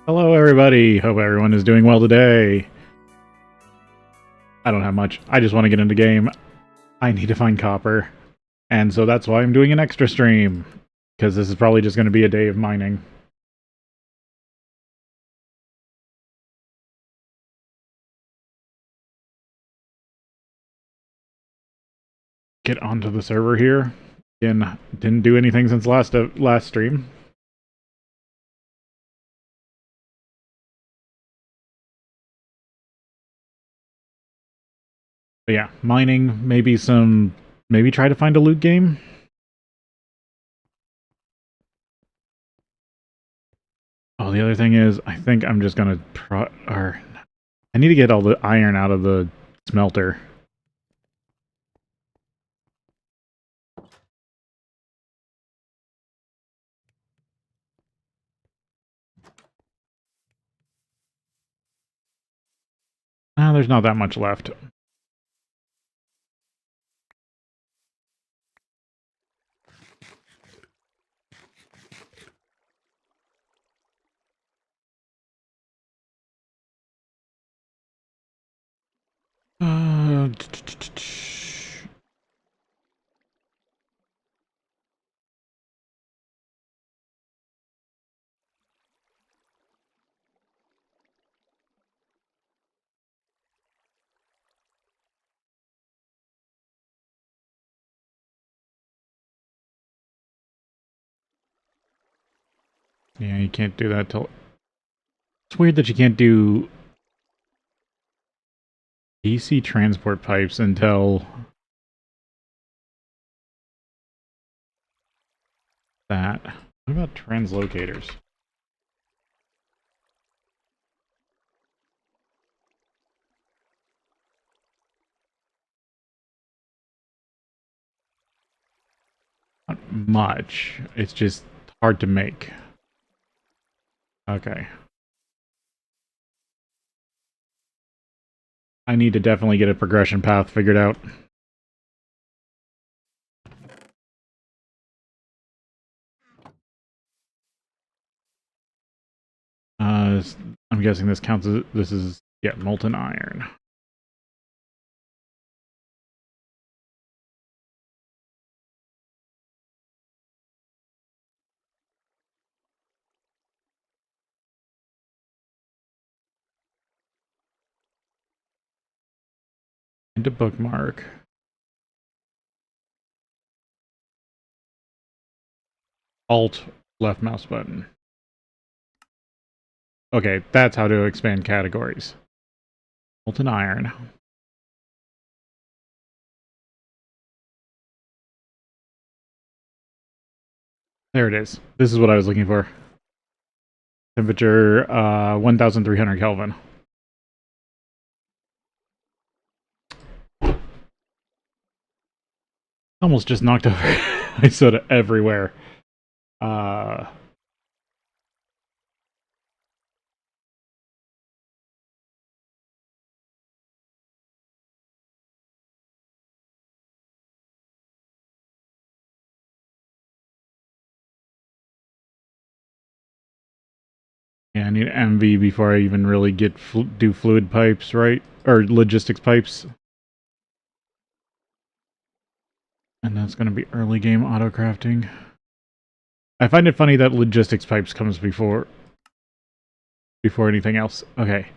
Hello everybody, hope everyone is doing well today. I don't have much, I just want to get into game. I need to find copper, and so that's why I'm doing an extra stream, because this is probably just going to be a day of mining. Get onto the server here. Again, didn't do anything since last stream. But yeah, mining, maybe try to find a loot game. Oh, the other thing is, I think I'm just gonna I need to get all the iron out of the smelter. There's not that much left. Yeah, you can't do that till... It's weird that you can't do DC transport pipes until that. What about translocators? Not much. It's just hard to make. Okay. I need to definitely get a progression path figured out. I'm guessing this counts as... This is... Yeah, molten iron. And a bookmark. Alt left mouse button. Okay, that's how to expand categories. Molten iron. There it is. This is what I was looking for. Temperature 1300 Kelvin. Almost just knocked over my soda everywhere. Yeah, I need MV before I even really get do fluid pipes, right? Or logistics pipes. And that's going to be early game auto crafting. I find it funny that logistics pipes comes before anything else. Okay.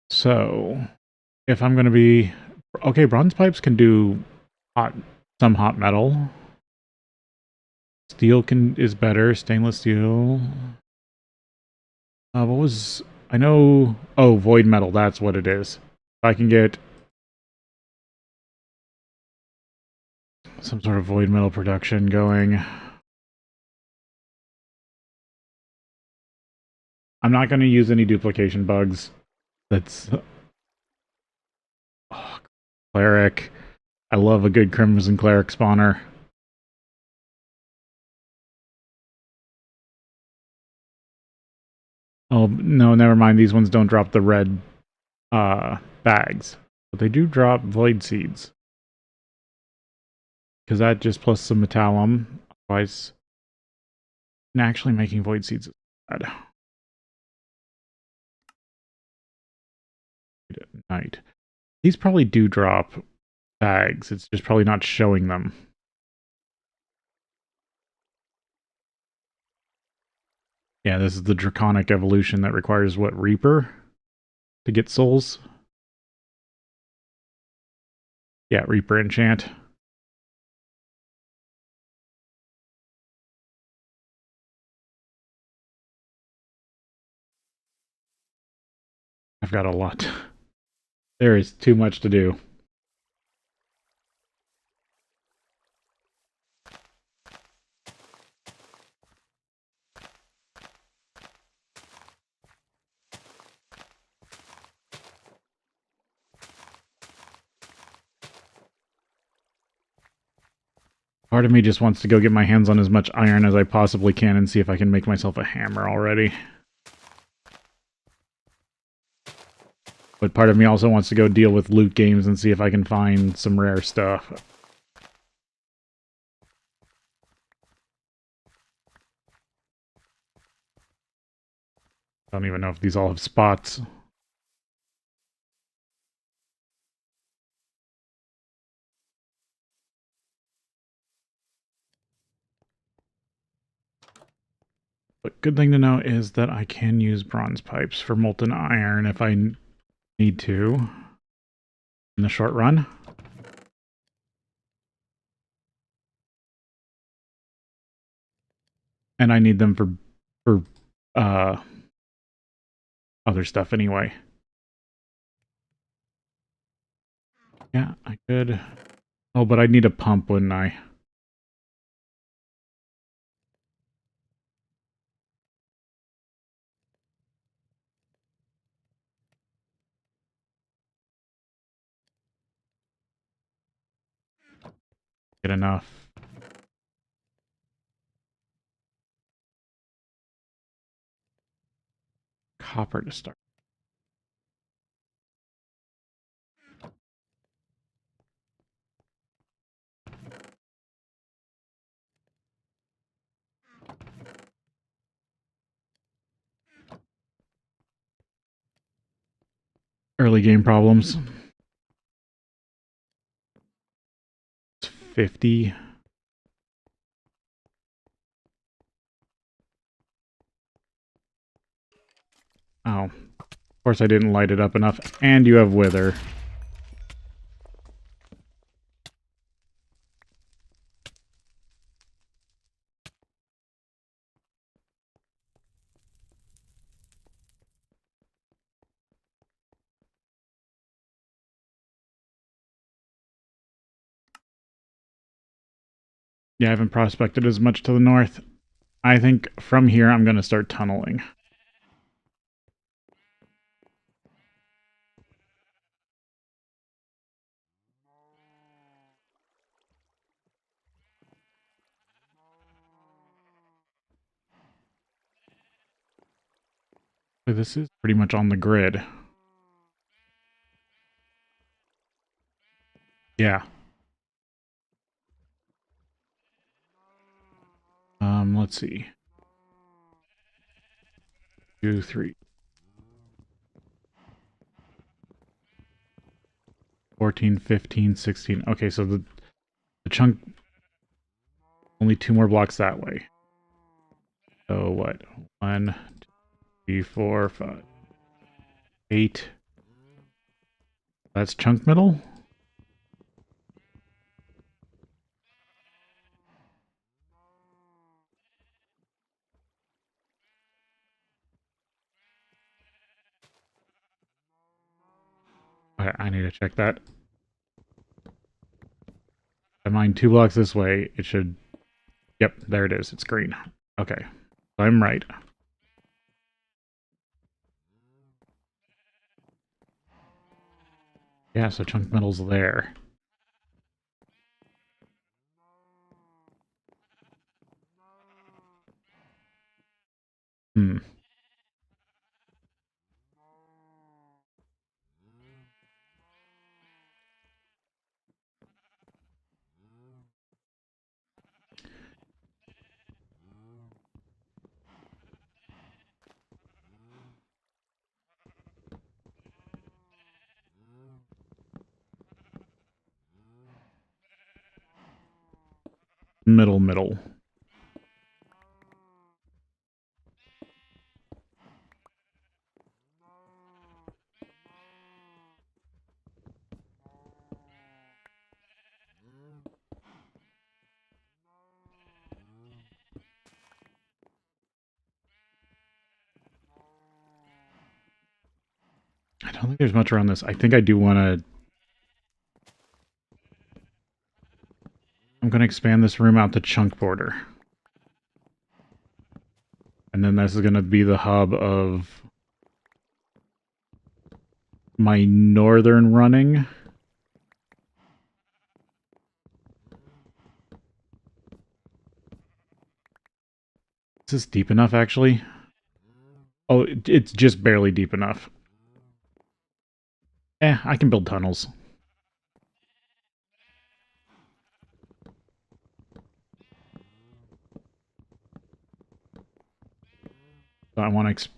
So, if I'm going to be... Okay, bronze pipes can do some hot metal. Steel is better. Stainless steel. What was... I know... Oh, void metal. That's what it is. If I can get some sort of void metal production going. I'm not going to use any duplication bugs. That's... Oh, cleric. I love a good Crimson Cleric spawner. Oh, no, never mind. These ones don't drop the red bags. But they do drop Void Seeds. Because that just plus some Metallum. Otherwise, and actually making Void Seeds is bad. At night. These probably do drop bags. It's just probably not showing them. Yeah, this is the Draconic evolution that requires, what, Reaper? To get souls? Yeah, Reaper enchant. I've got a lot. There is too much to do. Part of me just wants to go get my hands on as much iron as I possibly can and see if I can make myself a hammer already. But part of me also wants to go deal with loot games and see if I can find some rare stuff. I don't even know if these all have spots. But good thing to know is that I can use bronze pipes for molten iron if I need to in the short run. And I need them for other stuff anyway. Yeah, I could. Oh, but I'd need a pump, wouldn't I? Get enough. Copper to start. Early game problems. It's 50. Oh. Of course I didn't light it up enough. And you have Wither. Yeah, I haven't prospected as much to the north. I think from here I'm going to start tunneling. So this is pretty much on the grid. Yeah. Let's see. 2, 3, 14, 15, 16. Okay, so the chunk, only 2 more blocks that way. So what? 1, 2, 3, 4, 5, 8. That's chunk middle? Okay, I need to check that. I mine 2 blocks this way. It should... Yep, there it is. It's green. Okay, I'm right. Yeah, so chunk middle's there. Hmm. Middle, middle. I don't think there's much around this. I think I do want to... I'm going to expand this room out to chunk border. And then this is going to be the hub of my northern running. Is this deep enough, actually? Oh, it's just barely deep enough. I can build tunnels. So I want to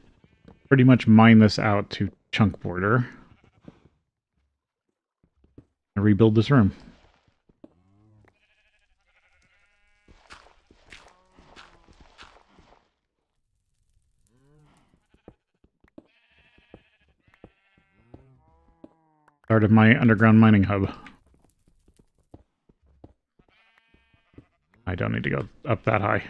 pretty much mine this out to chunk border. And rebuild this room. Start of my underground mining hub. I don't need to go up that high.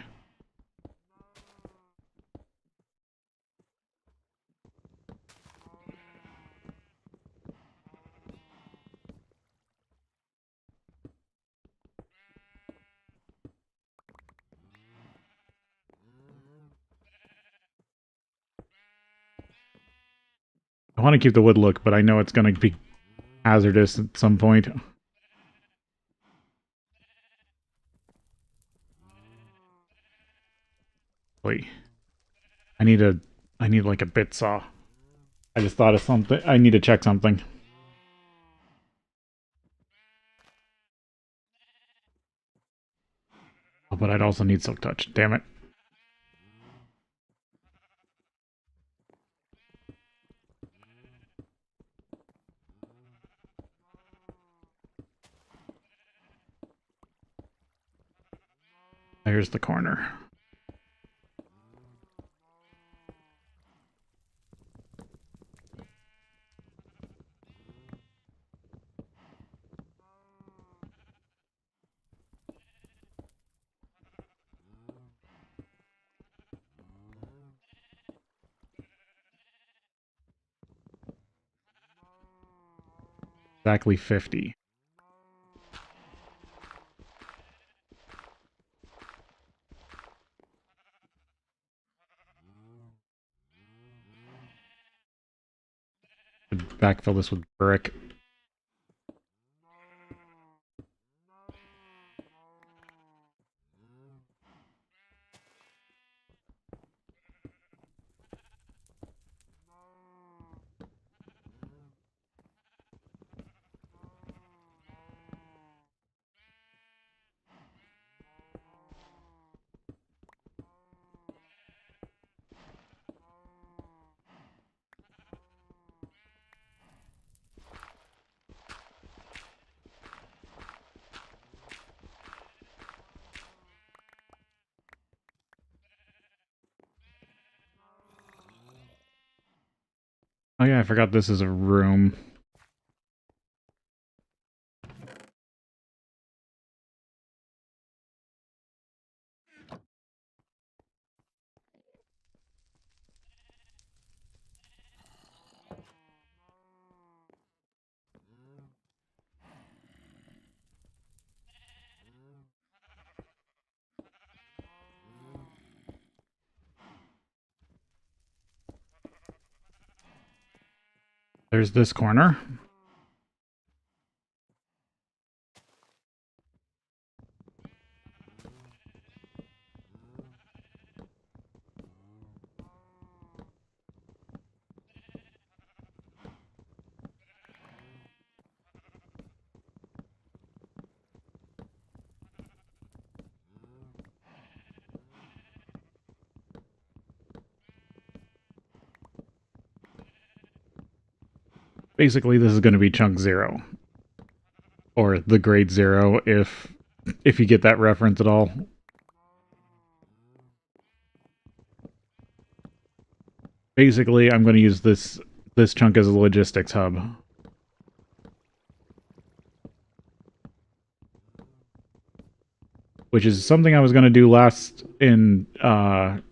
I want to keep the wood look, but I know it's going to be hazardous at some point. Wait. I need like a bit saw. I just thought of something. I need to check something. Oh, but I'd also need silk touch. Damn it. There's the corner. Exactly 50. Backfill this with brick. Oh yeah, I forgot this is a room. There's this corner. Basically, this is going to be chunk 0. Or the grade 0, if you get that reference at all. Basically, I'm going to use this chunk as a logistics hub. Which is something I was going to do last in, what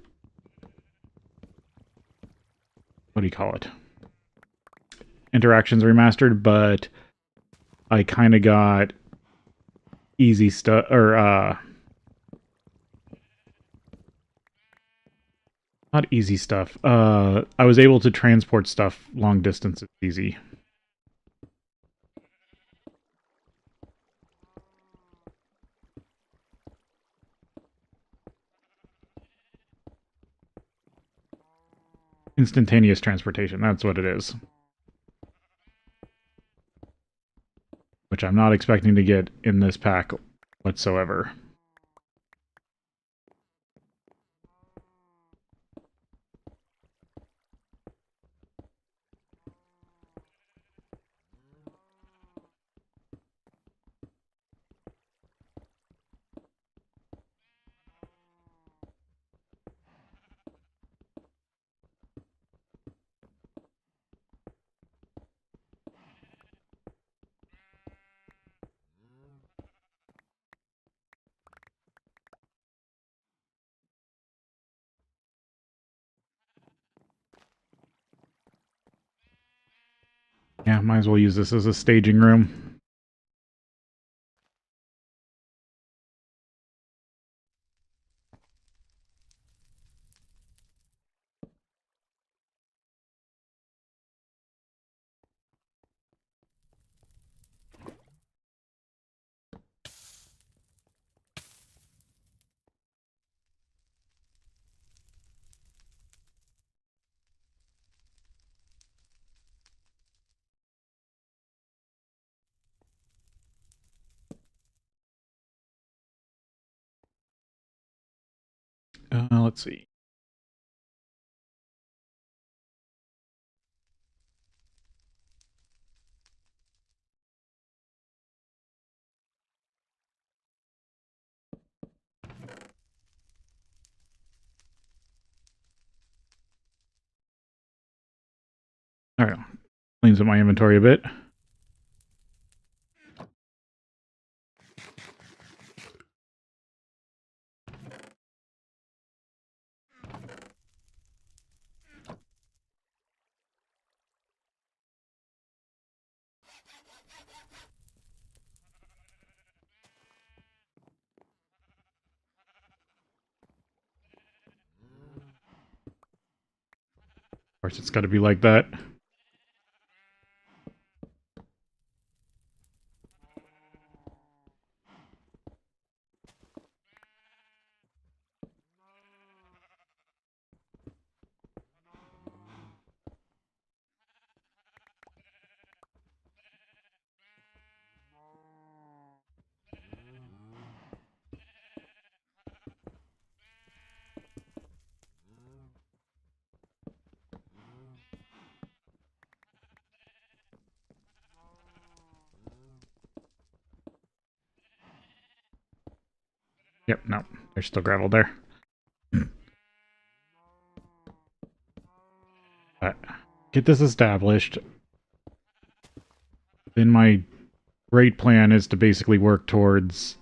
do you call it? Interactions Remastered, but I kind of got easy stuff, or, not easy stuff. I was able to transport stuff long distances easy. Instantaneous transportation, that's what it is. Which I'm not expecting to get in this pack whatsoever. Yeah, might as well use this as a staging room. Let's see. Alright, cleans up my inventory a bit. Of course, it's got to be like that. Yep, no, there's still gravel there. But get this established. Then my great plan is to basically work towards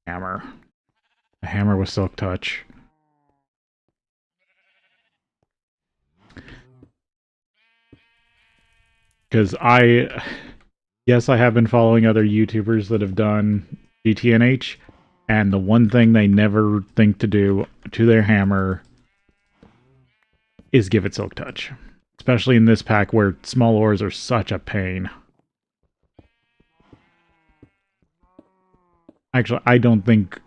hammer. A hammer with silk touch. Because yes, I have been following other YouTubers that have done GTNH, and the one thing they never think to do to their hammer is give it silk touch. Especially in this pack where small ores are such a pain. Actually, I don't think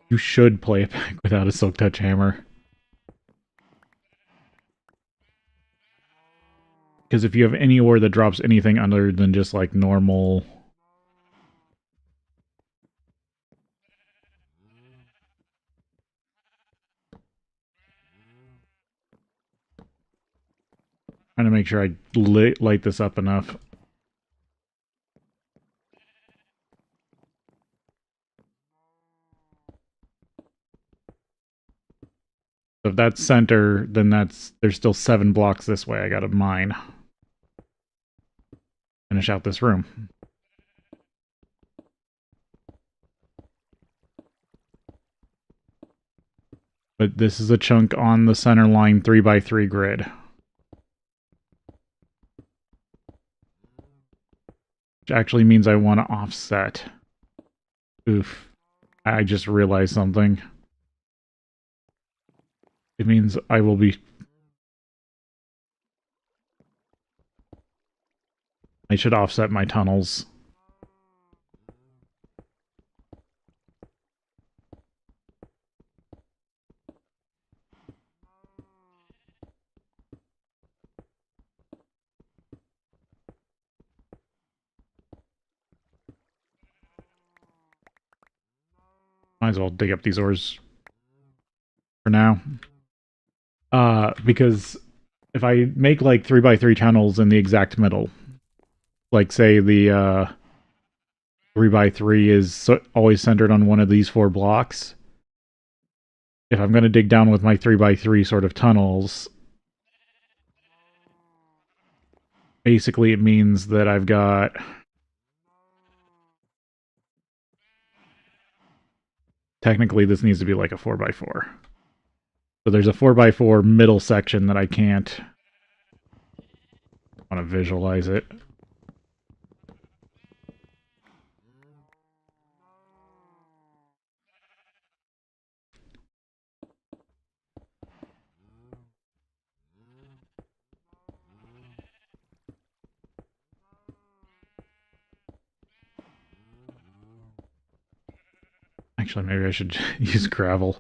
you should play a pack without a silk touch hammer. Because if you have any ore that drops anything other than just like normal... Trying to make sure I light this up enough. So if that's center, then there's still 7 blocks this way I gotta mine. Finish out this room. But this is a chunk on the center line 3x3 grid. Which actually means I want to offset. Oof. I just realized something. It means I will be... I should offset my tunnels. Might as well dig up these ores for now. Because if I make like 3x3 tunnels in the exact middle, like say the 3x3 is always centered on one of these 4 blocks, if I'm going to dig down with my 3x3 sort of tunnels, basically it means that I've got... Technically, this needs to be like a 4x4. So there's a 4x4 middle section that I can't... want to visualize it. Actually, maybe I should use gravel.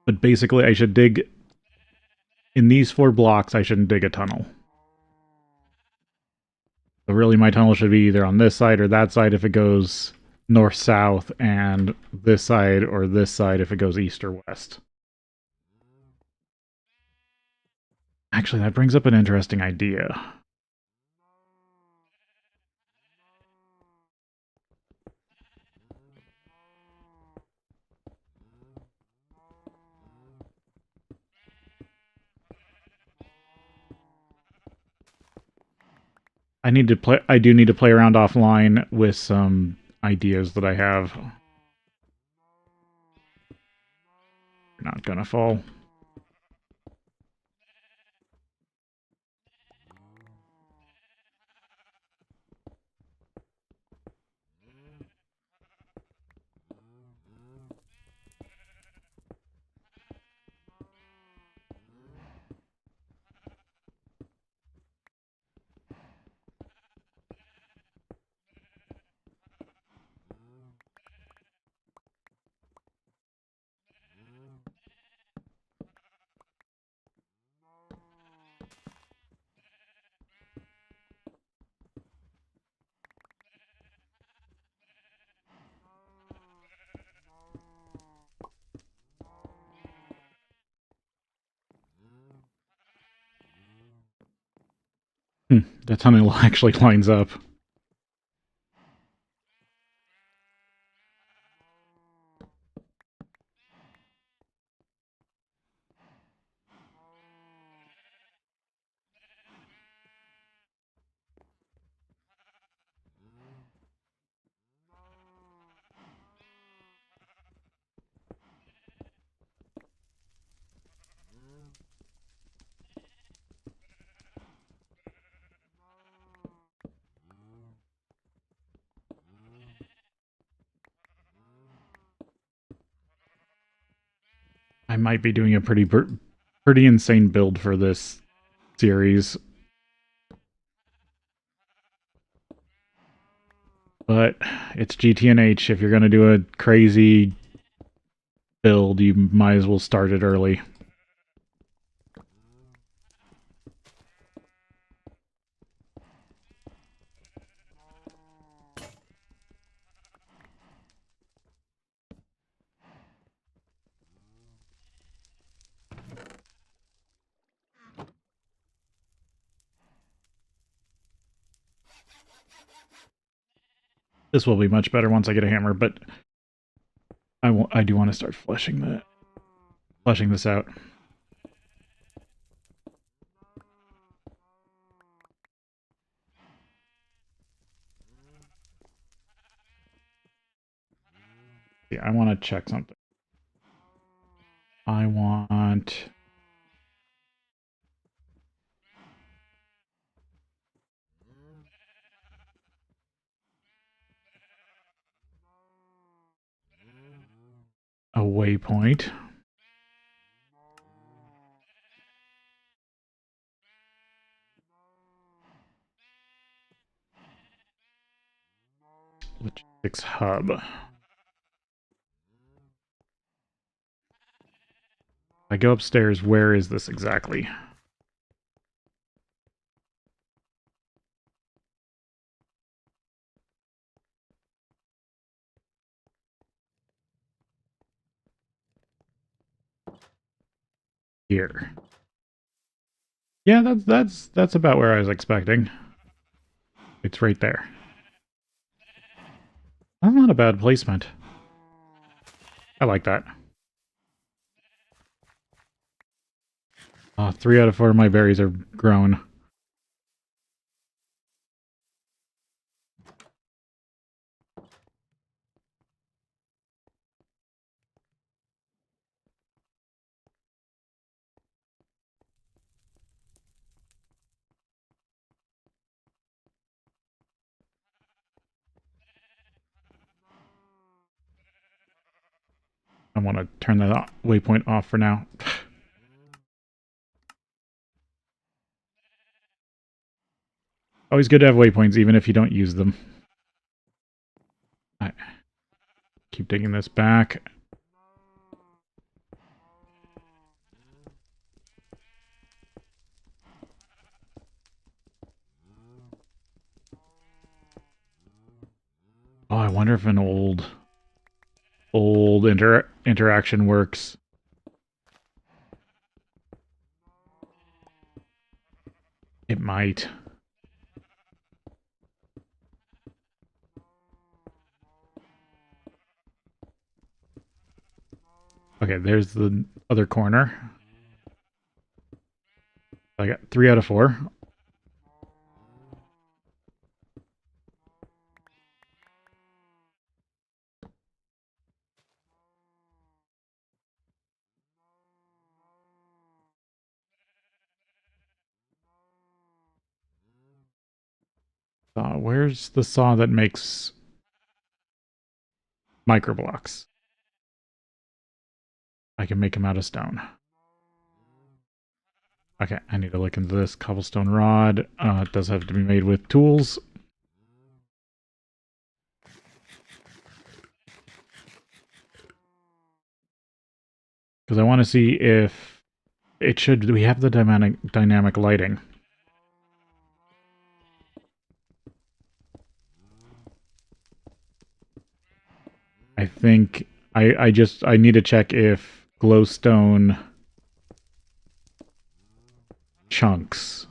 But basically, I should dig... In these 4 blocks, I shouldn't dig a tunnel. So really, my tunnel should be either on this side or that side if it goes north-south, and this side or this side if it goes east or west. Actually, that brings up an interesting idea. I do need to play around offline with some ideas that I have. You're not gonna fall. That tunnel actually lines up. I might be doing a pretty insane build for this series. But it's GTNH. If you're going to do a crazy build, you might as well start it early. This will be much better once I get a hammer, but I do want to start fleshing this out. Yeah, I want to check something. I want a waypoint. Logistics hub. If I go upstairs, where is this exactly? Here. Yeah, that's about where I was expecting. It's right there. That's not a bad placement. I like that. 3 out of 4 of my berries are grown. I want to turn that waypoint off for now. Always good to have waypoints, even if you don't use them. I keep digging this back. Oh, I wonder if an old interaction works. It might. Okay, there's the other corner. I got 3 out of 4. Where's the saw that makes microblocks? I can make them out of stone. Okay, I need to look into this cobblestone rod. It does have to be made with tools. Because I want to see if it should... We have the dynamic lighting. I think I need to check if glowstone chunks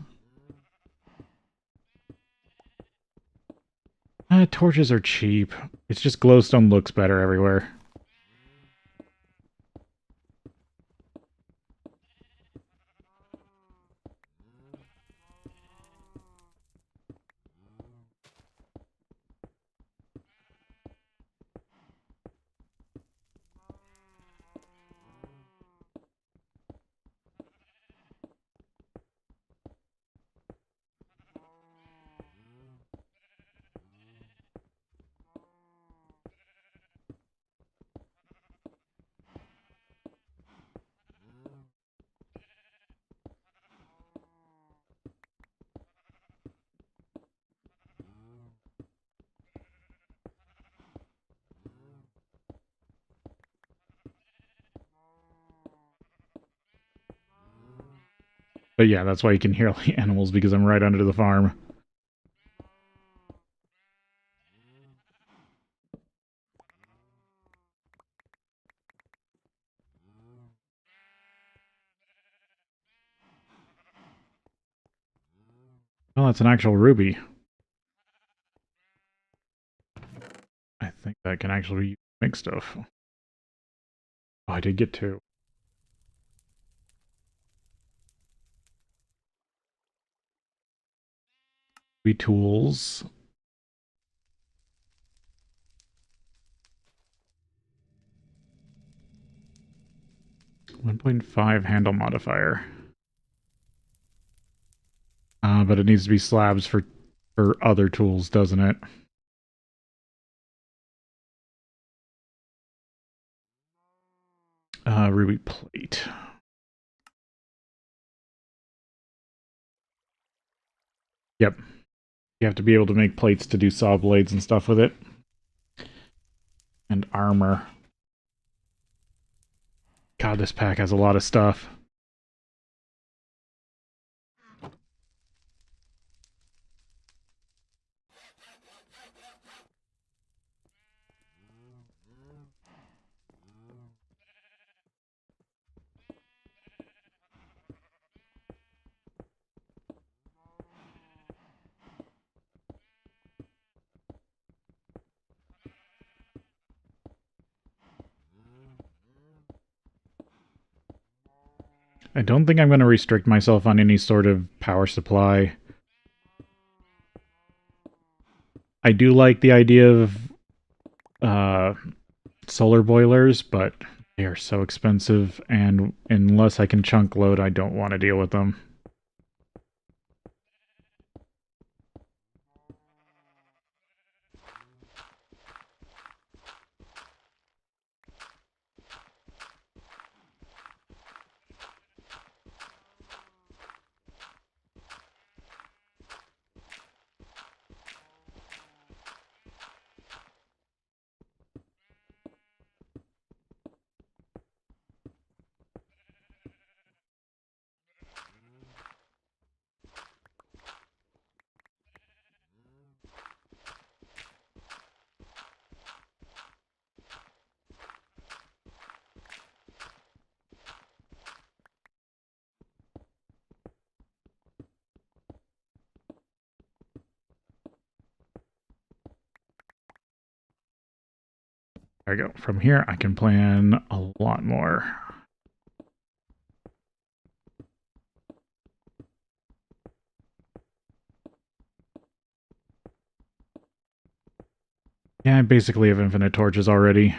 Torches are cheap. It's just glowstone looks better everywhere. But yeah, that's why you can hear all the animals, because I'm right under the farm. Oh, that's an actual ruby. I think that can actually make stuff. Oh, I did get two. Ruby tools. .5 handle modifier. But it needs to be slabs for other tools, doesn't it? Ruby plate. Yep. You have to be able to make plates to do saw blades and stuff with it. And armor. God, this pack has a lot of stuff. I don't think I'm going to restrict myself on any sort of power supply. I do like the idea of solar boilers, but they are so expensive, and unless I can chunk load, I don't want to deal with them. There we go. From here, I can plan a lot more. Yeah, I basically have infinite torches already.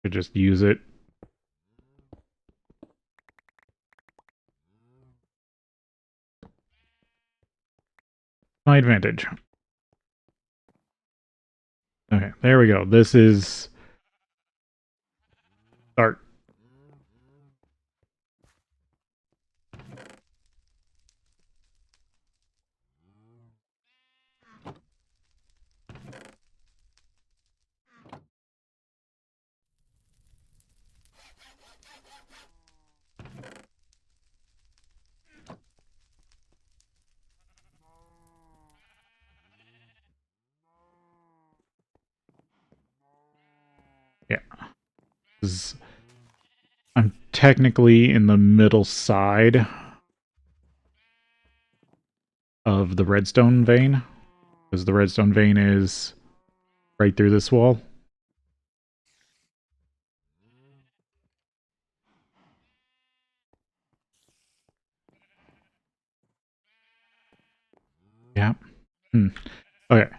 Could just use it. My advantage. Okay, there we go. This is start. Yeah. I'm technically in the middle side. of the redstone vein, because the redstone vein is right through this wall. Yeah. Okay.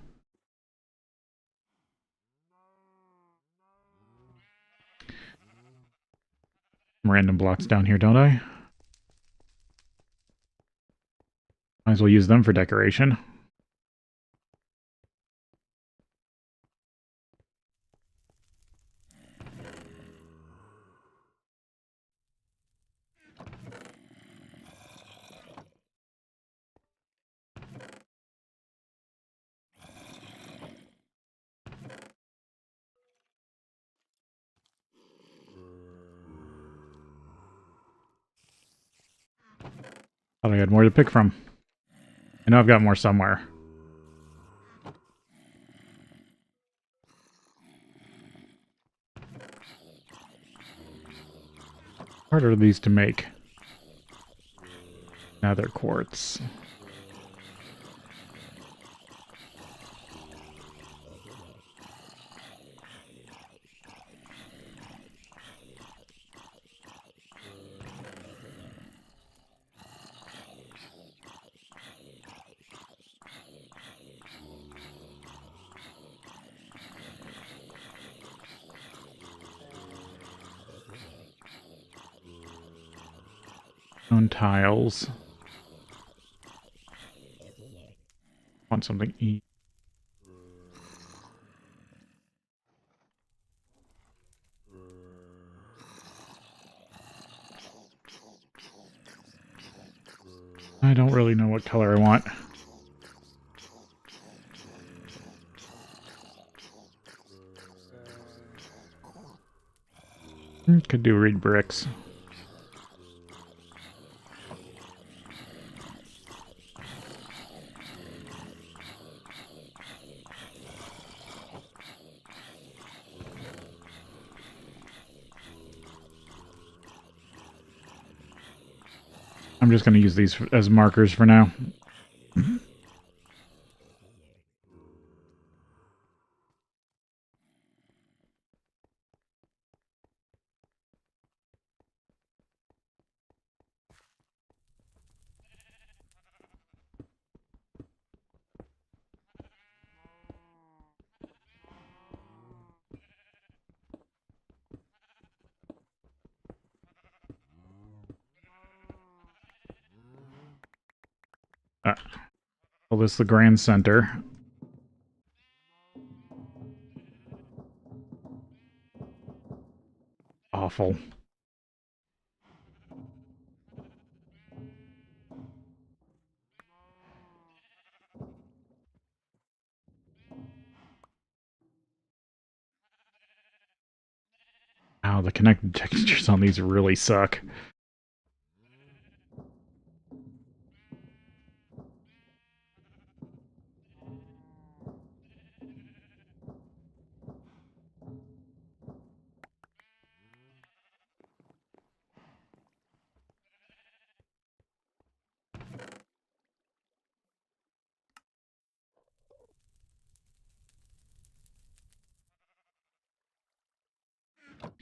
Random blocks down here, don't I? Might as well use them for decoration. Thought I had more to pick from. I know I've got more somewhere. Harder are these to make? Nether quartz. Stone tiles. Want something to eat. I don't really know what color I want. Could do reed bricks. I'm just going to use these as markers for now. Call this the Grand Center. Awful. Wow, the connected textures on these really suck.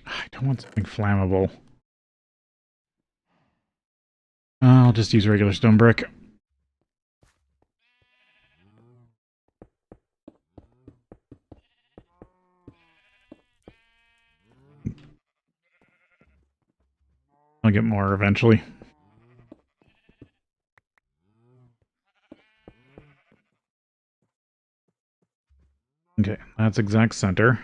I don't want something flammable. I'll just use regular stone brick. I'll get more eventually. Okay, that's exact center.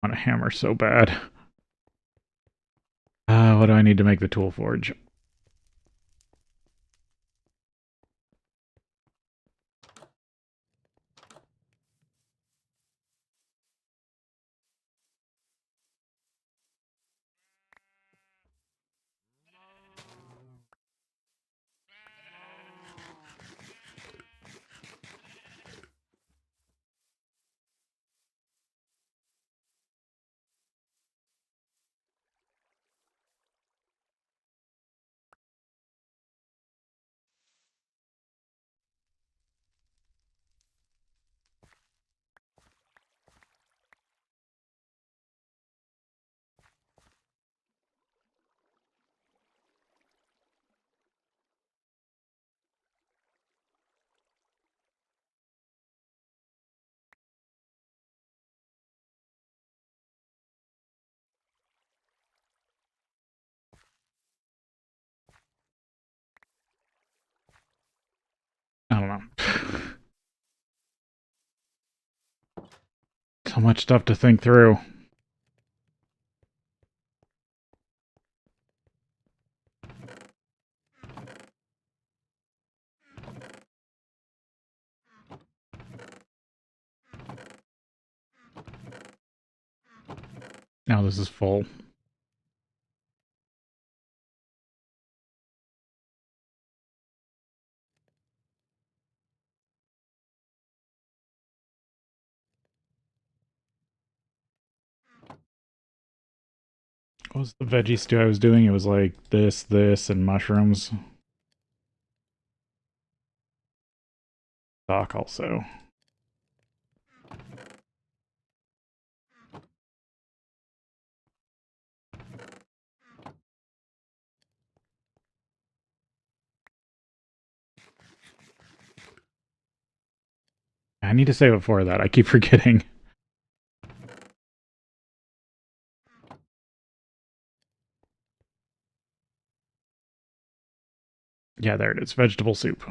I want a hammer so bad. What do I need to make the tool forge? much stuff to think through. Now this is full. What was the veggie stew I was doing? It was like this, and mushrooms. Stock also. I need to save it for that. I keep forgetting. Yeah, there it is. Vegetable soup.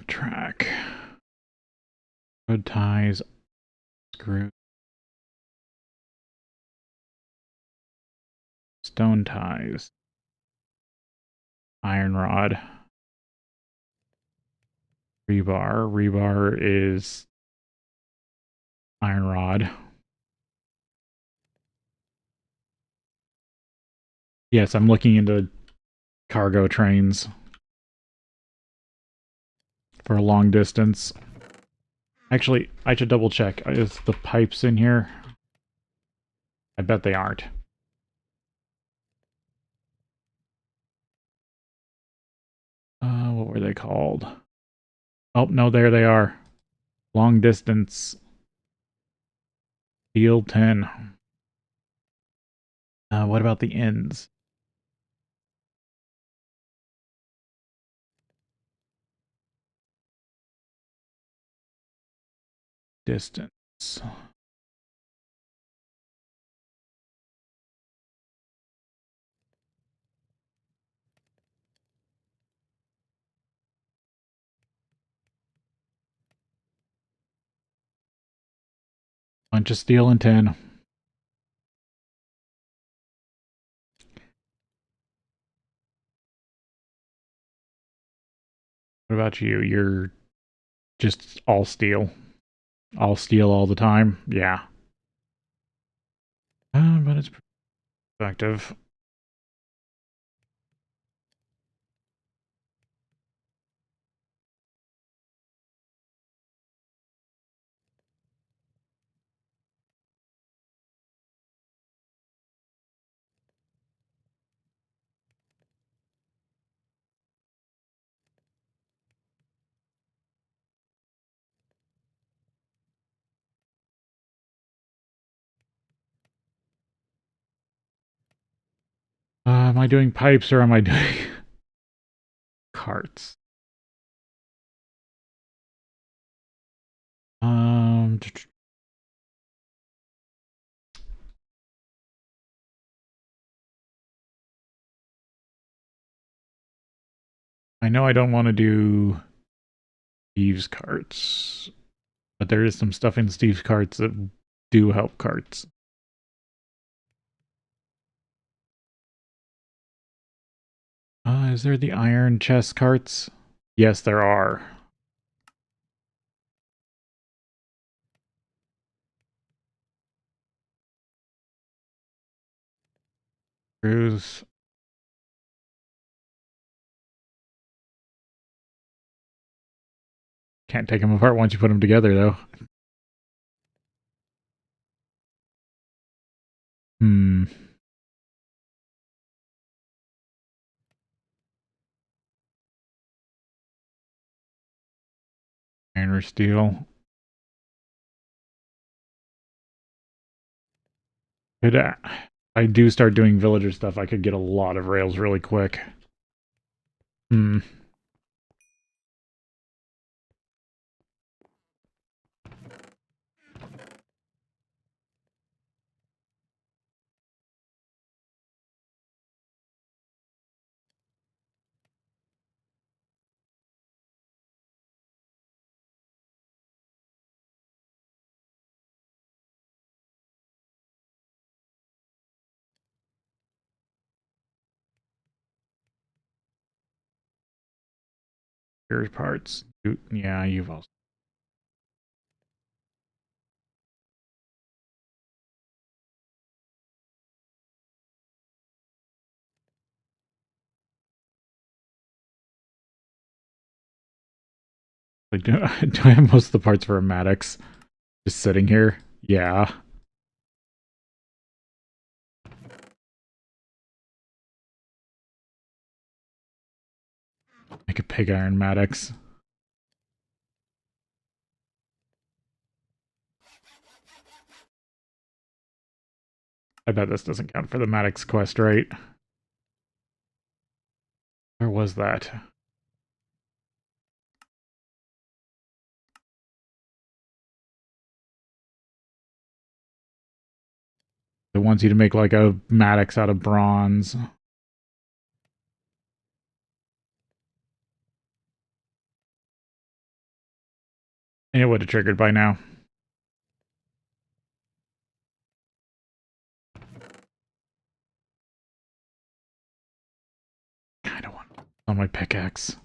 Track. Wood ties. Screw. Stone ties. Iron rod. Rebar. Rebar is iron rod. Yes, I'm looking into cargo trains for a long distance. Actually, I should double check. Is the pipes in here? I bet they aren't. What were they called? Oh, no, there they are. Long distance. Steel 10. What about the ends? Distance. Bunch of steel and tin. What about you? You're just all steel. All steel all the time? Yeah. But it's effective. Am I doing pipes or am I doing carts? Um, I know I don't want to do Steve's carts, but there is some stuff in Steve's carts that do help carts. Is there the iron chest carts? Yes, there are. Screws. Can't take them apart once you put them together, though. Hmm. Iron or steel. Could I do start doing villager stuff, I could get a lot of rails really quick. Hmm. Here's parts. Yeah, you've also. Like, do I have most of the parts for a Maddox just sitting here? Yeah. Make a pig iron Maddox. I bet this doesn't count for the Maddox quest, right? Where was that? It wants you to make like a Maddox out of bronze. And it would have triggered by now. I don't want on my pickaxe.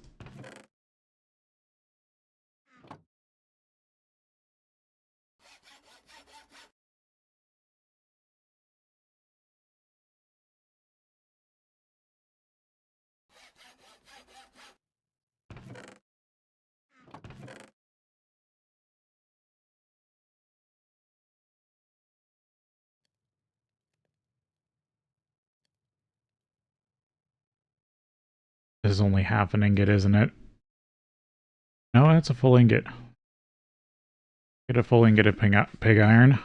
This is only half an ingot, isn't it? No, that's a full ingot. Get a full ingot of pig iron.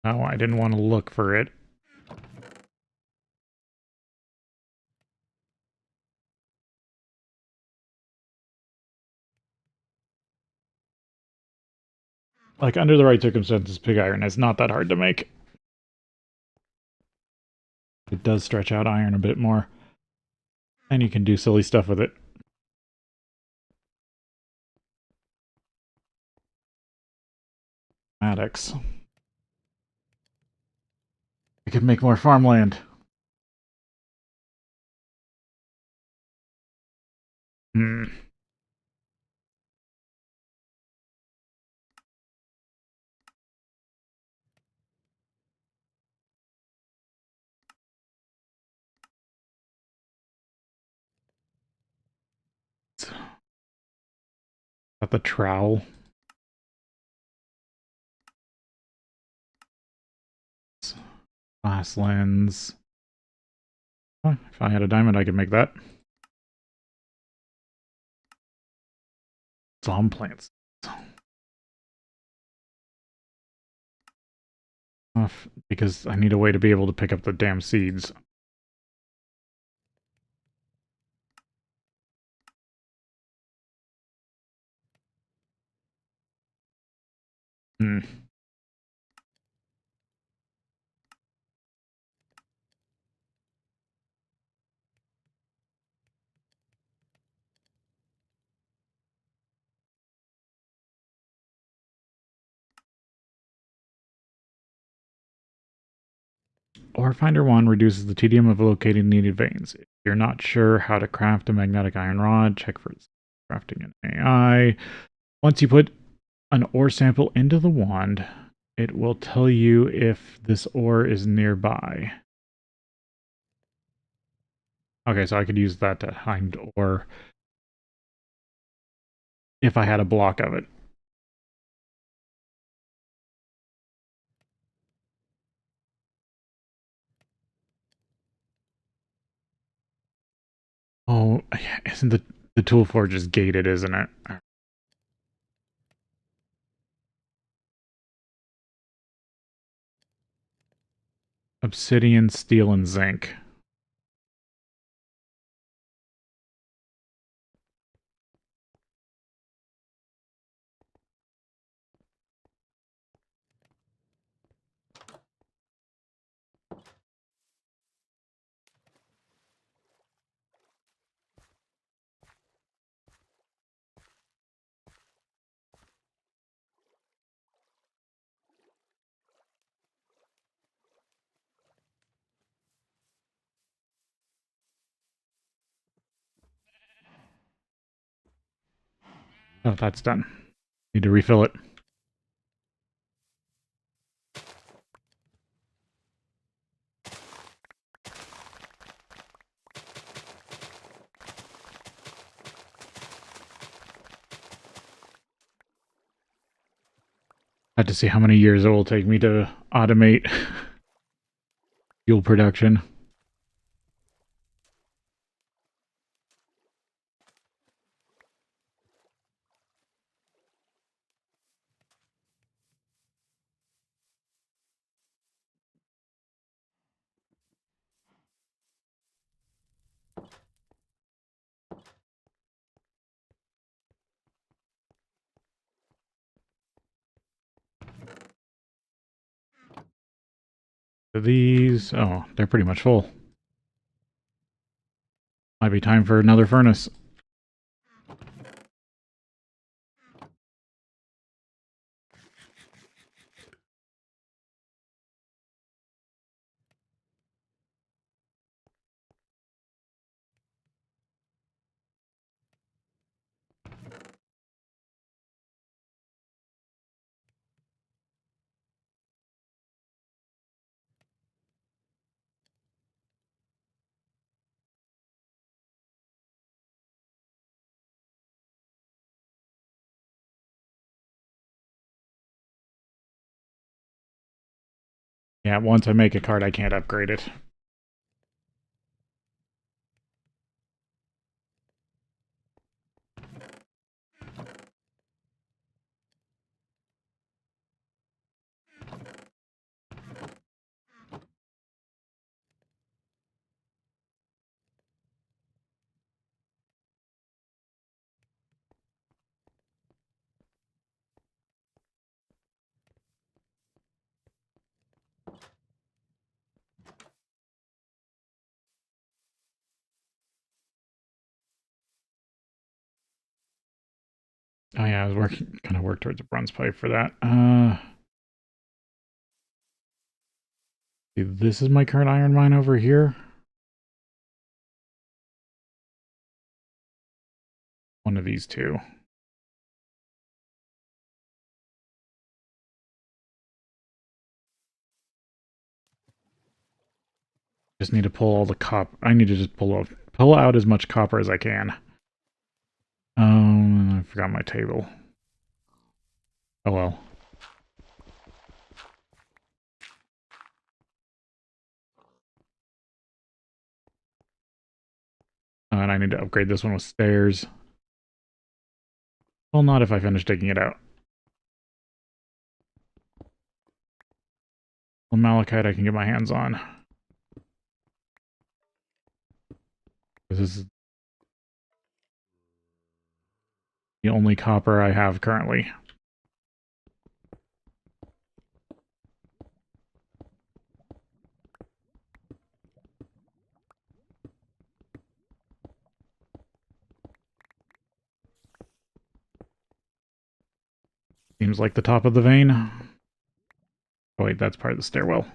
Oh, I didn't want to look for it. Like, under the right circumstances, pig iron is not that hard to make. It does stretch out iron a bit more. And you can do silly stuff with it. Maddox. I could make more farmland. Hmm. Got the trowel. Glass lens. Oh, if I had a diamond, I could make that. Some plants. Because I need a way to be able to pick up the damn seeds. Hmm. Ore Finder 1 reduces the tedium of locating needed veins. If you're not sure how to craft a magnetic iron rod, check for crafting an AI. Once you put an ore sample into the wand, it will tell you if this ore is nearby. Okay, so I could use that to find ore if I had a block of it. Oh, isn't the tool forge is gated, isn't it? Obsidian, steel, and zinc. Oh, that's done. Need to refill it. Had to see how many years it will take me to automate fuel production. These, oh, they're pretty much full. Might be time for another furnace. Yeah, once I make a card, I can't upgrade it. Oh yeah, I was gonna work towards a bronze pipe for that. See, this is my current iron mine over here. One of these two. Just need to pull all the copper. I need to just pull out as much copper as I can. I forgot my table. Oh well. And I need to upgrade this one with stairs. Well, not if I finish digging it out. Well, malachite I can get my hands on. This is the only copper I have currently. Seems like the top of the vein. Oh wait, that's part of the stairwell.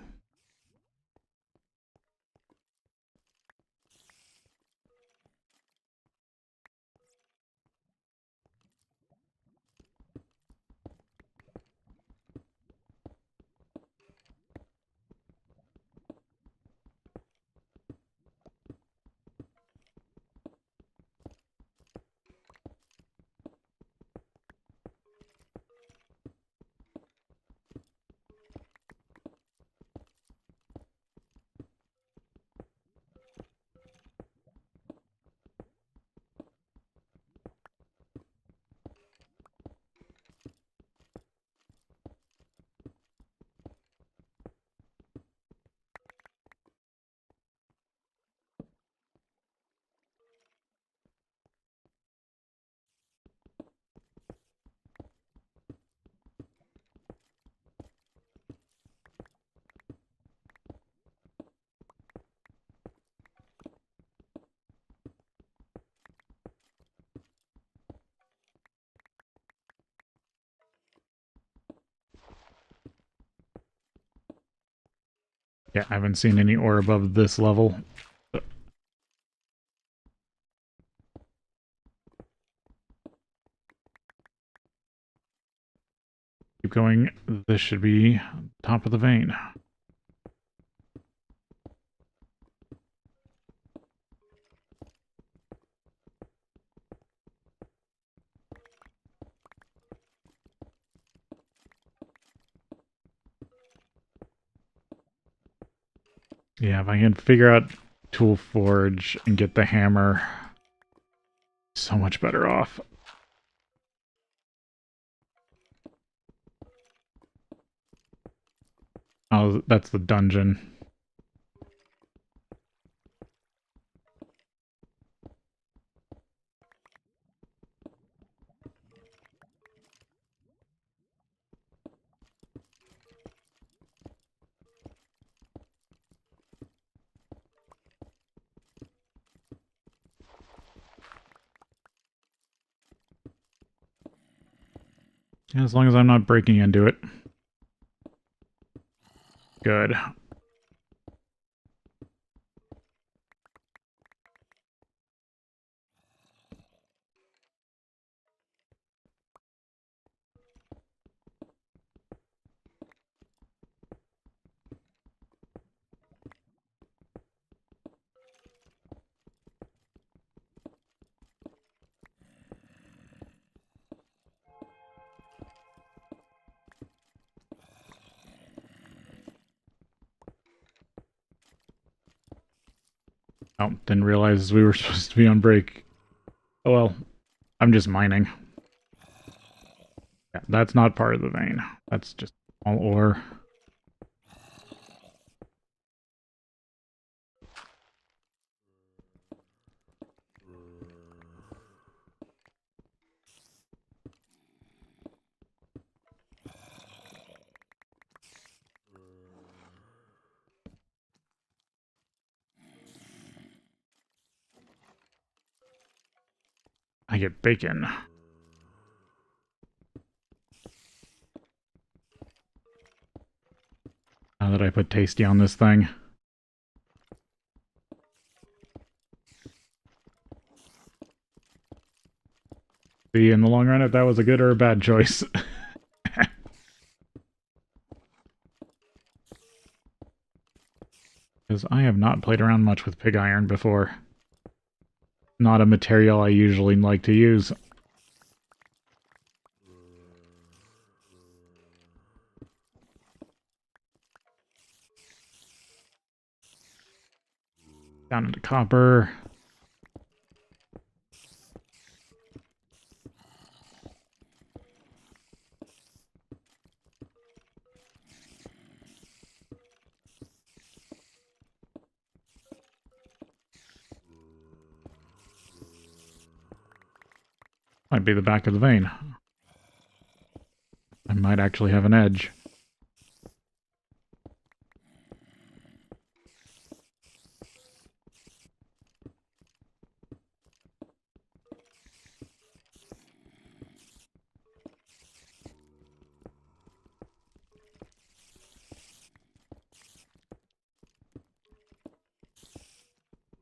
Yeah, I haven't seen any ore above this level. Keep going. This should be top of the vein. Yeah, if I can figure out Tool Forge and get the hammer, so much better off. Oh, that's the dungeon. As long as I'm not breaking into it. Good. Oh, didn't realize we were supposed to be on break. Oh well, I'm just mining. Yeah, that's not part of the vein. That's just all ore. I get bacon. Now that I put tasty on this thing. See, in the long run, if that was a good or a bad choice. Because I have not played around much with pig iron before. Not a material I usually like to use. Down into copper. Might be the back of the vein. I might actually have an edge.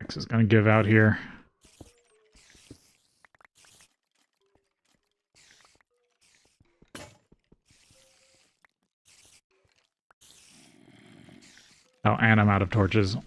X is going to give out here. Oh, and I'm out of torches.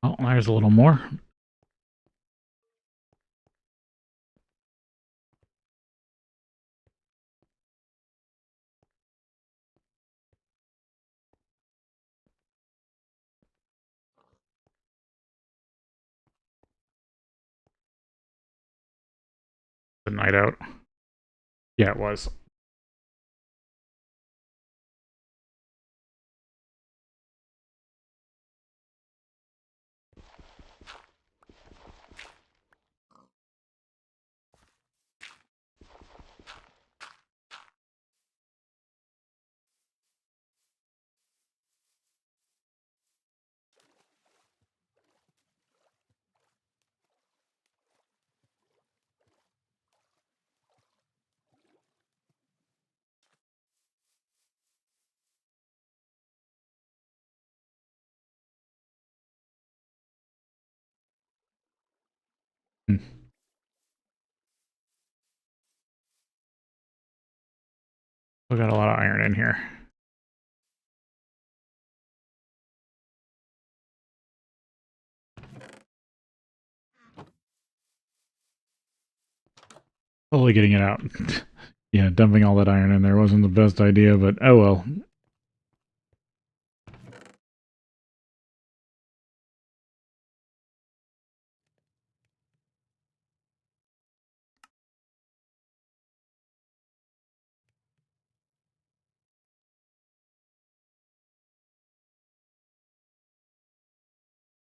Oh, there's a little more. The night out. Yeah, it was. Still got a lot of iron in here. Slowly getting it out. Yeah, dumping all that iron in there wasn't the best idea, but oh well.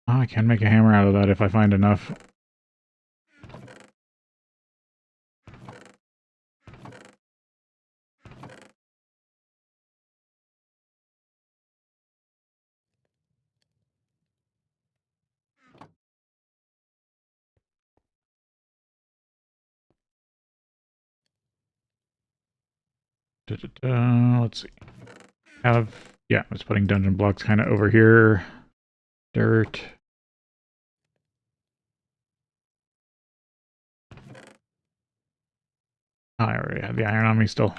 Oh, I can make a hammer out of that if I find enough. Let's see. Yeah, I was putting dungeon blocks kind of over here. Dirt. Oh, I already have the iron on me still.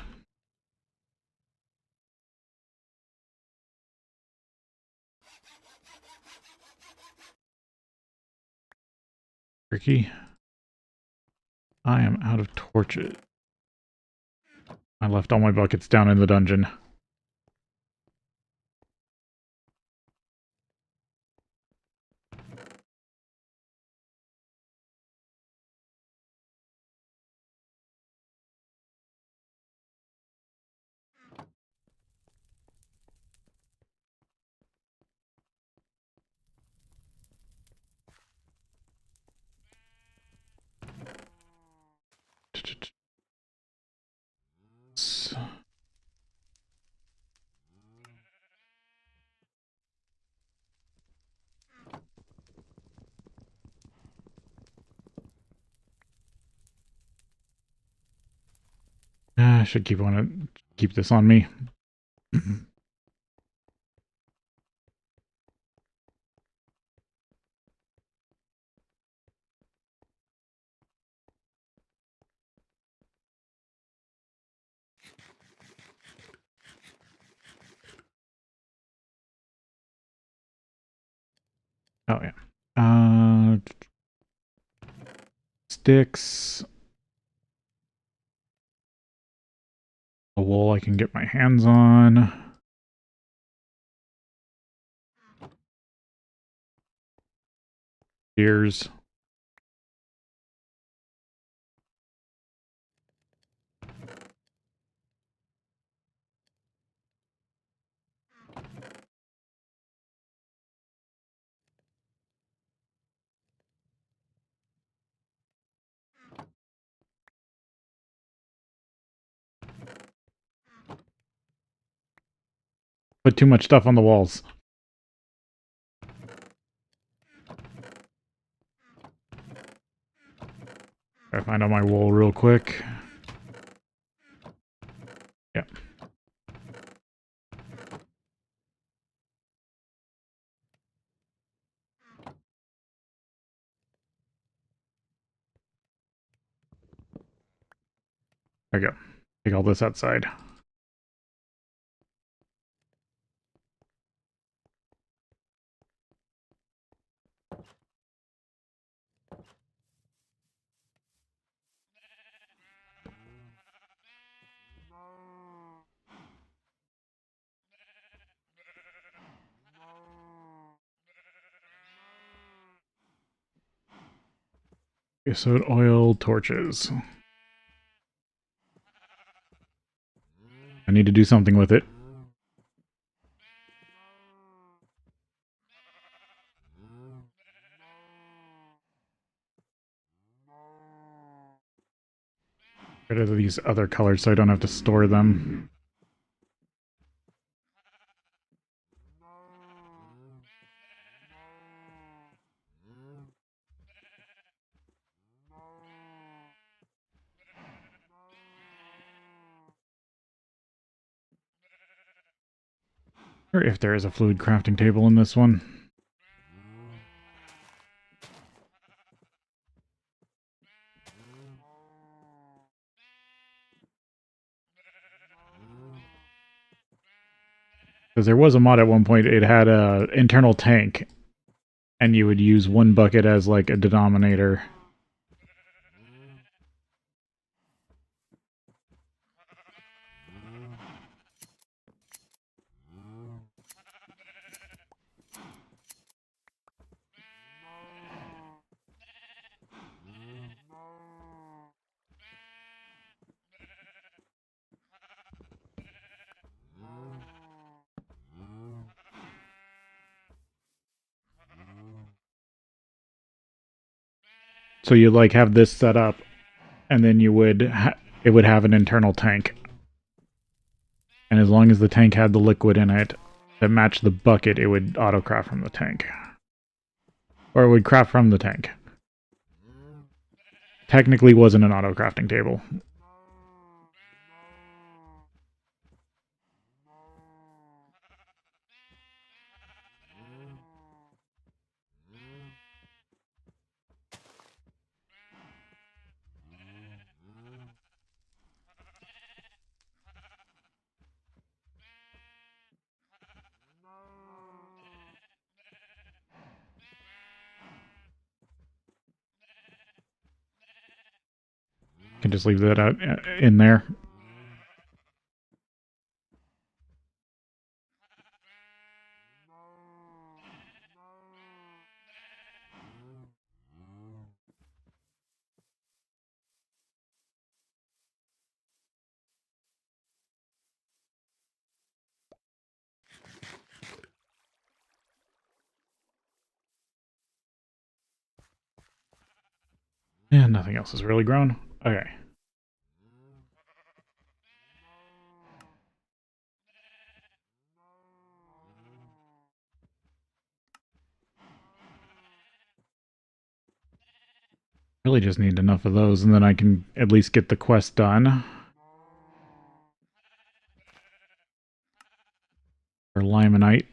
Tricky. I am out of torches. I left all my buckets down in the dungeon. I should keep this on me. Oh yeah. Sticks. A wool I can get my hands on. Shears. Put too much stuff on the walls. Gotta find out my wool real quick. Yep. There we go. Take all this outside. Okay, so oil torches. I need to do something with it. Rid of these other colors so I don't have to store them. Or if there is a fluid crafting table in this one. Because there was a mod at one point, it had a internal tank, and you would use one bucket as like a denominator. So you like have this set up, and then you would it would have an internal tank, and as long as the tank had the liquid in it that matched the bucket, it would auto craft from the tank, or it would craft from the tank. Technically, wasn't an auto crafting table. Can just leave that out in there. And nothing else has really grown. Okay. Really just need enough of those, and then I can at least get the quest done. For limonite.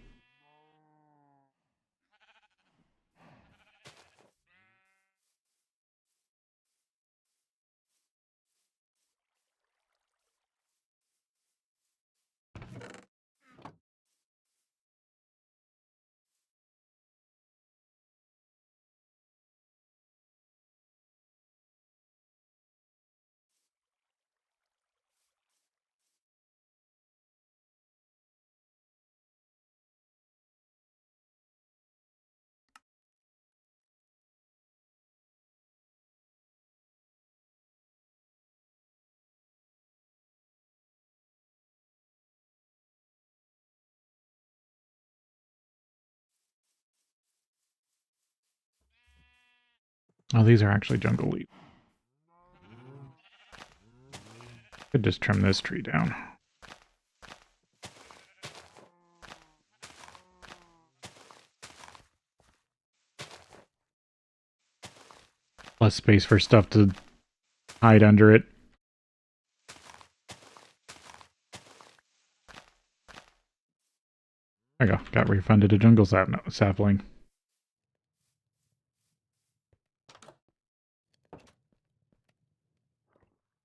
Oh, these are actually jungle leaf. Could just trim this tree down. Less space for stuff to hide under it. There you go. Got refunded a jungle sapling.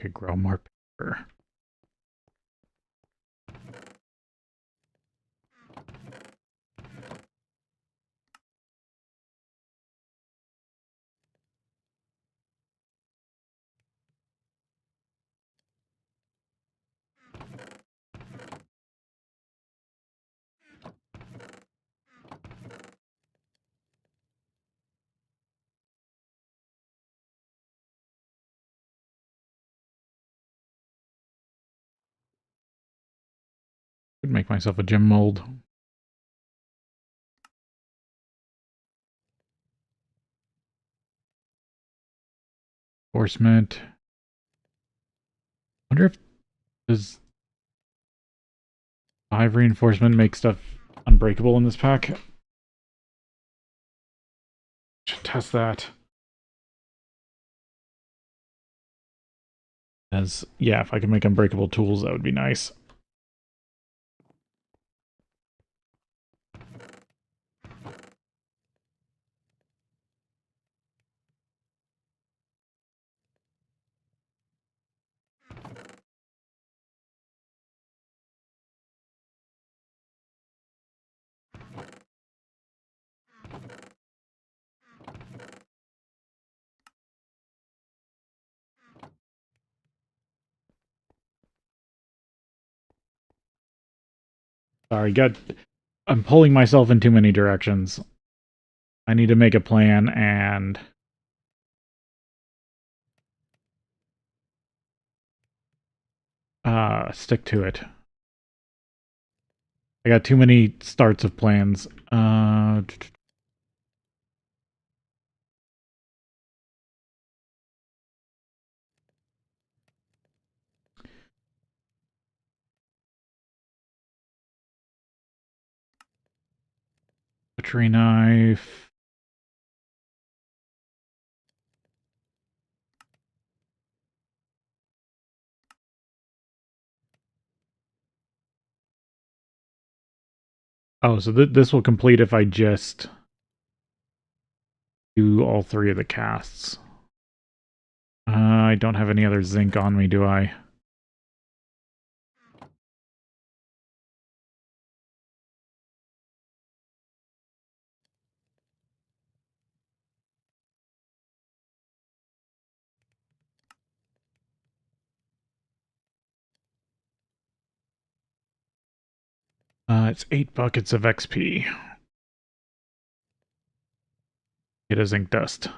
Could grow more paper. Could make myself a gem mold. Reinforcement. Wonder if does 5 reinforcement make stuff unbreakable in this pack? Should test that. As yeah, if I can make unbreakable tools, that would be nice. Sorry, I'm pulling myself in too many directions. I need to make a plan and stick to it. I got too many starts of plans. Butchery knife. Oh, so this will complete if I just do all three of the casts. I don't have any other zinc on me, do I? It's 8 buckets of XP. Get a zinc dust.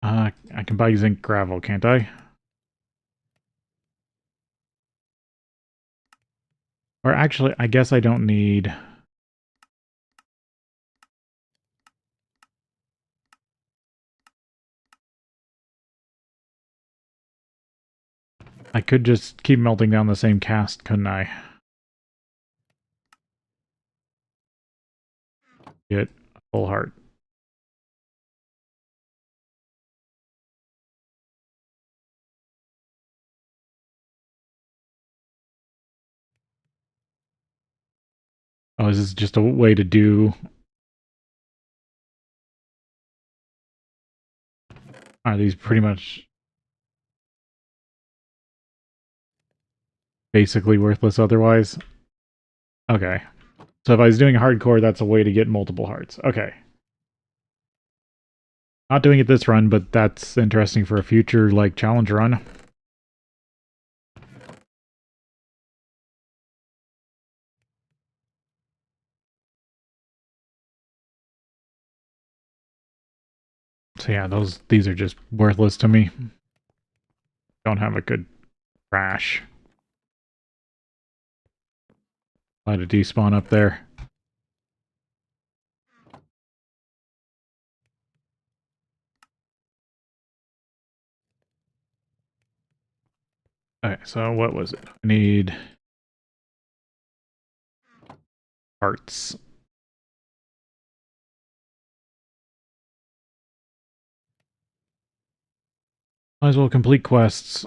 I can buy zinc gravel, can't I? Or actually, I guess I don't need... I could just keep melting down the same cast, couldn't I? Get a full heart. Oh, is this just a way to do... Are these pretty much... basically worthless otherwise? Okay. So if I was doing hardcore, that's a way to get multiple hearts. Okay. Not doing it this run, but that's interesting for a future, like, challenge run. So yeah, these are just worthless to me. Don't have a good crash. Let it despawn up there. Okay, so what was it? I need hearts. Might as well complete quests.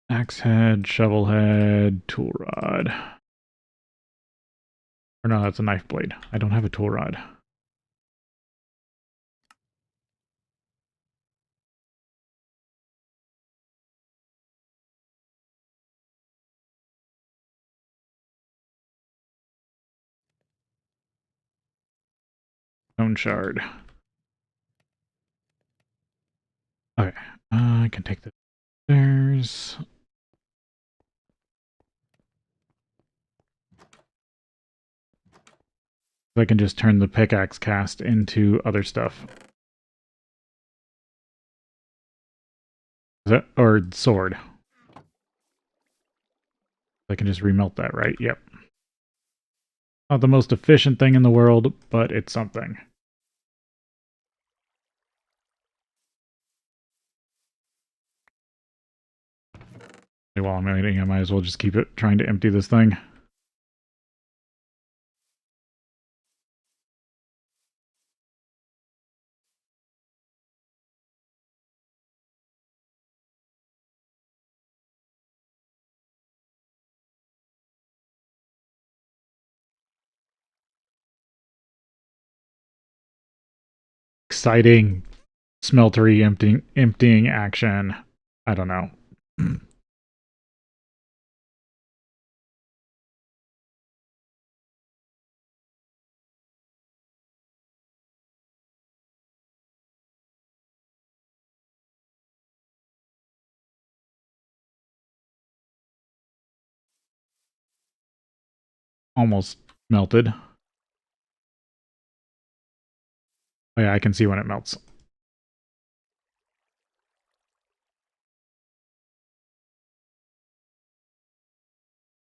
Axe head, shovel head, tool rod. Or no, that's a knife blade. I don't have a tool rod. Stone shard. Okay, I can take the stairs. I can just turn the pickaxe cast into other stuff. Is that, or sword. I can just remelt that, right? Yep. Not the most efficient thing in the world, but it's something. While I'm waiting, I might as well just keep it trying to empty this thing. Exciting smeltery emptying action. I don't know. almost melted. Oh yeah, I can see when it melts.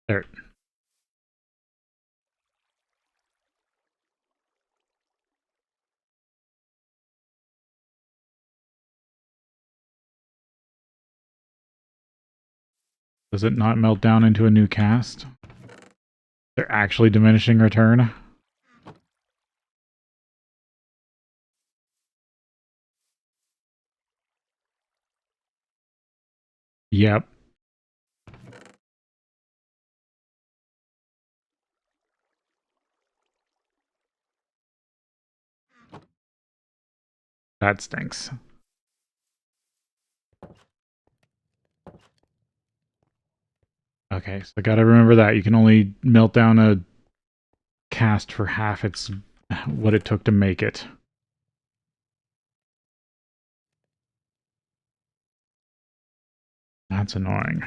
There. Does it not melt down into a new cast? They're actually diminishing return? Yep. That stinks. Okay, so I gotta remember that. You can only melt down a cast for half its what it took to make it. That's annoying.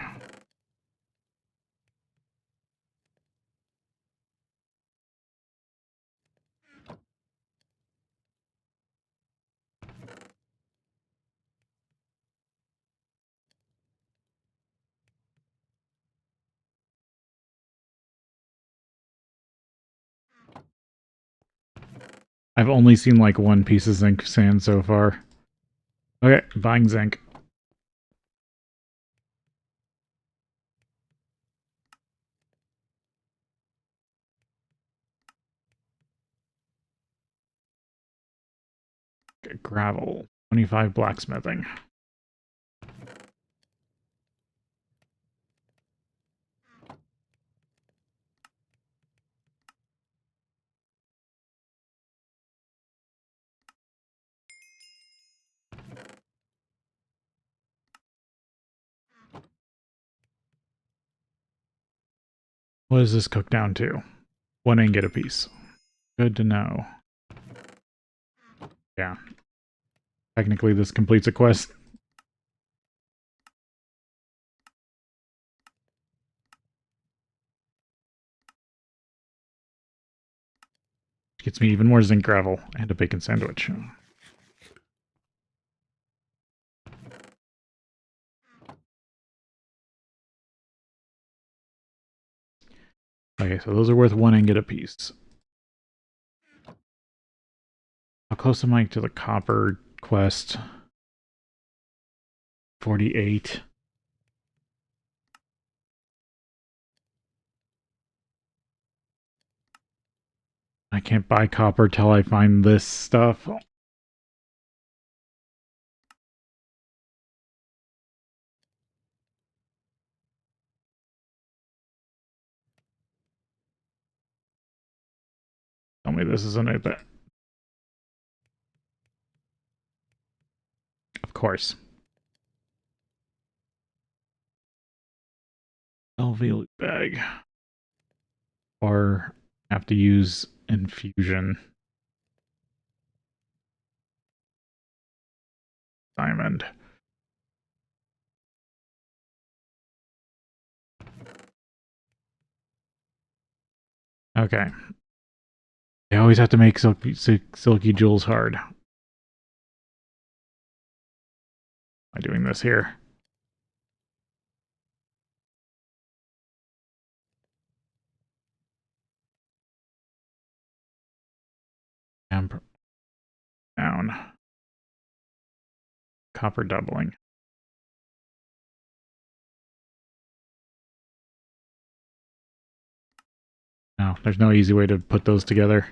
I've only seen like one piece of zinc sand so far. Okay, buying zinc. Okay, gravel. 25 blacksmithing. What does this cook down to? 1 ingot apiece. Good to know. Yeah. Technically, this completes a quest. Gets me even more zinc gravel and a bacon sandwich. Okay, so those are worth 1 ingot apiece. How close am I to the copper quest? 48. I can't buy copper till I find this stuff. Tell me this isn't it, but of course. LV bag. Or have to use infusion. Diamond. Okay. They always have to make silky jewels hard. Am I doing this here? Amp down. Copper doubling. No, there's no easy way to put those together.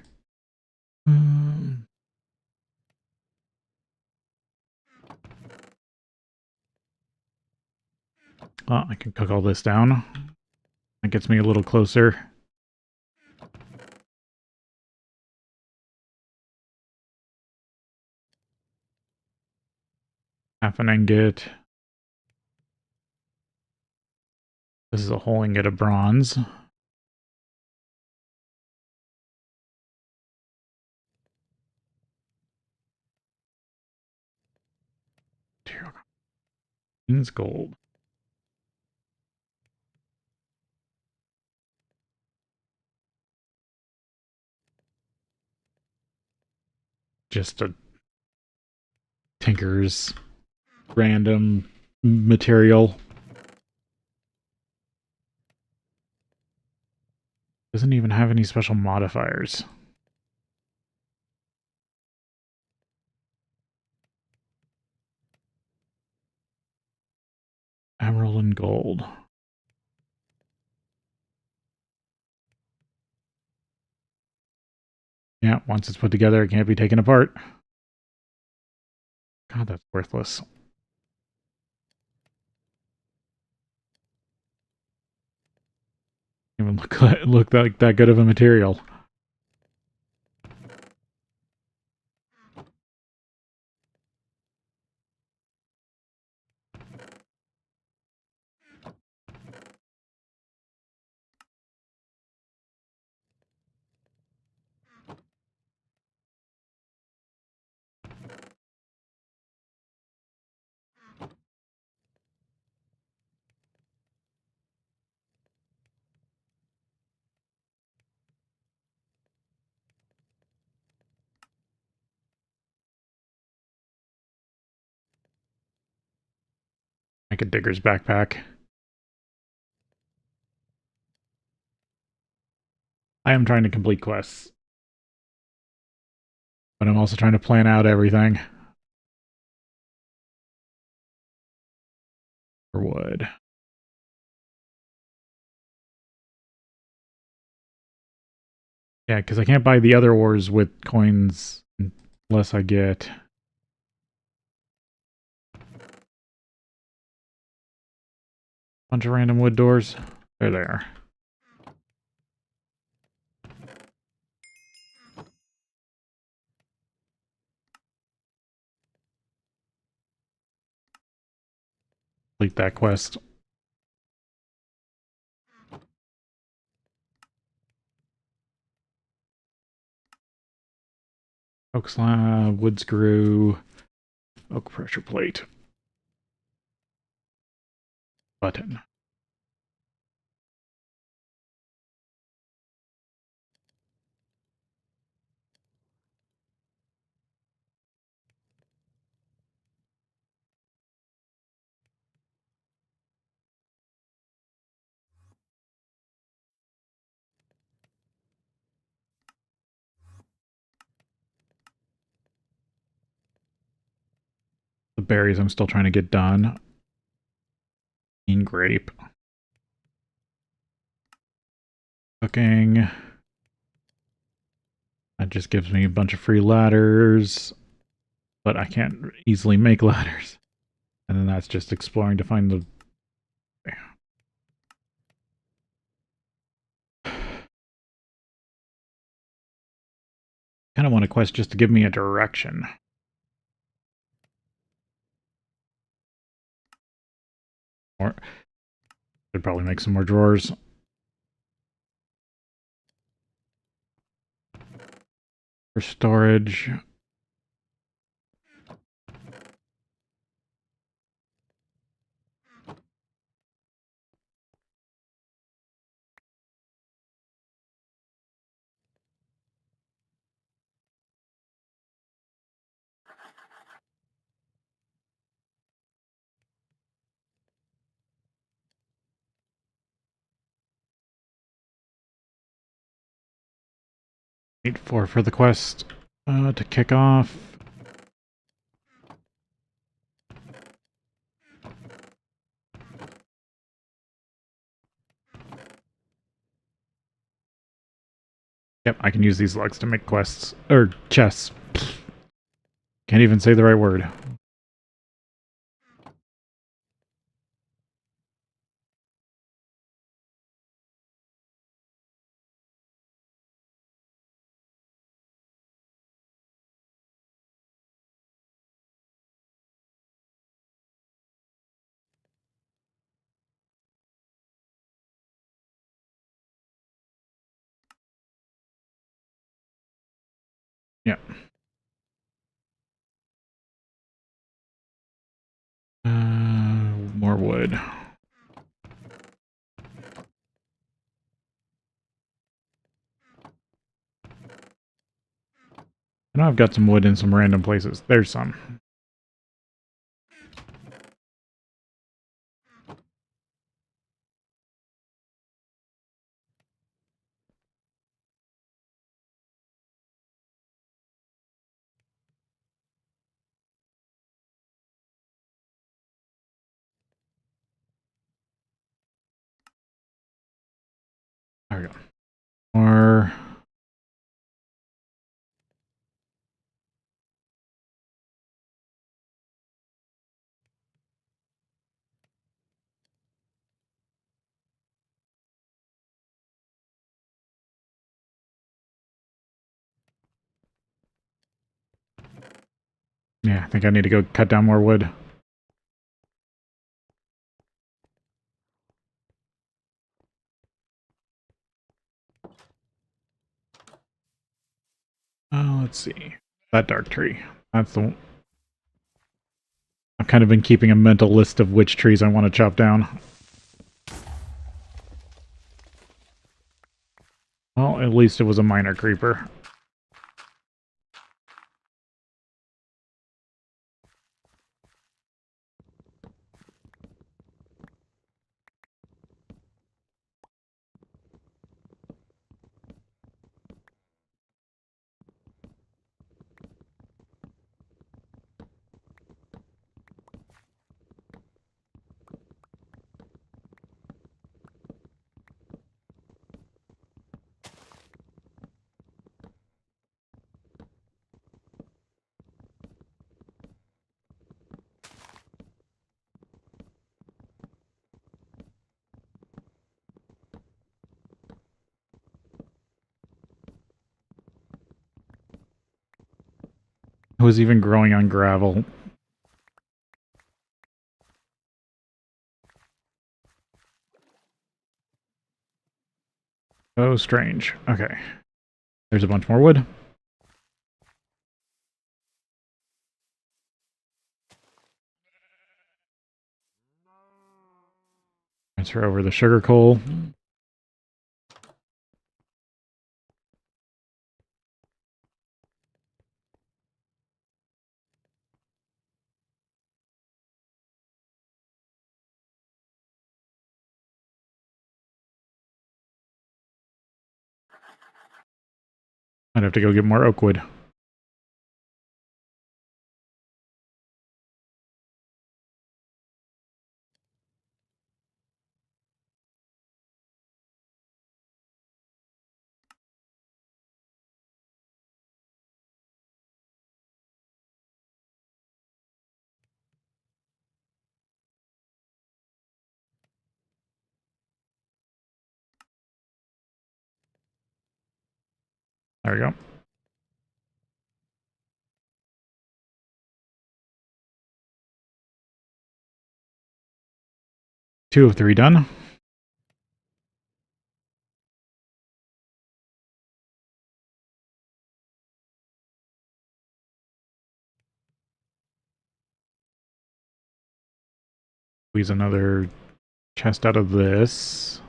Well, I can cook all this down. That gets me a little closer. Half an ingot. This is a whole ingot of bronze. Queen's gold. just a Tinker's random material. Doesn't even have any special modifiers. Emerald and gold. Yeah, once it's put together, it can't be taken apart. God, that's worthless. Even look like that good of a material. Like a digger's backpack. I am trying to complete quests. But I'm also trying to plan out everything. For wood. Yeah, because I can't buy the other ores with coins unless I get... bunch of random wood doors. They're there. Complete that quest. Oak slab, wood screw, oak pressure plate. Button. The berries I'm still trying to get done. Green grape. Cooking. That just gives me a bunch of free ladders. But I can't easily make ladders. And then that's just exploring to find the... kind of want a quest just to give me a direction. Or should probably make some more drawers. For storage. Need 4 for the quest to kick off. Yep, I can use these lugs to make quests. Or chests. Can't even say the right word. Yep. More wood. Now I've got some wood in some random places. There's some. There we go. Or yeah, I think I need to go cut down more wood. Let's see. That dark tree. That's the one. I've kind of been keeping a mental list of which trees I want to chop down. Well, at least it was a minor creeper. It was even growing on gravel. Oh, strange. Okay. There's a bunch more wood. Transfer over the sugar coal. I'd have to go get more oak wood. There we go. 2 of 3 done. Squeeze another chest out of this.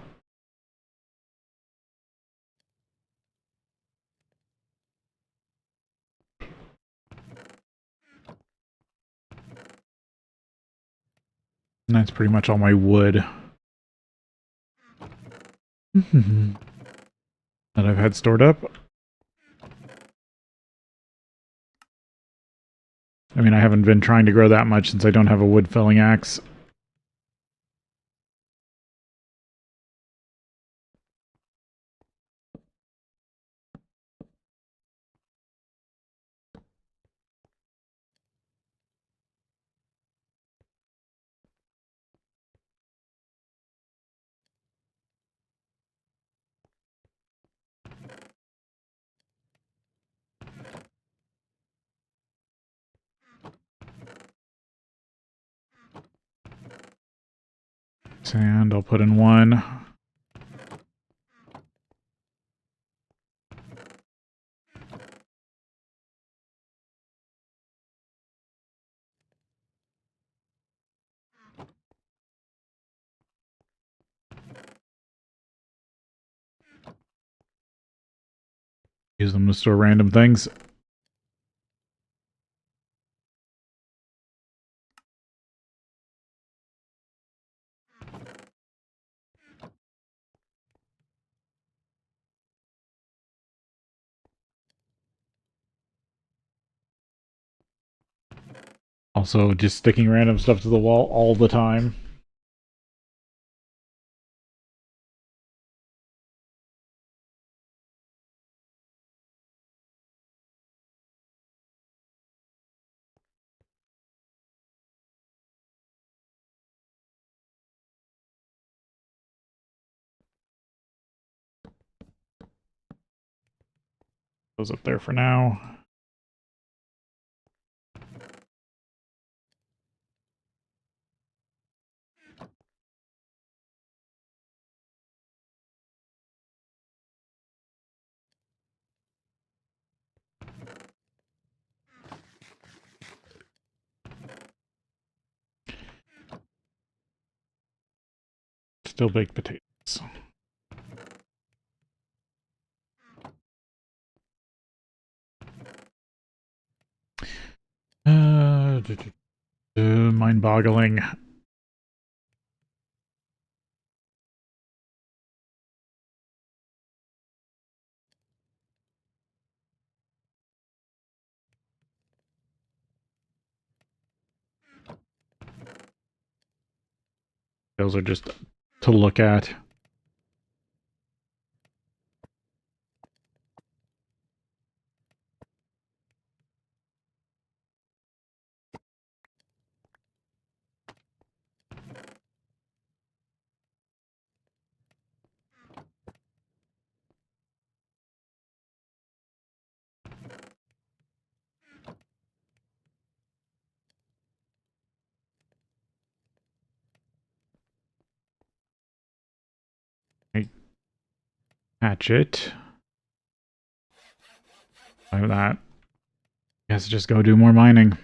And that's pretty much all my wood that I've had stored up. I mean, I haven't been trying to grow that much since I don't have a wood felling axe. Sand, I'll put in 1. Use them to store random things. Also, just sticking random stuff to the wall all the time. Those up there for now. Still baked potatoes. Mind-boggling. Those are just to look at. Hatchet. Like that. Guess just go do more mining.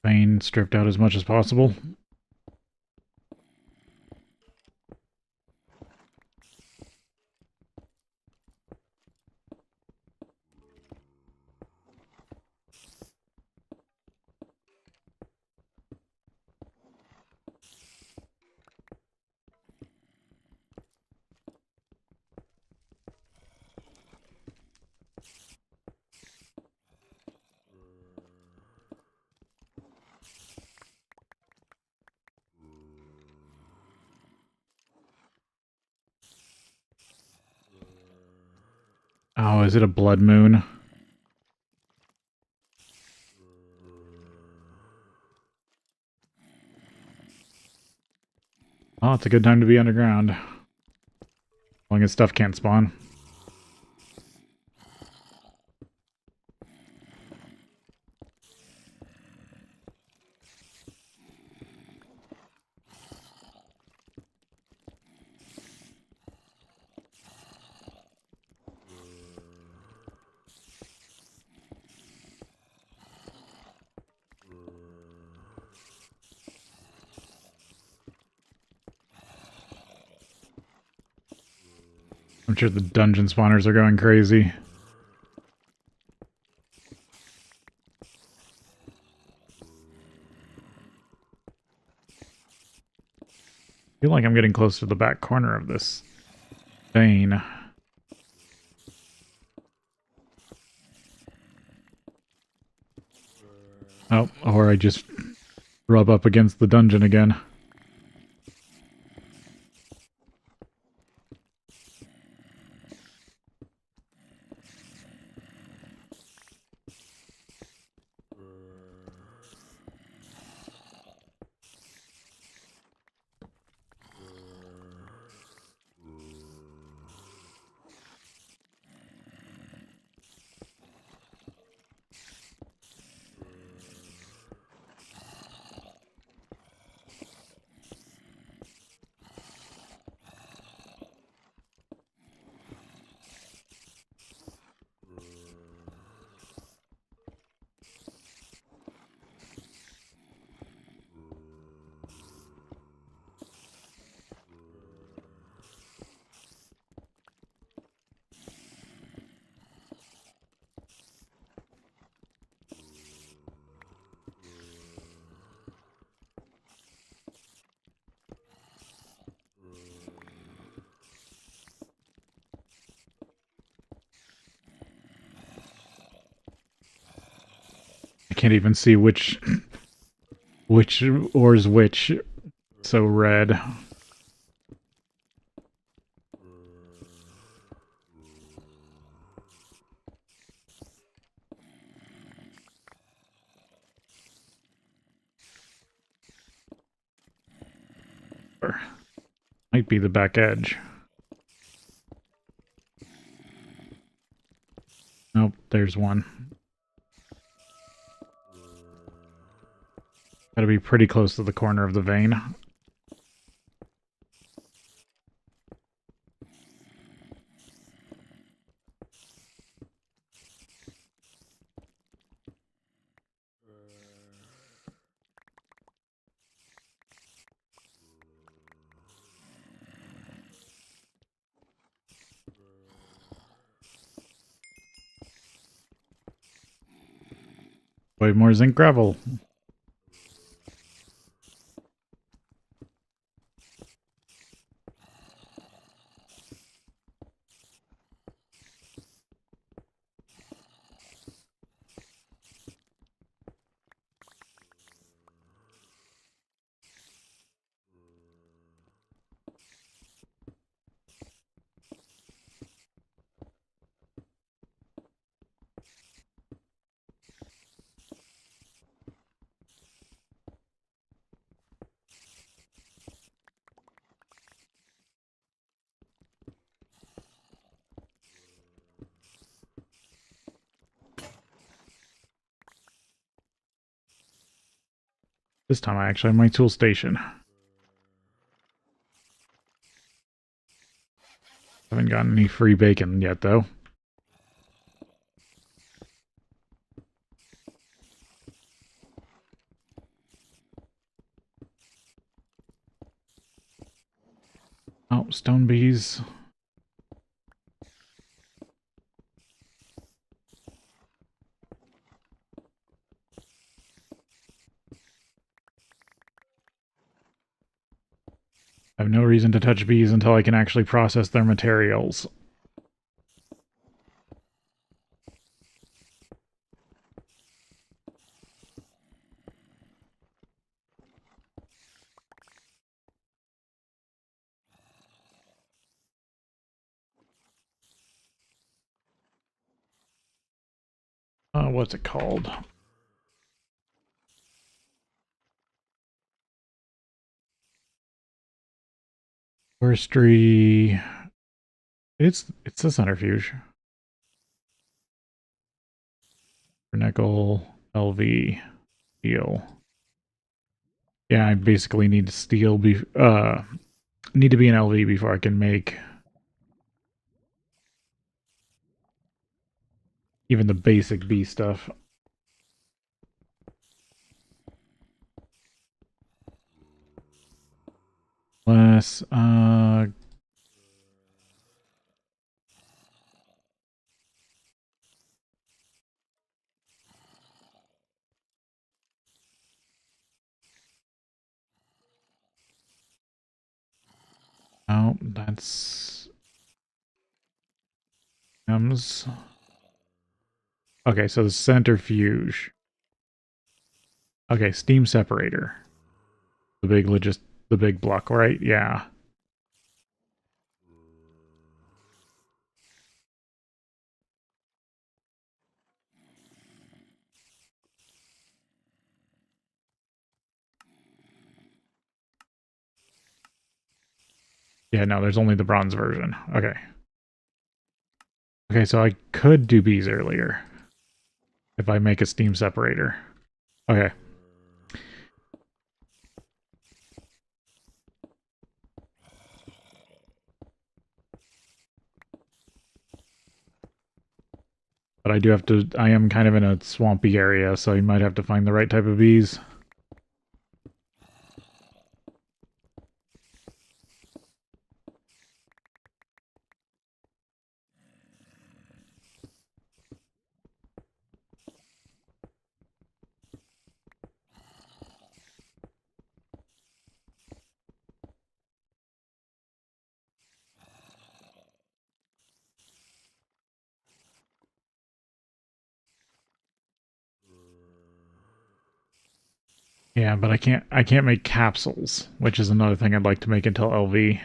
Vein stripped out as much as possible. Oh, is it a blood moon? Oh, it's a good time to be underground. As long as stuff can't spawn. I'm sure the dungeon spawners are going crazy. I feel like I'm getting close to the back corner of this vein. Oh, or I just rub up against the dungeon again. can't even see which ore's which. So red. Might be the back edge. Nope, there's one. Gotta be pretty close to the corner of the vein. Way more zinc gravel. This time I actually have my tool station. Haven't gotten any free bacon yet, though. Oh, stone bees. I have no reason to touch bees until I can actually process their materials. What's it called? Forestry. It's a centrifuge. Nickel, LV, steel. Yeah, I basically need steel. Need to be an LV before I can make even the basic B stuff. Less, oh, that's M's. Okay, so the centrifuge. Okay, steam separator. The big block, right? Yeah. Yeah, no, there's only the bronze version. Okay. Okay, so I could do bees earlier if I make a steam separator. Okay. But I do have to, I am kind of in a swampy area, so you might have to find the right type of bees. Yeah, but I can't make capsules, which is another thing I'd like to make until LV.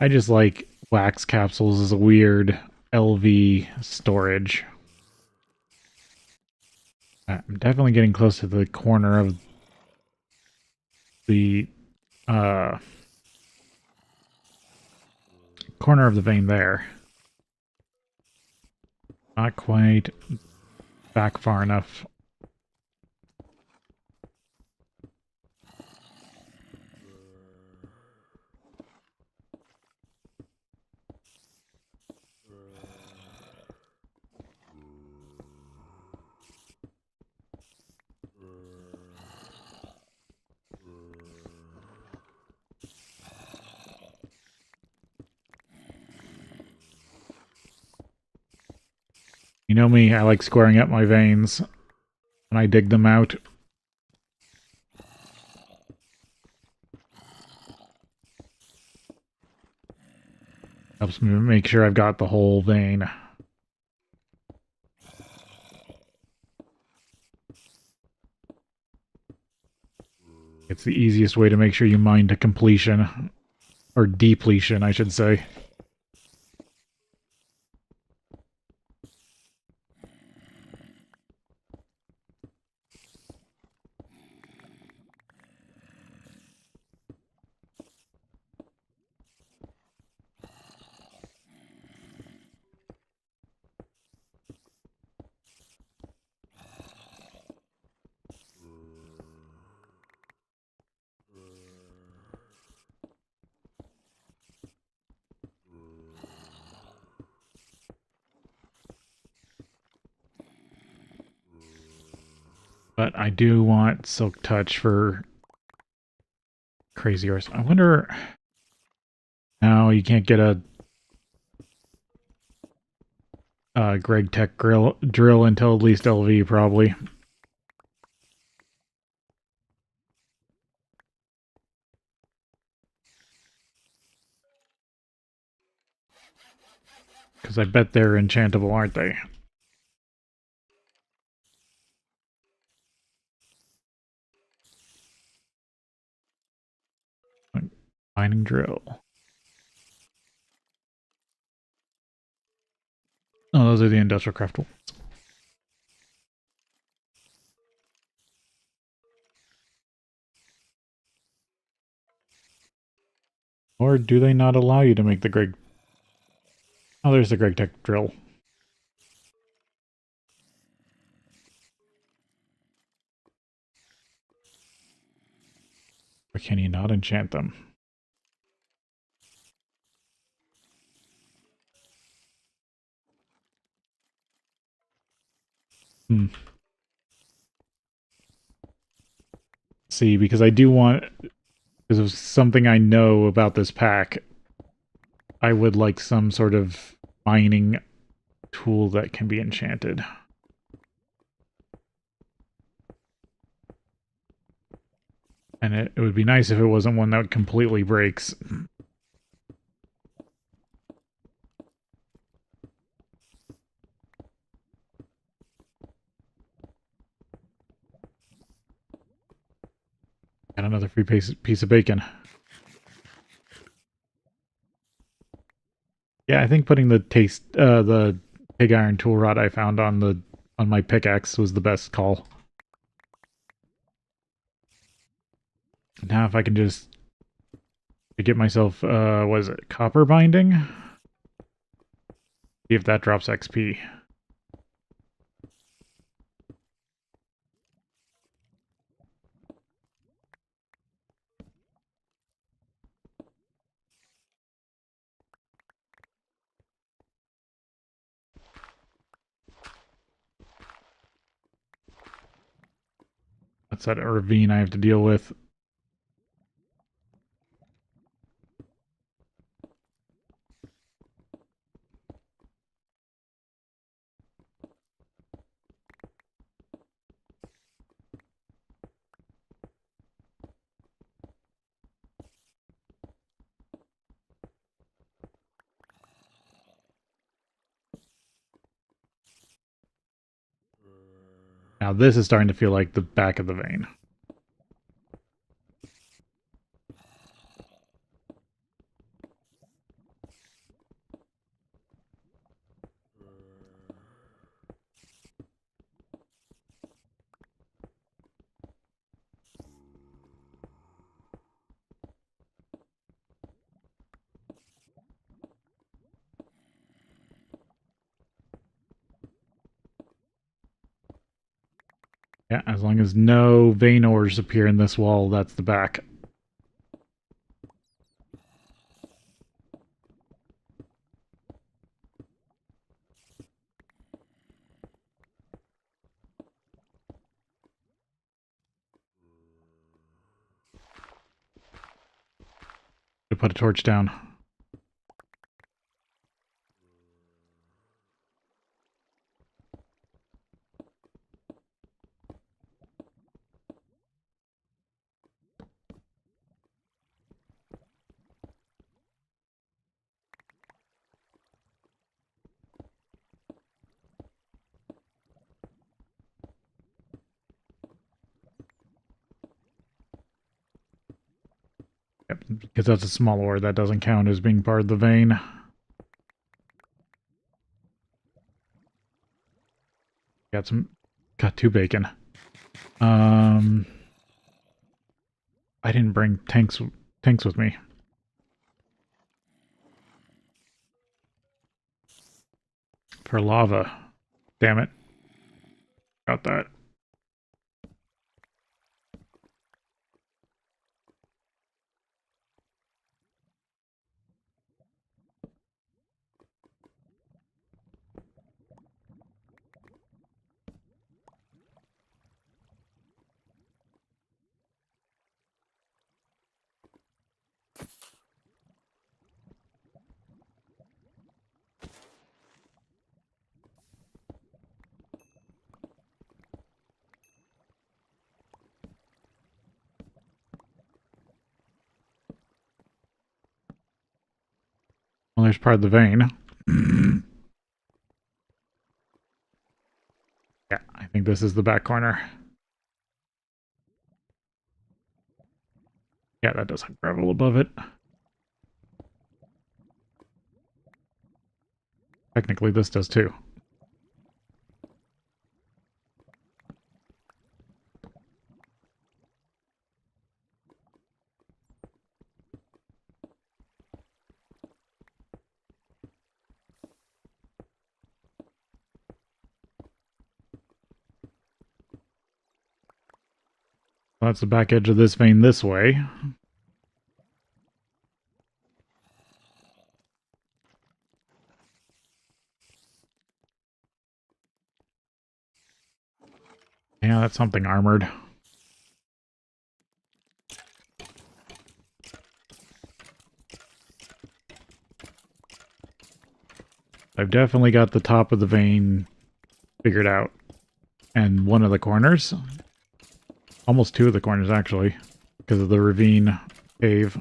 I just like wax capsules as a weird LV storage. I'm definitely getting close to the corner of the uh, vein there. Not quite back far enough. You know me, I like squaring up my veins when I dig them out. Helps me make sure I've got the whole vein. It's the easiest way to make sure you mine to completion. Or depletion, I should say. But I do want Silk Touch for Crazy Horse. I wonder... No, you can't get a GregTech drill until at least LV, probably. Because I bet they're enchantable, aren't they? Mining drill. Oh, those are the industrial craft tools. Or do they not allow you to make the Greg... Oh, there's the GregTech drill. Or can you not enchant them? See, because I do want... Because of something I know about this pack, I would like some sort of mining tool that can be enchanted. And it would be nice if it wasn't one that completely breaks. And another free piece of bacon. Yeah, I think putting the pig iron tool rod I found on my pickaxe was the best call. Now if I can just get myself what is it, copper binding? See if that drops XP. That's that ravine I have to deal with. Now this is starting to feel like the back of the vein. Yeah, as long as no vein ores appear in this wall, that's the back. To put a torch down. Yep, because that's a small ore, that doesn't count as being part of the vein. Got 2 bacon. I didn't bring tanks with me. For lava. Damn it. Got that. Well, there's part of the vein. Yeah, I think this is the back corner. Yeah, that does have gravel above it. Technically, this does too. Well, that's the back edge of this vein this way. Yeah, that's something armored. I've definitely got the top of the vein figured out. And one of the corners. Almost 2 of the corners, actually. Because of the ravine cave.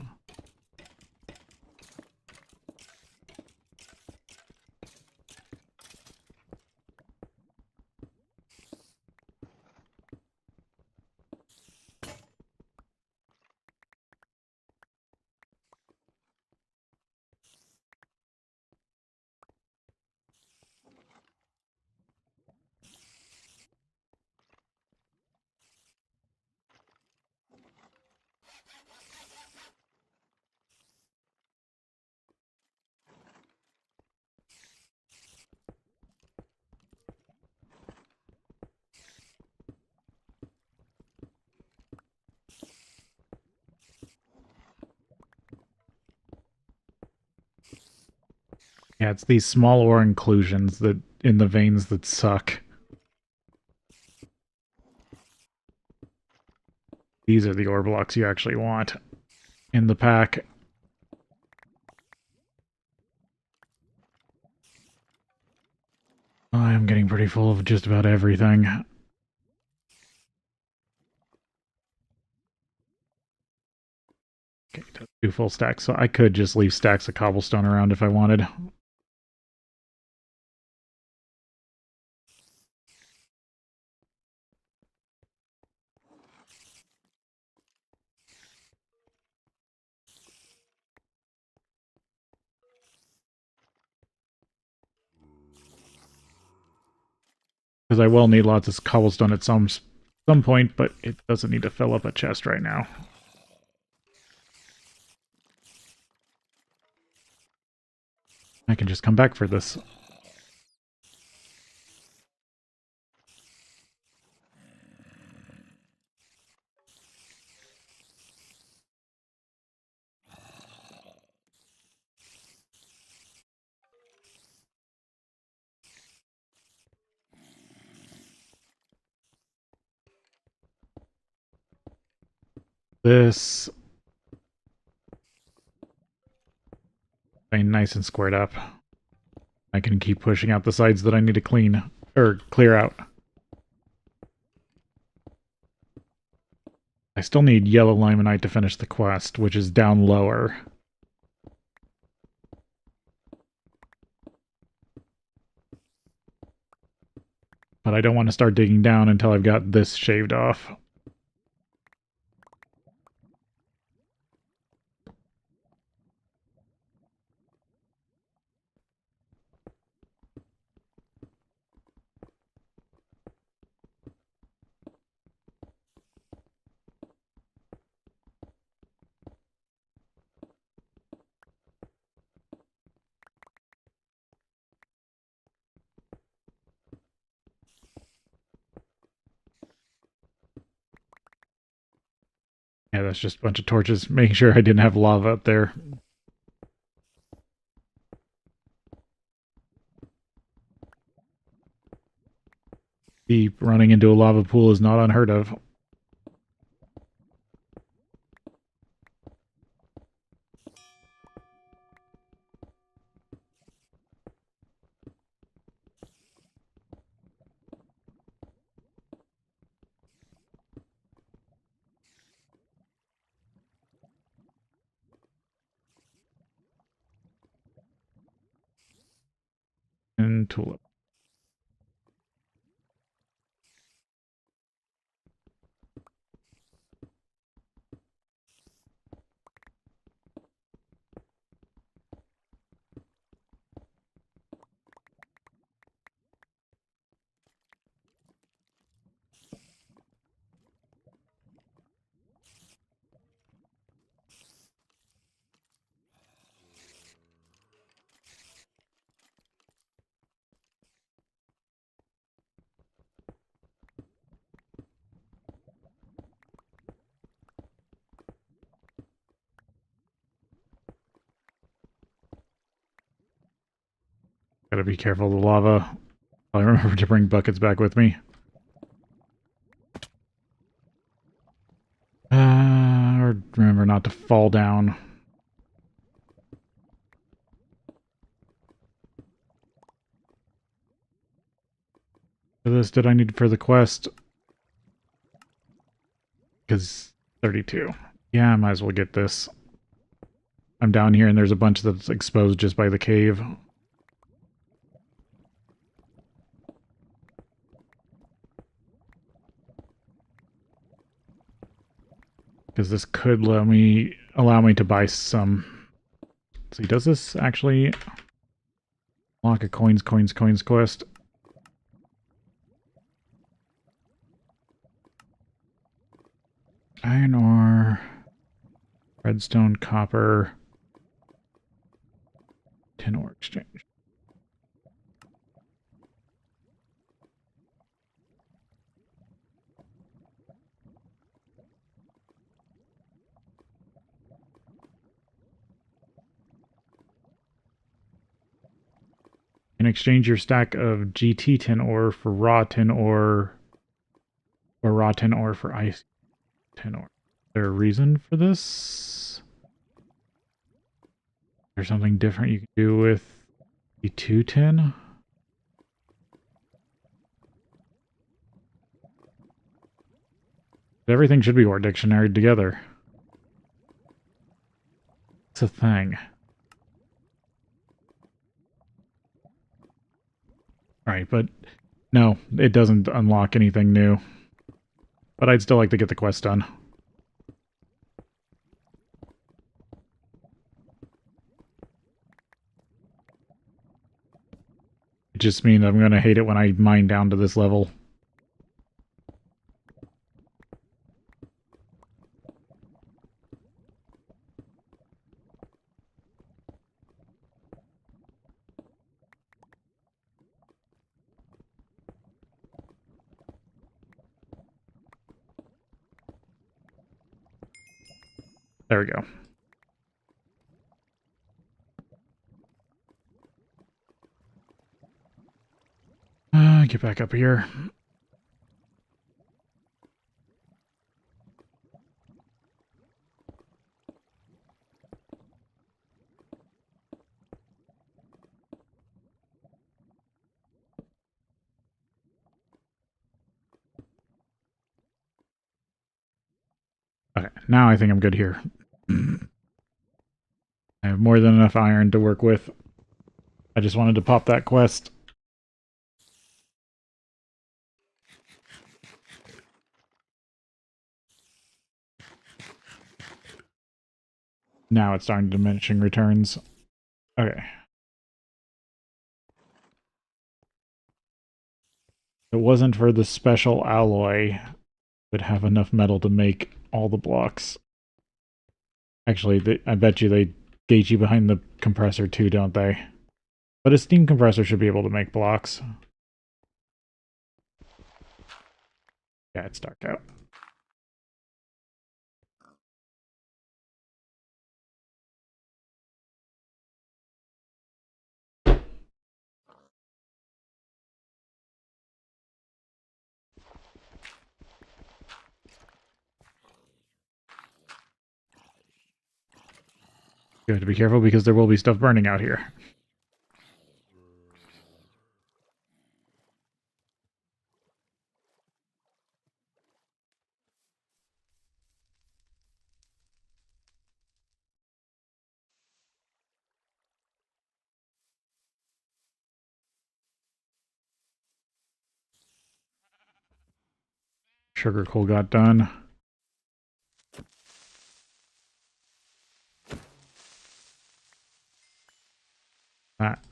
Yeah, it's these small ore inclusions that in the veins that suck. These are the ore blocks you actually want in the pack. I'm getting pretty full of just about everything. Okay, 2 full stacks, so I could just leave stacks of cobblestone around if I wanted. Because I will need lots of cobblestone at some point, but it doesn't need to fill up a chest right now. I can just come back for this. This nice and squared up. I can keep pushing out the sides that I need to clean or clear out. I still need yellow limonite to finish the quest, which is down lower. But I don't want to start digging down until I've got this shaved off. Yeah, that's just a bunch of torches, making sure I didn't have lava up there. Deep running into a lava pool is not unheard of. And tulip. Gotta be careful of the lava. I'll remember to bring buckets back with me. Or remember not to fall down. For this, did I need for the quest? Because 32. Yeah, I might as well get this. I'm down here and there's a bunch that's exposed just by the cave. Because this could allow me to buy some. Let's see, does this actually unlock a coins quest? Iron ore, redstone, copper, tin ore exchange. You can exchange your stack of GT tin ore for raw tin ore, or raw tin ore for ice tin ore. Is there a reason for this? Is there something different you can do with the 2 tin? Everything should be ore dictionary together. It's a thing. Alright, but no, it doesn't unlock anything new. But I'd still like to get the quest done. It just means I'm going to hate it when I mine down to this level. There we go. Get back up here. Okay, now I think I'm good here. I have more than enough iron to work with. I just wanted to pop that quest. Now it's starting diminishing returns. Okay. If it wasn't for the special alloy, I would have enough metal to make all the blocks. Actually, I bet you they gate you behind the compressor too, don't they? But a steam compressor should be able to make blocks. Yeah, it's dark out. You have to be careful because there will be stuff burning out here. Sugar coal got done.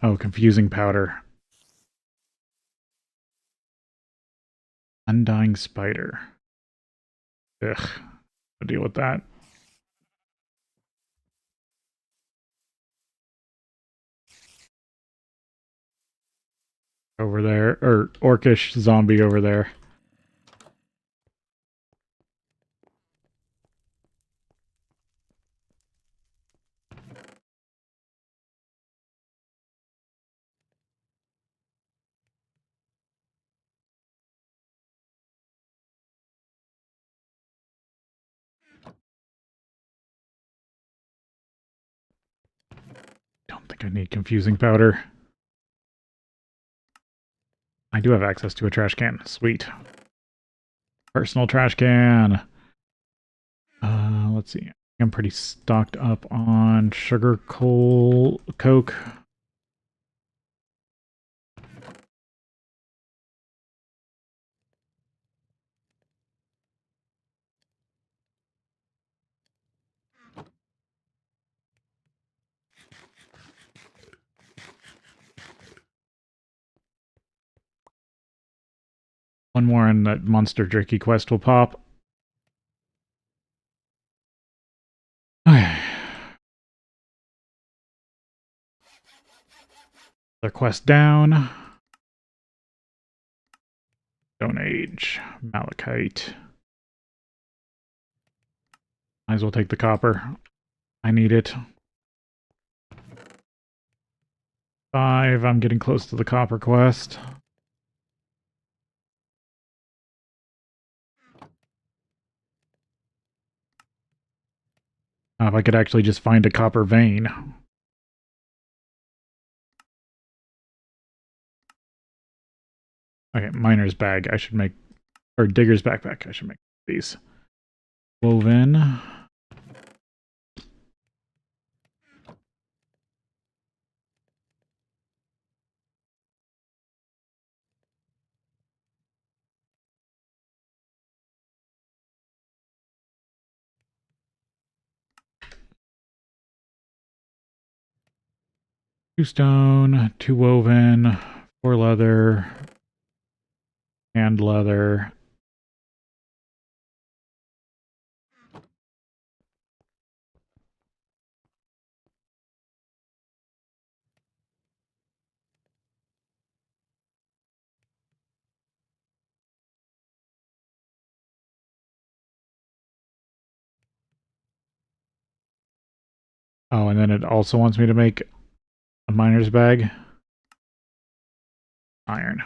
Oh, confusing powder. Undying spider. Ugh. I'll deal with that. Over there. Or orcish zombie over there. Don't think I need confusing powder. I do have access to a trash can. Sweet. Personal trash can. Let's see. I'm pretty stocked up on sugar, coal, coke. One more and that monster jerky quest will pop. Their quest down. Stone Age. Malachite. Might as well take the copper. I need it. 5. I'm getting close to the copper quest. If I could actually just find a copper vein. Okay, miner's bag. I should make... Or digger's backpack. I should make these. Woven. Two stone, 2 woven, Or leather. And leather. Oh, and then it also wants me to make a miner's bag. Iron.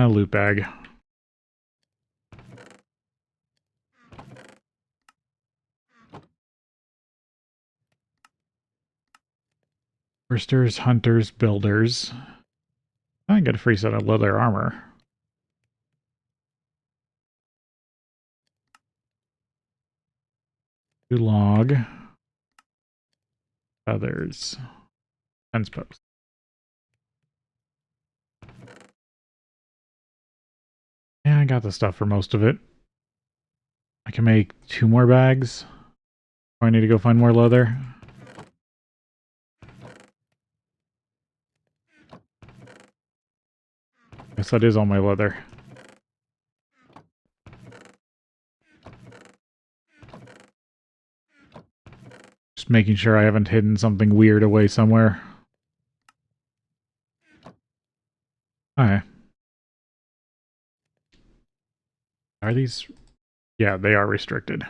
Loot bag. Foresters, hunters, builders. I get a free set of leather armor. Log. Feathers. Fence post. Yeah, I got the stuff for most of it. I can make 2 more bags. Oh, I need to go find more leather. Guess that is all my leather. Just making sure I haven't hidden something weird away somewhere. Okay. Are these... Yeah, they are restricted.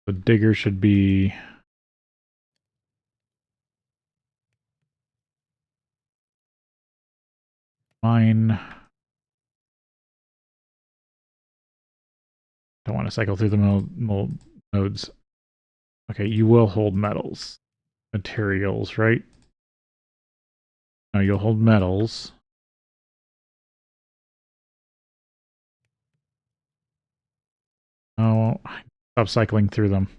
The digger should be... Mine. Don't want to cycle through the modes. Okay, you will hold metals. Materials, right? No, you'll hold metals. Oh, stop cycling through them.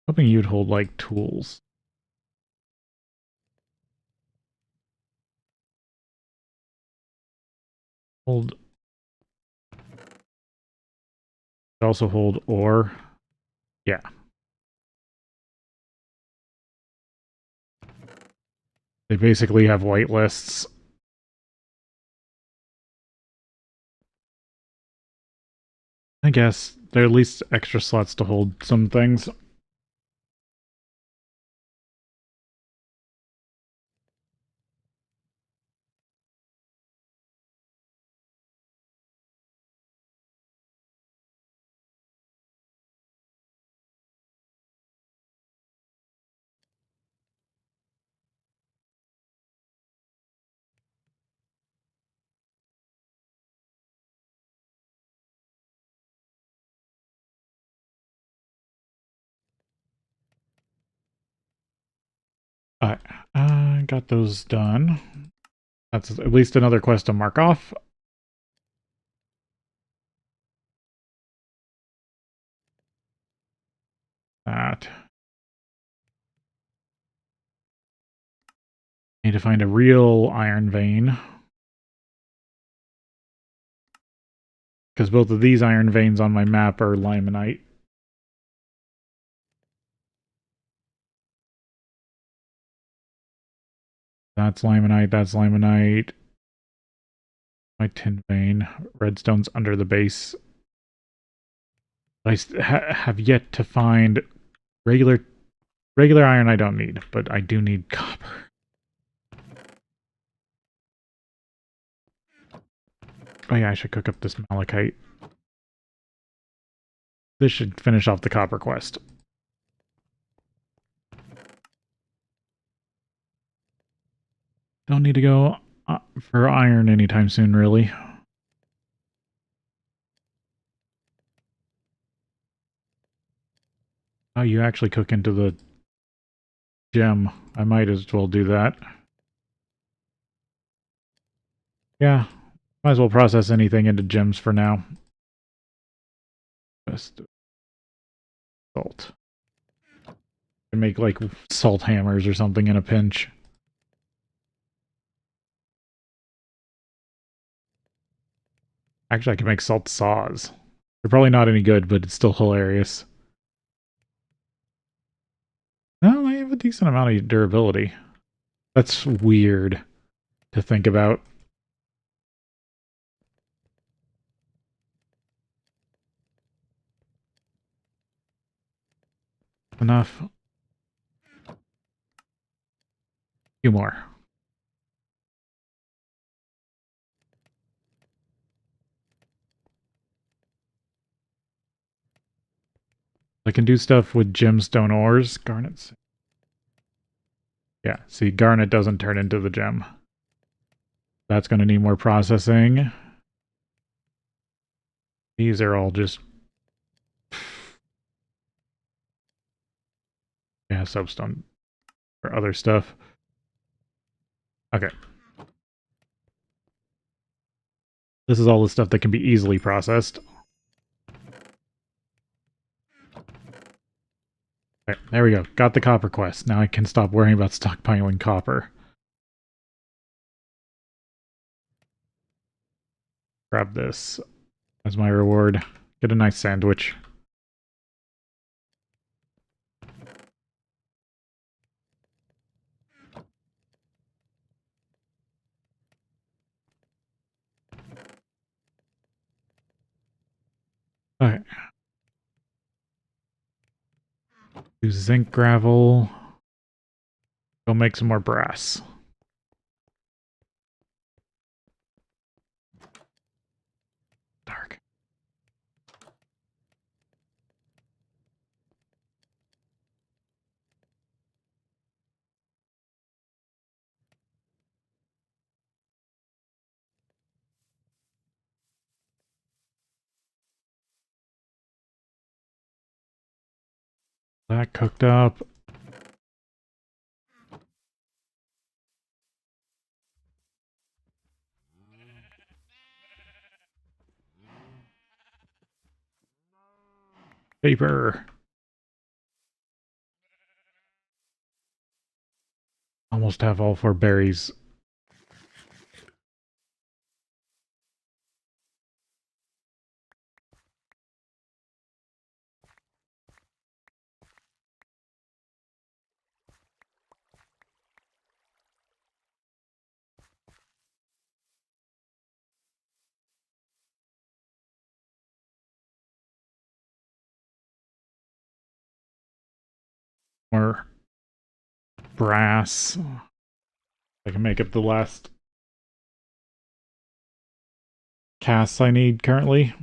Hoping you'd hold, like, tools. Hold... Also hold ore. Yeah. They basically have white lists. I guess there are at least extra slots to hold some things. Alright, got those done. That's at least another quest to mark off. That. Need to find a real iron vein. Because both of these iron veins on my map are limonite. That's limonite, that's limonite. My tin vein. Redstone's under the base. I have yet to find regular iron I don't need, but I do need copper. Oh yeah, I should cook up this malachite. This should finish off the copper quest. Don't need to go for iron anytime soon, really. Oh, you actually cook into the gem. I might as well do that. Yeah, might as well process anything into gems for now. Just salt. And make like salt hammers or something in a pinch. Actually, I can make salt saws. They're probably not any good, but it's still hilarious. No, they have a decent amount of durability. That's weird to think about. Enough. Few more. I can do stuff with gemstone ores. Garnets. Yeah, see, garnet doesn't turn into the gem. That's going to need more processing. These are all just... Yeah, soapstone or other stuff. Okay. This is all the stuff that can be easily processed. Okay, there we go. Got the copper quest. Now I can stop worrying about stockpiling copper. Grab this as my reward. Get a nice sandwich. Okay. Do zinc gravel. Go make some more brass. Dark. That cooked up. Paper. Almost have all 4 berries. More brass. I can make up the last casts I need currently.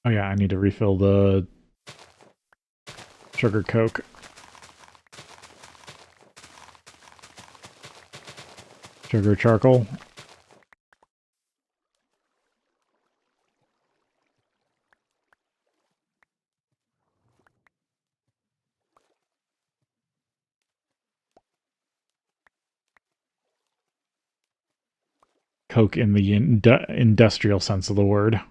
Oh yeah, I need to refill the sugar coke. Sugar charcoal. Coke in the industrial sense of the word.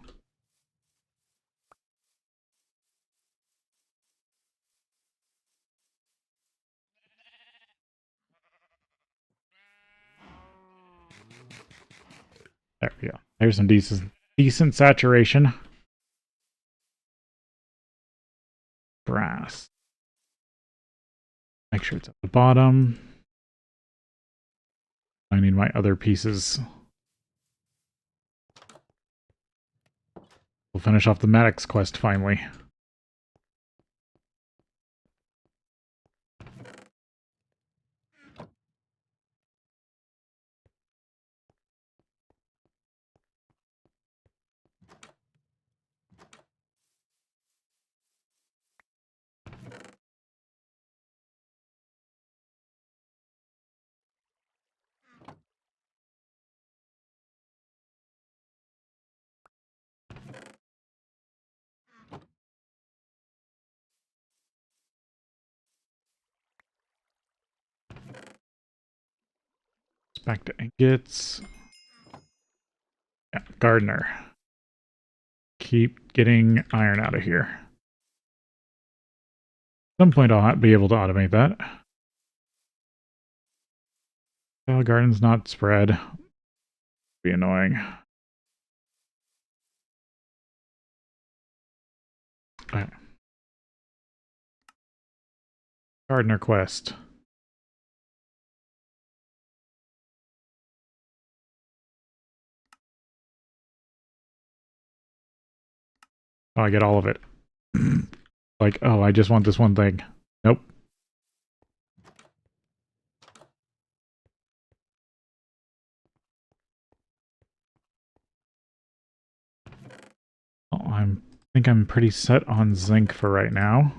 There we go. There's some decent saturation. Brass. Make sure it's at the bottom. I need my other pieces. We'll finish off the Maddox quest finally. Back to ingots. Yeah, gardener. Keep getting iron out of here. At some point I'll be able to automate that. Well, garden's not spread. Be annoying. All right. Gardener quest. Oh, I get all of it. Like, oh, I just want this one thing. Nope. Oh, I think I'm pretty set on zinc for right now.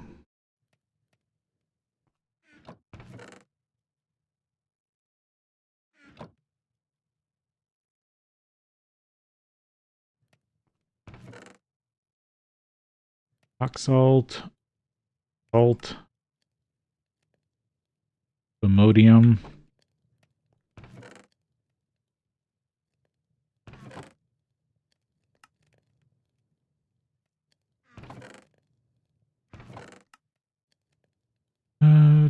Rock salt. Salt. Imodium. Uh,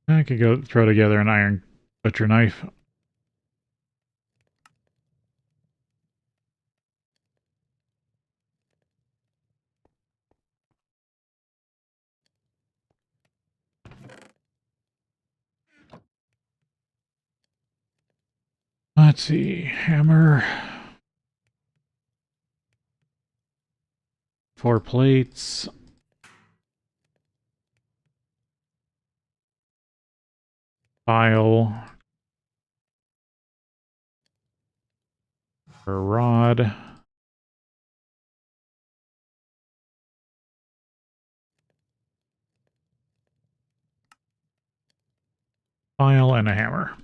I could go throw together an iron butcher knife. Let's see. Hammer. 4 plates. File. A rod. File and a hammer.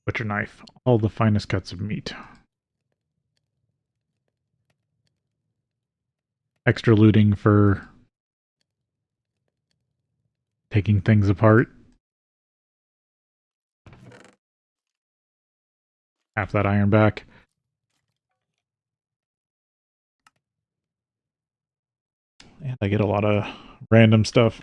Butcher knife. All the finest cuts of meat. Extra looting for taking things apart. Half that iron back. And I get a lot of random stuff.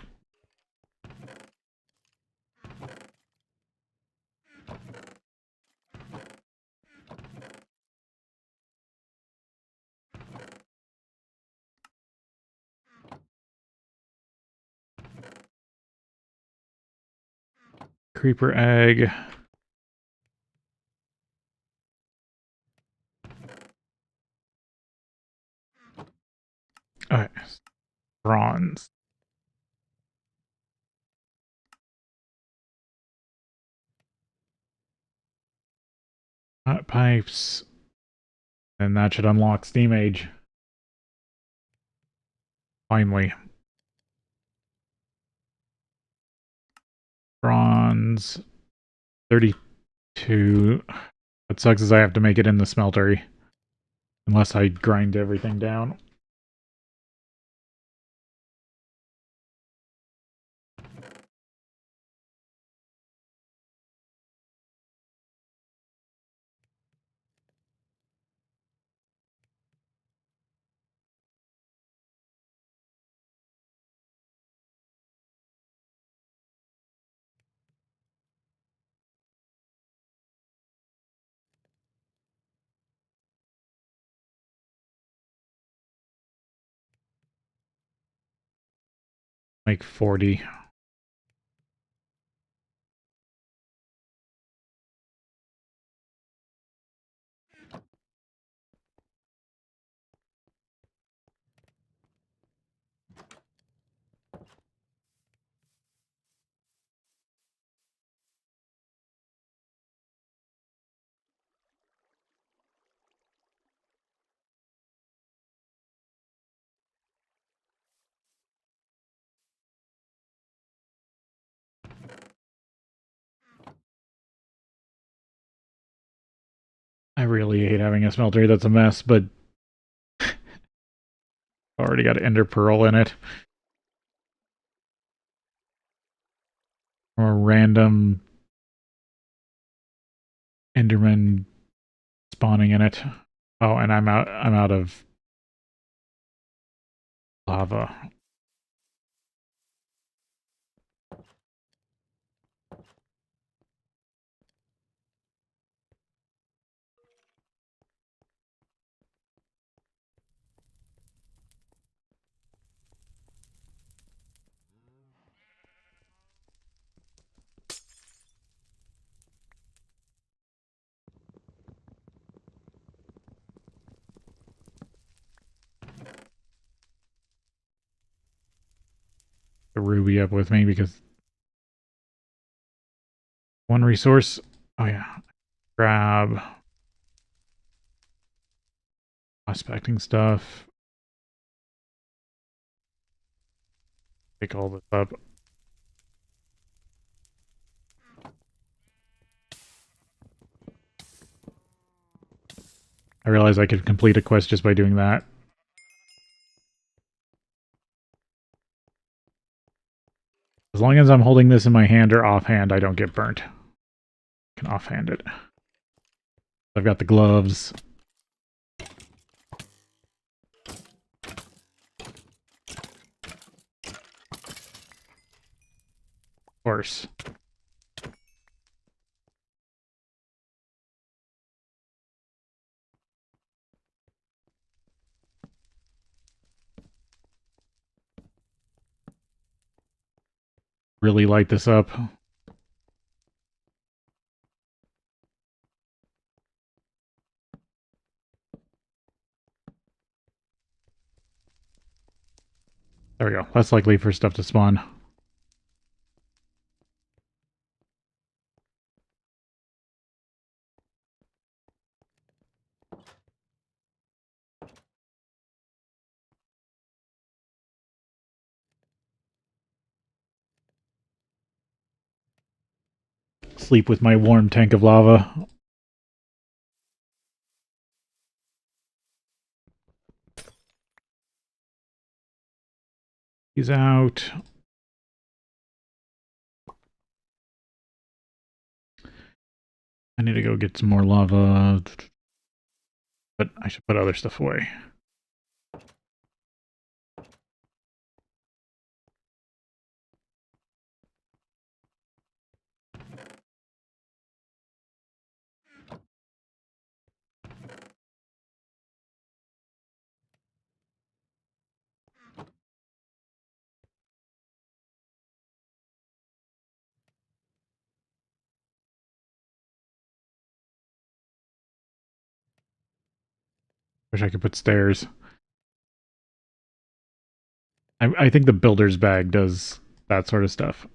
Creeper egg. Alright. Bronze. Hot pipes. And that should unlock Steam Age. Finally. Bronze. 32. What sucks is I have to make it in the smeltery. Unless I grind everything down. Make 40. I really hate having a smelter that's a mess, but already got Ender Pearl in it. Or a random Enderman spawning in it. Oh, and I'm out of lava. The ruby up with me because one resource. Oh yeah, grab prospecting stuff. Pick all this up. I realized I could complete a quest just by doing that. As long as I'm holding this in my hand or offhand, I don't get burnt. I can offhand it. I've got the gloves. Of course. Really light this up. There we go. Less likely for stuff to spawn. Sleep with my warm tank of lava. He's out. I need to go get some more lava. But I should put other stuff away. Wish I could put stairs. I think the builder's bag does that sort of stuff.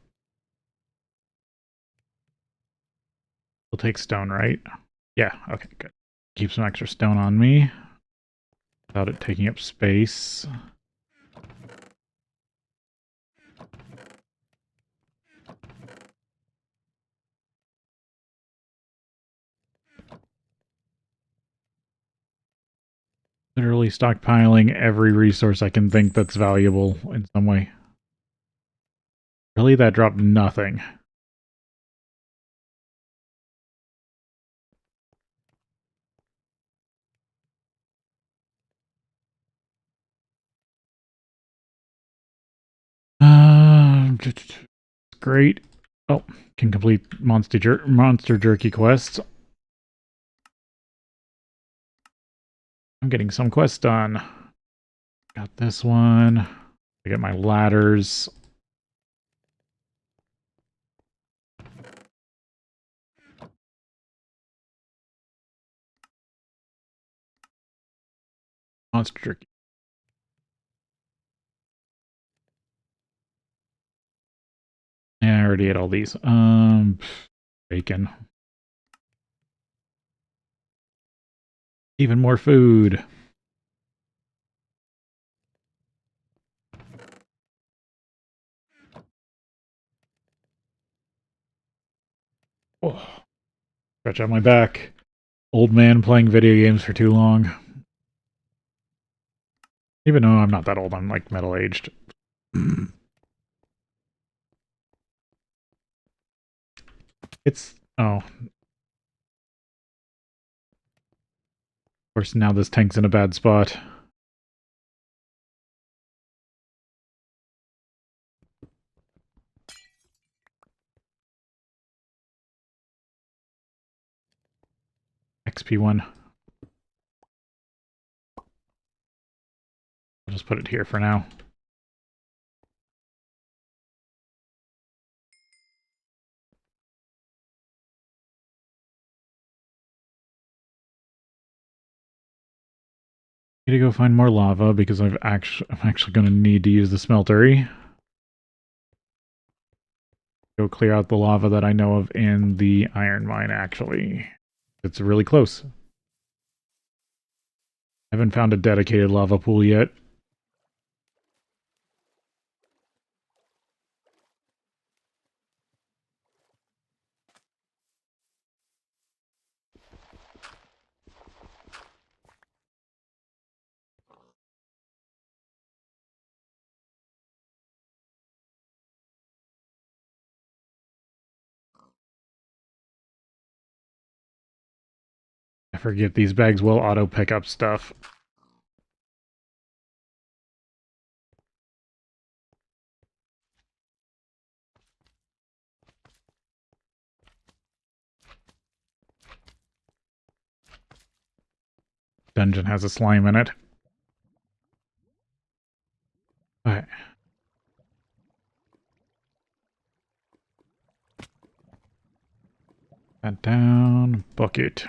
We'll take stone, right? Yeah, okay, good. Keep some extra stone on me without it taking up space. Literally stockpiling every resource I can think that's valuable in some way. Really, that dropped nothing. Great. Oh, can complete monster jerky quests. I'm getting some quests done. Got this one. I get my ladders. Monster jerky. Yeah, I already ate all these. Bacon. Even more food. Oh, stretch out my back. Old man playing video games for too long. Even though I'm not that old, I'm like middle-aged. It's... oh. Of course, now this tank's in a bad spot. XP1. I'll just put it here for now. Need to go find more lava because I'm actually going to need to use the smeltery. Go clear out the lava that I know of in the iron mine, actually. It's really close. I haven't found a dedicated lava pool yet. I forget these bags will auto pick up stuff. Dungeon has a slime in it. Alright. That down. Bucket.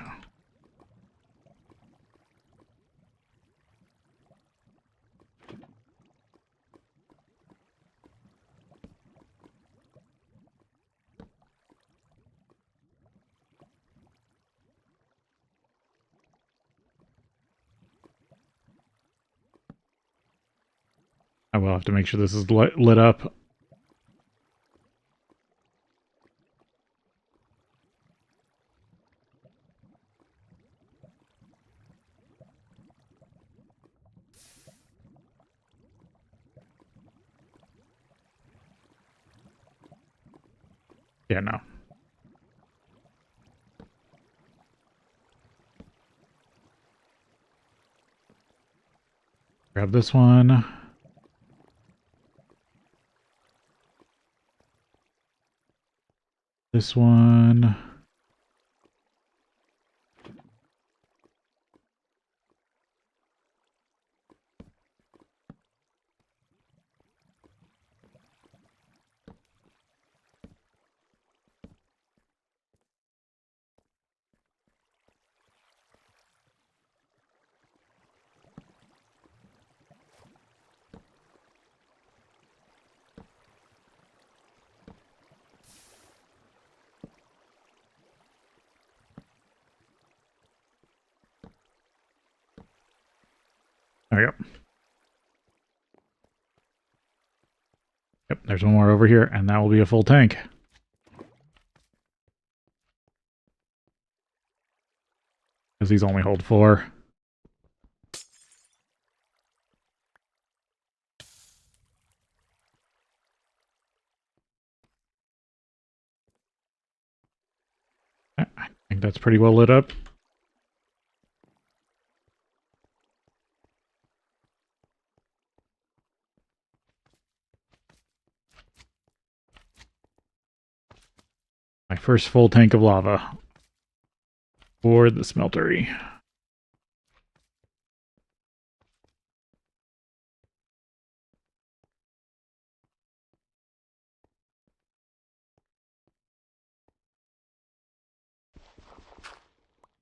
I will have to make sure this is lit up. Yeah, no. Grab this one. This one. There we go. Yep, there's one more over here, and that will be a full tank. Because these only hold 4. I think that's pretty well lit up. My first full tank of lava for the smeltery.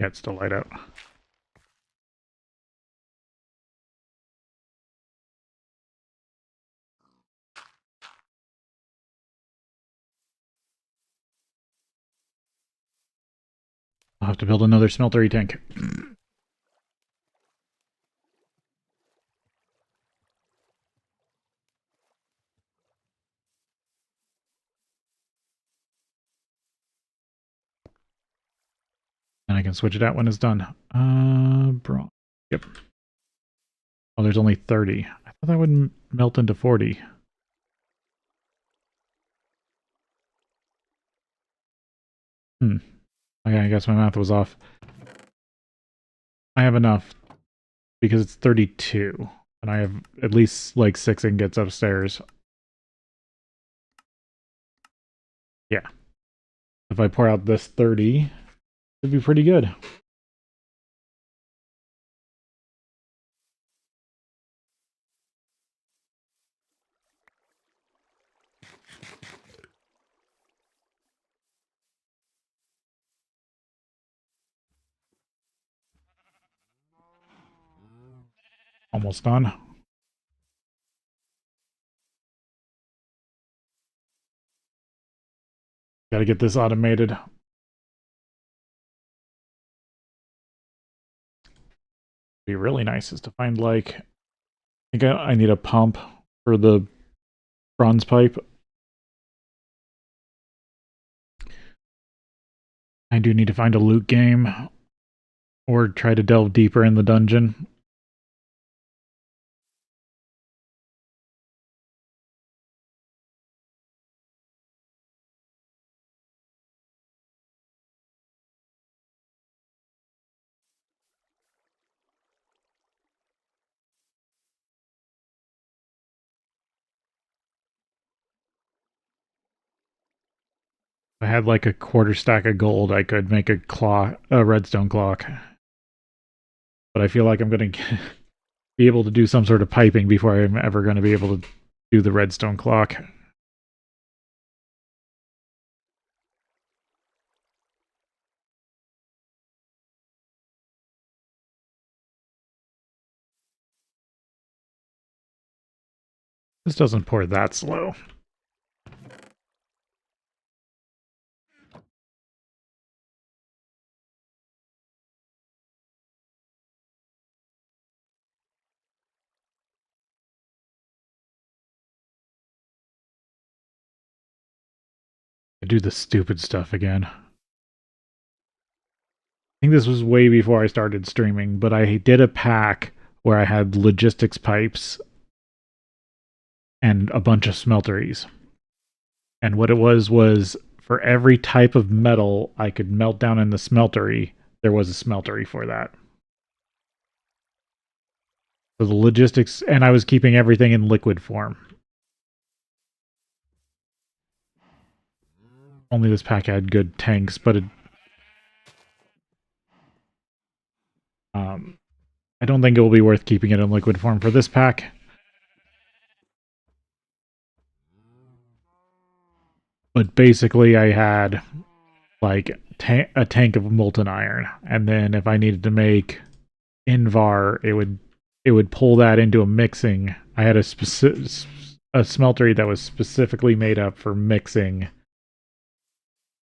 Yeah, it's still light out. I'll have to build another smeltery tank. And I can switch it out when it's done. Bronze. Yep. Oh, there's only 30. I thought that would melt into 40. Okay, I guess my math was off. I have enough because it's 32. And I have at least like 6 ingots upstairs. Yeah. If I pour out this 30, it'd be pretty good. Almost done. Gotta get this automated. Be really nice is to find like, I think I need a pump for the bronze pipe. I do need to find a loot game or try to delve deeper in the dungeon. If I had like a quarter stack of gold, I could make a redstone clock. But I feel like I'm going to be able to do some sort of piping before I'm ever going to be able to do the redstone clock. This doesn't pour that slow. I do the stupid stuff again. I think this was way before I started streaming, but I did a pack where I had logistics pipes and a bunch of smelteries. And what it was for every type of metal I could melt down in the smeltery, there was a smeltery for that. So the logistics, and I was keeping everything in liquid form. Only this pack had good tanks, but I don't think it will be worth keeping it in liquid form for this pack. But basically, I had like a tank of molten iron, and then if I needed to make Invar, it would pull that into a mixing. I had a smeltery that was specifically made up for mixing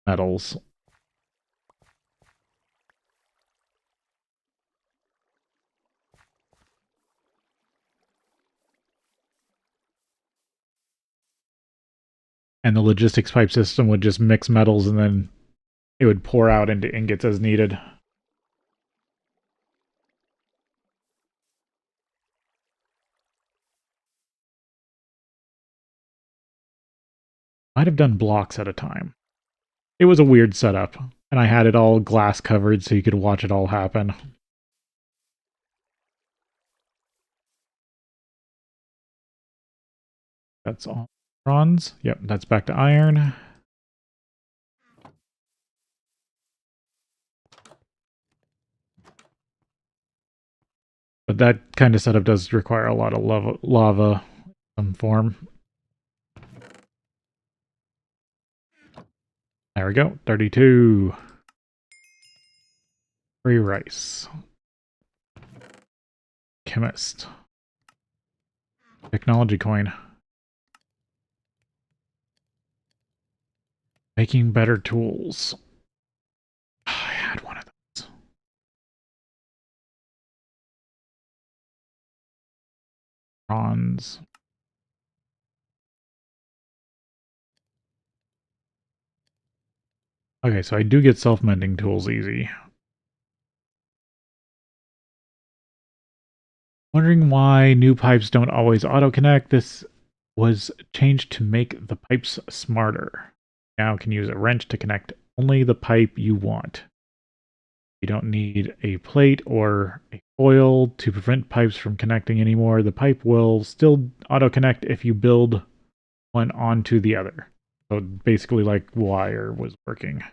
metals. And the logistics pipe system would just mix metals and then it would pour out into ingots as needed. Might have done blocks at a time. It was a weird setup, and I had it all glass covered so you could watch it all happen. That's all bronze. Yep, that's back to iron. But that kind of setup does require a lot of lava some form. There we go, 32. Free rice. Chemist. Technology coin. Making better tools. I had one of those. Bronze. Okay, so I do get self-mending tools easy. Wondering why new pipes don't always auto-connect. This was changed to make the pipes smarter. Now can use a wrench to connect only the pipe you want. You don't need a plate or a foil to prevent pipes from connecting anymore. The pipe will still auto-connect if you build one onto the other. So basically like wire was working.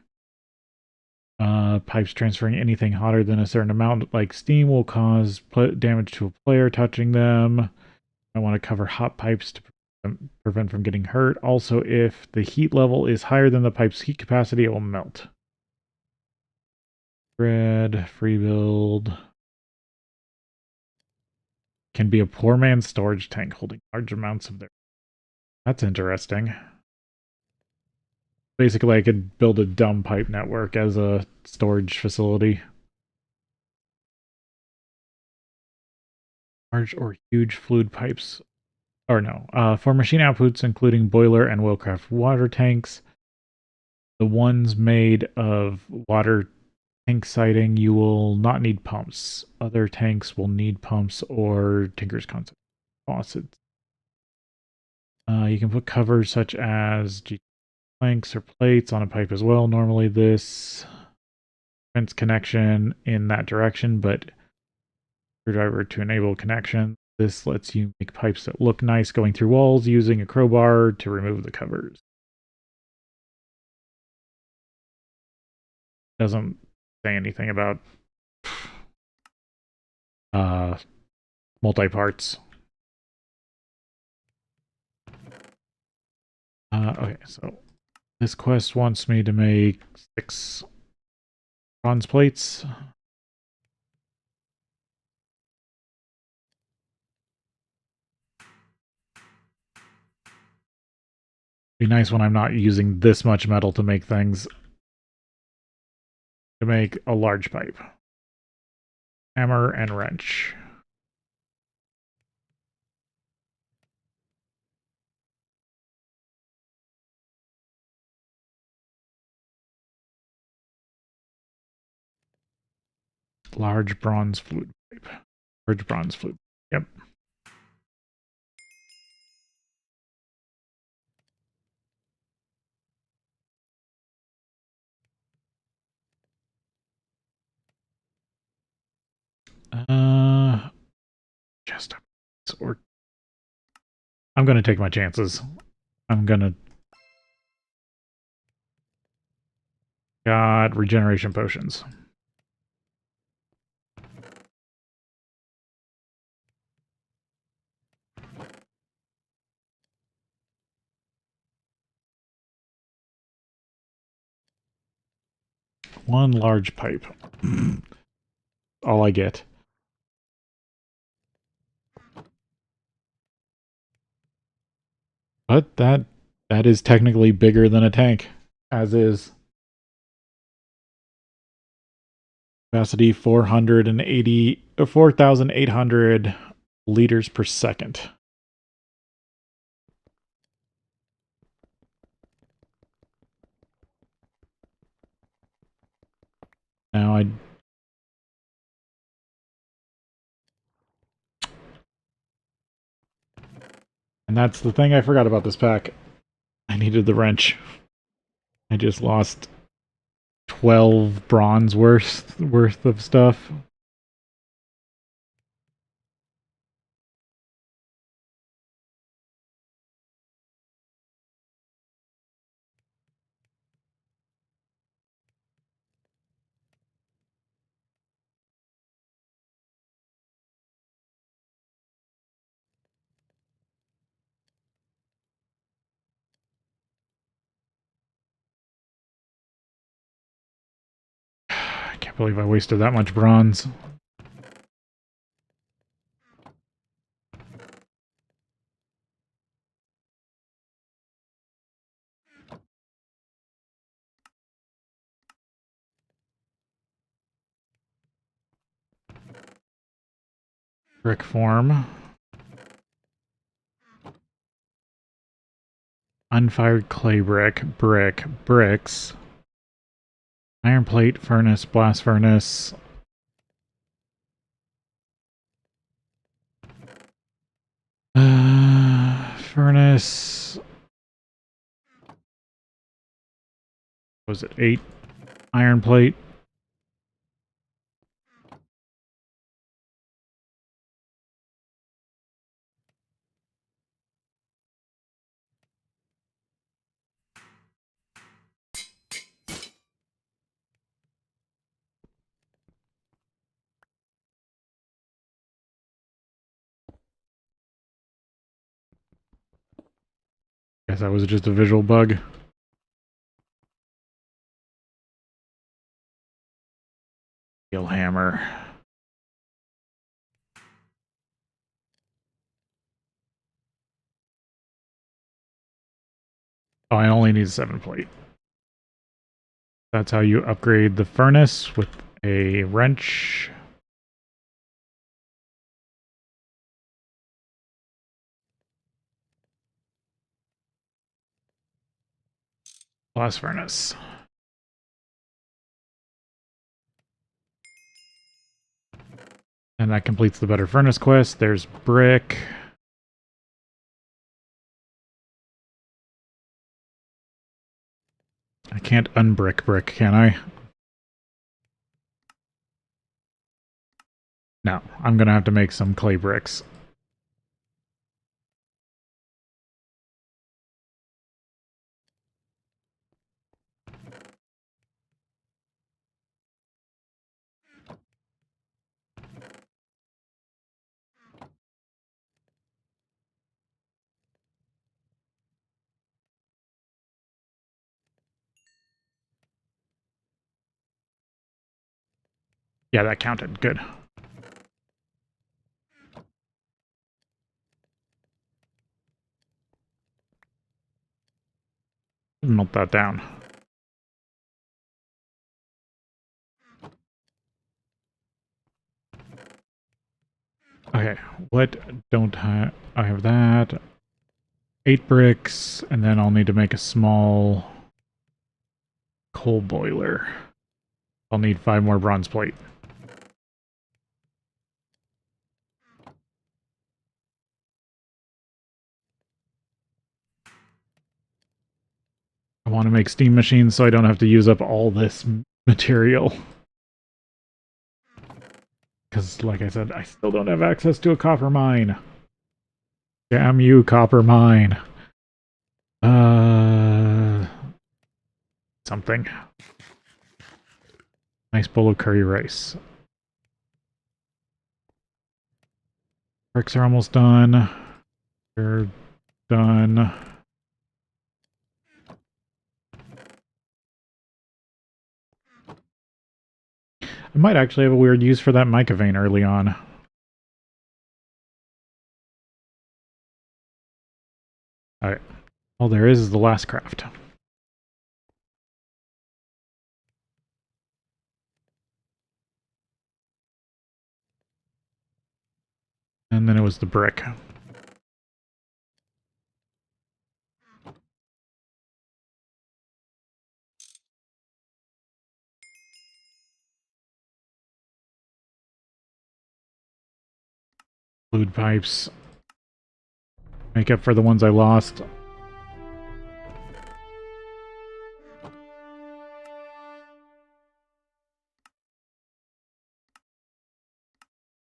Pipes transferring anything hotter than a certain amount, like steam, will cause damage to a player touching them. I want to cover hot pipes to prevent from getting hurt. Also, if the heat level is higher than the pipe's heat capacity, it will melt. Grid, free build. Can be a poor man's storage tank holding large amounts of their... That's interesting. Basically, I could build a dumb pipe network as a storage facility. Large or huge fluid pipes. Or no. For machine outputs, including boiler and Willcraft water tanks, the ones made of water tank siding, you will not need pumps. Other tanks will need pumps or Tinker's Concept faucets. You can put covers such as planks or plates on a pipe as well. Normally this prevents connection in that direction, but screwdriver to enable connection. This lets you make pipes that look nice going through walls using a crowbar to remove the covers. Doesn't say anything about multi-parts. Okay, so this quest wants me to make 6 bronze plates. Be nice when I'm not using this much metal to make things. To make a large pipe. Hammer and wrench. Large bronze fluid pipe. Large bronze fluid. Yep. Chest or I'm gonna take my chances. I'm gonna... Got regeneration potions. One large pipe. All I get. But that is technically bigger than a tank, as is. Capacity 4,800 liters per second. Now and that's the thing I forgot about this pack. I needed the wrench. I just lost 12 bronze worth of stuff. I can't believe I wasted that much bronze. Brick form. Unfired clay brick, bricks. Iron plate, furnace, blast furnace. furnace. Was it 8 iron plate? Guess that was just a visual bug. Steel hammer. Oh, I only need 7 plate. That's how you upgrade the furnace with a wrench. Blast furnace. And that completes the better furnace quest. There's brick. I can't unbrick brick, can I? No, I'm gonna have to make some clay bricks. Yeah, that counted. Good. Melt that down. Okay, what don't I have that? 8 bricks, and then I'll need to make a small coal boiler. I'll need 5 more bronze plate. I want to make steam machines so I don't have to use up all this material. Because, like I said, I still don't have access to a copper mine. Damn you, copper mine. Something. Nice bowl of curry rice. Bricks are almost done. They're done. I might actually have a weird use for that mica vein early on. Alright. All there is the last craft. And then it was the brick. Fluid pipes. Make up for the ones I lost.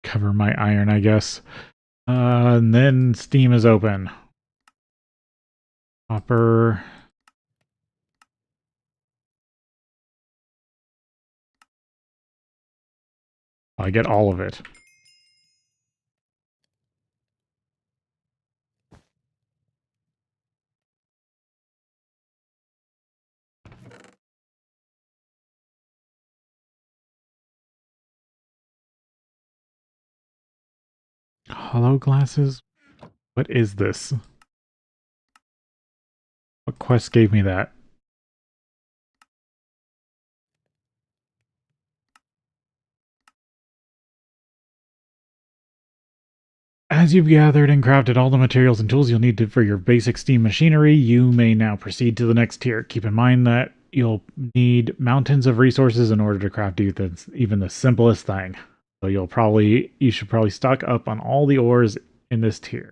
Cover my iron, I guess. And then steam is open. Copper. I get all of it. Hollow glasses? What is this? What quest gave me that? As you've gathered and crafted all the materials and tools you'll need for your basic steam machinery, you may now proceed to the next tier. Keep in mind that you'll need mountains of resources in order to craft even the simplest thing. So you should probably stock up on all the ores in this tier.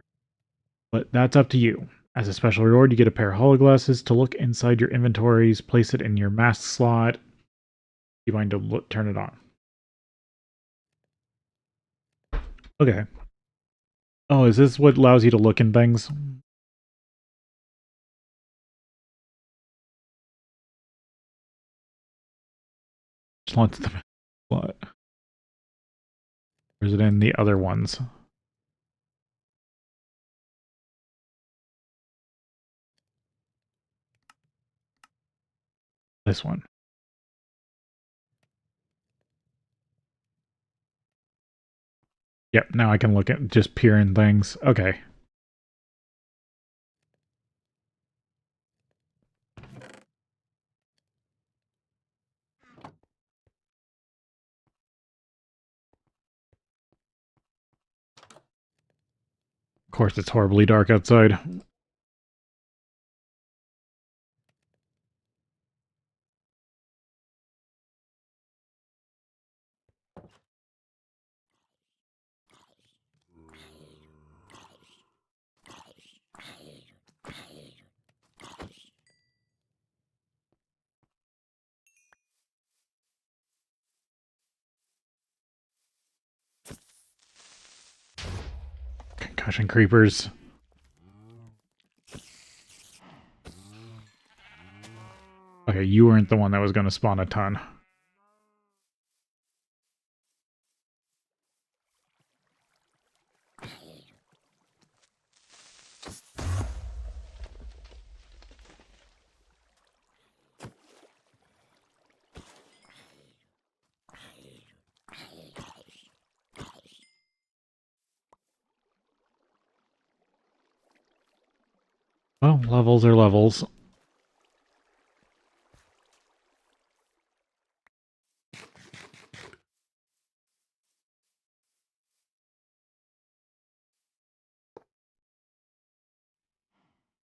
but that's up to you. As a special reward, you get a pair of hologlasses to look inside your inventories, place it in your mask slot. You mind to turn it on. Okay. Oh, is this what allows you to look in things? Just wants the what? Or is it in the other ones? This one. Yep, now I can look at just peer in things. Okay. Of course, it's horribly dark outside. Concussion creepers. Okay, you weren't the one that was going to spawn a ton. Well, levels are levels.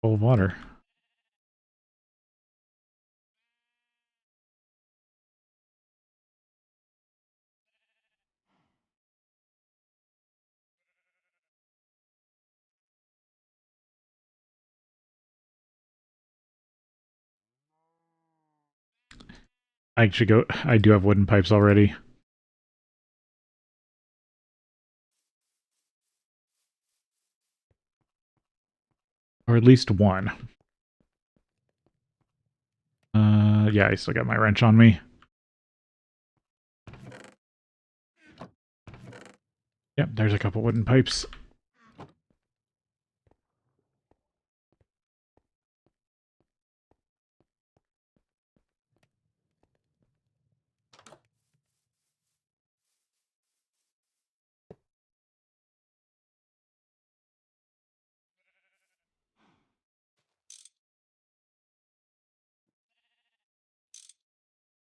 Full of water. I do have wooden pipes already. Or at least one. Yeah, I still got my wrench on me. Yep, there's a couple wooden pipes.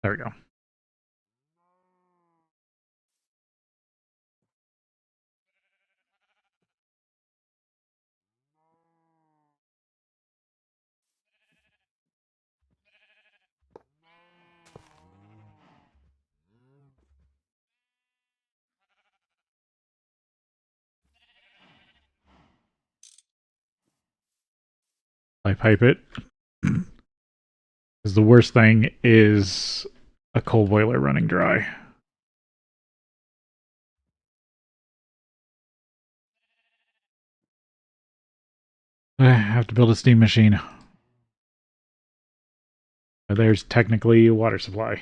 There we go. I pipe it. Because the worst thing is a coal boiler running dry. I have to build a steam machine. There's technically a water supply.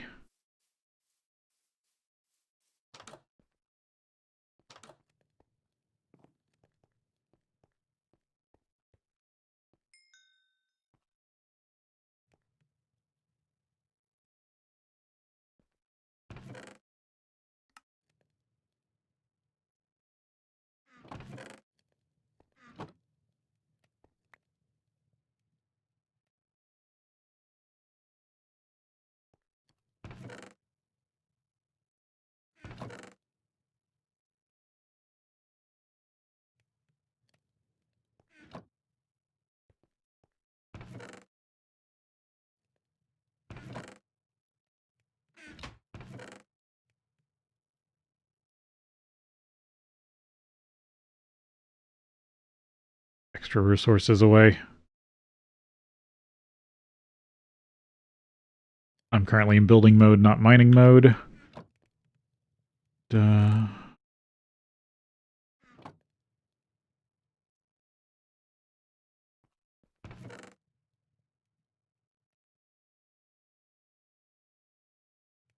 extra resources away. I'm currently in building mode, not mining mode.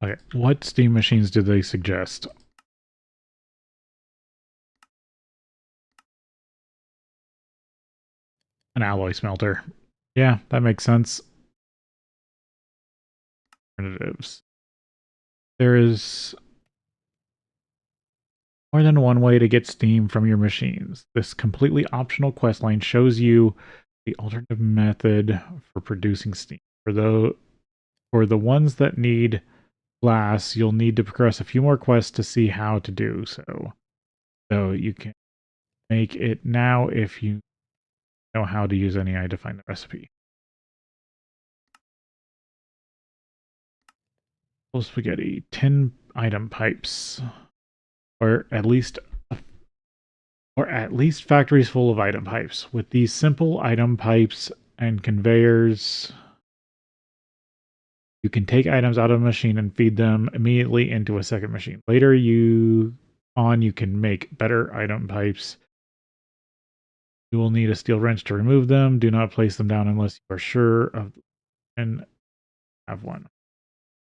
Okay, what steam machines do they suggest? An alloy smelter. Yeah, that makes sense. Alternatives. There is more than one way to get steam from your machines. This completely optional questline shows you the alternative method for producing steam. For the ones that need glass, you'll need to progress a few more quests to see how to do so. So you can make it now if you know how to use any eye to find the recipe. Full spaghetti, 10 item pipes, or at least factories full of item pipes. With these simple item pipes and conveyors, you can take items out of a machine and feed them immediately into a second machine. Later you can make better item pipes. You will need a steel wrench to remove them. Do not place them down unless you are sure of and have one.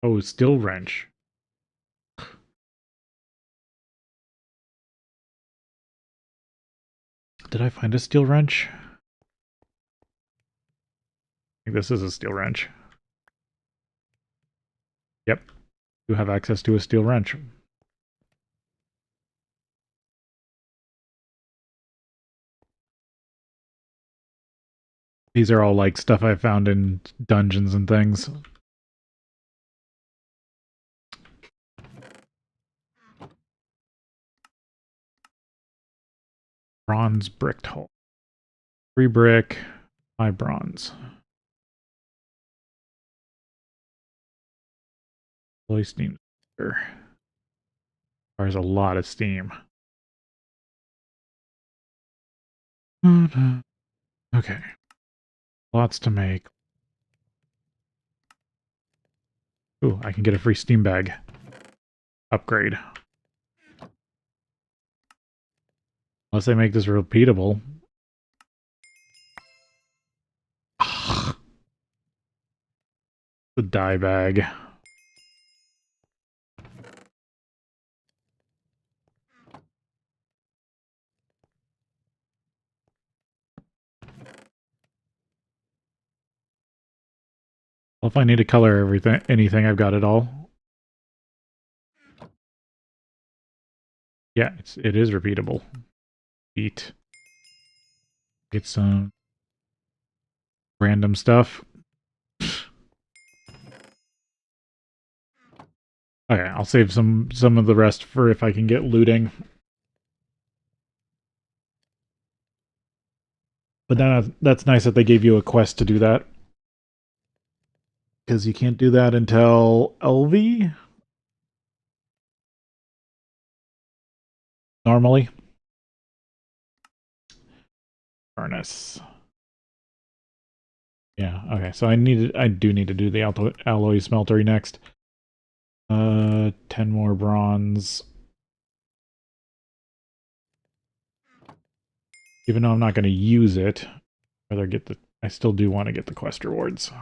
Oh, steel wrench. Did I find a steel wrench? I think this is a steel wrench. Yep. You have access to a steel wrench. These are all like stuff I found in dungeons and things. Bronze bricked hull. 3 brick, 5 bronze. Alloy steam. There's a lot of steam. Okay. Lots to make. Ooh, I can get a free steam bag. Upgrade. Unless they make this repeatable. The dye bag. Well, if I need to color anything, I've got it all. Yeah, it is repeatable. Eat. Get some random stuff. Okay, I'll save some of the rest for if I can get looting. But that's nice that they gave you a quest to do that. Because you can't do that until LV? Normally. Furnace. Yeah, okay, so I do need to do the alloy smeltery next. 10 more bronze. Even though I'm not going to use it, I still do want to get the quest rewards.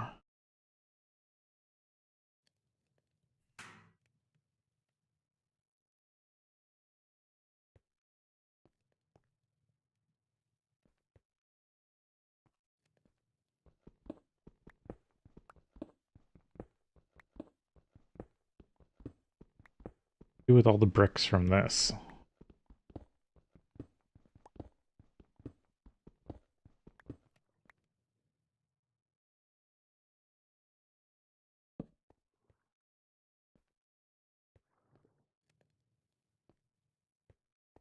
Do with all the bricks from this.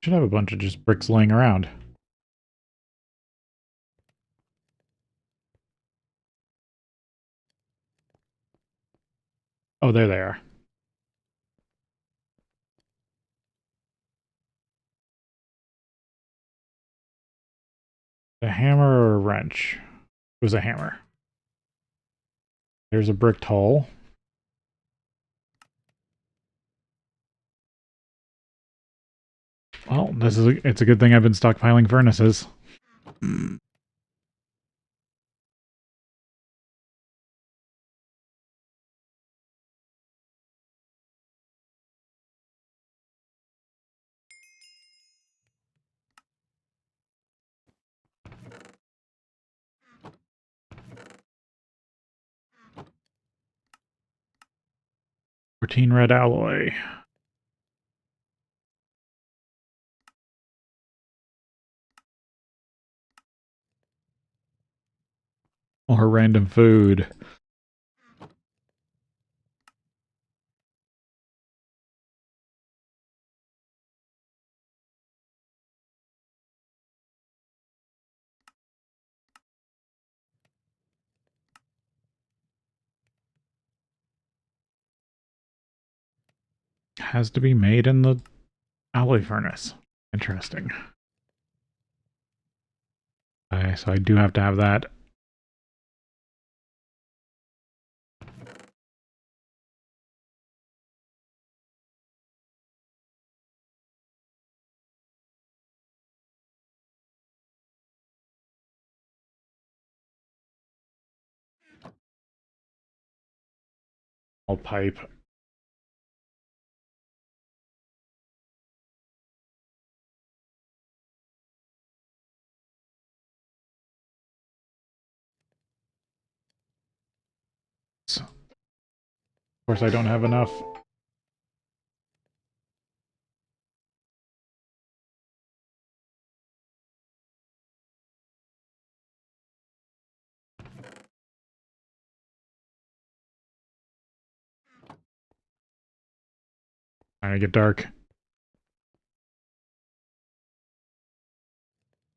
Should have a bunch of just bricks laying around. Oh, there they are. A hammer or a wrench? It was a hammer. There's a bricked hole. Well, it's a good thing I've been stockpiling furnaces. Routine red alloy. Or random food. Has to be made in the alloy furnace. Interesting. Okay, so I do have to have that. All pipe. So, of course, I don't have enough. Trying to get dark.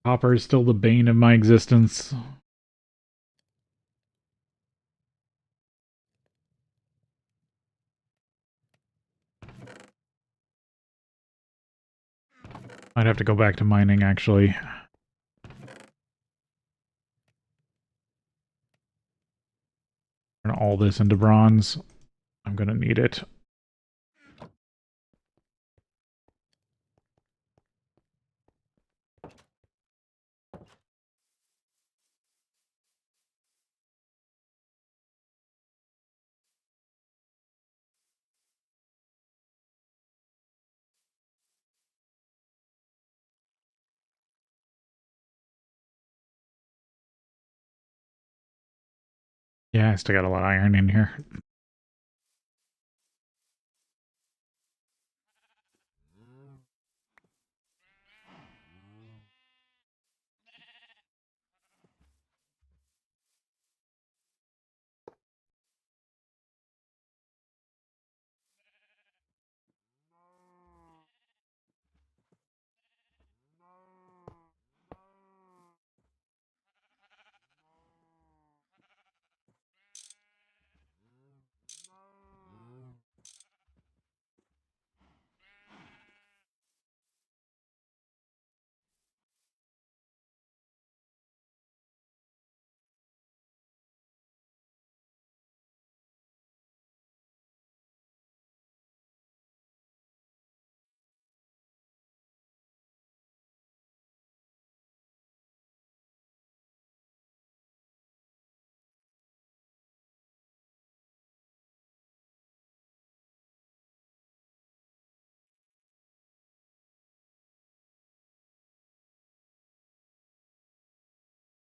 Copper is still the bane of my existence. I'd have to go back to mining, actually. Turn all this into bronze. I'm gonna need it. Yeah, I still got a lot of iron in here.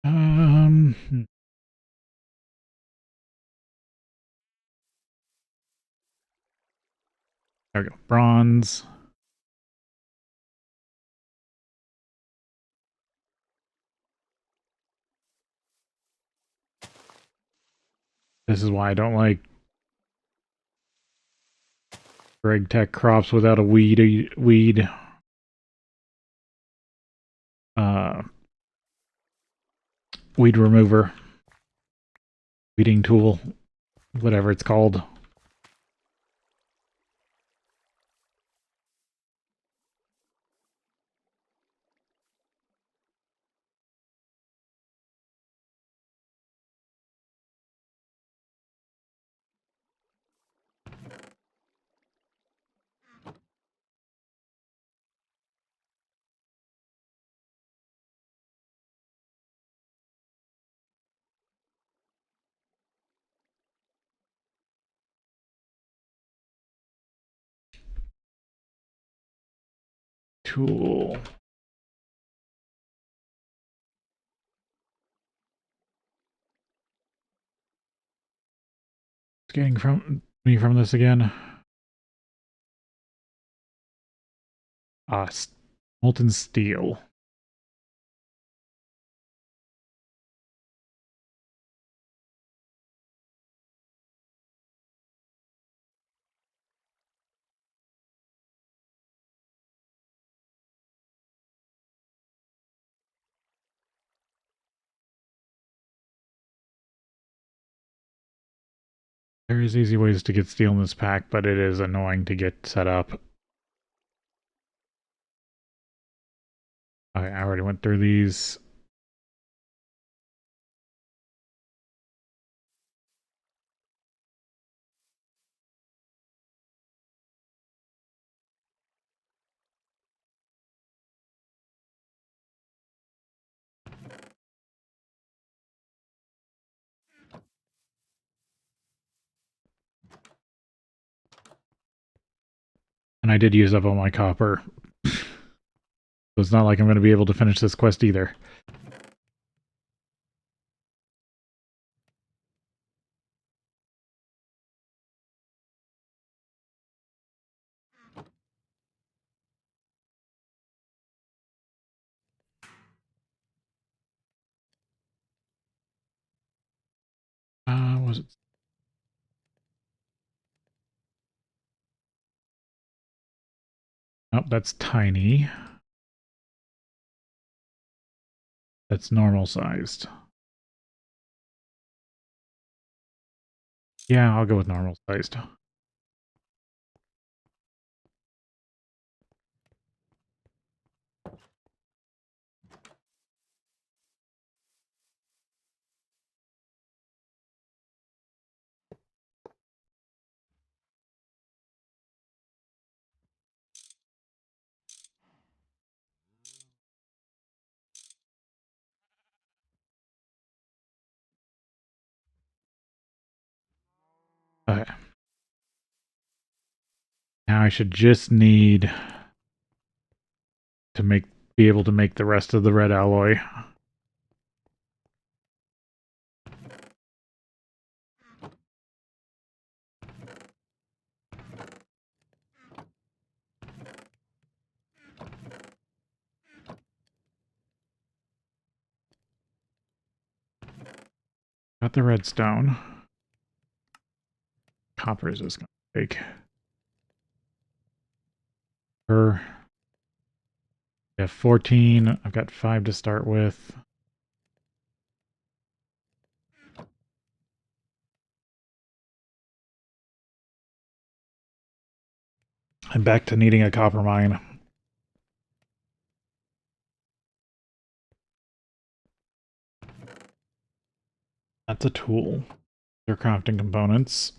Hmm. There we go. Bronze. This is why I don't like GregTech crops without a weed uh, weed remover, weeding tool, whatever it's called. tool. It's getting from me from this again. Molten steel. There is easy ways to get steel in this pack, but it is annoying to get set up. Okay, I already went through these. And I did use up all my copper. So it's not like I'm going to be able to finish this quest either. Was it? Nope, that's tiny. That's normal sized. Yeah, I'll go with normal sized. Okay. Now I should just need to be able to make the rest of the red alloy. Got the redstone. Copper is just going to take. I have 14. I've got 5 to start with. I'm back to needing a copper mine. That's a tool. They're crafting components.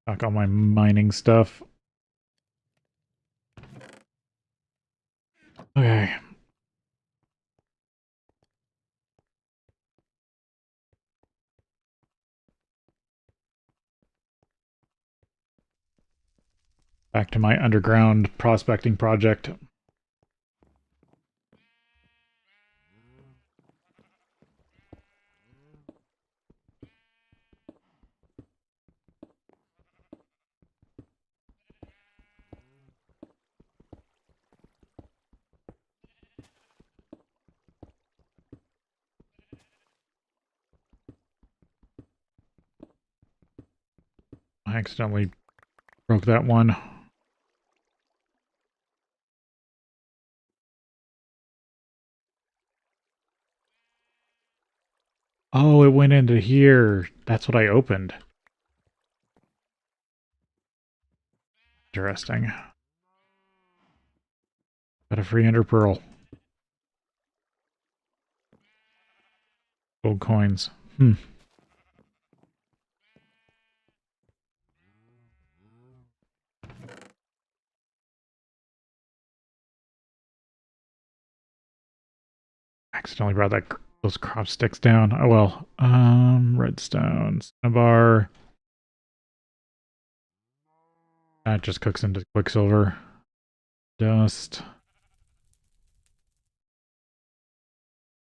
Back all my mining stuff. Okay. Back to my underground prospecting project. I accidentally broke that one. Oh, it went into here. That's what I opened. Interesting. Got a free ender pearl. Gold coins. accidentally brought those crop sticks down. Oh well. Redstone, cinnabar. That just cooks into quicksilver. Dust.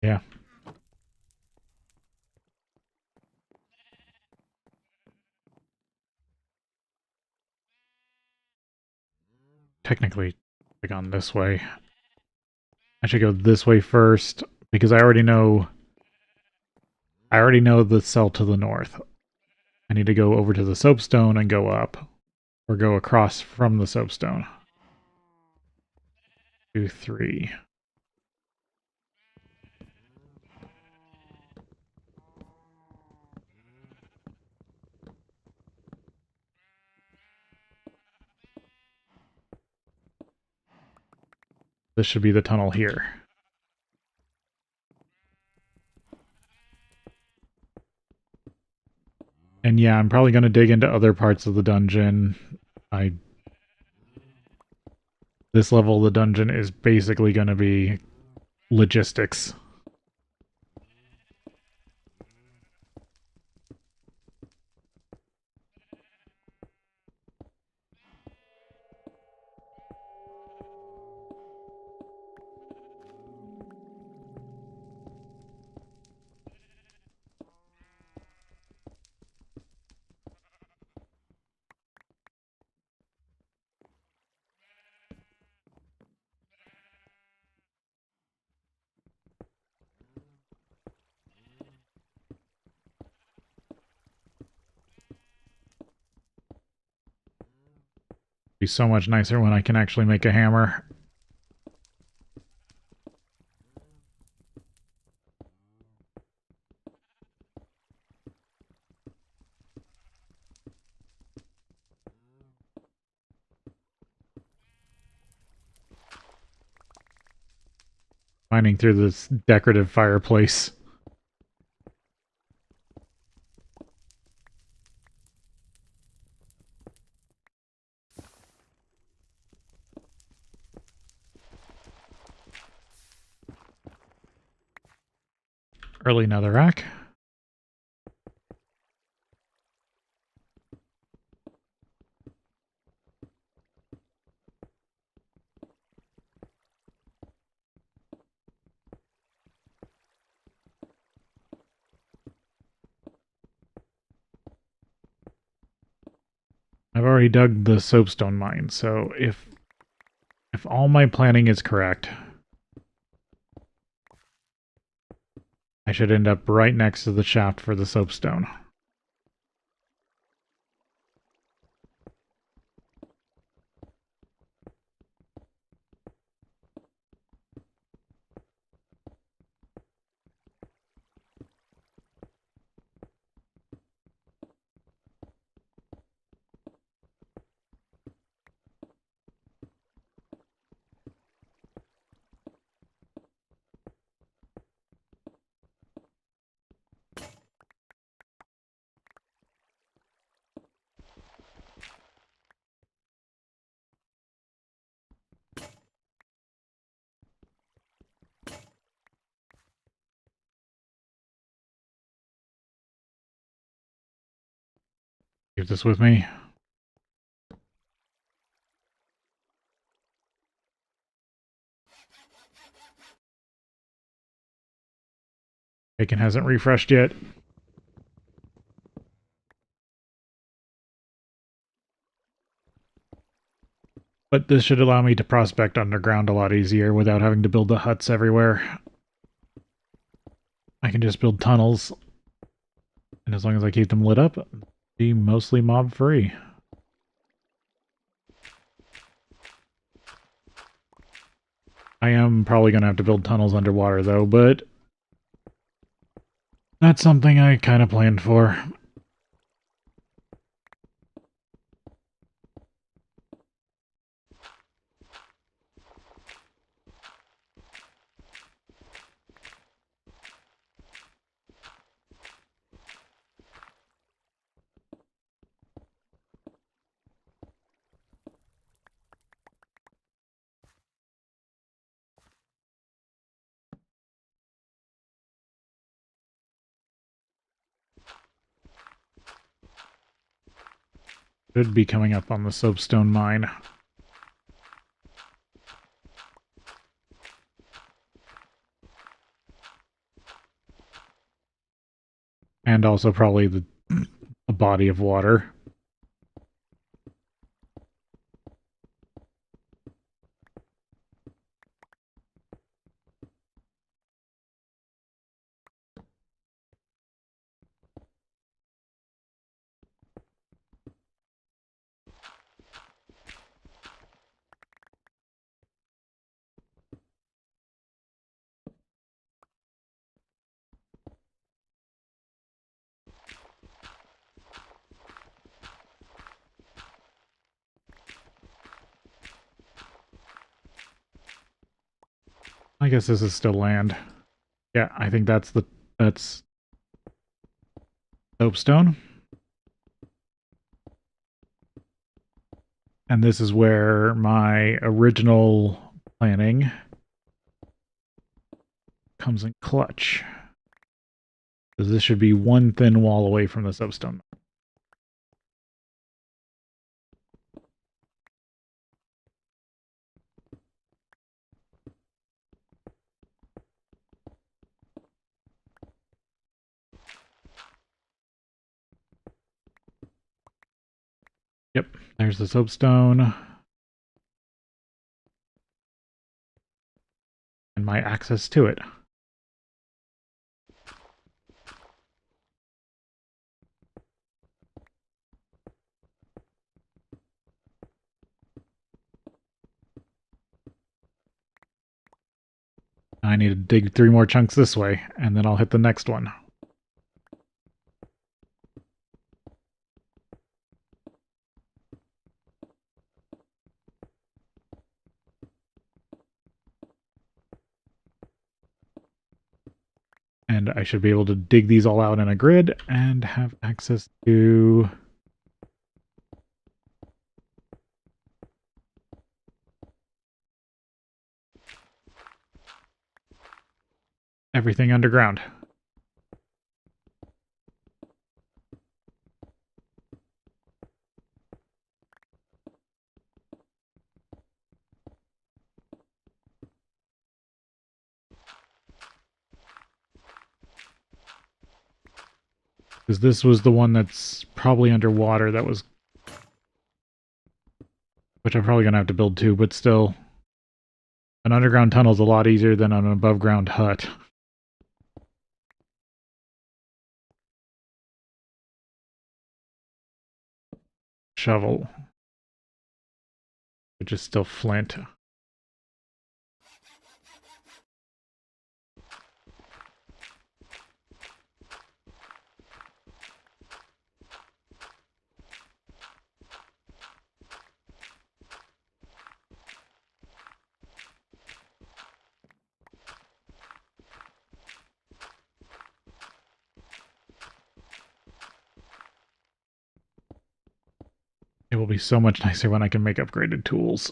Yeah. Technically, gone this way. I should go this way first because I already know the cell to the north. I need to go over to the soapstone and go up. Or go across from the soapstone. 2, 3. This should be the tunnel here. And yeah, I'm probably going to dig into other parts of the dungeon. This level of the dungeon is basically going to be logistics. Be so much nicer when I can actually make a hammer. Mining through this decorative fireplace. Early netherrack. I've already dug the soapstone mine, so if all my planning is correct, I should end up right next to the shaft for the soapstone. Keep this with me. Bacon hasn't refreshed yet. But this should allow me to prospect underground a lot easier without having to build the huts everywhere. I can just build tunnels, and as long as I keep them lit up, be mostly mob-free. I am probably going to have to build tunnels underwater, though, but that's something I kind of planned for. Should be coming up on the soapstone mine. And also probably a body of water. I guess this is still land. Yeah, I think that's soapstone. And this is where my original planning comes in clutch. Because this should be one thin wall away from the soapstone. Yep, there's the soapstone. And my access to it. I need to dig 3 more chunks this way, and then I'll hit the next one. And I should be able to dig these all out in a grid and have access to everything underground. Because this was the one that's probably underwater that was... Which I'm probably going to have to build too, but still... An underground tunnel is a lot easier than an above-ground hut. Shovel. Which is still flint. It will be so much nicer when I can make upgraded tools.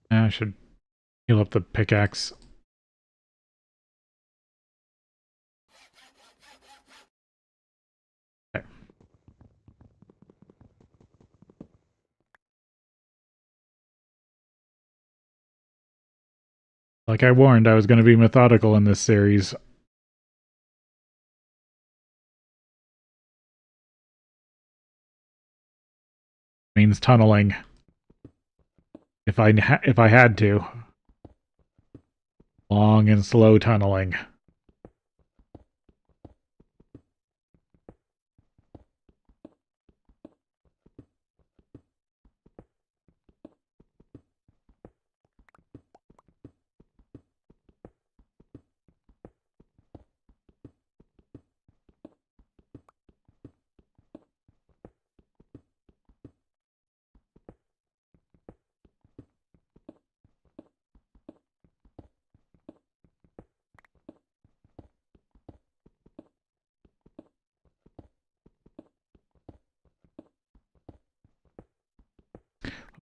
I should heal up the pickaxe. Okay. Like I warned, I was going to be methodical in this series. Means tunneling. If I had to. Long and slow tunneling.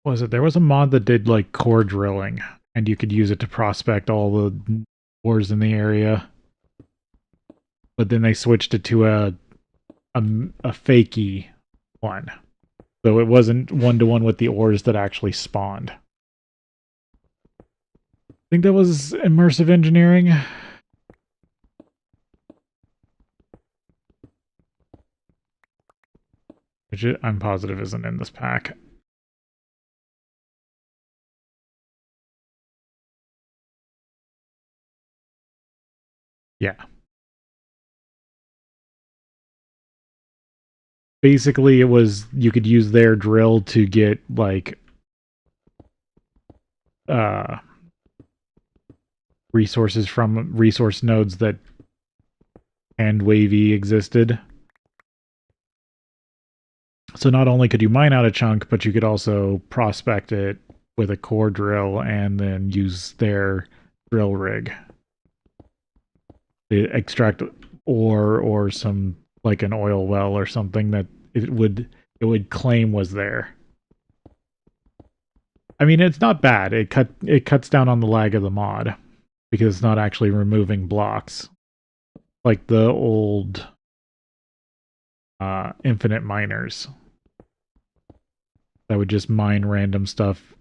Was it? There was a mod that did like core drilling, and you could use it to prospect all the ores in the area. But then they switched it to a fakey one, so it wasn't one-to-one with the ores that actually spawned. I think that was immersive engineering. Which I'm positive isn't in this pack. Yeah. Basically, it was you could use their drill to get like uh resources from resource nodes that hand wavy existed. So not only could you mine out a chunk, but you could also prospect it with a core drill and then use their drill rig to extract ore or some like an oil well or something that it would claim was there. I mean, it's not bad. It cuts down on the lag of the mod because it's not actually removing blocks like the old infinite miners that would just mine random stuff.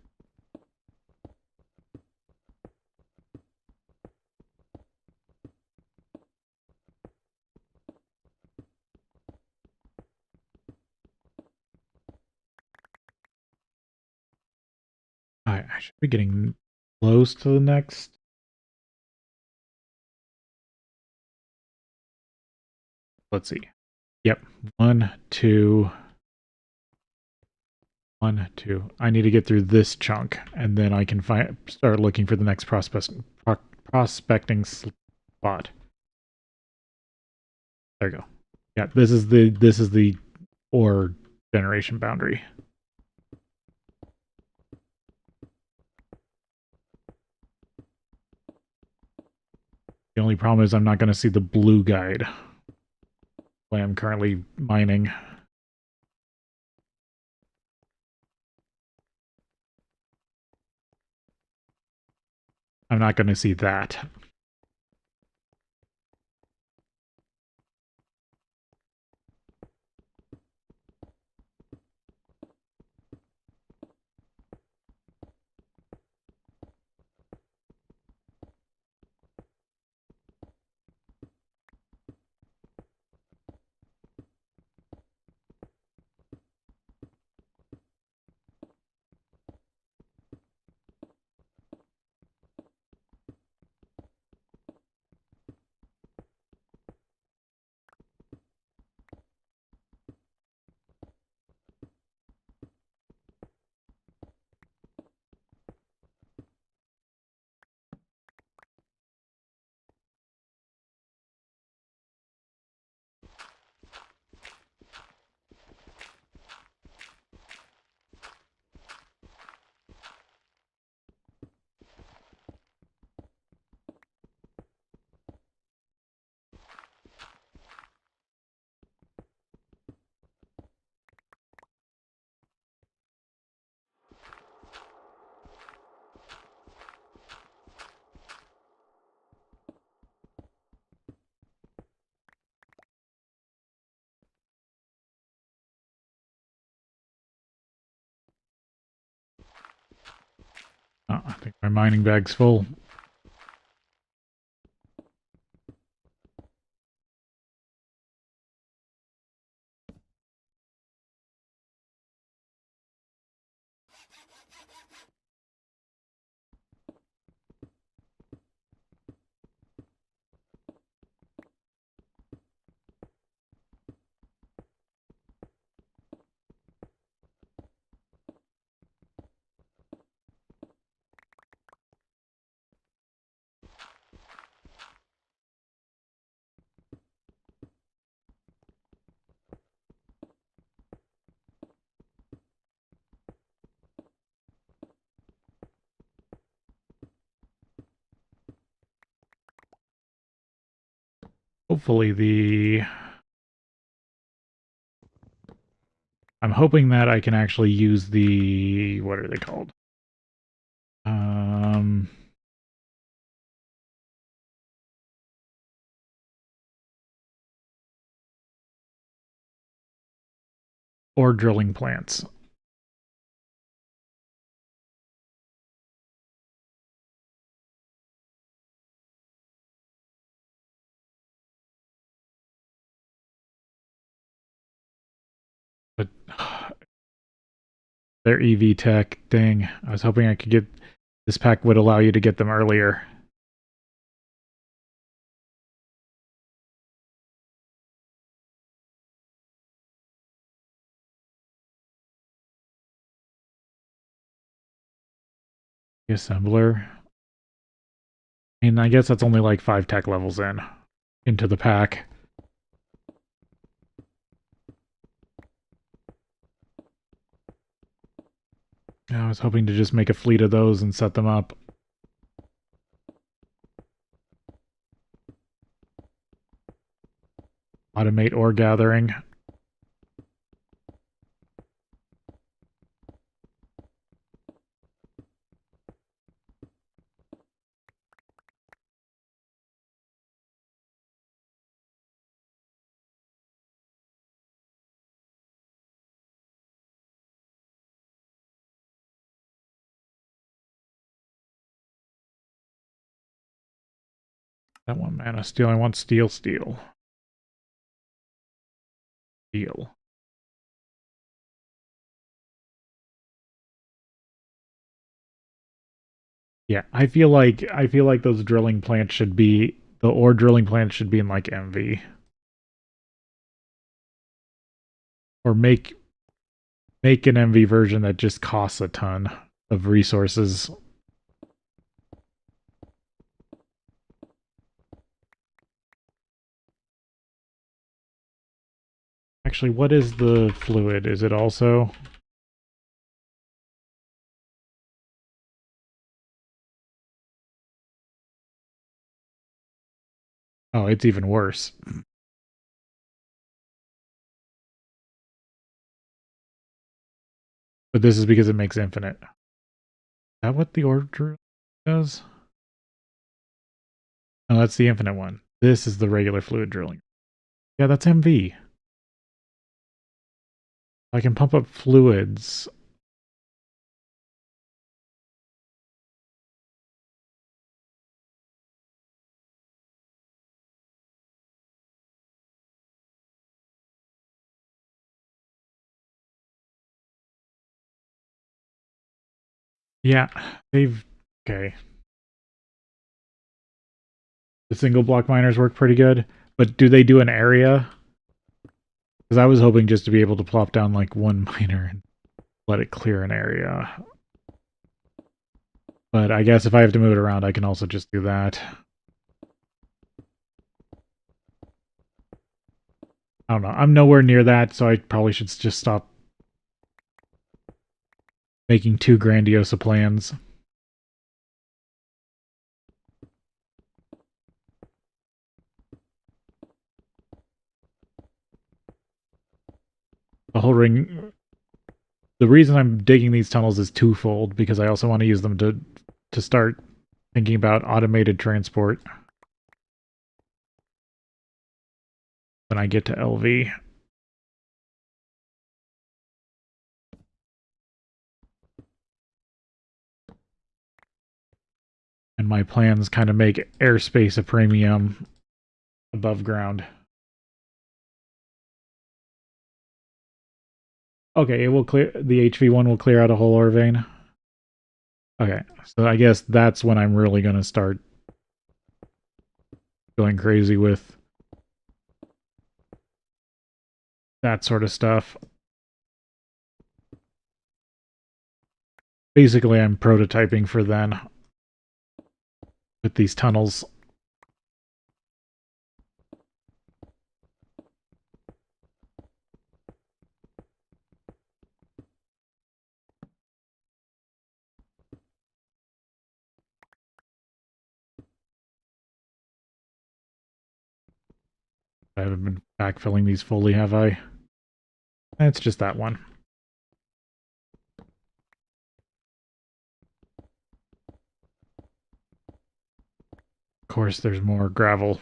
I should be getting close to the next. Let's see. Yep. 1, 2. 1, 2. I need to get through this chunk, and then I can start looking for the next prospecting spot. There you go. Yeah, this is the ore generation boundary. The only problem is I'm not going to see the blue guide when I'm currently mining. I'm not going to see that. Oh, I think my mining bag's full. Hopefully I'm hoping that I can actually use the, what are they called? Ore drilling plants. But their EV tech, dang. I was hoping I could get, this pack would allow you to get them earlier. The assembler. I mean, I guess that's only like 5 tech levels into the pack. I was hoping to just make a fleet of those and set them up. Automate ore gathering. That one mana steel. I want steel. Steel. Yeah, I feel like those drilling plants should be, the ore drilling plants should be in like MV. Or make an MV version that just costs a ton of resources. Actually, what is the fluid? Is it also? Oh, it's even worse. But this is because it makes infinite. Is that what the order does? No, that's the infinite one. This is the regular fluid drilling. Yeah, that's MV. I can pump up fluids. Yeah, they've... Okay. The single block miners work pretty good, but do they do an area? Because I was hoping just to be able to plop down like one miner and let it clear an area. But I guess if I have to move it around, I can also just do that. I don't know. I'm nowhere near that, so I probably should just stop making too grandiose plans. The whole ring... The reason I'm digging these tunnels is twofold, because I also want to use them to start thinking about automated transport when I get to LV. And my plans kind of make airspace a premium above ground. Okay, it will clear, the HV1 will clear out a whole ore vein. Okay, so I guess that's when I'm really going to start going crazy with that sort of stuff. Basically, I'm prototyping for then with these tunnels. I haven't been backfilling these fully, have I? It's just that one. course, there's more gravel.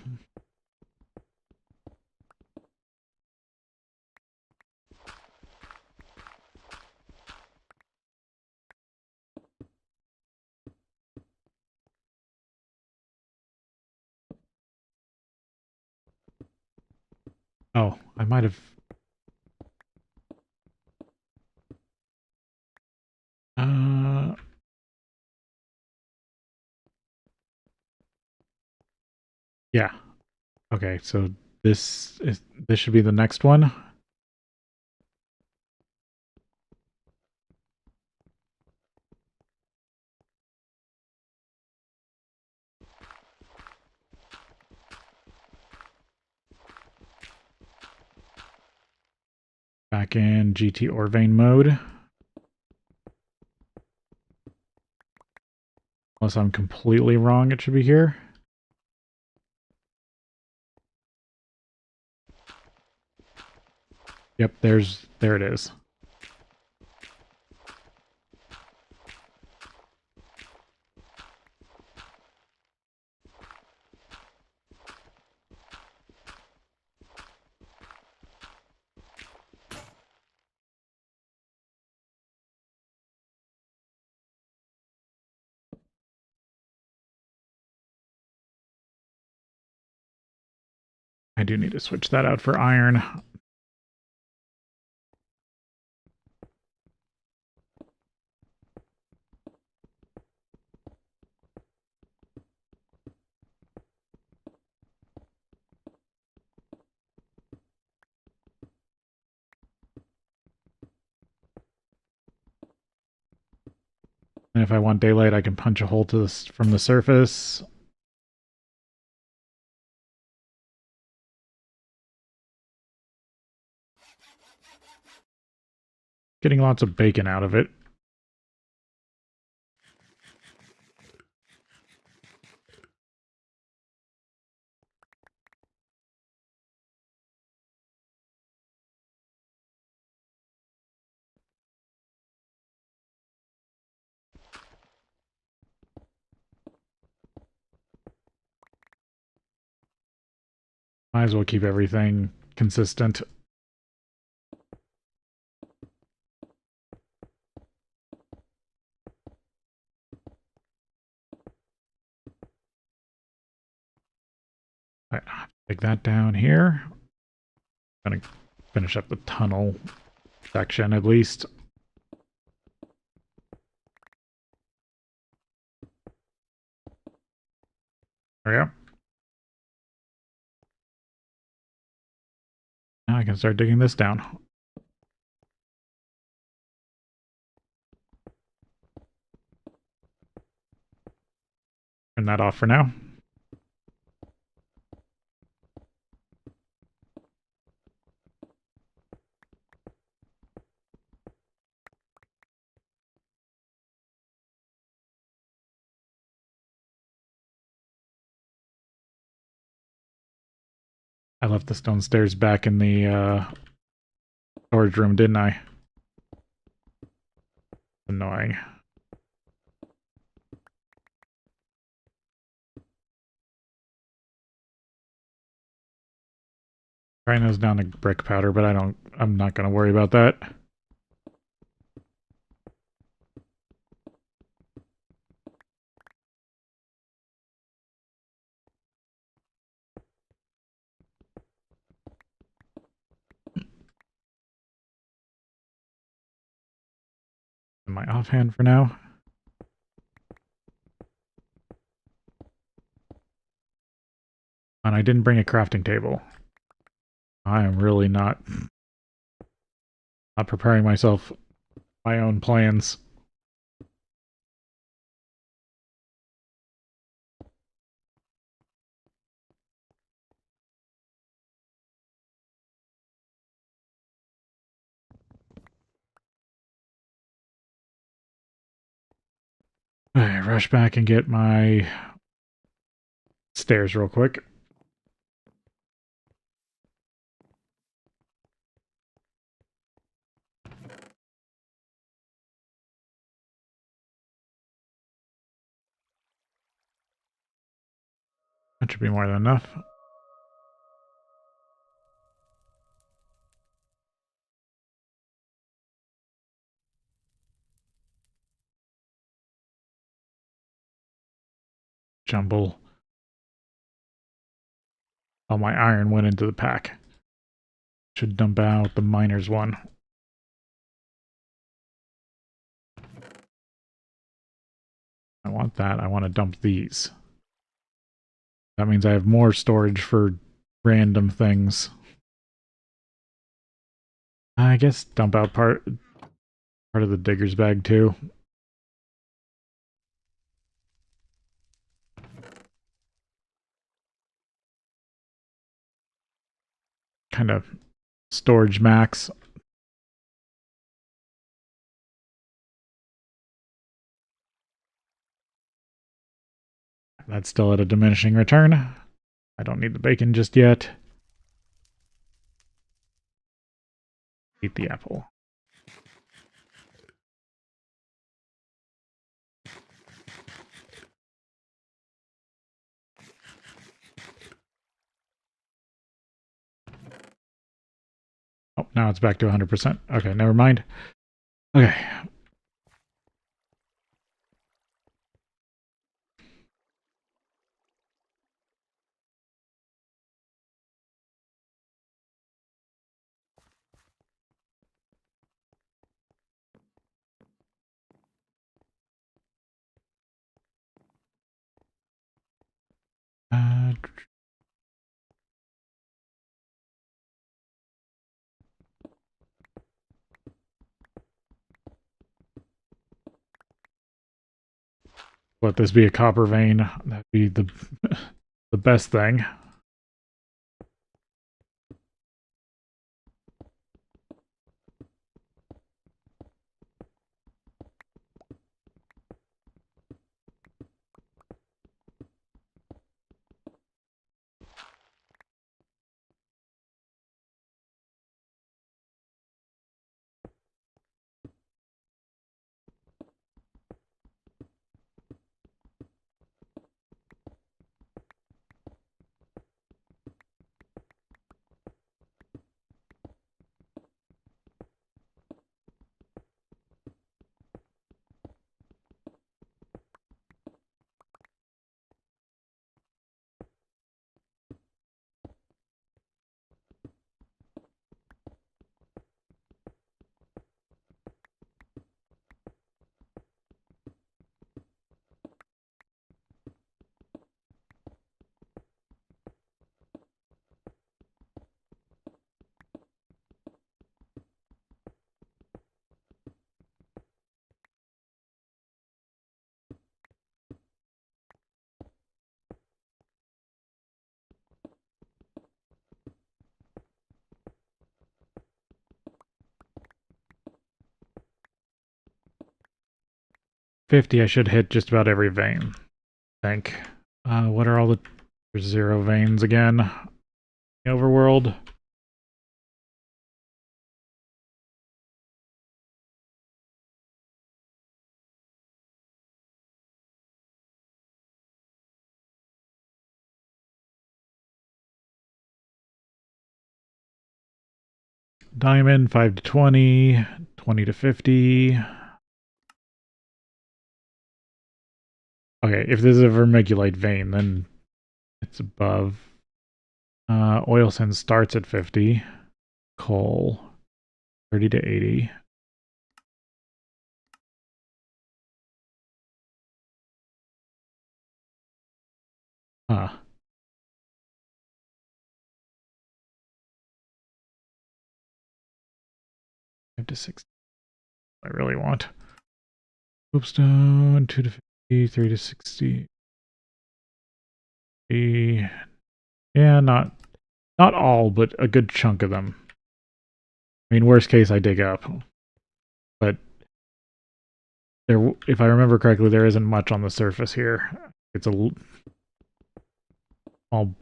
Oh, I might have... Yeah. Okay, so this should be the next one. Back in GT Orvane mode. Unless I'm completely wrong, it should be here. Yep, there it is. I do need to switch that out for iron. And if I want daylight, I can punch a hole to this from the surface. Getting lots of bacon out of it. Might as well keep everything consistent. Right, take that down here. I'm gonna finish up the tunnel section at least. There we go. Now I can start digging this down. Turn that off for now. I left the stone stairs back in the storage room, didn't I? Annoying. Rhino's down to brick powder, but I'm not gonna worry about that. In my offhand for now. And I didn't bring a crafting table. I am really not preparing myself my own plans. Alright, rush back and get my stairs real quick. That should be more than enough. Jumble. Oh, my iron went into the pack. Should dump out the miner's one. I want that. I want to dump these. That means I have more storage for random things. I guess dump out part of the digger's bag too. Kind of storage max. That's still at a diminishing return. I don't need the bacon just yet. Eat the apple. Oh, now it's back to 100%. Okay, never mind. Okay. Let this be a copper vein. That'd be the the best thing. $50, I should hit just about every vein. I think. What are all the... There's 0 veins again. Overworld. Diamond, 5 to 20, 20 to 50. Okay, if this is a vermiculite vein, then it's above. Oil sand starts at 50. Coal, 30 to 80. Huh. 5 to 60. I really want. Soapstone, 2 to 50, 3 to 60. Yeah, not all, but a good chunk of them. I mean, worst case, I dig up. But there, if I remember correctly, there isn't much on the surface here. It's a small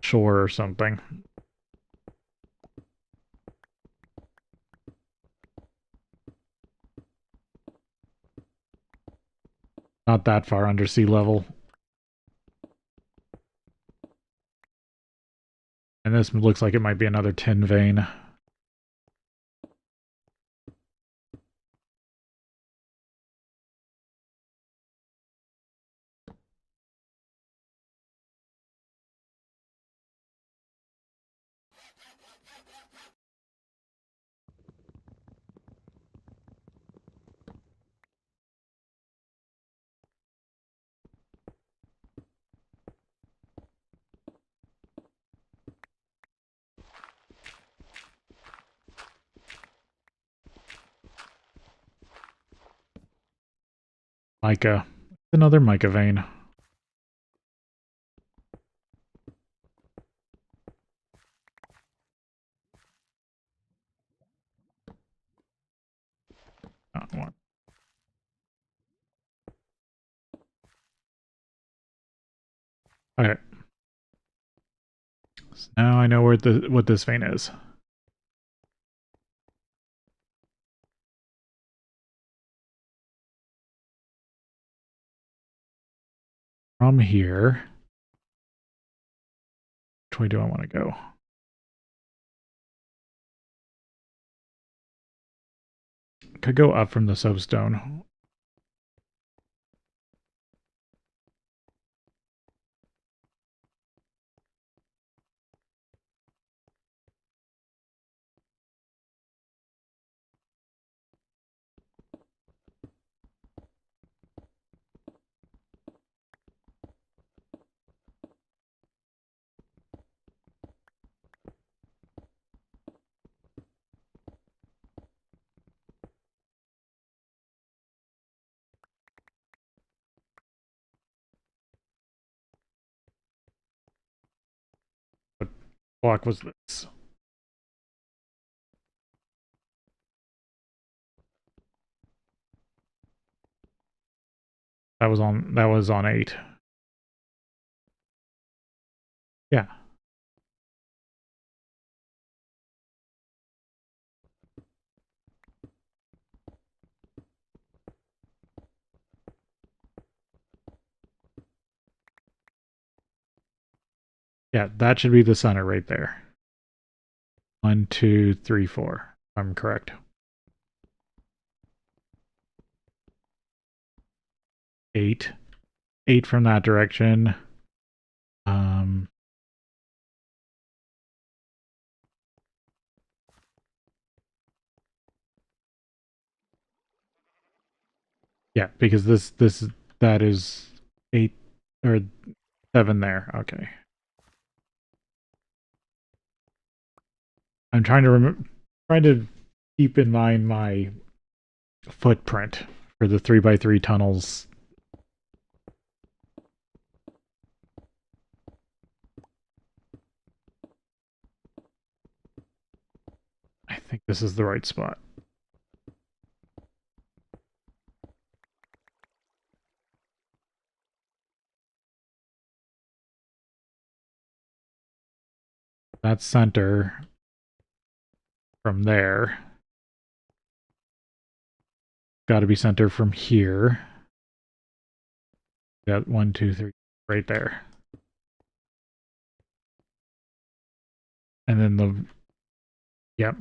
shore or something. Not that far under sea level. And this looks like it might be another tin vein. Mica. Another mica vein. One. Okay. So now I know where what this vein is. From here, which way do I want to go? Could go up from the soapstone. What block was this? That was on 8. Yeah. Yeah, that should be the center right there. 1, 2, 3, 4. I'm correct. 8. 8 from that direction. Yeah, because that is 8 or 7 there. Okay. I'm trying to keep in mind my footprint for the 3x3 tunnels. I think this is the right spot. That's center from there. Got to be center from here. Got 1, 2, 3 right there. And then yep.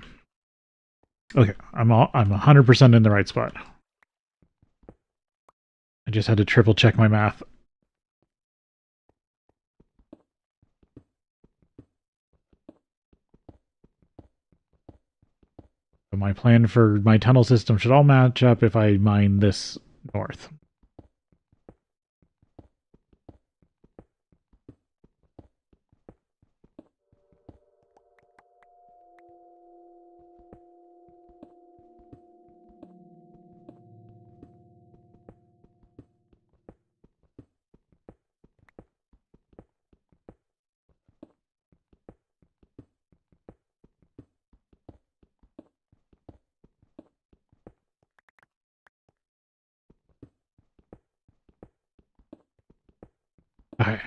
Okay, I'm 100% in the right spot. I just had to triple check my math. So my plan for my tunnel system should all match up if I mine this north. Okay.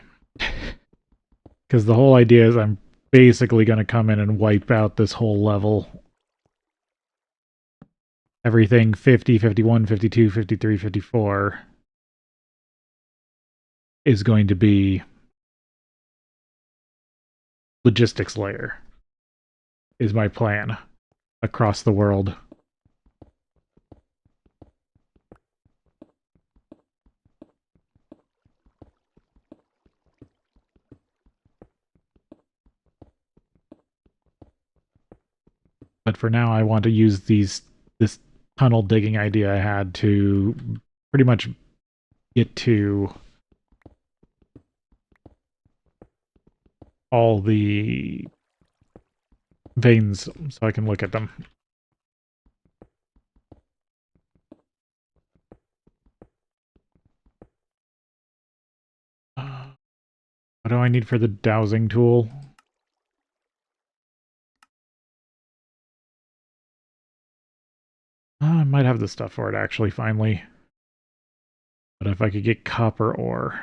Because the whole idea is I'm basically going to come in and wipe out this whole level. Everything 50, 51, 52, 53, 54 is going to be logistics layer is my plan across the world. But for now, I want to use this tunnel digging idea I had to pretty much get to all the veins so I can look at them. What do I need for the dowsing tool? I might have the stuff for it, actually, finally. But if I could get copper ore...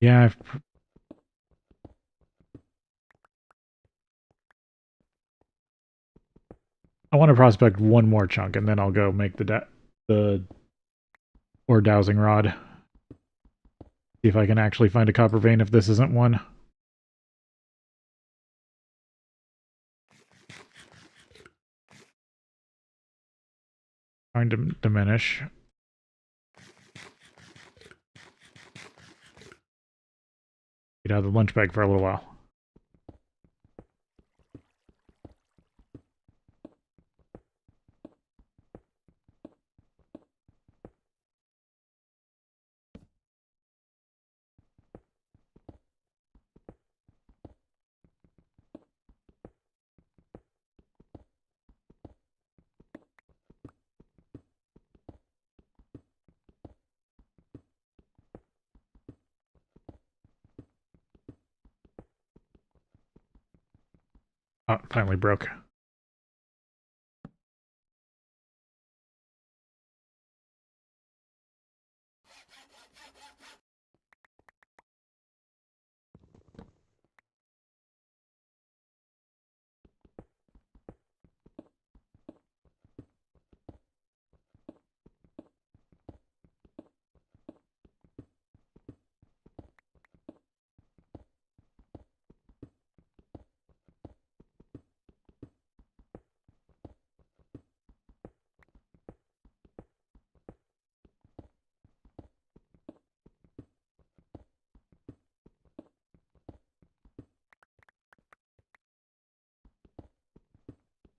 Yeah, I want to prospect one more chunk, and then I'll go make the ore dowsing rod. See if I can actually find a copper vein if this isn't one. Trying to diminish. Get out of the lunch bag for a little while. Oh, it finally broke.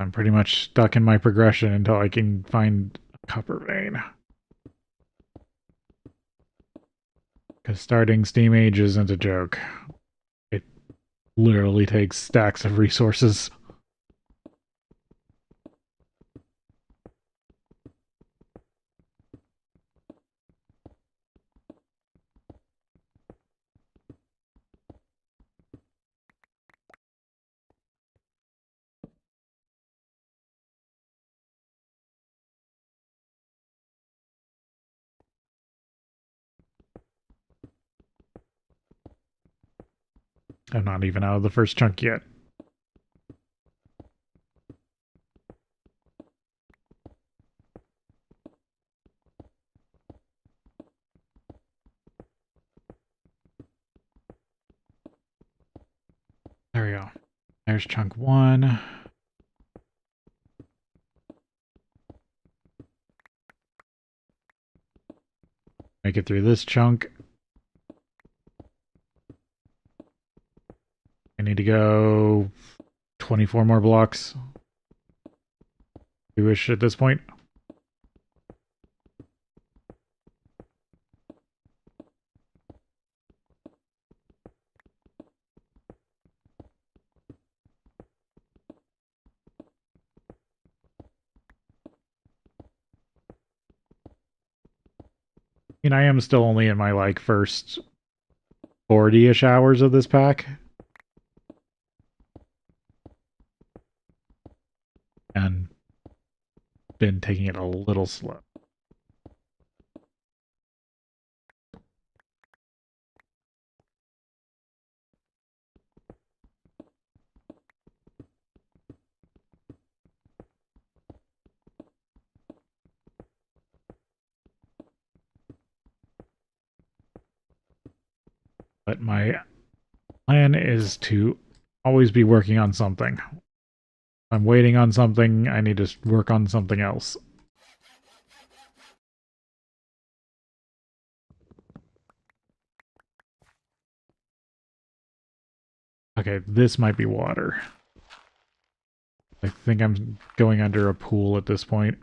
I'm pretty much stuck in my progression until I can find a copper vein. Because starting Steam Age isn't a joke. It literally takes stacks of resources. I'm not even out of the first chunk yet. There we go. There's chunk one. Make it through this chunk. I need to go 24 more blocks. Two-ish at this point. I mean, I am still only in my, like, first 40-ish hours of this pack. And been taking it a little slow. But my plan is to always be working on something. If I'm waiting on something, I need to work on something else. Okay, this might be water. I think I'm going under a pool at this point.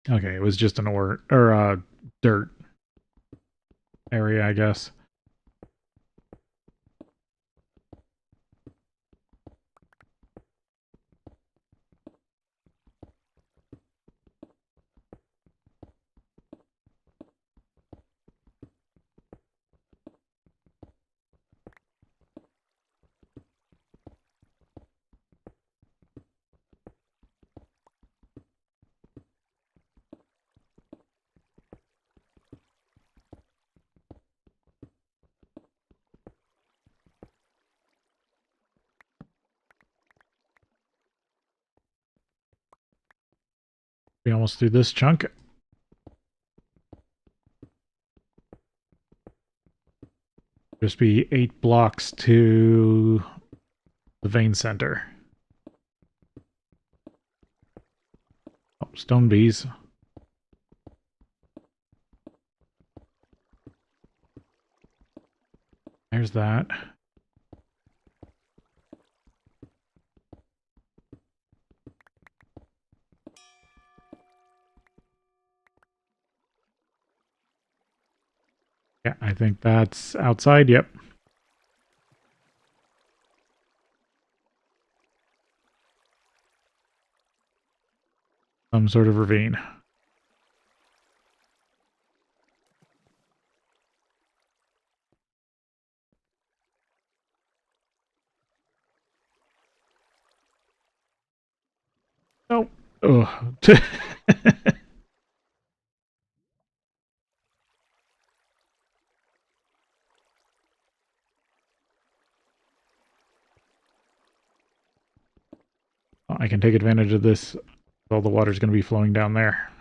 Okay, it was just an ore or dirt area, I guess. We almost through this chunk. Just be 8 blocks to the vein center. Oh, stone bees. There's that. Yeah, I think that's outside. Yep. Some sort of ravine. Oh. Oh. I can take advantage of this. All the water's going to be flowing down there.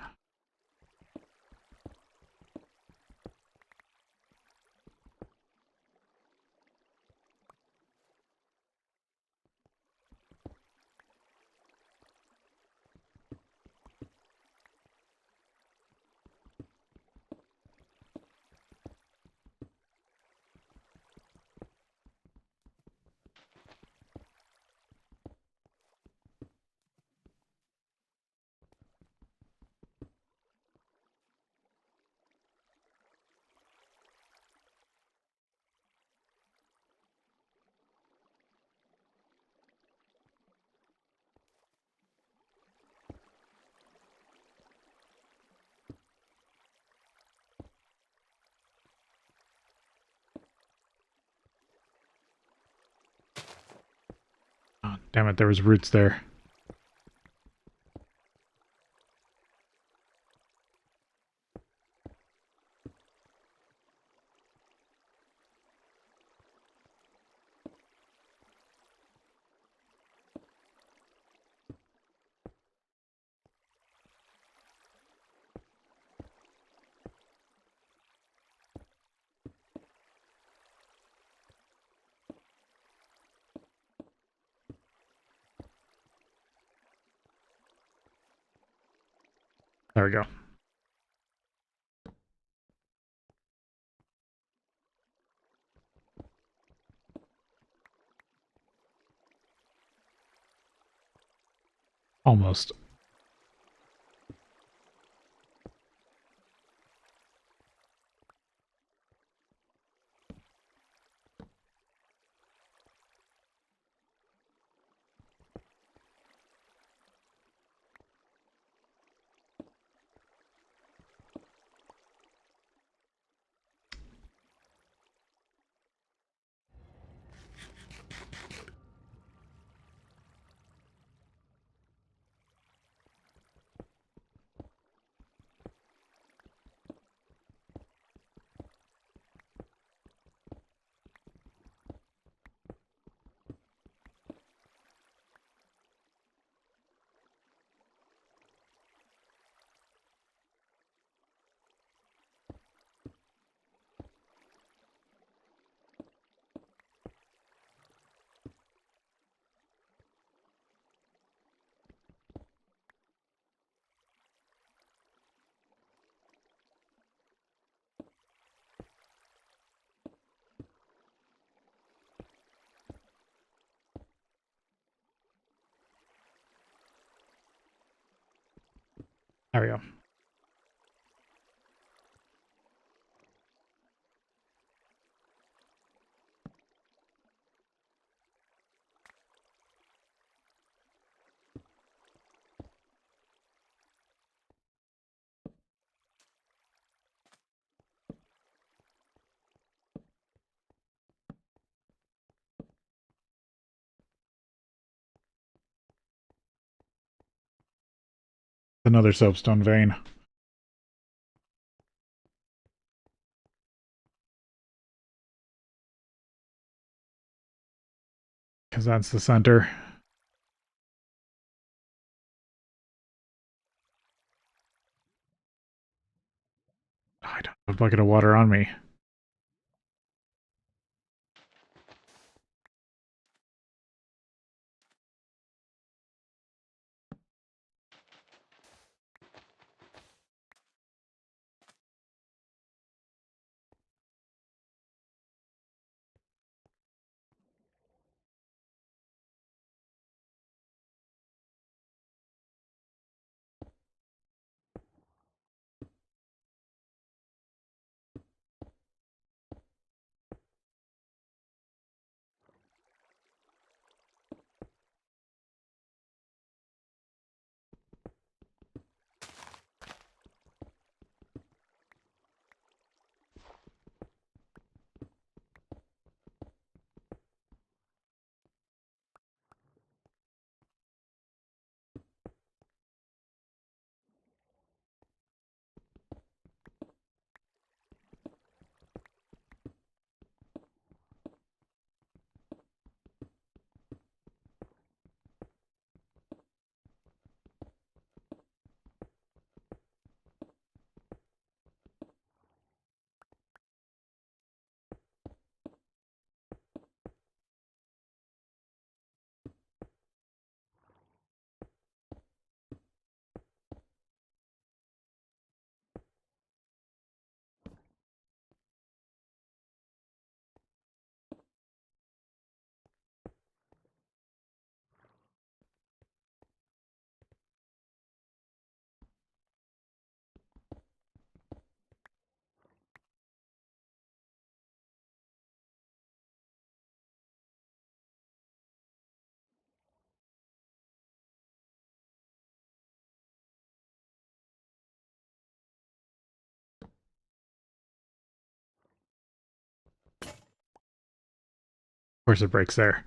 Oh, damn it, there was roots there. There we go. Almost. There we go. Another soapstone vein. Because that's the center. Oh, I don't have a bucket of water on me. Of course it breaks there.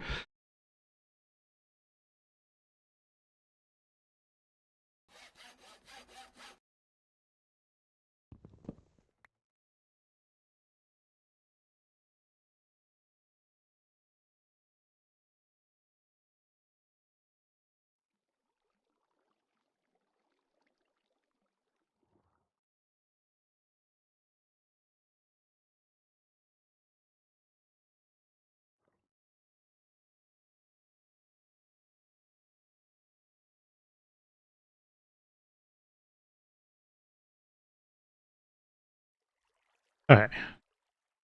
Alright.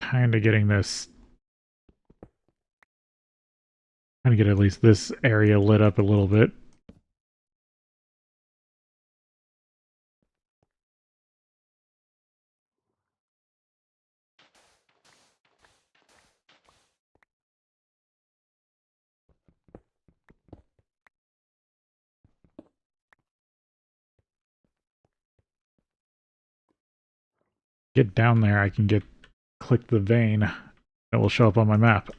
Kind of getting this. Trying to get at least this area lit up a little bit. Get down there, I can click the vein. It will show up on my map.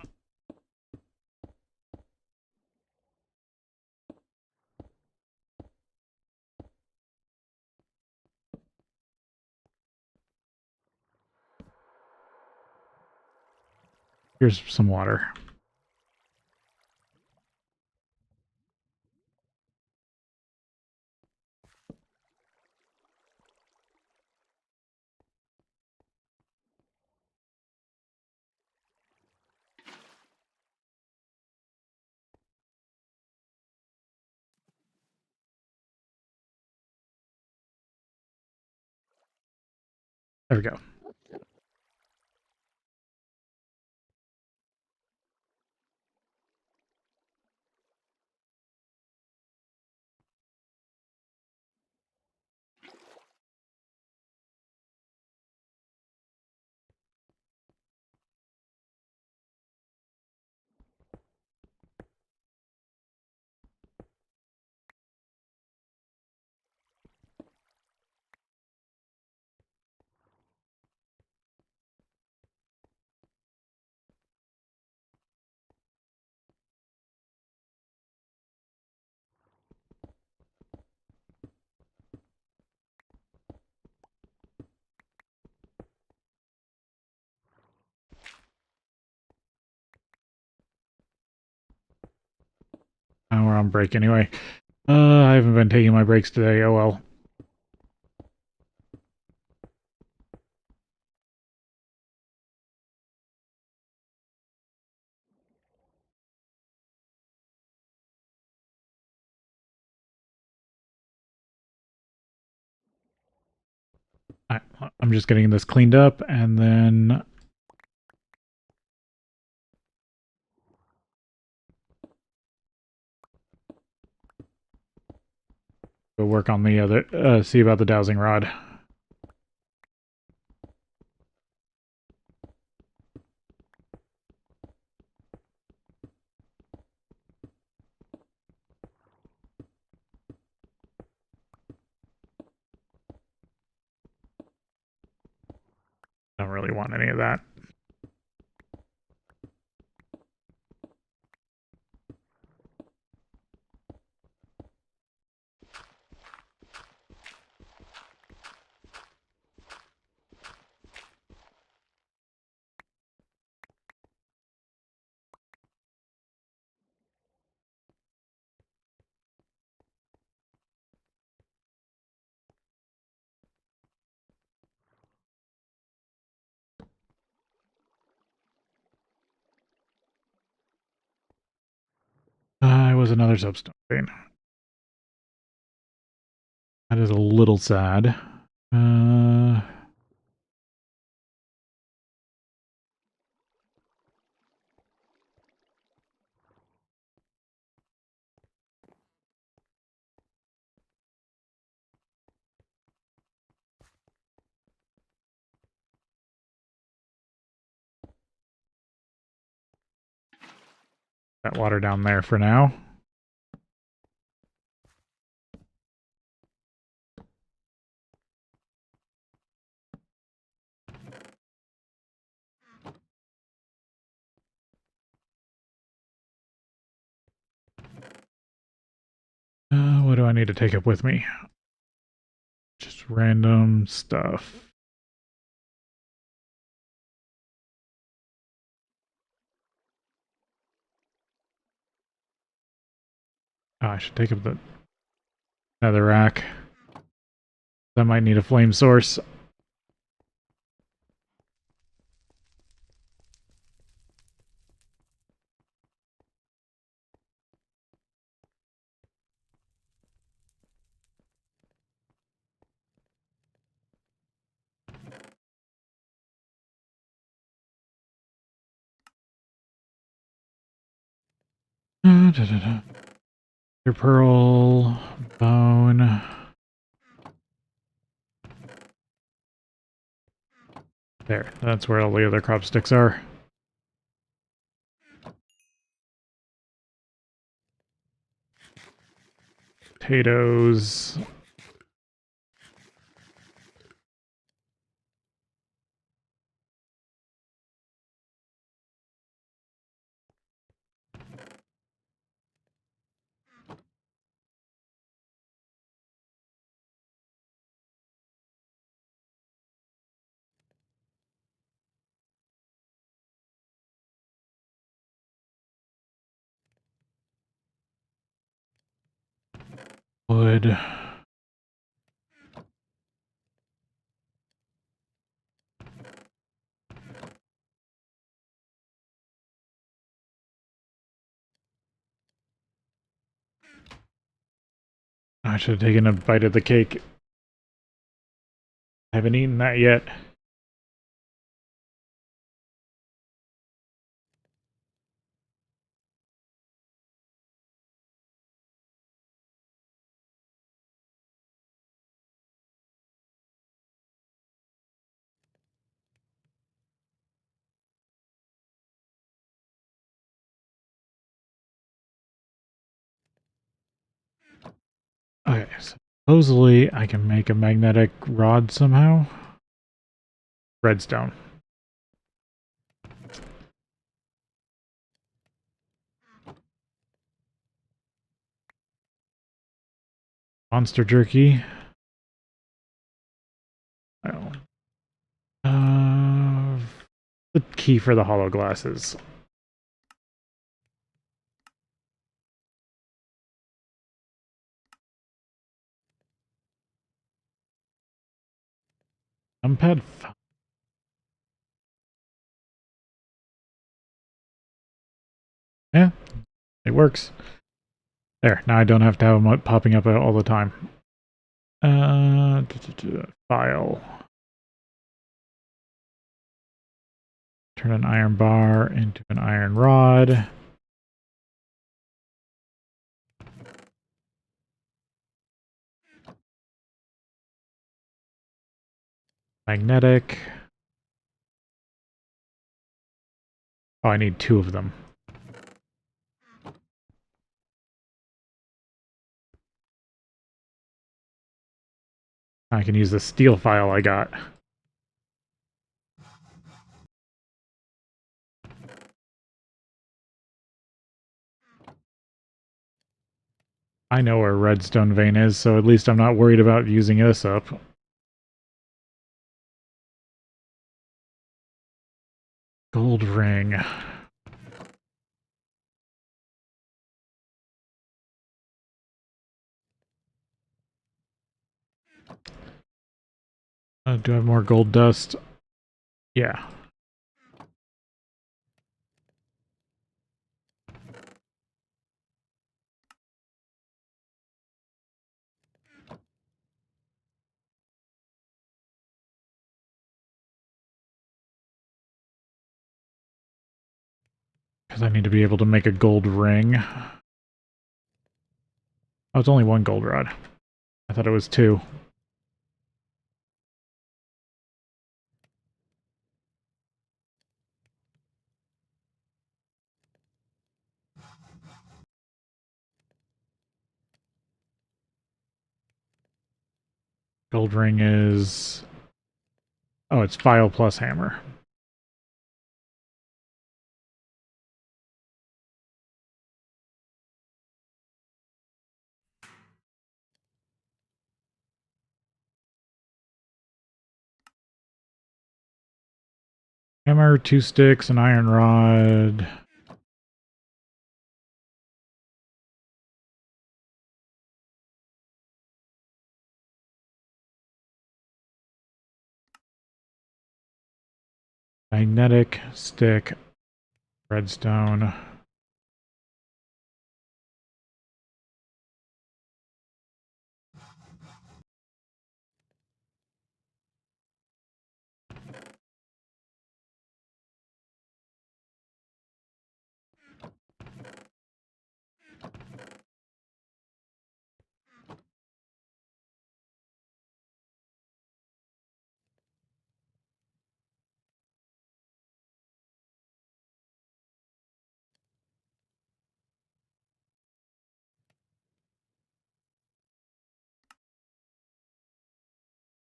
Here's some water. There we go. we're on break anyway. I haven't been taking my breaks today. Oh well. I'm just getting this cleaned up and then go work on the other, see about the dowsing rod. Don't really want any of that. It was another soapstone vein. That is a little sad. That water down there for now. What do I need to take up with me? Just random stuff. Oh, I should take up the nether rack. I might need a flame source. Your pearl, bone. There, that's where all the other crop sticks are. Potatoes. Wood. I should have taken a bite of the cake. I haven't eaten that yet. Okay, supposedly I can make a magnetic rod somehow. Redstone. Monster jerky. Oh. The key for the hollow glasses. Numpad. Yeah, it works. There, now I don't have to have them popping up all the time. File. Turn an iron bar into an iron rod. Magnetic. Oh, I need 2 of them. I can use the steel file I got. I know where redstone vein is, so at least I'm not worried about using this up. Gold ring. Do I have more gold dust? Yeah. Because I need to be able to make a gold ring. Oh, it's only 1 gold rod. I thought it was 2. Gold ring is... Oh, it's file plus hammer. Hammer, 2 sticks, an iron rod. Magnetic stick, redstone.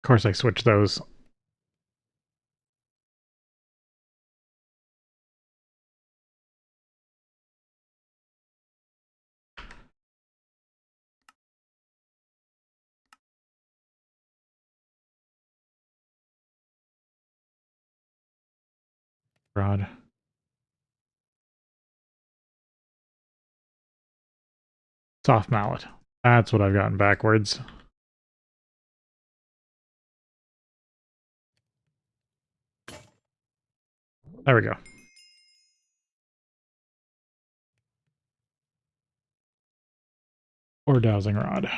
Of course I switched those. Rod. Soft mallet. That's what I've gotten backwards. There we go. Or dowsing rod.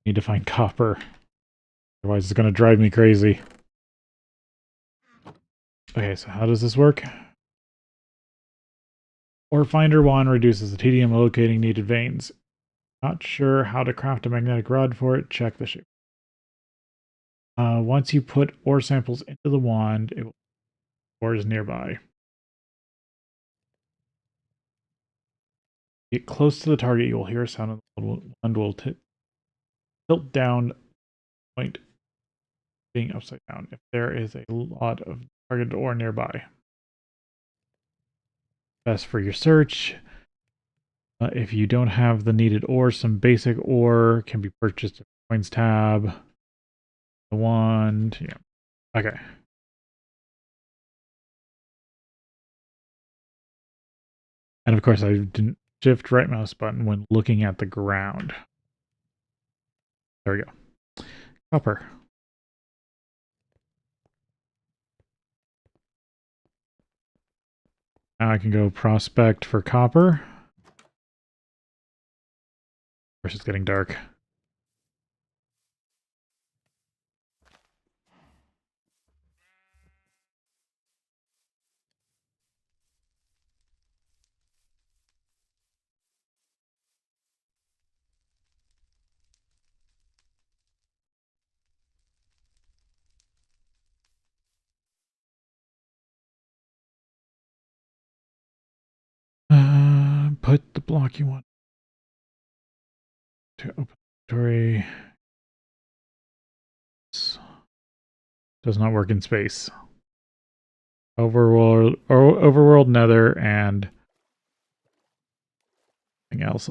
Need to find copper. Otherwise it's going to drive me crazy. Okay, so how does this work? Ore finder 1 reduces the tedium of locating needed veins. Not sure how to craft a magnetic rod for it. Check the shape. Once you put ore samples into the wand, it will ores nearby. Get close to the target, you will hear a sound and the wand will tilt down, point being upside down if there is a lot of targeted ore nearby. Best for your search. If you don't have the needed ore, some basic ore can be purchased in the coins tab. The wand, yeah. Okay. And of course, I didn't shift right mouse button when looking at the ground. There we go. Copper. Now I can go prospect for copper. Of course, it's getting dark. Put the block you want to open inventory. Does not work in space. Overworld Nether, and anything else.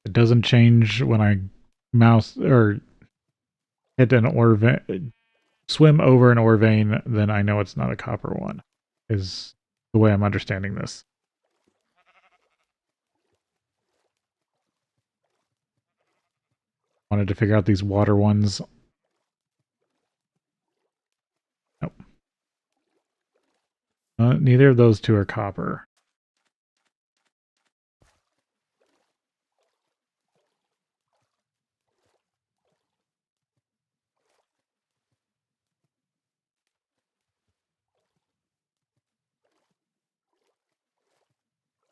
It doesn't change when I mouse or hit an ore vein, swim over an ore vein, then I know it's not a copper one, is the way I'm understanding this. Wanted to figure out these water ones. Nope. Neither of those two are copper.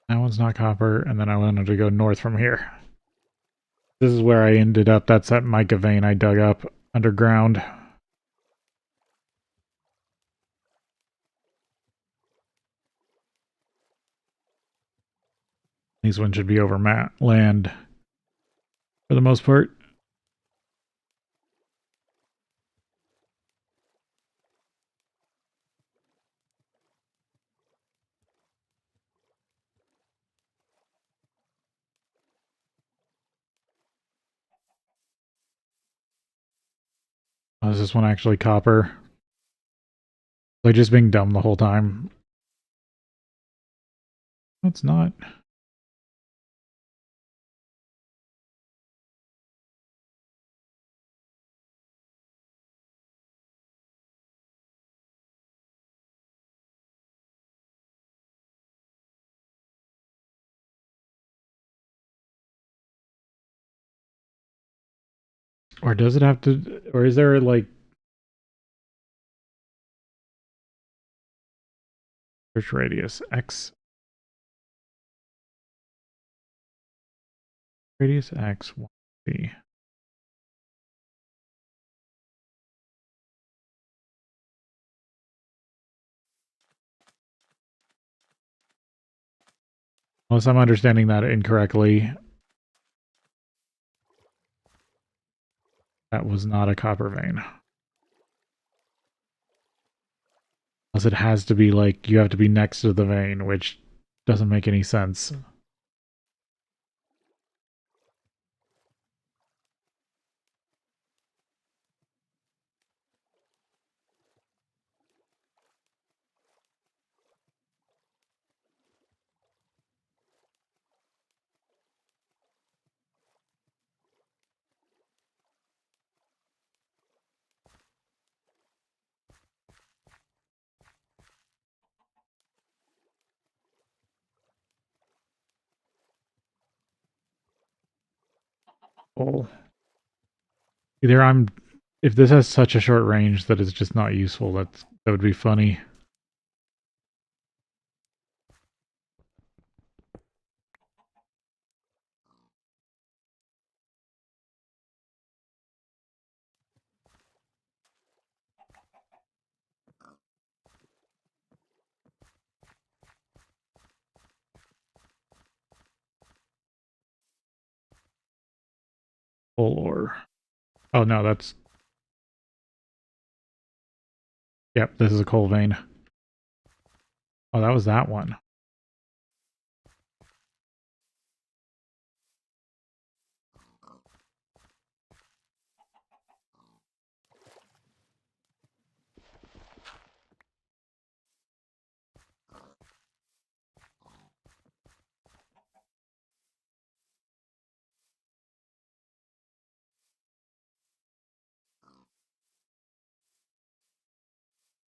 That one's not copper, and then I wanted to go north from here. This is where I ended up. That's that mica vein I dug up underground. These ones should be over land for the most part. Oh, is this one actually copper? Like just being dumb the whole time? It's not. Or does it have to, or is there like search radius X? Radius X, Y. Unless I'm understanding that incorrectly, that was not a copper vein. Unless it has to be like, you have to be next to the vein, which doesn't make any sense. Oh. Either I'm, if this has such a short range that it's just not useful, that would be funny. Full ore. Oh no, that's, yep, this is a coal vein. Oh, that was that one.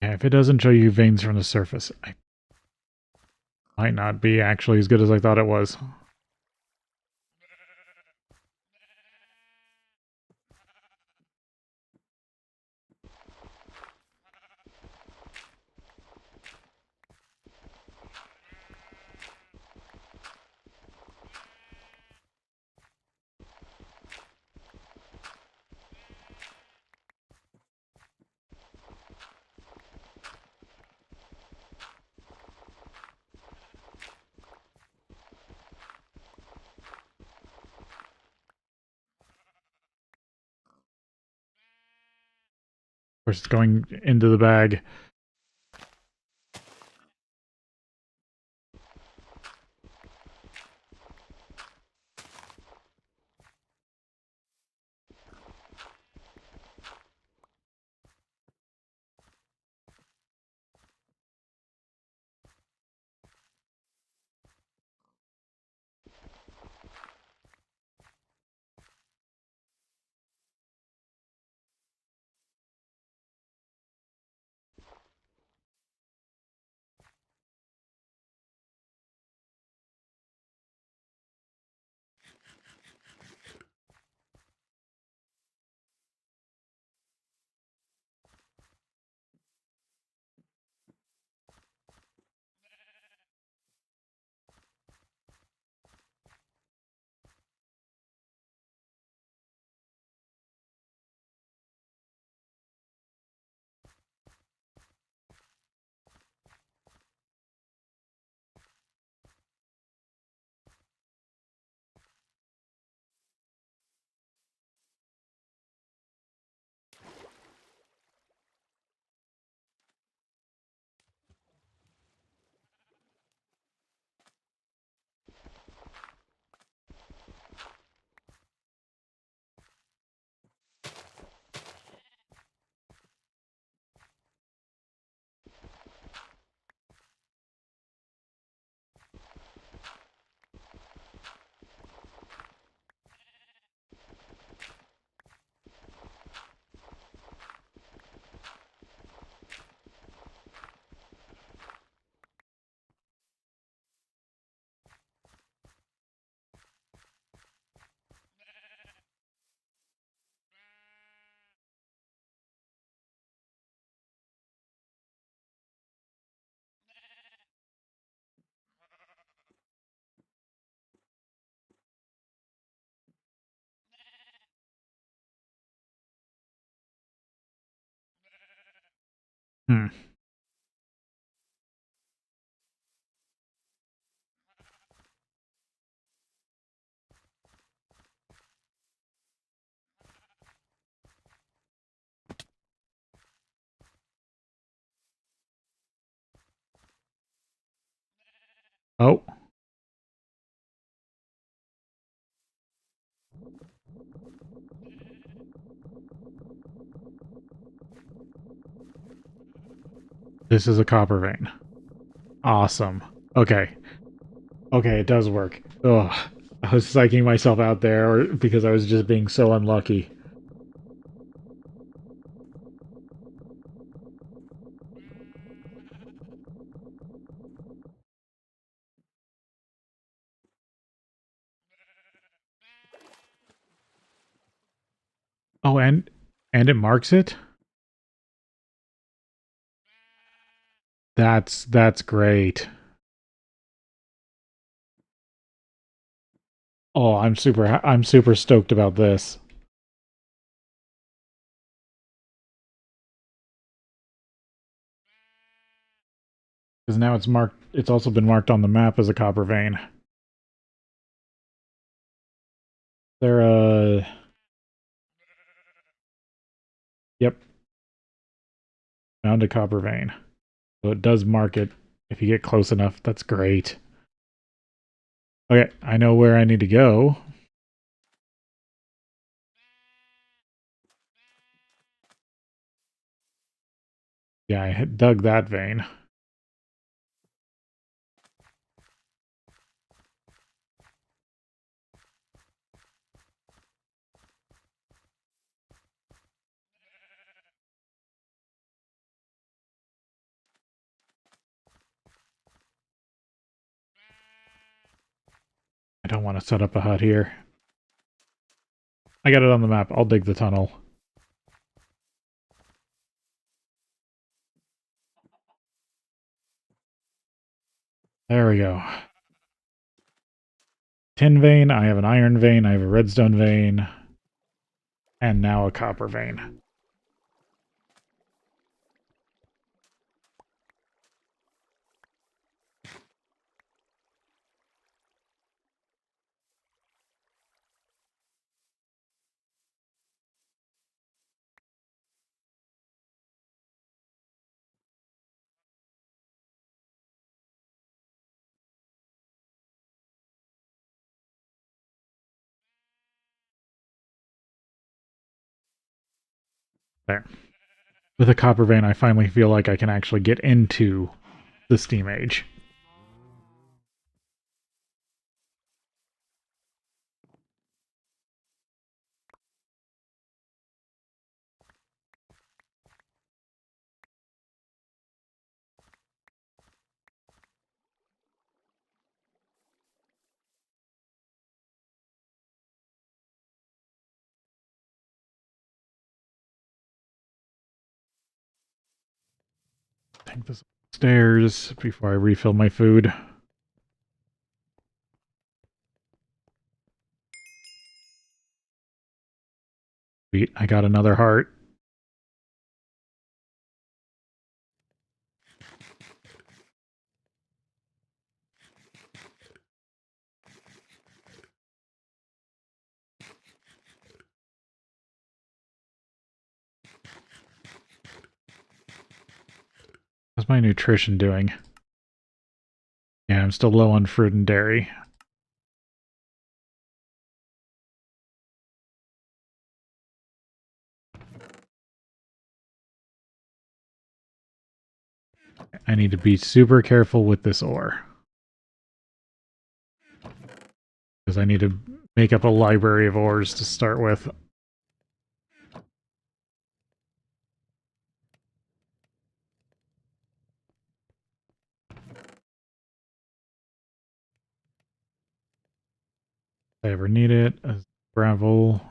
Yeah, if it doesn't show you veins from the surface, it might not be actually as good as I thought it was. Of course, it's going into the bag. Hmm. Oh. This is a copper vein. Awesome. Okay. Okay, it does work. Ugh. I was psyching myself out there because I was just being so unlucky. Oh, and it marks it? That's great. Oh, I'm super stoked about this. Because now it's marked, it's also been marked on the map as a copper vein. There, yep, found a copper vein. So it does mark it if you get close enough. That's great. Okay, I know where I need to go. Yeah, I had dug that vein. don't want to set up a hut here. I got it on the map. I'll dig the tunnel. There we go. Tin vein, I have an iron vein, I have a redstone vein, and now a copper vein. There. With a copper vein, I finally feel like I can actually get into the Steam Age. Take this upstairs before I refill my food. Sweet, I got another heart. How's my nutrition doing? Yeah, I'm still low on fruit and dairy. I need to be super careful with this ore. Because I need to make up a library of ores to start with. If I ever need it, gravel.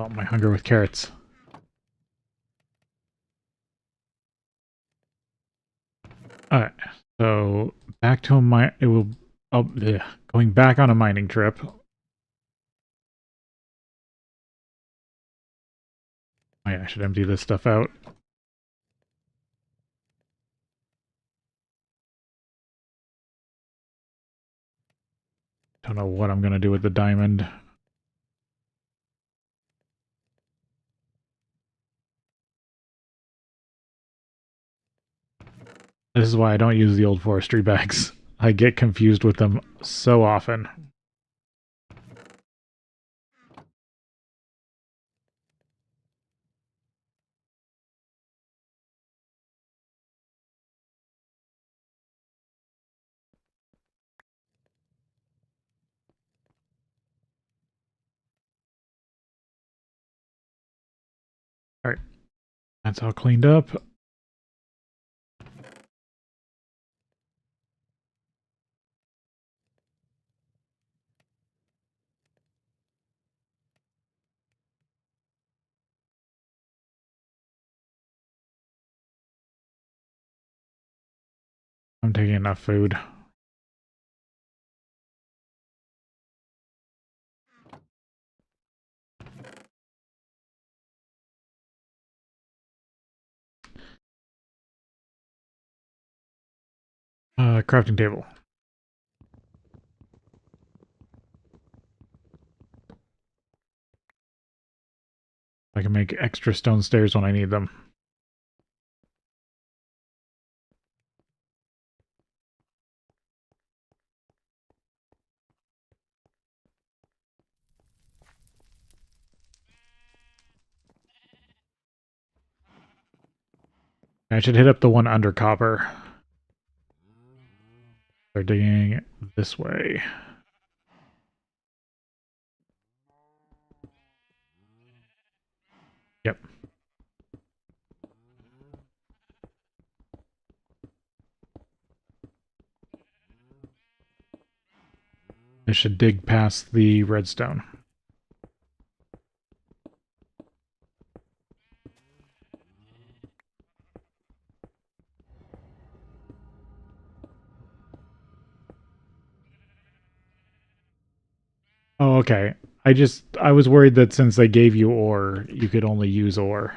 Oh, my hunger with carrots. Alright, so back to it will, going back on a mining trip. Oh yeah, I should empty this stuff out. Don't know what I'm gonna do with the diamond. This is why I don't use the old forestry bags. I get confused with them so often. Alright, that's all cleaned up. I'm taking enough food. Crafting table. I can make extra stone stairs when I need them. I should hit up the one under copper. They're digging this way. Yep. I should dig past the redstone. Oh, okay. I was worried that since they gave you ore, you could only use ore.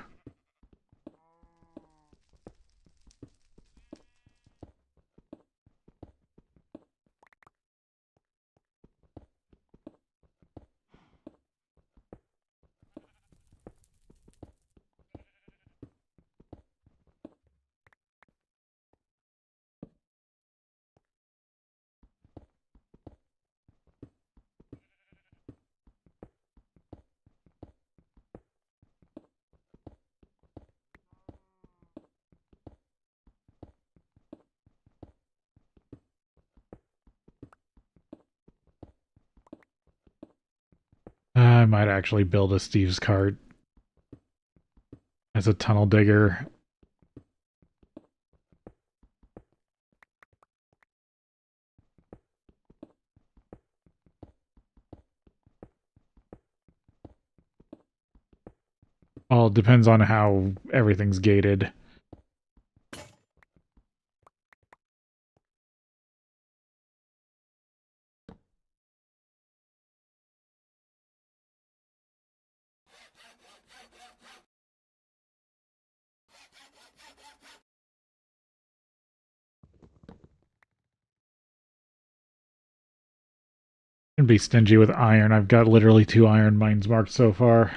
I might actually build a Steve's cart as a tunnel digger. Well, it depends on how everything's gated. Can be stingy with iron. I've got literally 2 iron mines marked so far.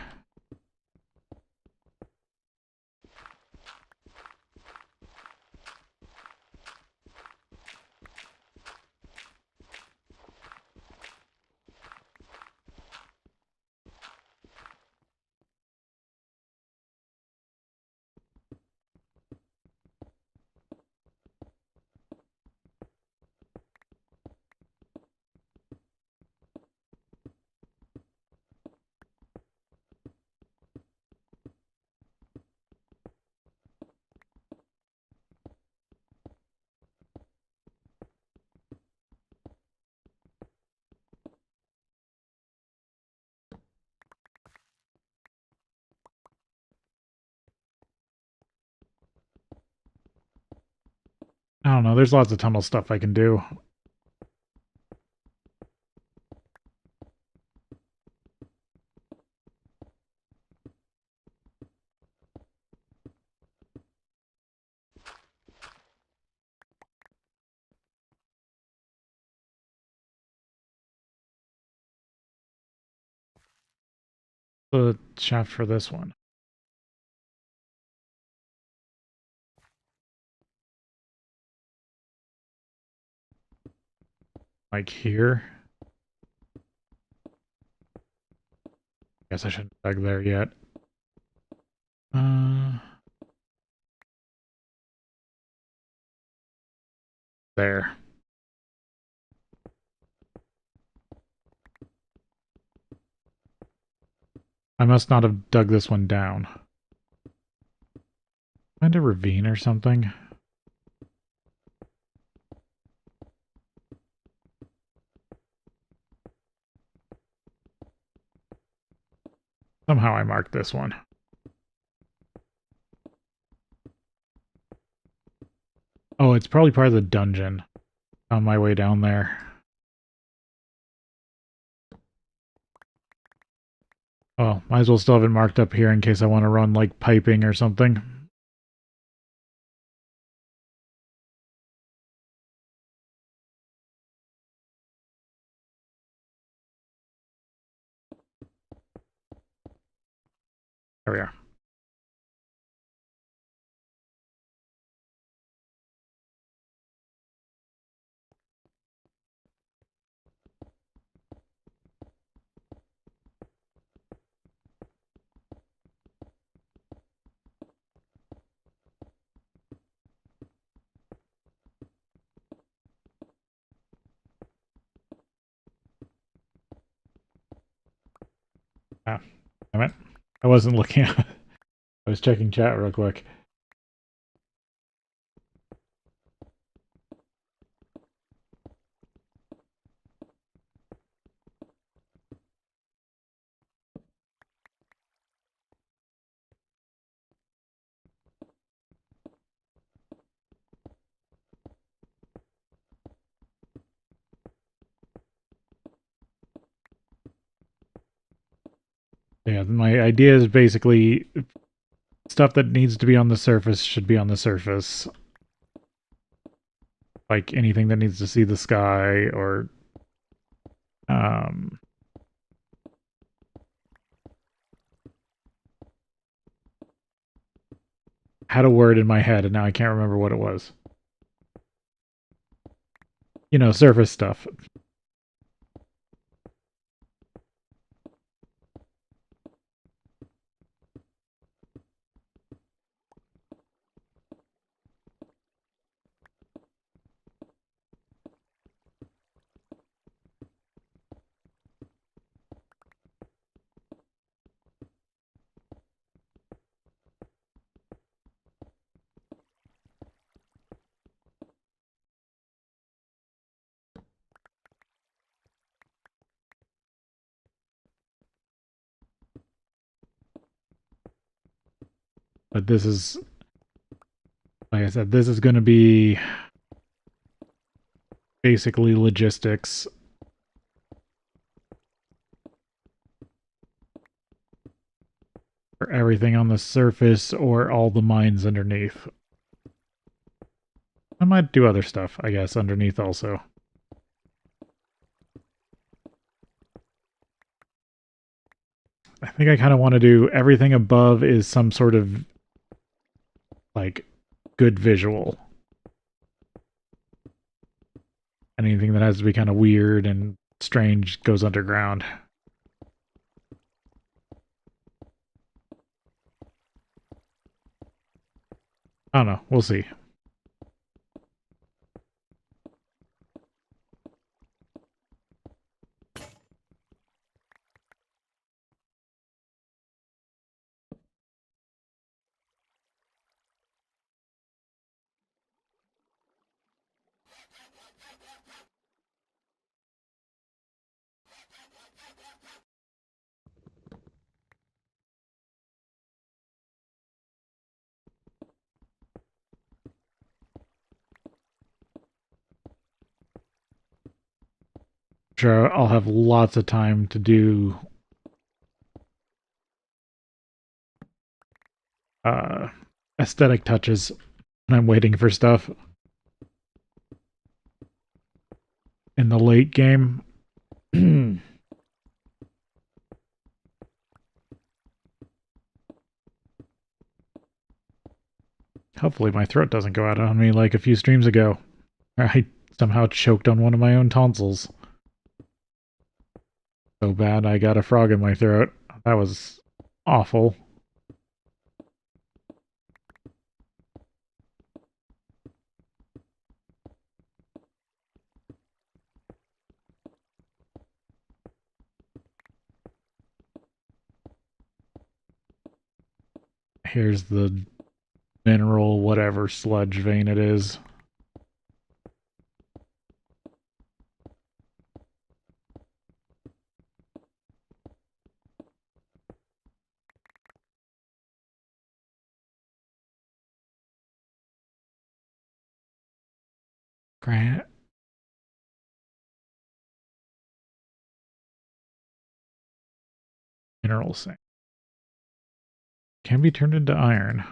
I don't know, there's lots of tunnel stuff I can do. The shaft for this one. Like here. Guess I shouldn't dug there yet. There. I must not have dug this one down. Find a ravine or something? Somehow I marked this one. Oh, it's probably part of the dungeon. On my way down there. Oh, might as well still have it marked up here in case I want to run, like, piping or something. There we are. Ah, damn it. I wasn't looking at it. I was checking chat real quick. Yeah, my idea is basically stuff that needs to be on the surface should be on the surface. Like anything that needs to see the sky or um had a word in my head and now I can't remember what it was. You know, surface stuff. But this is, like I said, this is going to be basically logistics. For everything on the surface or all the mines underneath. I might do other stuff, I guess, underneath also. I think I kind of want to do everything above is some sort of like good visual. Anything that has to be kind of weird and strange goes underground. I don't know. We'll see. Sure, I'll have lots of time to do uh, aesthetic touches when I'm waiting for stuff in the late game. Hopefully my throat doesn't go out on me like a few streams ago. I somehow choked on one of my own tonsils. So bad I got a frog in my throat. That was awful. Here's the mineral whatever sludge vein it is. Grant. Mineral sand. Can be turned into iron.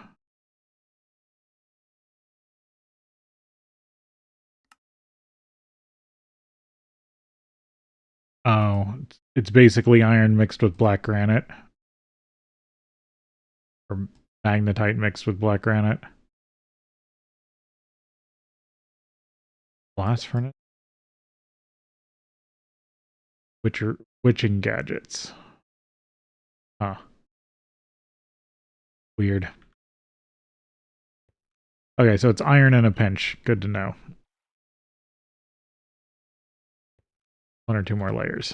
Oh, it's basically iron mixed with black granite. Or magnetite mixed with black granite. Blast furnace. Witching gadgets. Huh. Weird. Okay, so it's iron in a pinch. Good to know. One or two more layers.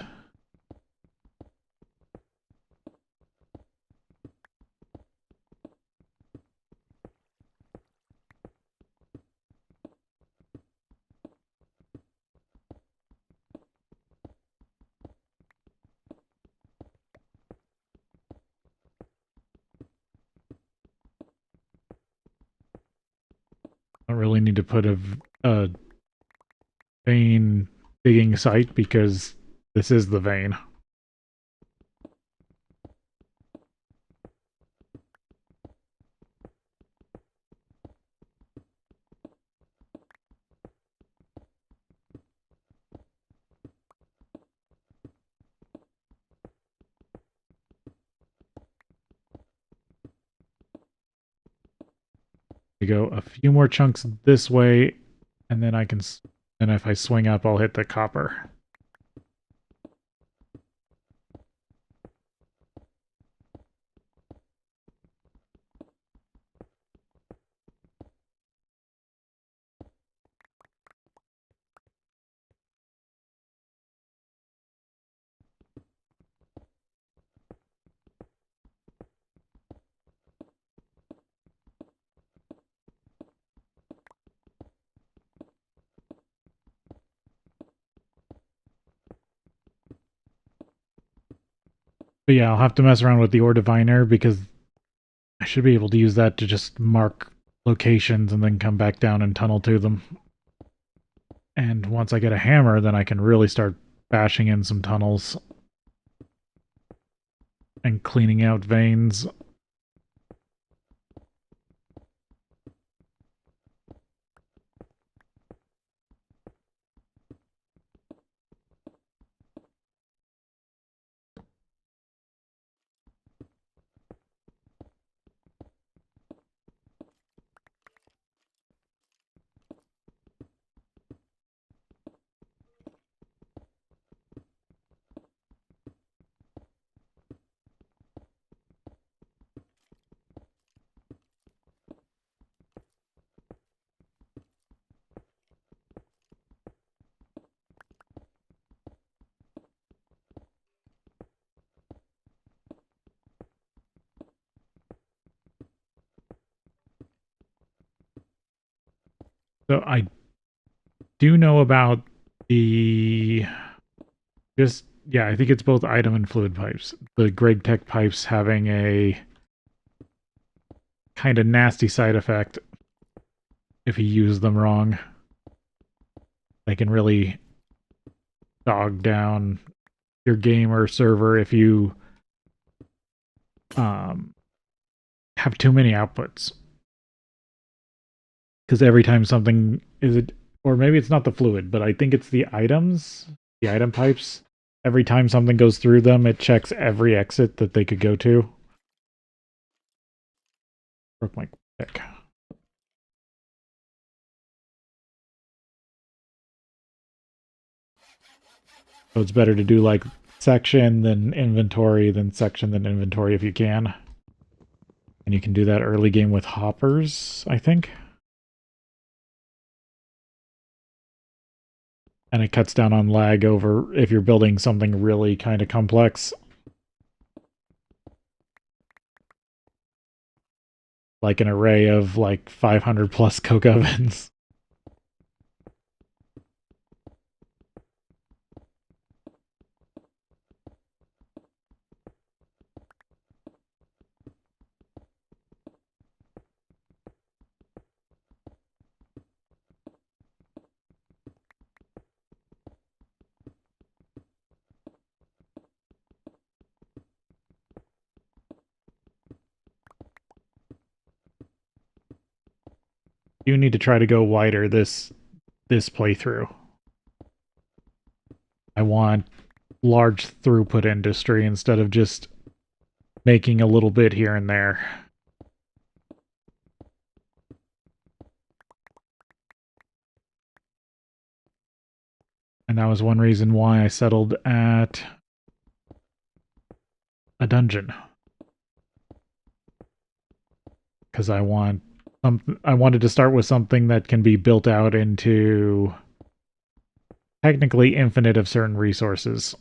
don't really need to put a vein digging site because this is the vein. We go a few more chunks this way, and then then if I swing up, I'll hit the copper. But yeah, I'll have to mess around with the ore diviner because I should be able to use that to just mark locations and then come back down and tunnel to them. And once I get a hammer, then I can really start bashing in some tunnels and cleaning out veins. So I do know about the yeah, I think it's both item and fluid pipes. The GregTech pipes having a kind of nasty side effect if you use them wrong. They can really dog down your game or server if you have too many outputs. Because every time something or maybe it's not the fluid, but I think it's the items, the item pipes. Every time something goes through them, it checks every exit that they could go to. Broke my pick. So it's better to do like section, then inventory, then section, then inventory if you can. And you can do that early game with hoppers, I think. And it cuts down on lag over if you're building something really kind of complex. Like an array of like 500 plus coke ovens. You need to try to go wider this playthrough. I want large throughput industry instead of just making a little bit here and there. And that was one reason why I settled at a dungeon. Because I wanted to start with something that can be built out into technically infinite of certain resources.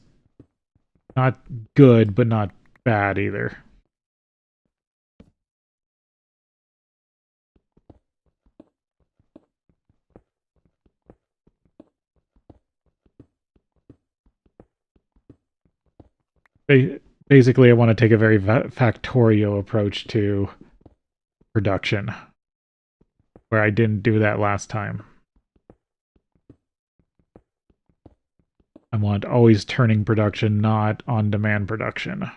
Not good, but not bad either. Basically, I want to take a very Factorio approach to production. where I didn't do that last time. I want always turning production, not on-demand production.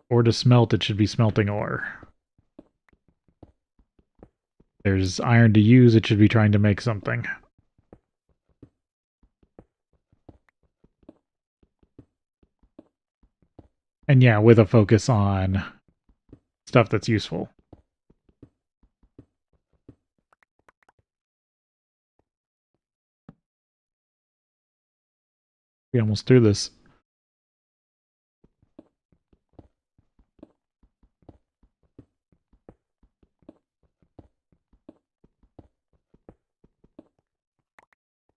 Or to smelt, it should be smelting ore. There's iron to use, it should be trying to make something. And yeah, with a focus on stuff that's useful. We almost through this.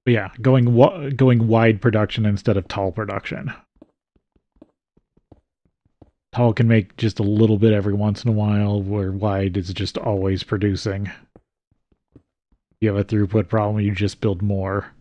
But yeah, going wide production instead of tall production. Tall can make just a little bit every once in a while, where wide is just always producing. You have a throughput problem, you just build more.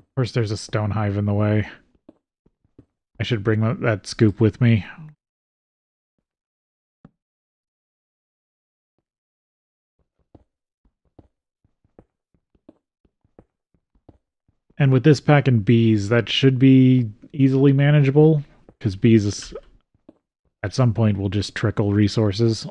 Of course, there's a stone hive in the way. I should bring that scoop with me. And with this pack and bees, that should be easily manageable, because bees at some point will just trickle resources.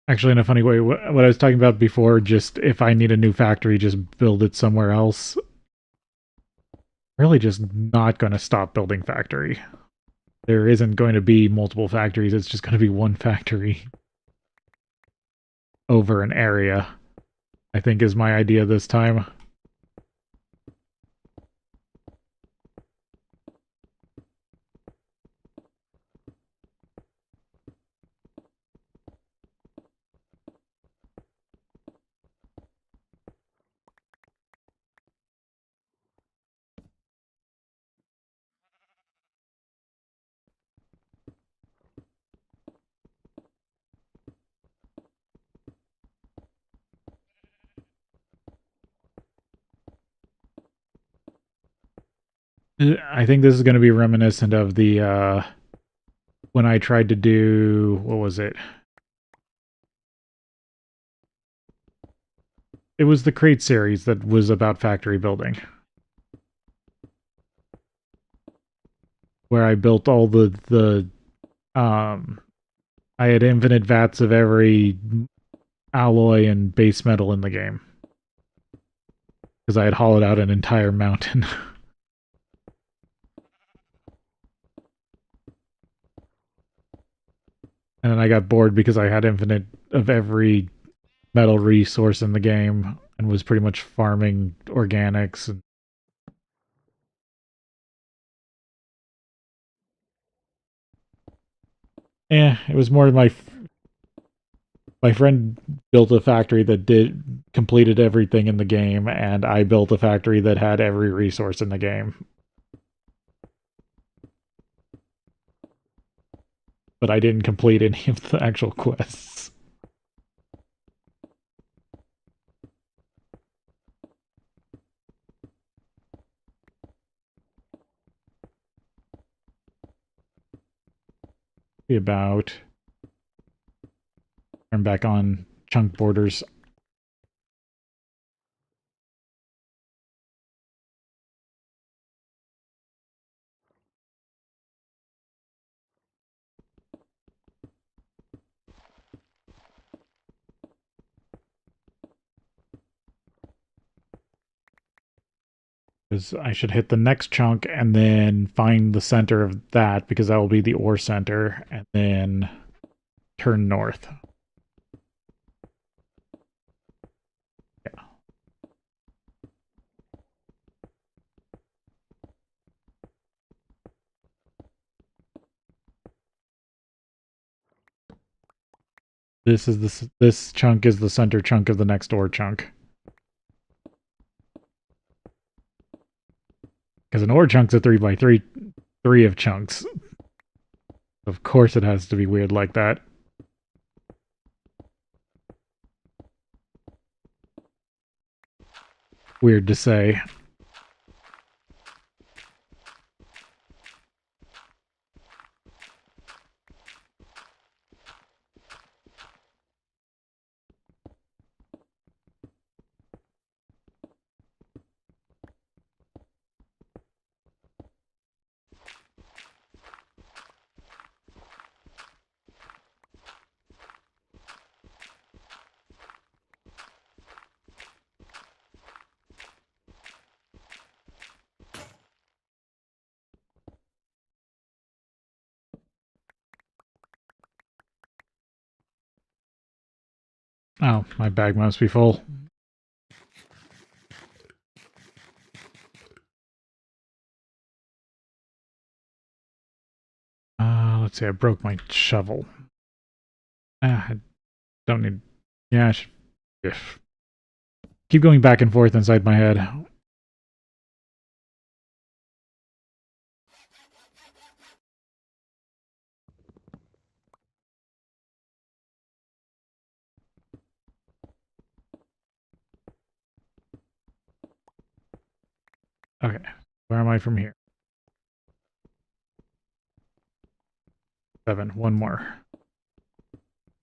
Actually, in a funny way, what I was talking about before, just if I need a new factory, just build it somewhere else. Really just not going to stop building factory. There isn't going to be multiple factories, it's just going to be one factory over an area, I think is my idea this time. I think this is going to be reminiscent of the, when I tried to do, what was it? It was the Crate series that was about factory building. Where I built all I had infinite vats of every alloy and base metal in the game. Because I had hollowed out an entire mountain. And then I got bored because I had infinite of every metal resource in the game and was pretty much farming organics. And yeah, it was more my friend built a factory that completed everything in the game, and I built a factory that had every resource in the game. But I didn't complete any of the actual quests. be about. Turn back on chunk borders. Because I should hit the next chunk and then find the center of that, because that will be the ore center, and then turn north. Yeah. This chunk is the center chunk of the next ore chunk. Because an ore chunk's a 3x3, 3 of chunks. Of course it has to be weird like that. Weird to say. Oh, my bag must be full. Let's see, I broke my shovel. I don't need... Yeah, I should... Keep going back and forth inside my head. Okay, where am I from here? 7, one more.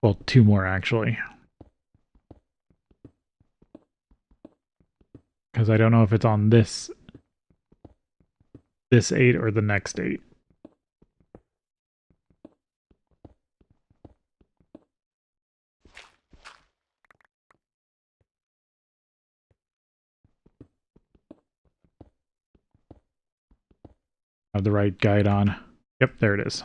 Well, 2 more, actually. Because I don't know if it's on this 8 or the next 8. Have the right guide on. Yep, there it is.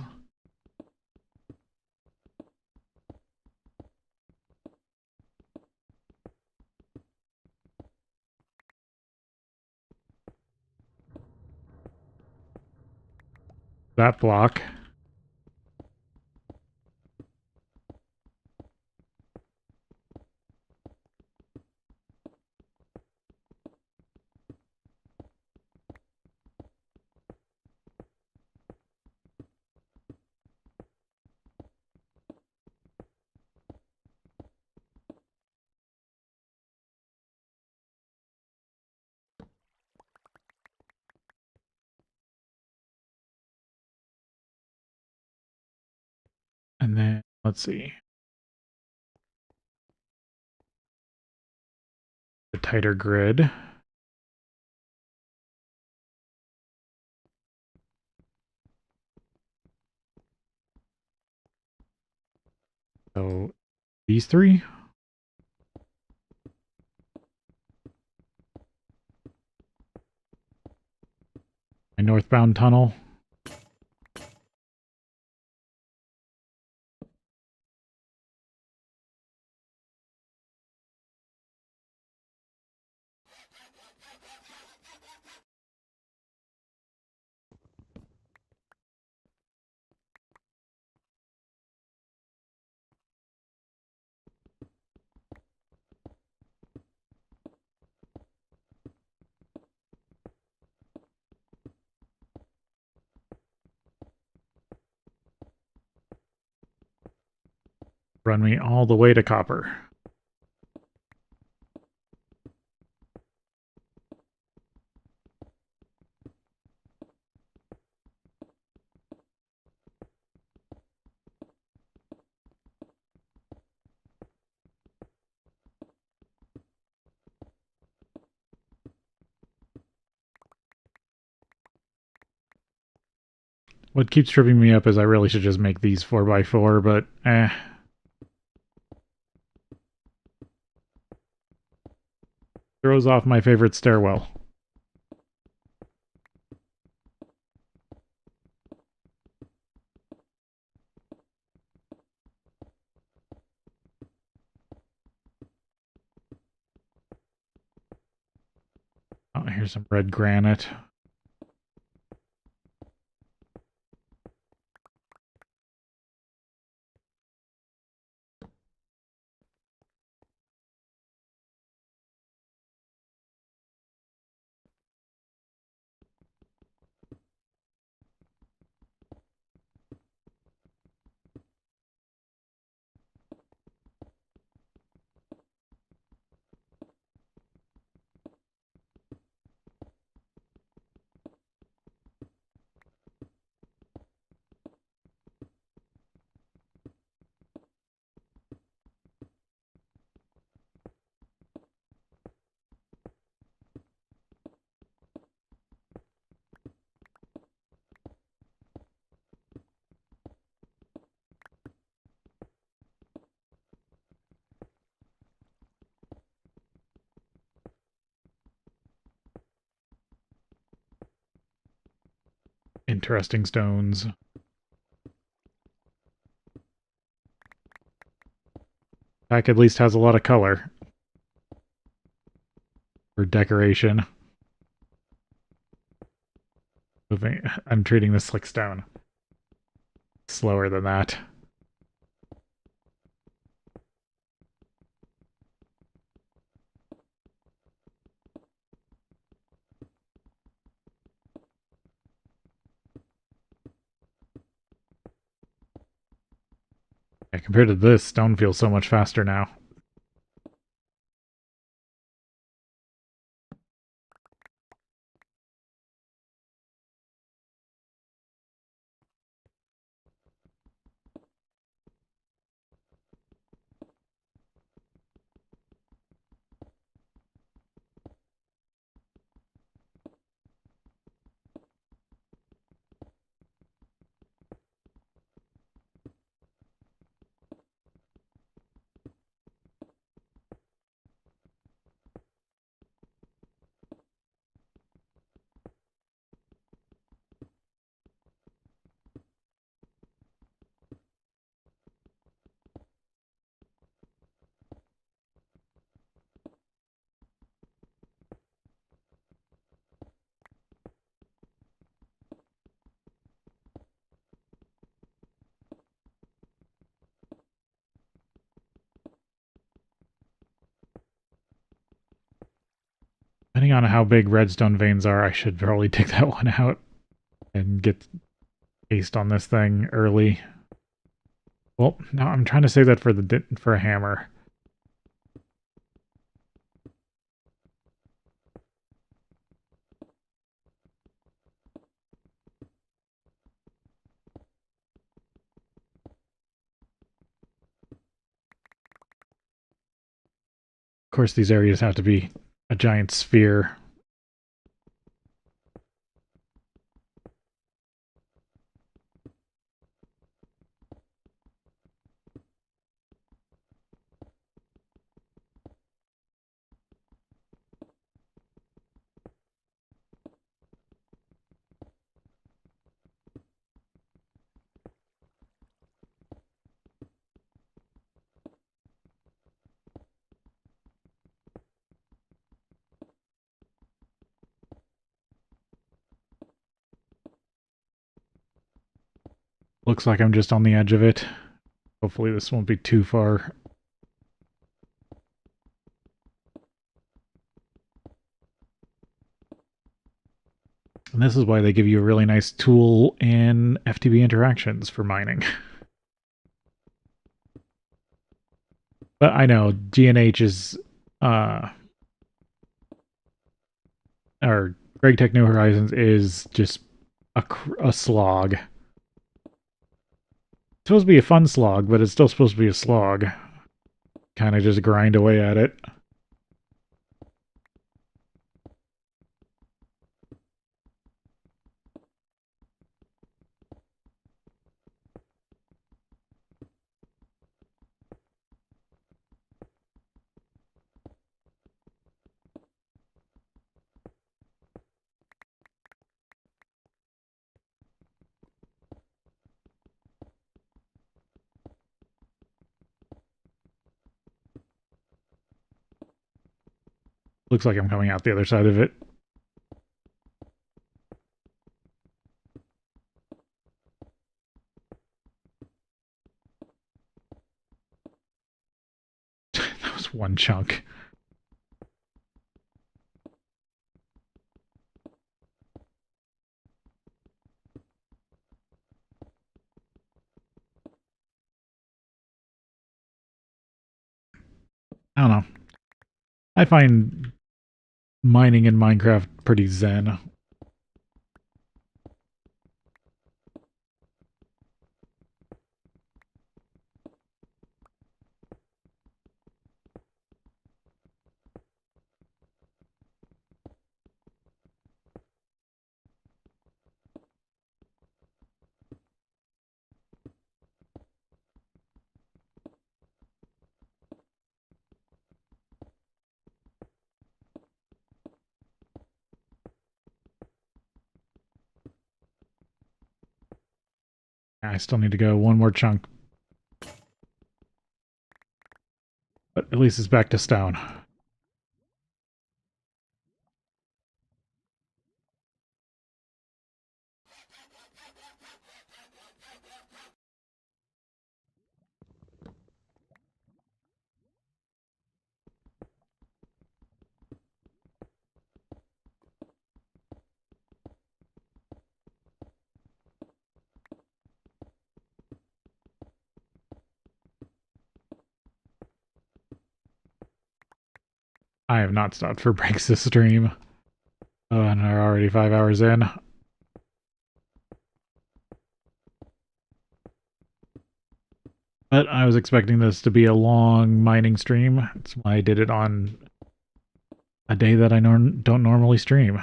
That block. And then, let's see. A tighter grid. So, these 3? My northbound tunnel. Run me all the way to copper. What keeps tripping me up is I really should just make these 4x4, but eh. Throws off my favorite stairwell. Oh, here's some red granite. Interesting stones. Pack at least has a lot of color. For decoration. Moving. I'm treating this like stone. Slower than that. Yeah, compared to this, stone feels so much faster now. Depending on how big redstone veins are, I should probably take that one out and get paste on this thing early. Well, no, I'm trying to save that for a hammer. Of course, these areas have to be a giant sphere. Looks like I'm just on the edge of it. Hopefully this won't be too far. And this is why they give you a really nice tool in FTB interactions for mining. But I know GNH is or GregTech New Horizons is just a slog. It's supposed to be a fun slog, but it's still supposed to be a slog. Kind of just grind away at it. Looks like I'm coming out the other side of it. That was one chunk. I don't know. I find mining in Minecraft pretty zen. I still need to go one more chunk. But at least it's back to stone. I have not stopped for breaks this stream. Oh, and we're already 5 hours in. But I was expecting this to be a long mining stream. That's why I did it on a day that I don't normally stream.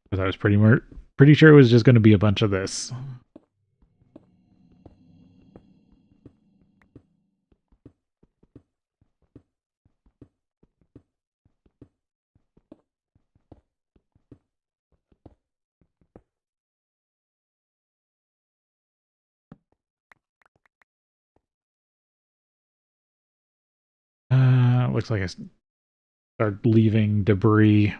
Because I was pretty sure it was just going to be a bunch of this. Looks like I start leaving debris.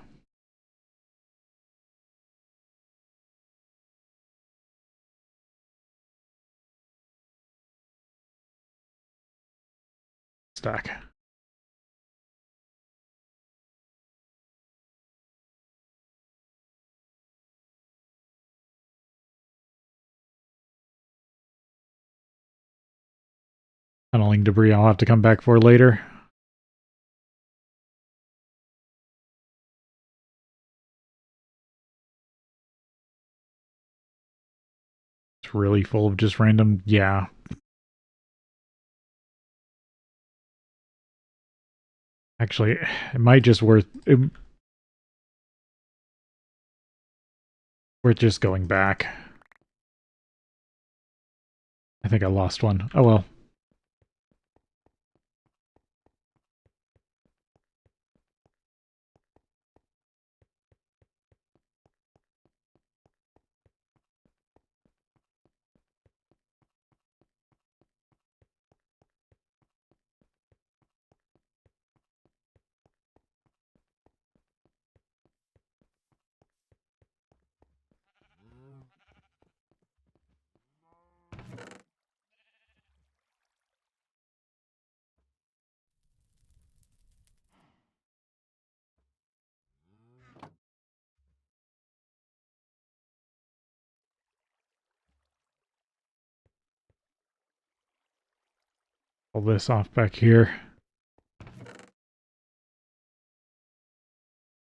Stack. Tunneling debris I'll have to come back for later. It's really full of just random, yeah. Actually, it might just worth just going back. I think I lost one. Oh well. Pull this off back here.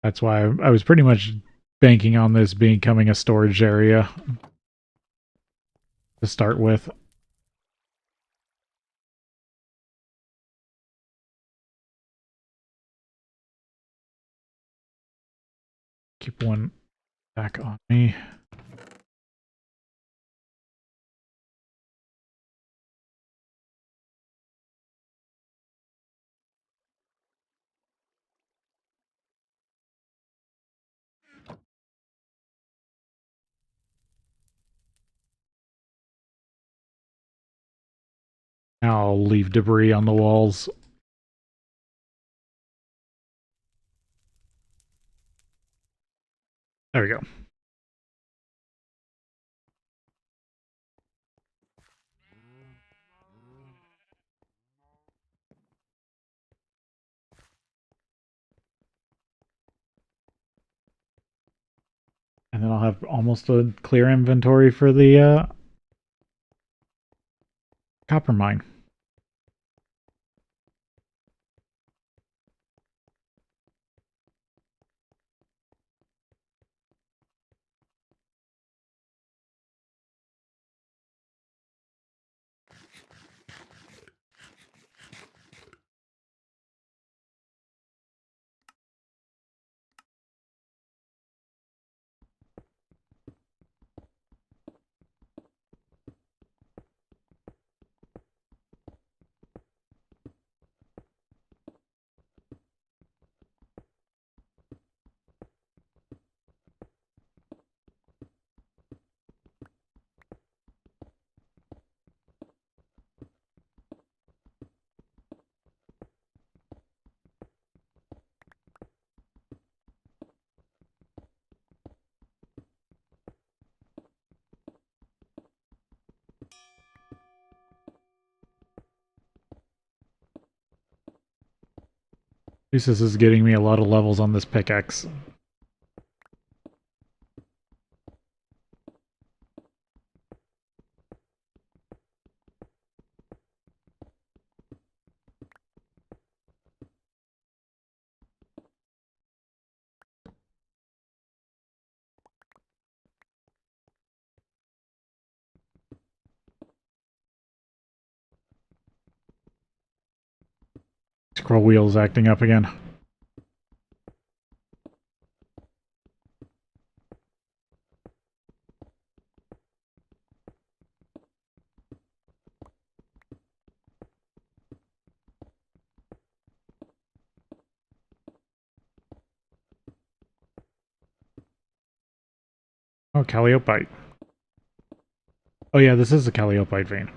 That's why I was pretty much banking on this becoming a storage area to start with. Keep one back on me. Now I'll leave debris on the walls. There we go. And then I'll have almost a clear inventory for the copper mine. At least this is getting me a lot of levels on this pickaxe. Scroll wheel's acting up again. Oh, calliope. Oh yeah, this is a calliope vein.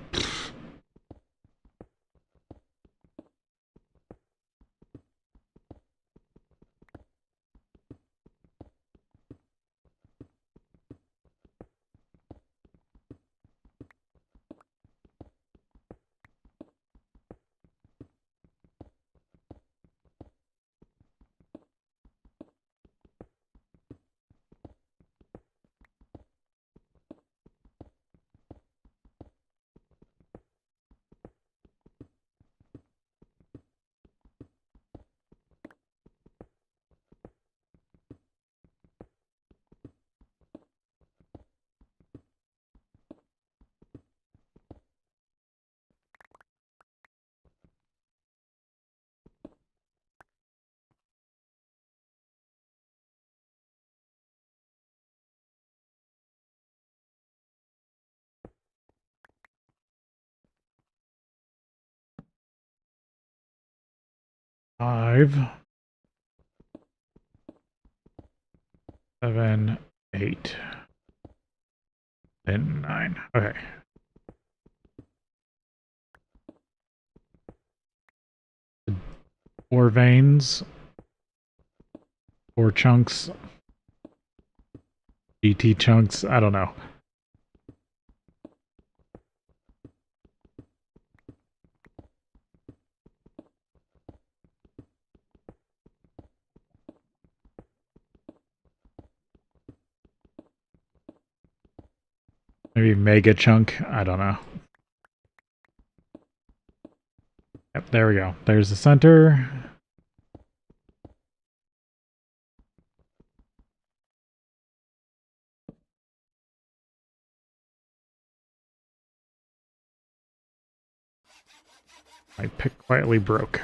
Five, 7, 8, and 9. Okay. 4 veins, 4 chunks, GT chunks. I don't know. Maybe mega chunk. I don't know. Yep, there we go. There's the center. My pick quietly broke.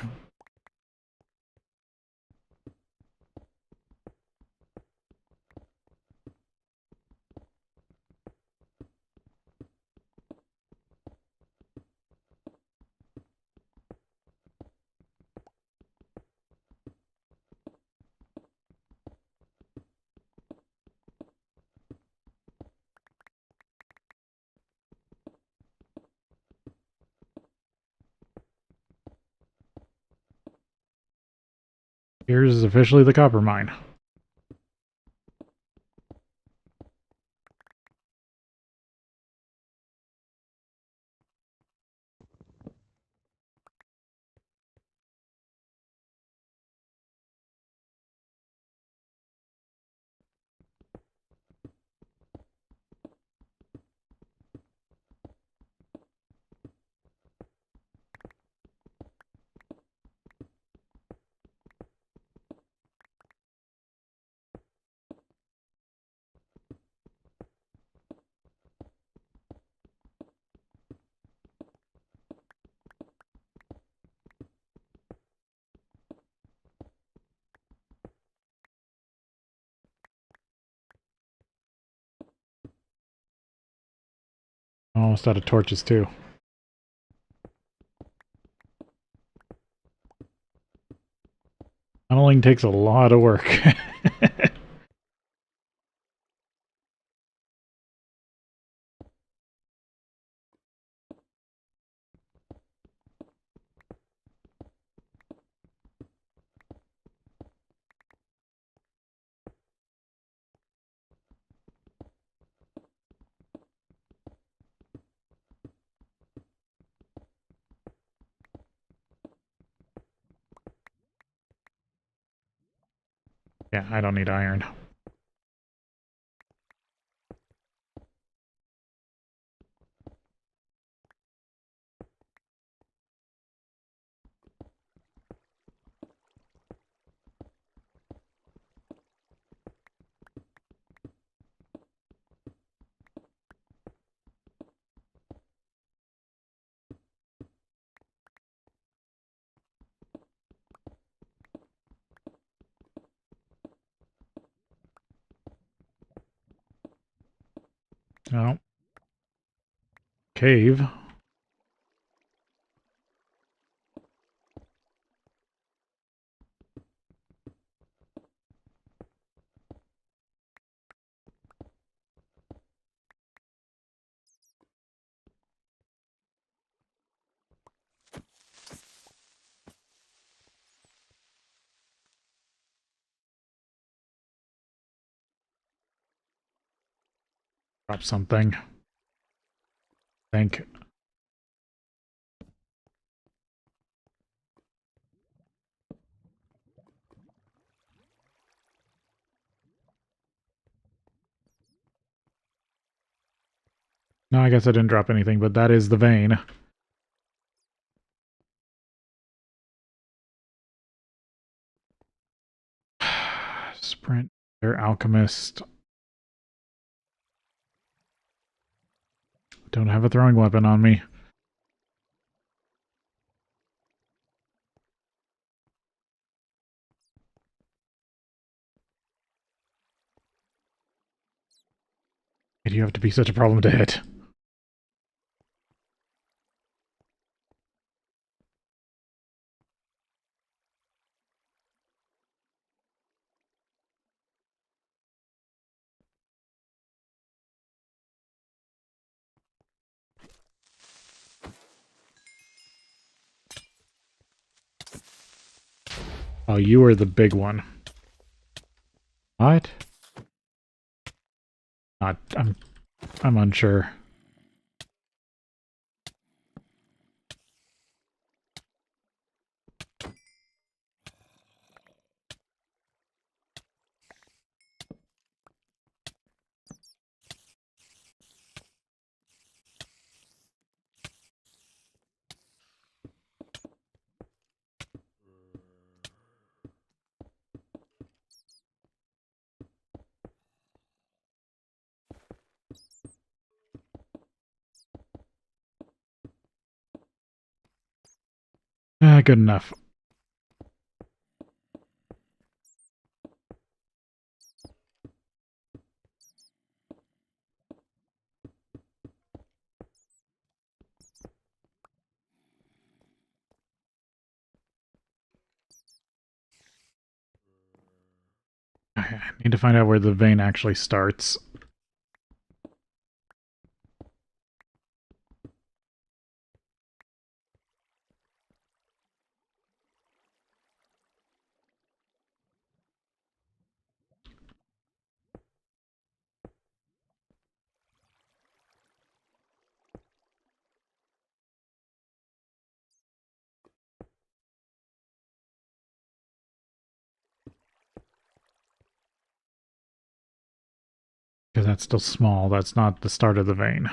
Here's officially the copper mine. Almost out of torches, too. Tunneling takes a lot of work. Yeah, I don't need iron. Oh. Cave. Drop something. Think. No, I guess I didn't drop anything, but that is the vein. Sprint. They're alchemist. Don't have a throwing weapon on me. Why do you have to be such a problem to hit? Oh, you are the big one. What? Not. I'm unsure. Good enough. I need to find out where the vein actually starts. Because that's still small. That's not the start of the vein.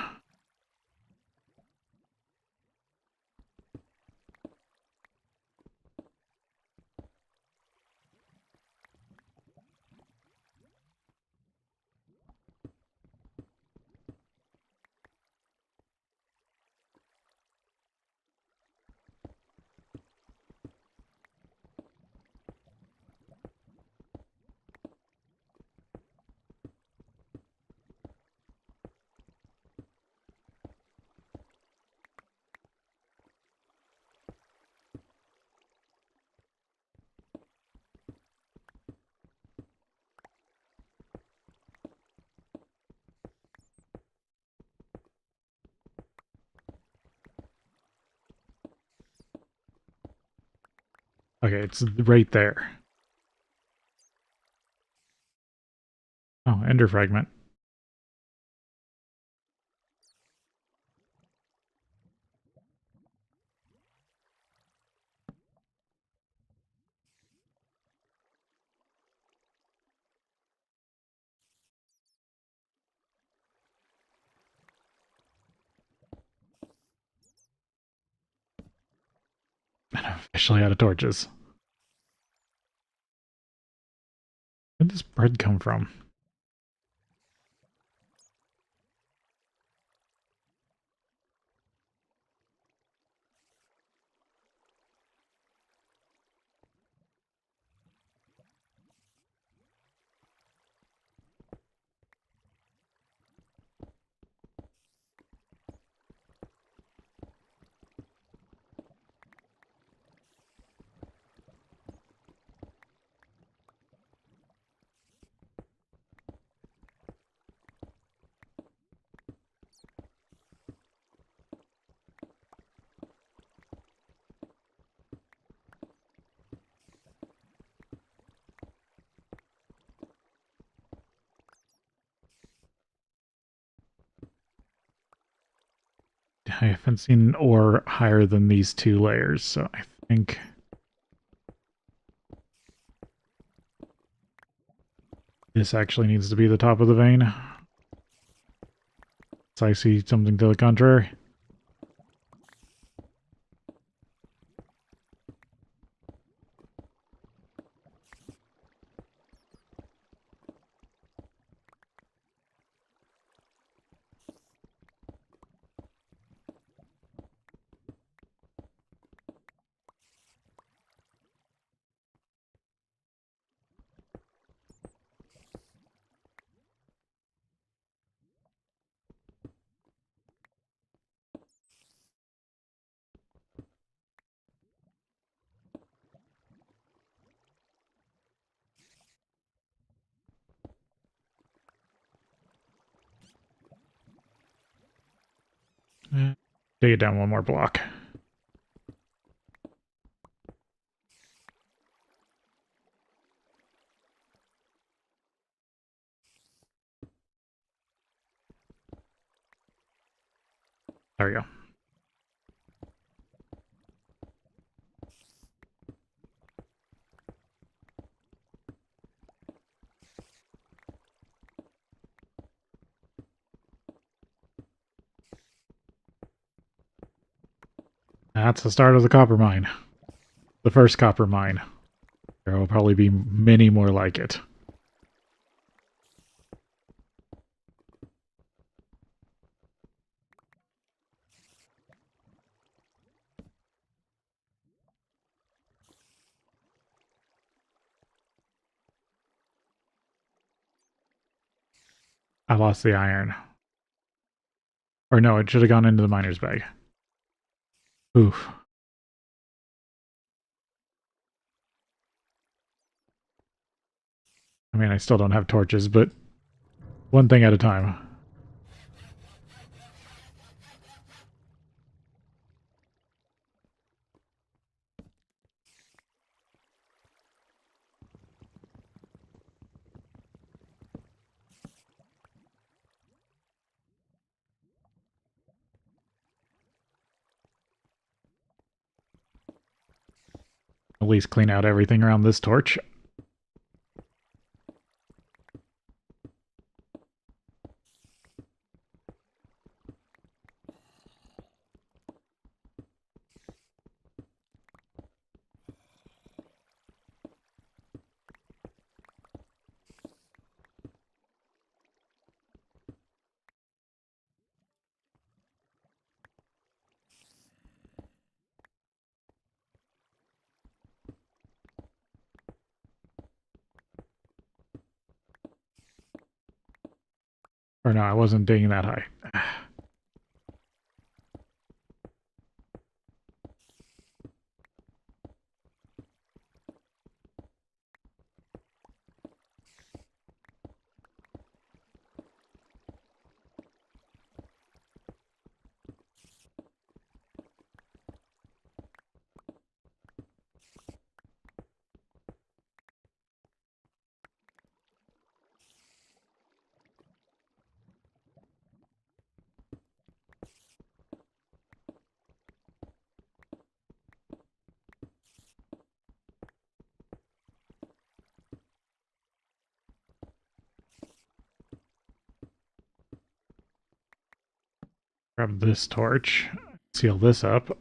Okay, it's right there. Oh, ender fragment. And I'm officially out of torches. Where did this bread come from? I haven't seen an ore higher than these 2 layers, so I think this actually needs to be the top of the vein. So I see something to the contrary. Take it down 1 more block. There we go. That's the start of the copper mine. The first copper mine. There will probably be many more like it. I lost the iron. Or no, it should have gone into the miner's bag. Oof. I mean, I still don't have torches, but one thing at a time. At least clean out everything around this torch. Or no, I wasn't digging that high. Grab this torch, seal this up.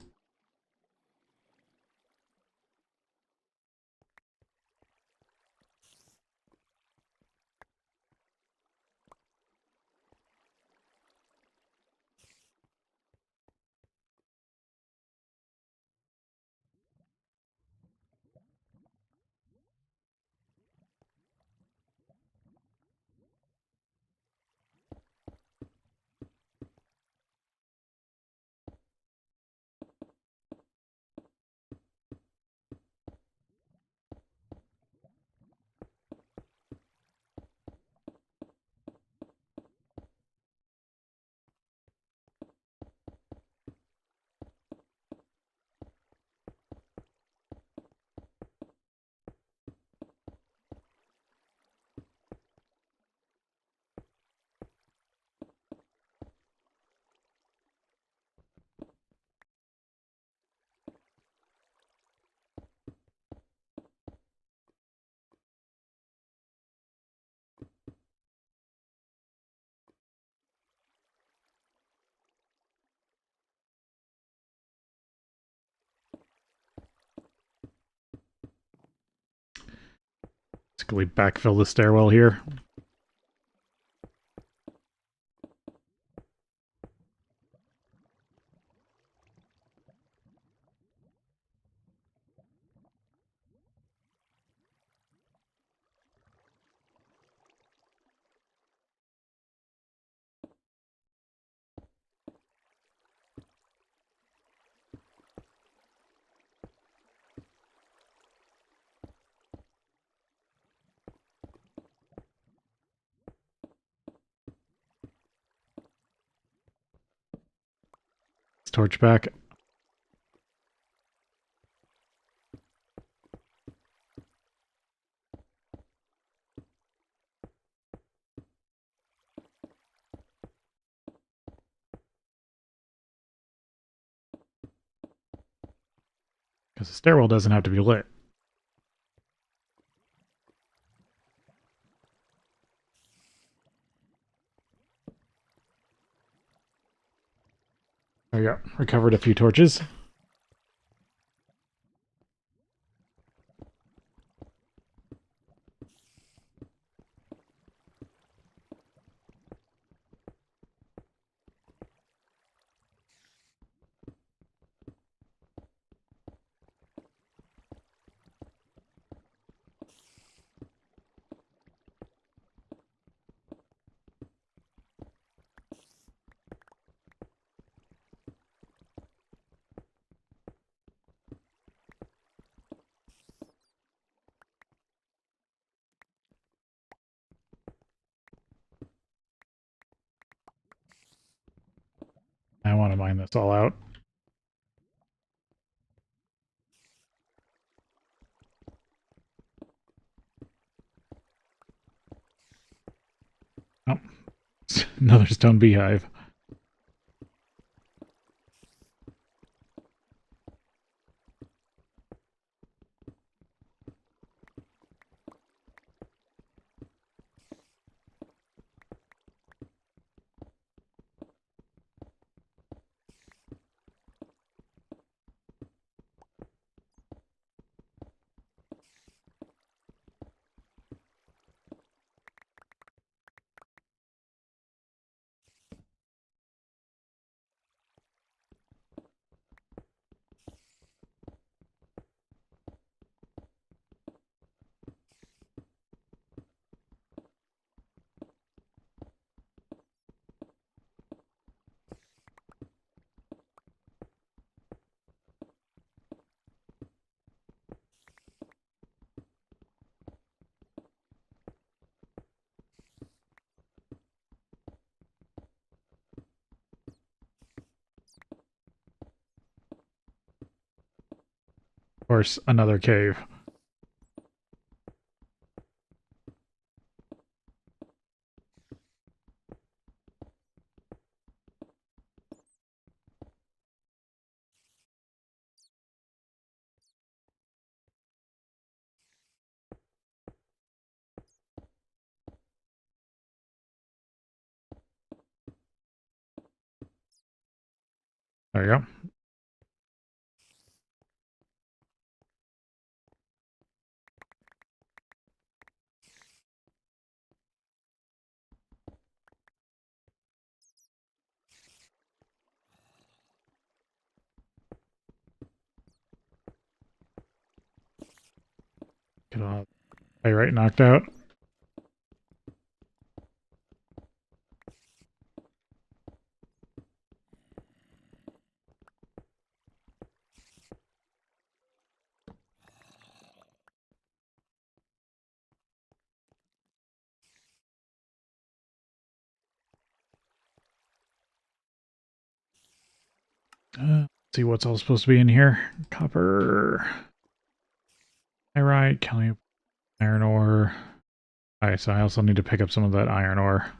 Basically backfill the stairwell here. Torch back. Because the stairwell doesn't have to be lit. There we go. Recovered a few torches. I want to mine this all out. Oh, another stone beehive. Of course, another cave. There you go. Get all pyrite knocked out. Let's see what's all supposed to be in here. Copper, pyrite, calcium, iron ore. Alright, so I also need to pick up some of that iron ore.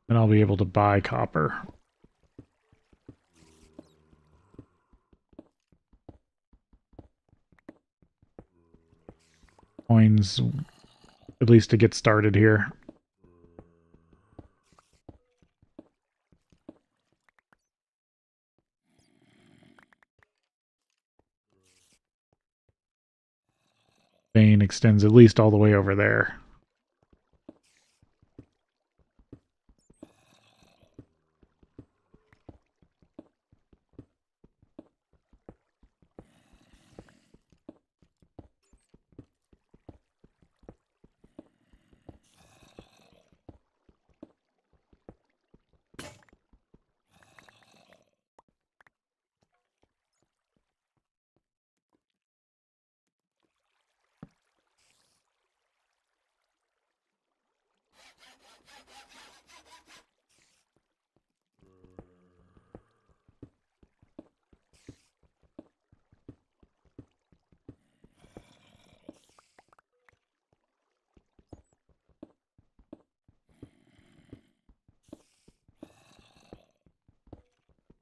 Then I'll be able to buy copper. Coins, at least to get started here. Vein extends at least all the way over there.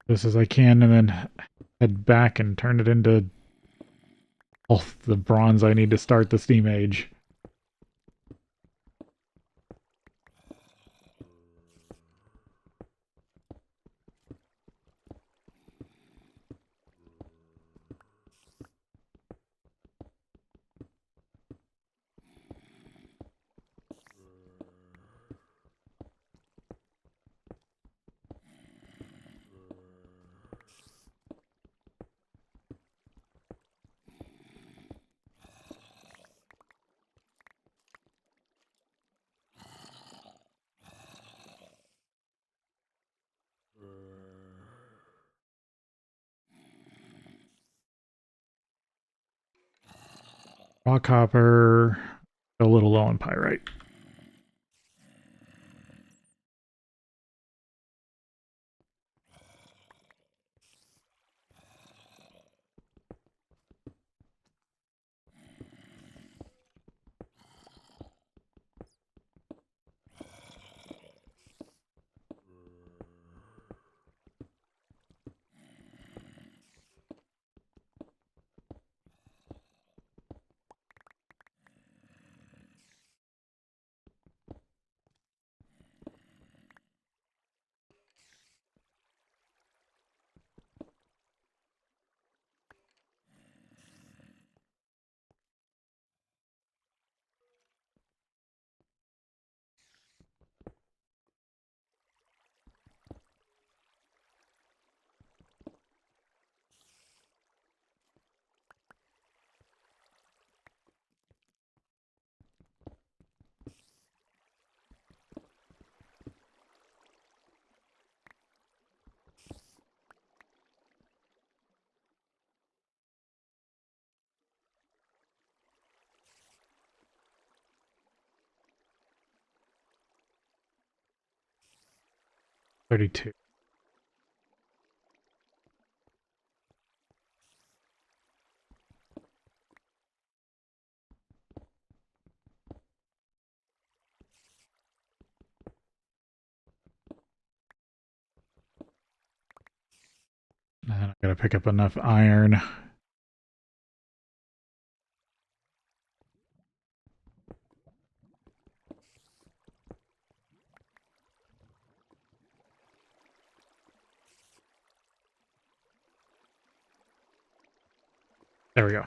This as I can, and then head back and turn it into all the bronze I need to start the steam age. Raw copper, a little low on pyrite. $32. And I gotta pick up enough iron. There we go.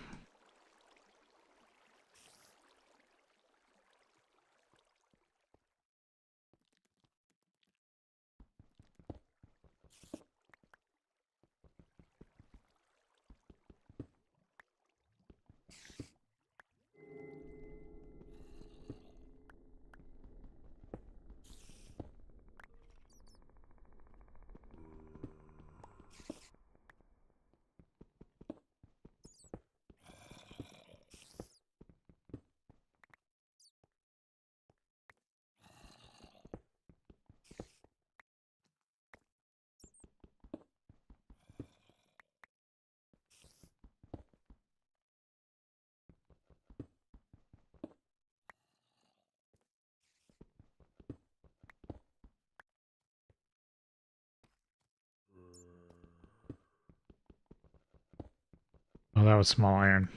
Oh, that was small iron.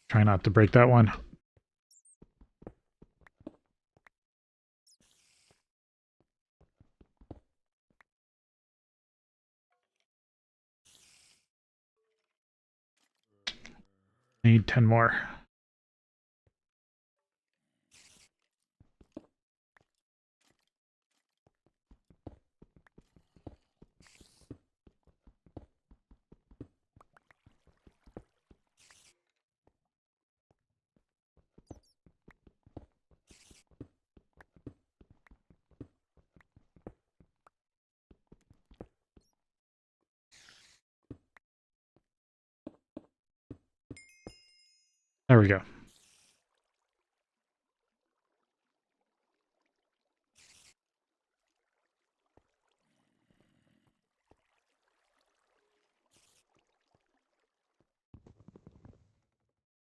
Try not to break that one. Need 10 more. There we go.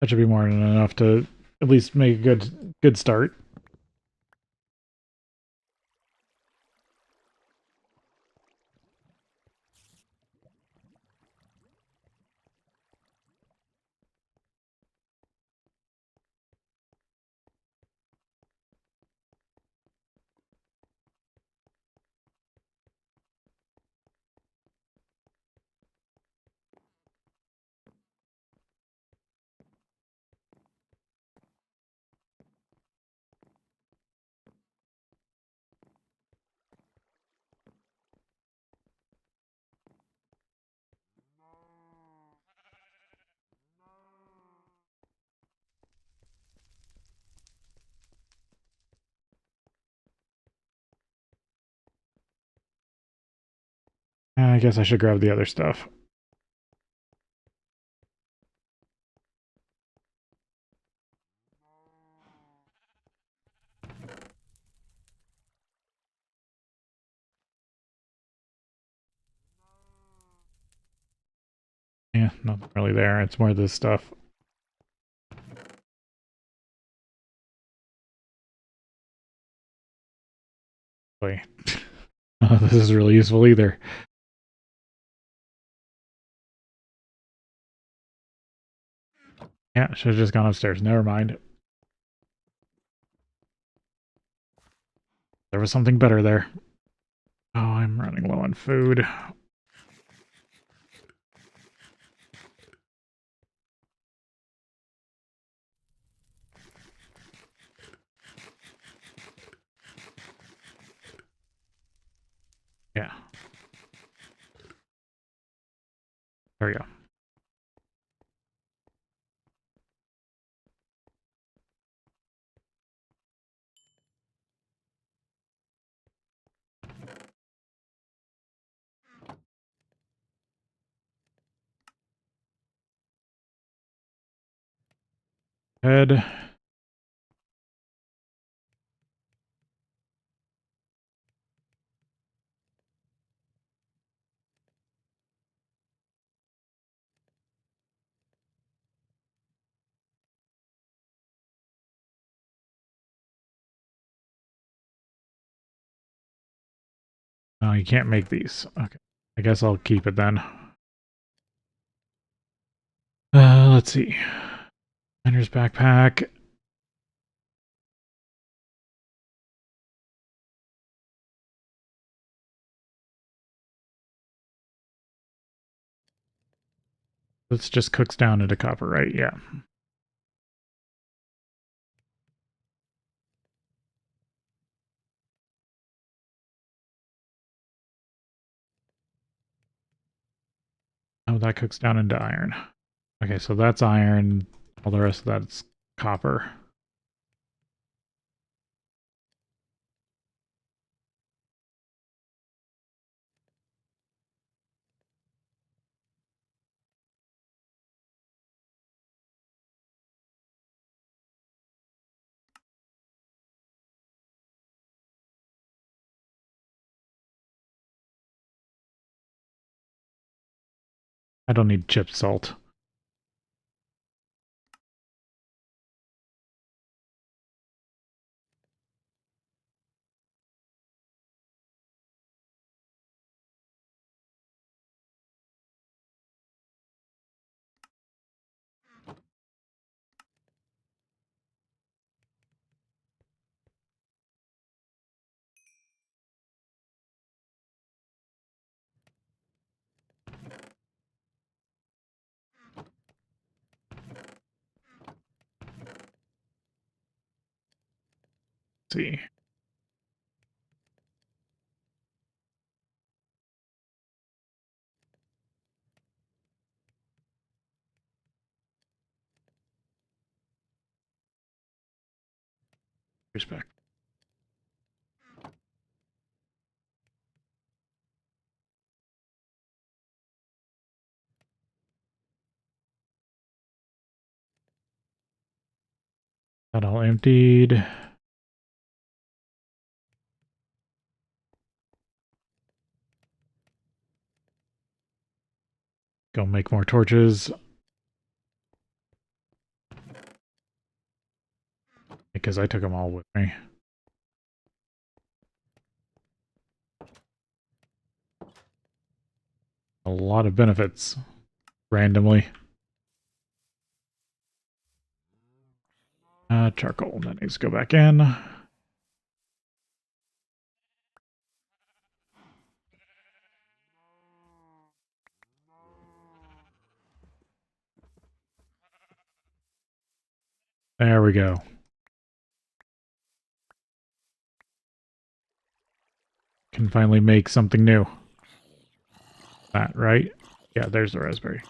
That should be more than enough to at least make a good start. I guess I should grab the other stuff. Yeah, nothing really there. It's more this stuff. Boy. This is really useful either. Yeah, should have just gone upstairs. Never mind. There was something better there. Oh, I'm running low on food. Yeah. There we go. Head. Oh, you can't make these. Okay. I guess I'll keep it then. Let's see. Miner's backpack. This just cooks down into copper, right? Yeah. Oh, that cooks down into iron. Okay, so that's iron. All the rest of that's copper. I don't need chip salt. Let's see. Respect. That all emptied. Go make more torches. Because I took them all with me. A lot of benefits. Randomly. Charcoal. That needs to go back in. There we go. Can finally make something new. That, right? Yeah, there's the raspberry.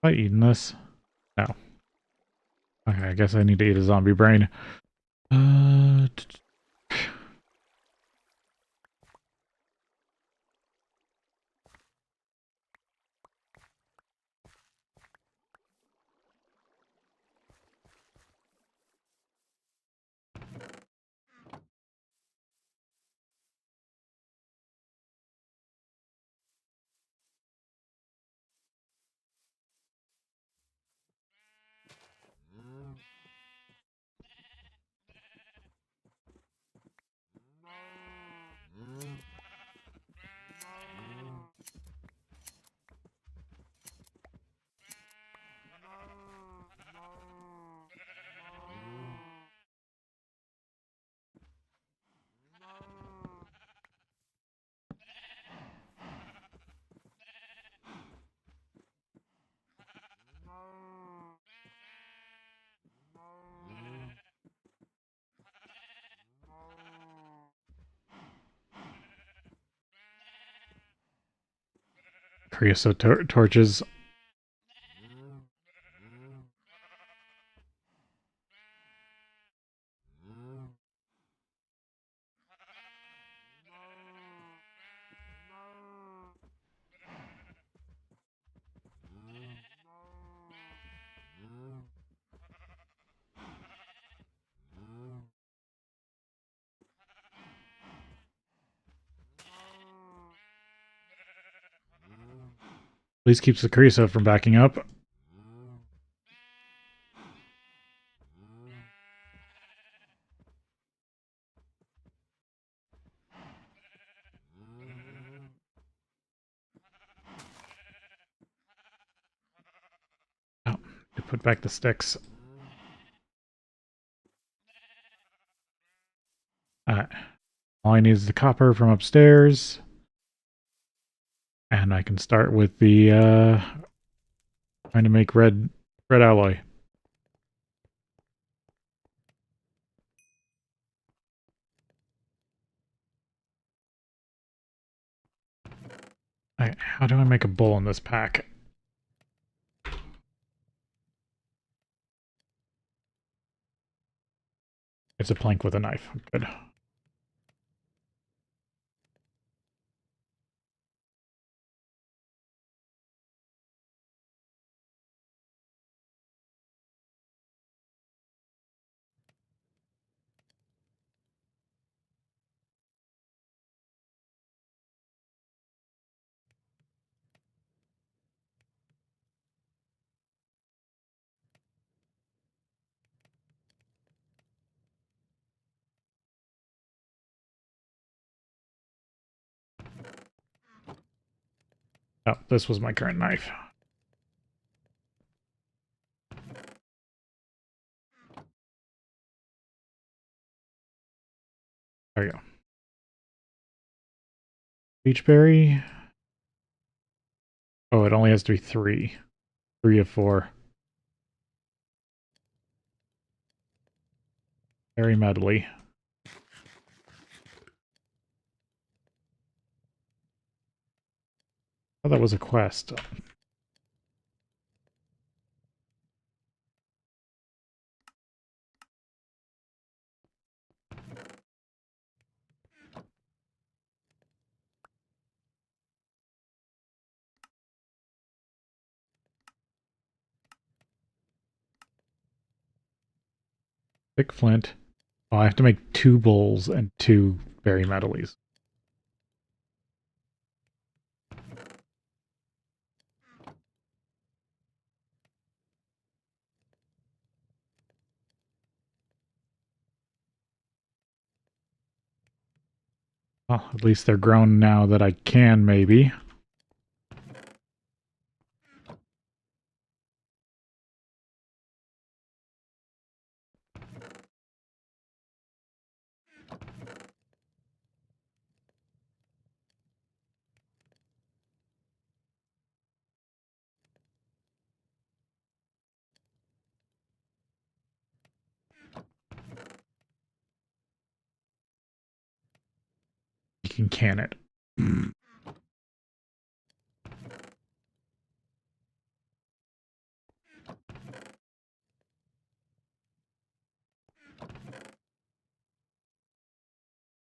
Am I eating this? No. Okay, I guess I need to eat a zombie brain. Creosote torches. Please keeps the creosote from backing up. put back the sticks. Alright. All I need is the copper from upstairs. And I can start with the trying to make red alloy. Alright, how do I make a bowl in this pack? It's a plank with a knife. Good. Oh, this was my current knife. There you go. Beechberry. Oh, it only has to be 3. 3 of 4. Very medley. Oh, that was a quest. Thick flint. Oh, I have to make 2 bowls and 2 berry medleys. Well, at least they're grown now that I can, maybe. You can it.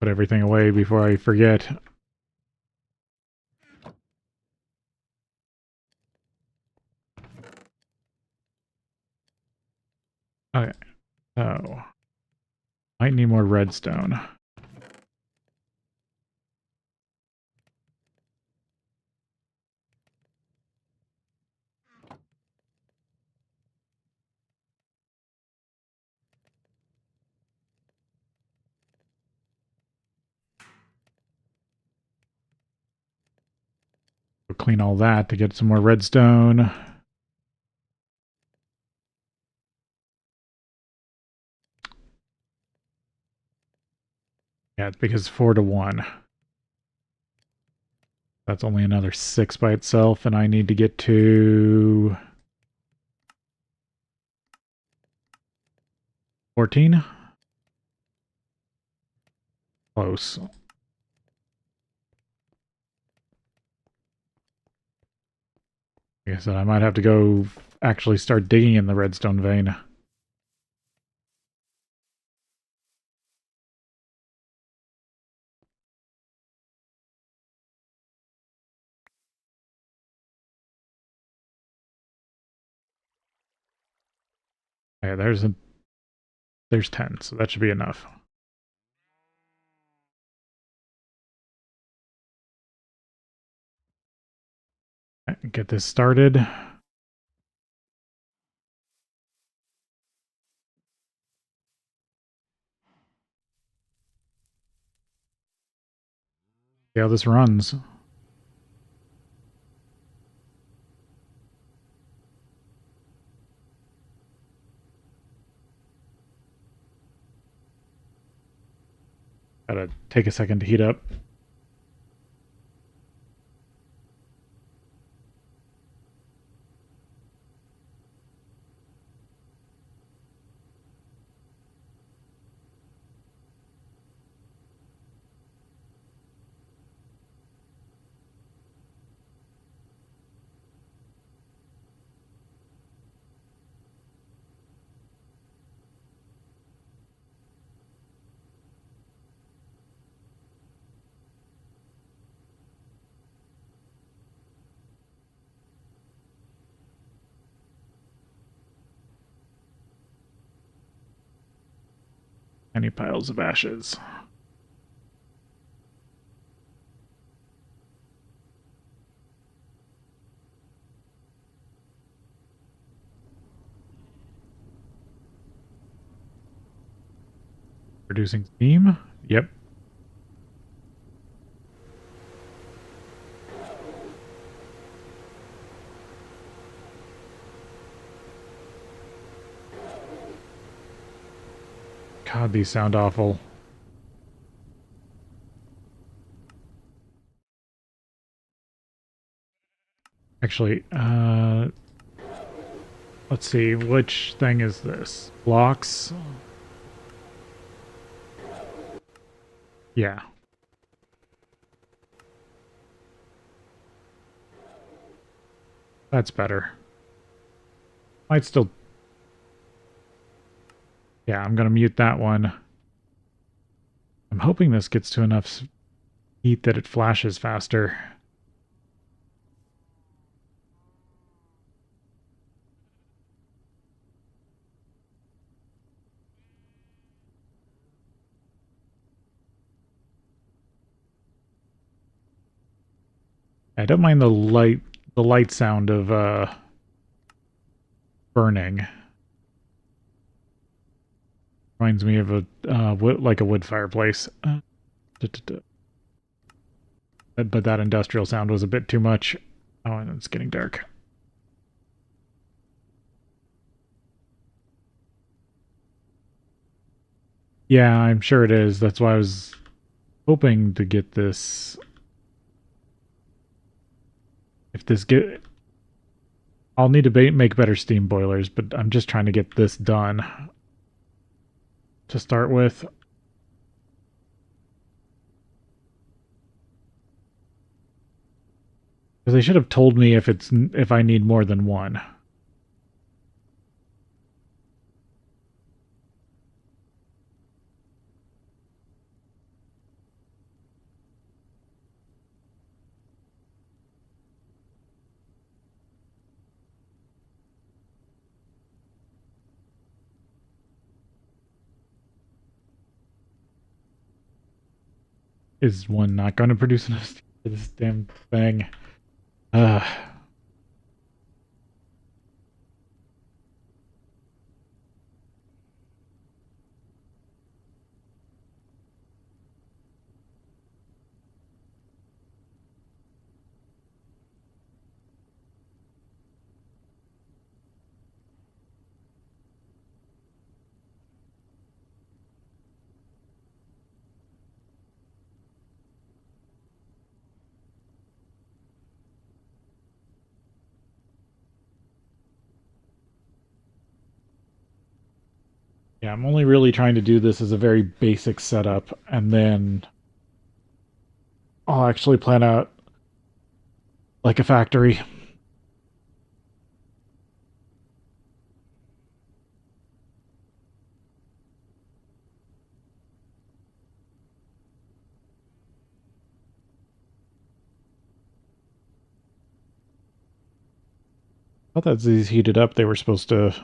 Put everything away before I forget. Okay, so might need more redstone. We'll clean all that to get some more redstone. Yeah, because 4 to 1. That's only another 6 by itself, and I need to get to 14. Close. Like I said, I might have to go actually start digging in the redstone vein. Yeah, there's 10, so that should be enough. Get this started. See how this runs. Gotta take a second to heat up. Any piles of ashes. Producing steam? Yep. God, these sound awful. Actually, let's see, which thing is this? Blocks? Yeah. That's better. Might still... Yeah, I'm gonna mute that one. I'm hoping this gets to enough heat that it flashes faster. I don't mind the light sound of burning. Reminds me of a like a wood fireplace. But that industrial sound was a bit too much. Oh, and it's getting dark. Yeah, I'm sure it is. That's why I was hoping to get this. If this get, I'll need to make better steam boilers, but I'm just trying to get this done to start with. Because they should have told me if I need more than one. Is one not going to produce enough steam for this damn thing? Uh, yeah, I'm only really trying to do this as a very basic setup, and then I'll actually plan out like a factory. I thought that these heated up, they were supposed to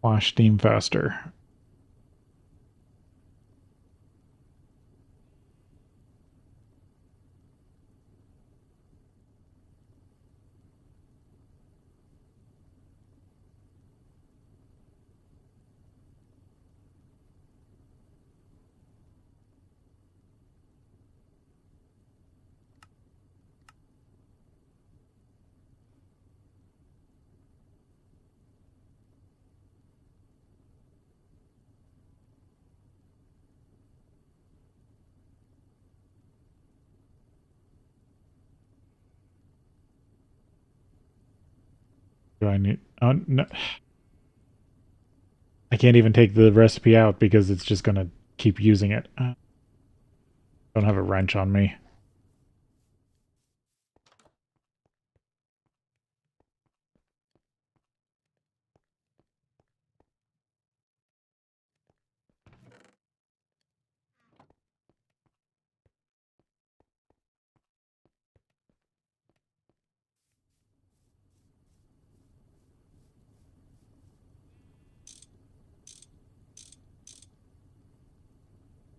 wash steam faster. Do I need... Oh, no. I can't even take the recipe out because it's just going to keep using it. Don't have a wrench on me.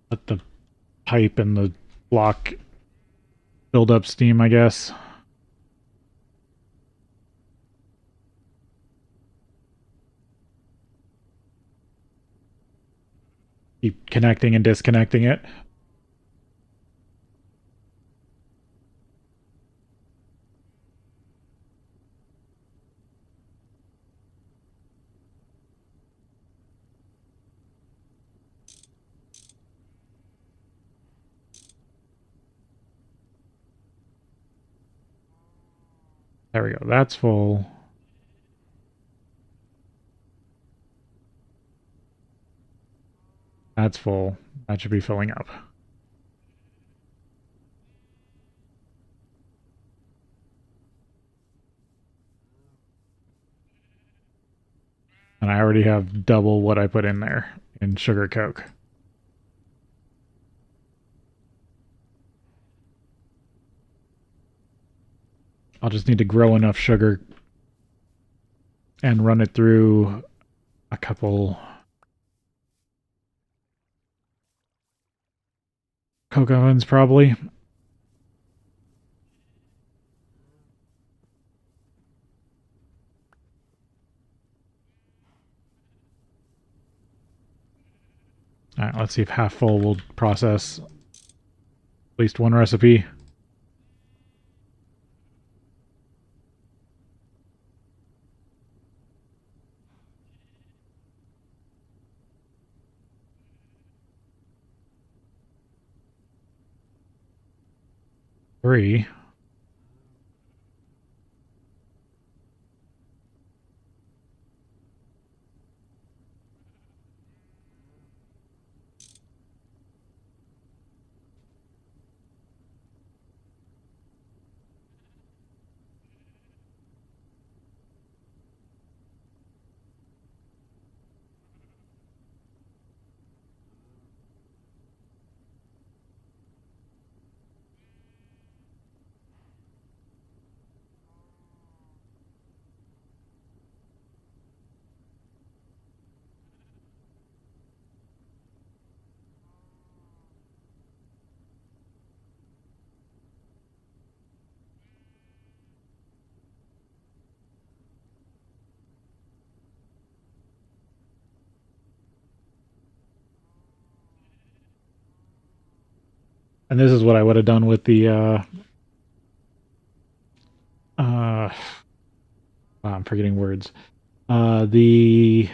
Let the pipe and the block build up steam, I guess. Keep connecting and disconnecting it. There we go. That's full. That's full. That should be filling up. And I already have double what I put in there in sugar coke. I'll just need to grow enough sugar and run it through a couple coke ovens probably. All right, let's see if half full will process at least one recipe. Three. And this is what I would have done with the I'm forgetting words. The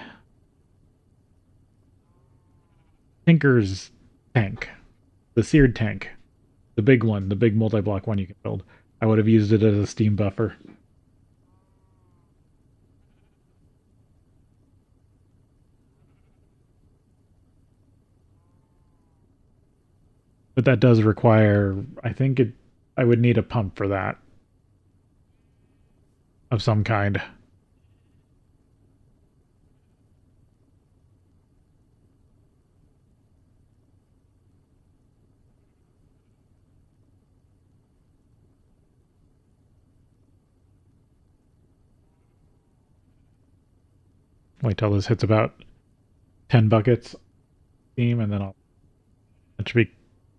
Tinker's tank. The seared tank. The big one, the big multi-block one you can build. I would have used it as a steam buffer. But that does require, I would need a pump for that. Of some kind. Wait till this hits about 10 buckets steam, and then that should be a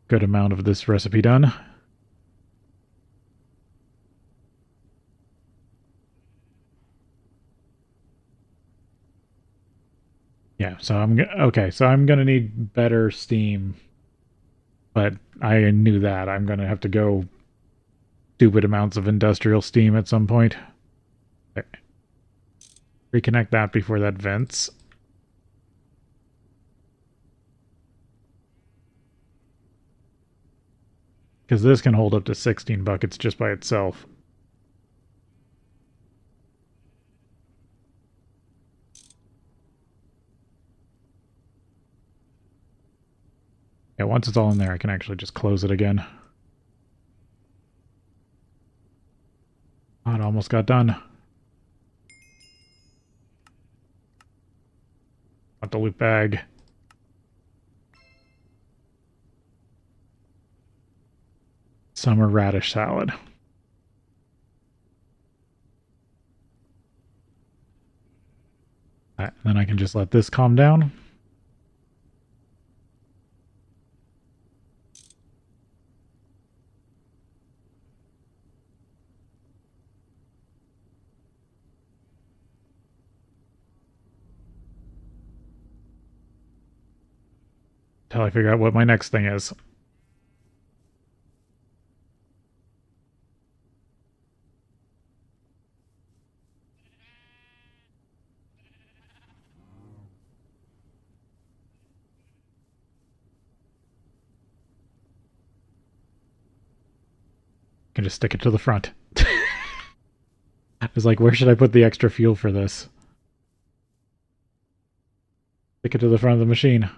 good amount of this recipe done. Yeah, so okay, so I'm gonna need better steam, but I knew that. I'm gonna have to go stupid amounts of industrial steam at some point. Okay. Reconnect that before that vents. Because this can hold up to 16 buckets just by itself. Yeah, once it's all in there, I can actually just close it again. Oh, it almost got done. Want the loot bag. Summer radish salad. All right, then I can just let this calm down. Till I figure out what my next thing is. I can just stick it to the front. I was like, where should I put the extra fuel for this? Stick it to the front of the machine.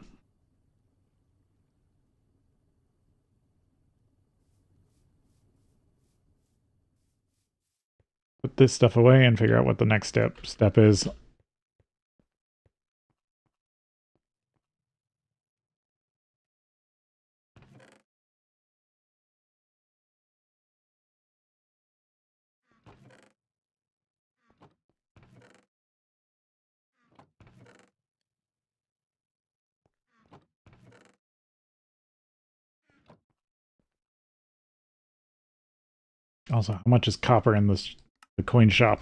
Put this stuff away and figure out what the next step is. Also, how much is copper in the coin shop?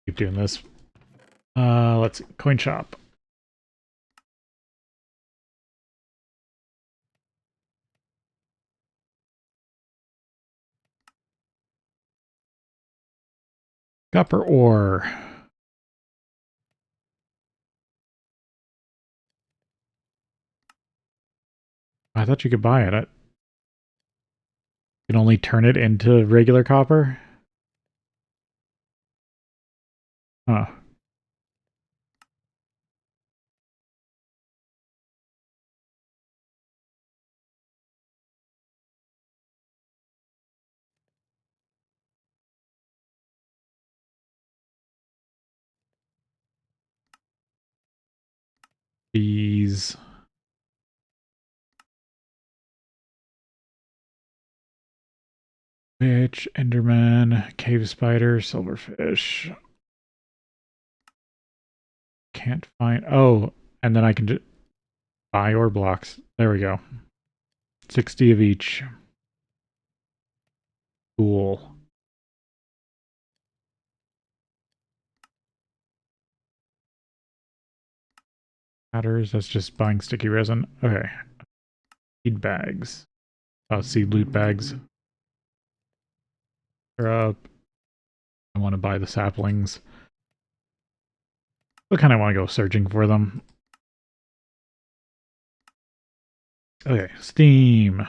Keep doing this. Let's see. Coin shop. Copper ore. I thought you could buy it. You can only turn it into regular copper? Huh. Bees. Witch, Enderman, cave spider, silverfish. Can't find... Oh, and then I can just buy ore blocks. There we go. 60 of each. Cool. Matters. That's just buying sticky resin. Okay. Seed bags. Oh, seed loot bags. They're up. I want to buy the saplings. I kind of want to go searching for them. Okay, steam.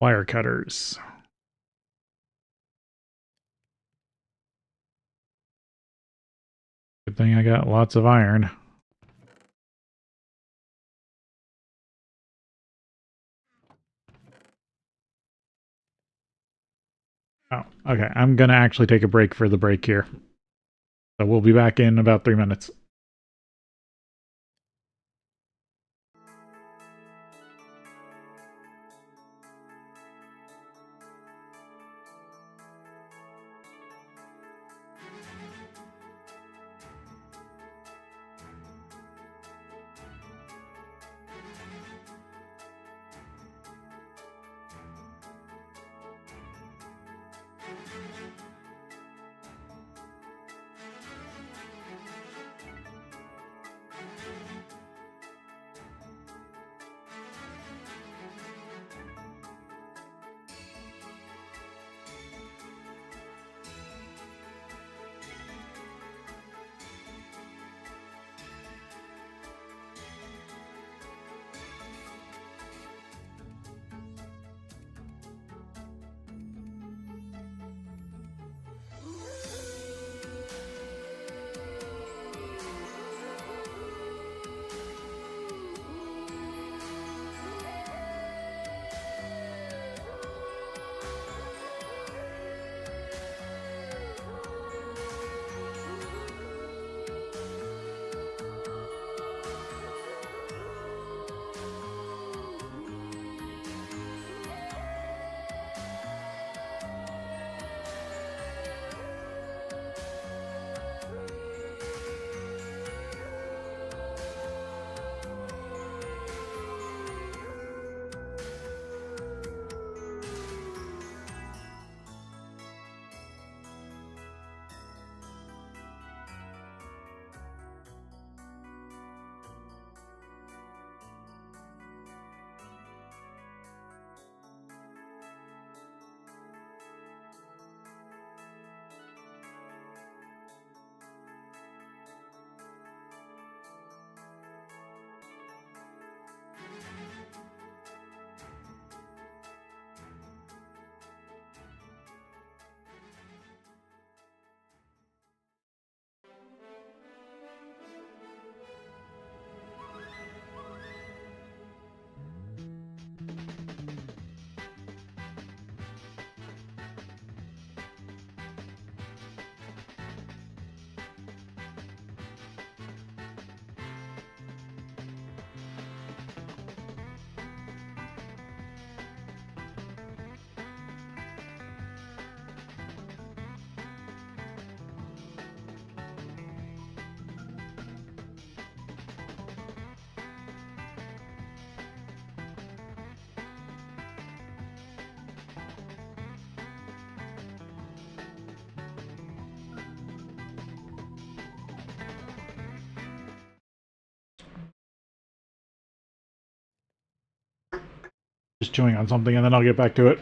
Wire cutters. Good thing I got lots of iron. Oh, okay. I'm going to actually take a break for the break here. So we'll be back in about 3 minutes. chewing on something and then I'll get back to it.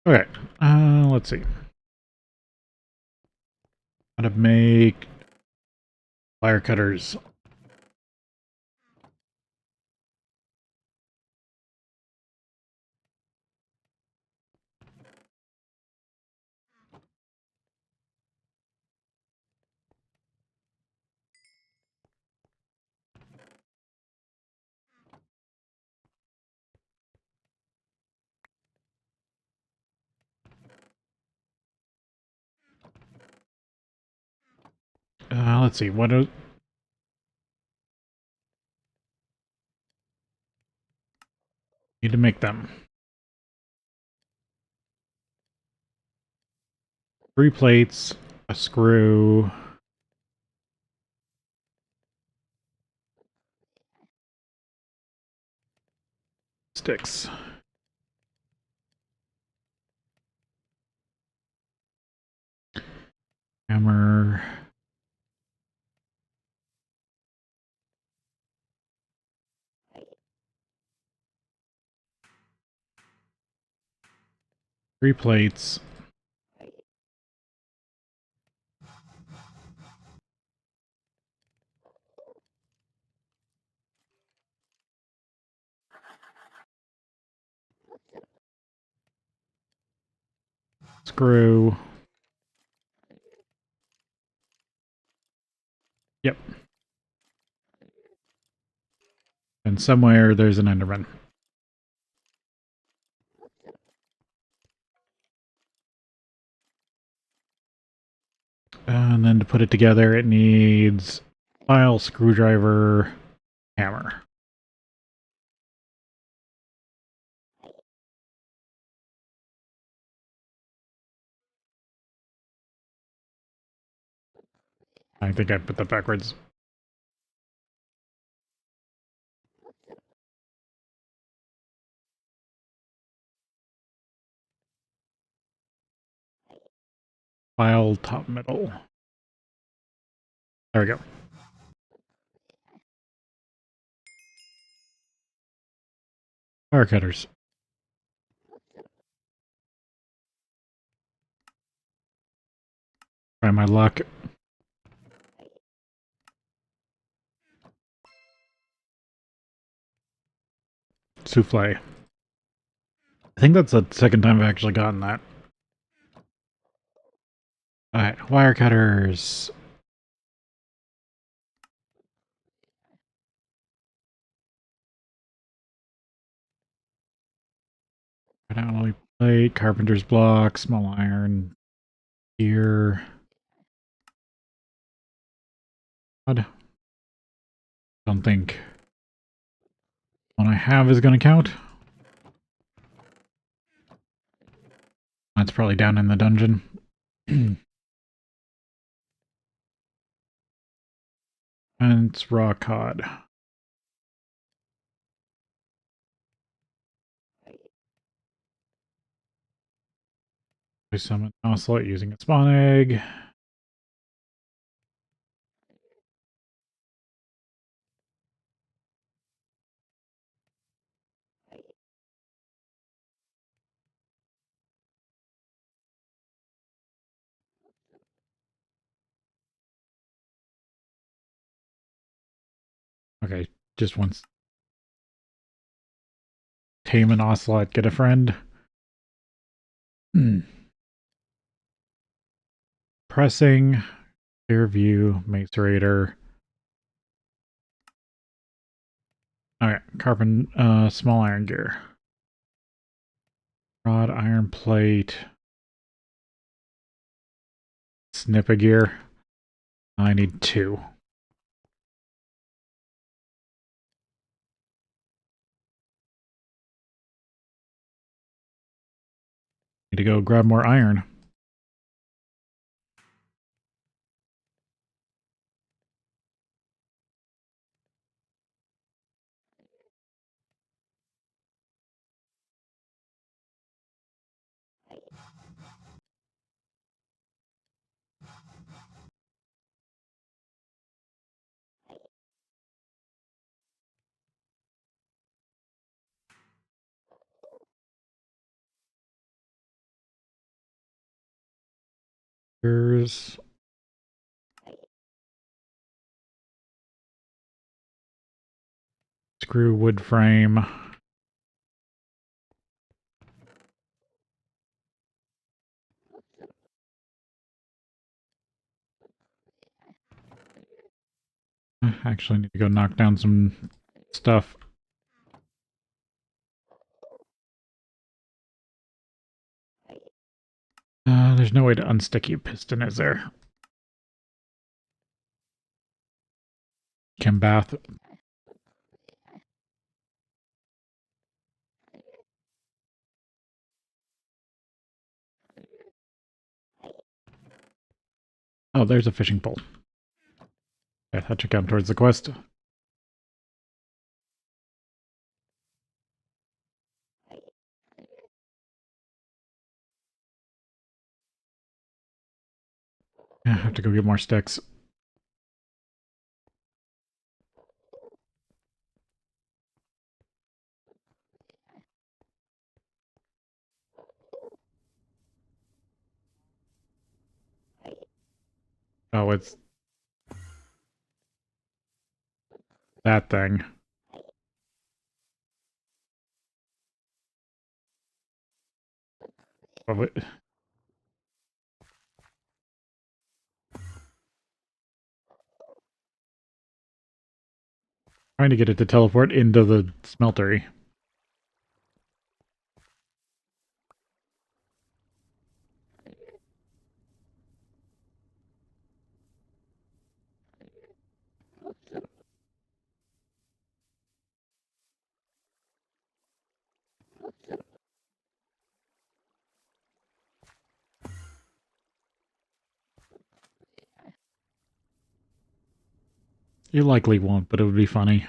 Okay, let's see. How to make wire cutters. Let's see, what do... Need to make them. 3 plates, a screw, sticks. Hammer. Three plates. Screw. Yep. And somewhere there's an Enderman. And then to put it together, it needs file, screwdriver, hammer. I think I put that backwards. File, top, middle. There we go. Wire cutters. Try my luck. Souffle. I think that's the second time I've actually gotten that. Alright, wire cutters. Alloy plate, carpenter's block, small iron, gear. God. Don't think one I have is going to count. That's probably down in the dungeon. And it's raw cod. I summon Ocelot using a spawn egg. Okay, just once. Tame an Ocelot, get a friend. Pressing, clear view, macerator. Alright, carbon, small iron gear. Rod, iron plate. Snipper gear. I need 2. Need to go grab more iron. Here's screw wood frame. Actually, need to go knock down some stuff. There's no way to unstick your piston, is there? Chem bath. Oh, there's a fishing pole. Okay, that should count towards the quest. I have to go get more sticks. Oh, it's that thing. Probably. Trying to get it to teleport into the smeltery. You likely won't, but it would be funny.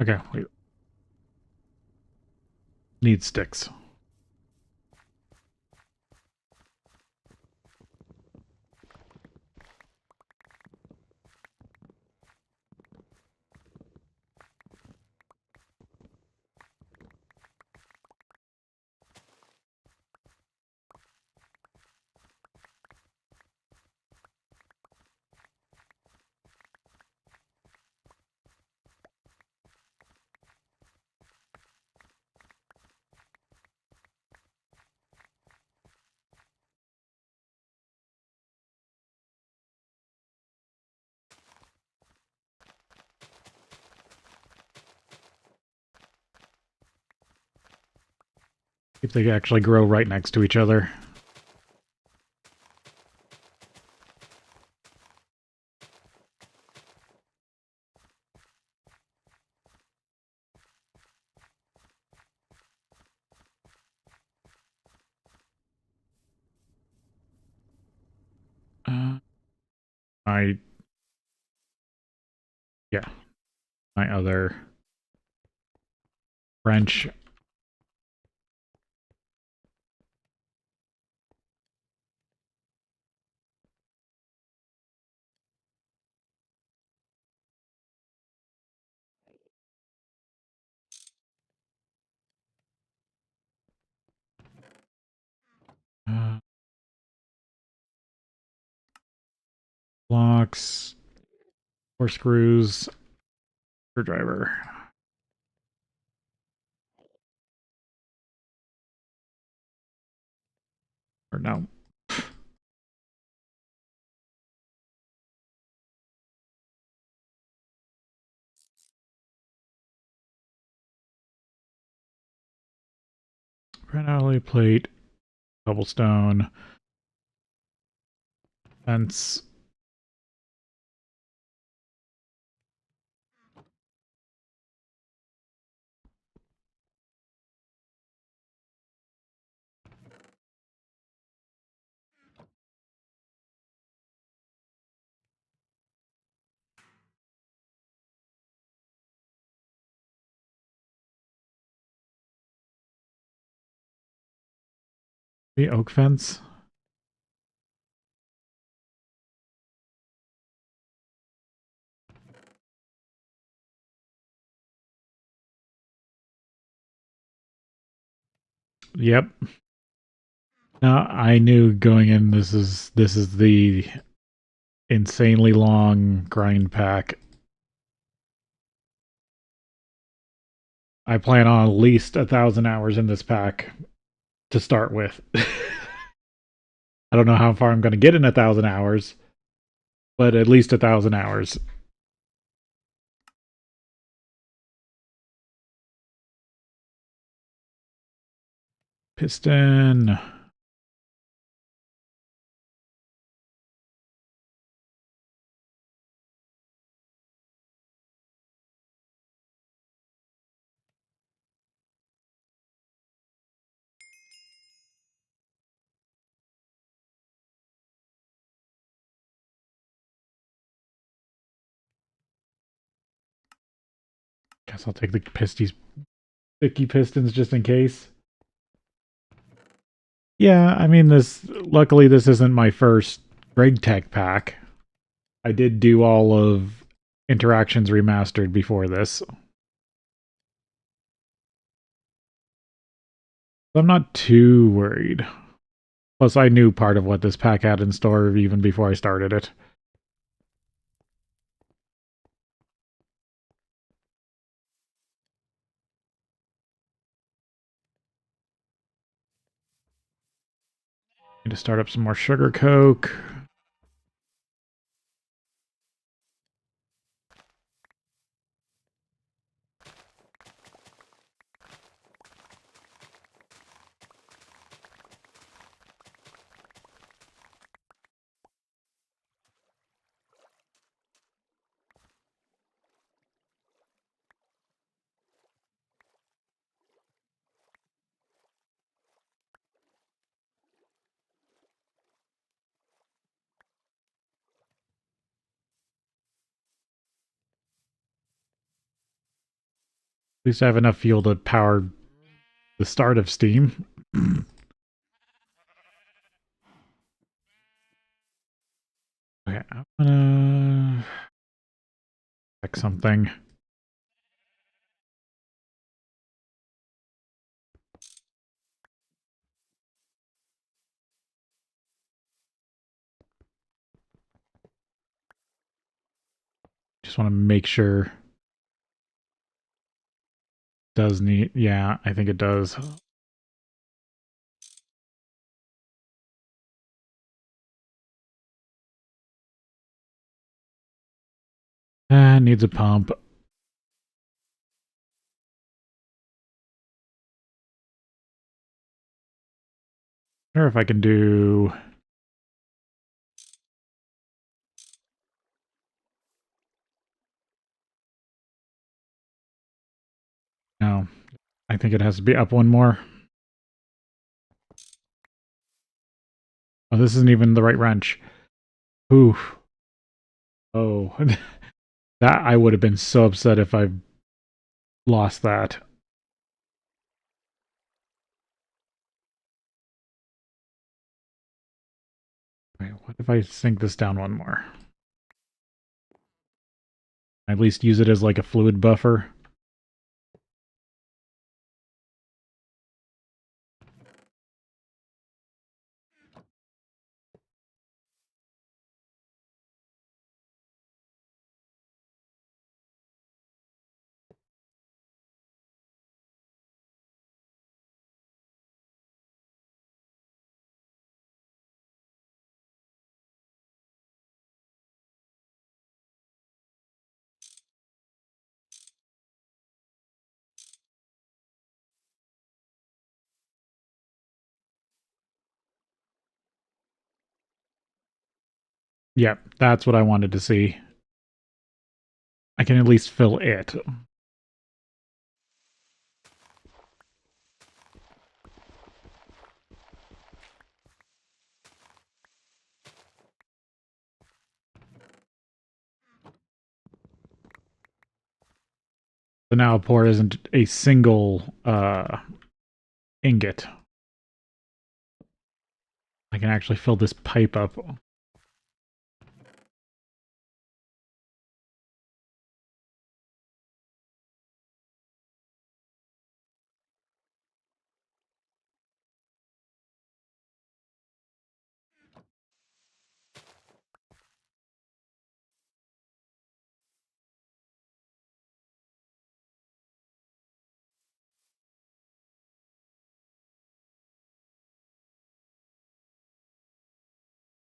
Okay, wait. Need sticks. If they actually grow right next to each other. Uh, I yeah, my other wrench. Uh, Locks, 4 screws, screwdriver. Or no. Granite plate, cobblestone, fence. The oak fence. Yep. Now I knew going in this is the insanely long grind pack. I plan on at least 1,000 hours in this pack to start with. I don't know how far I'm going to get in 1,000 hours, but at least 1,000 hours. Piston. Guess I'll take the sticky pistons just in case. Yeah, I mean luckily this isn't my first GregTech pack. I did do all of Interactions Remastered before this. I'm not too worried. Plus, I knew part of what this pack had in store even before I started it. Need to start up some more sugar coke. At least I have enough fuel to power the start of Steam. Okay, I'm gonna check something. Just want to make sure it does need. Yeah, I think it does. Needs a pump. Or if I can do. No, I think it has to be up one more. Oh, this isn't even the right wrench. Oof. Oh, that I would have been so upset if I lost that. Wait, what if I sink this down one more? At least use it as like a fluid buffer. Yep, that's what I wanted to see. I can at least fill it. So now a pour isn't a single ingot. I can actually fill this pipe up.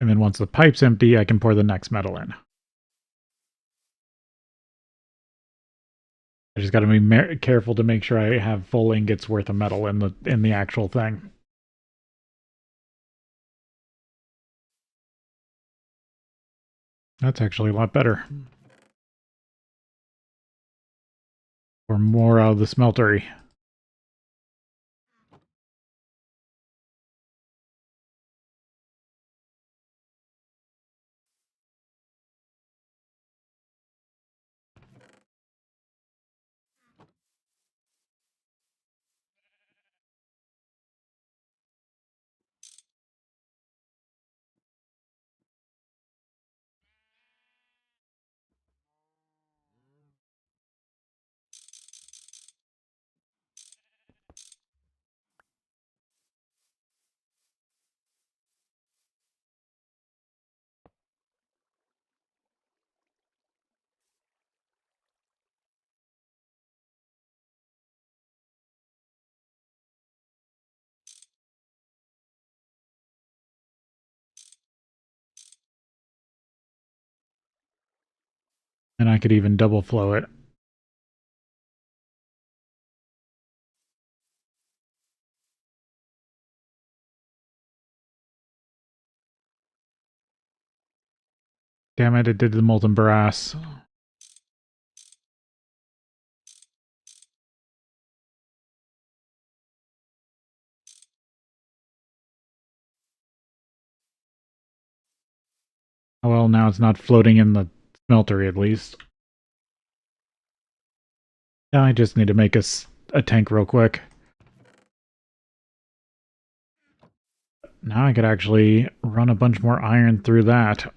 And then once the pipe's empty, I can pour the next metal in. I just got to be careful to make sure I have full ingots worth of metal in the actual thing. That's actually a lot better. Or more out of the smeltery. And I could even double flow it. Damn it, it did the molten brass. Oh well, now it's not floating in the smeltery at least. Now I just need to make a tank real quick. Now I could actually run a bunch more iron through that.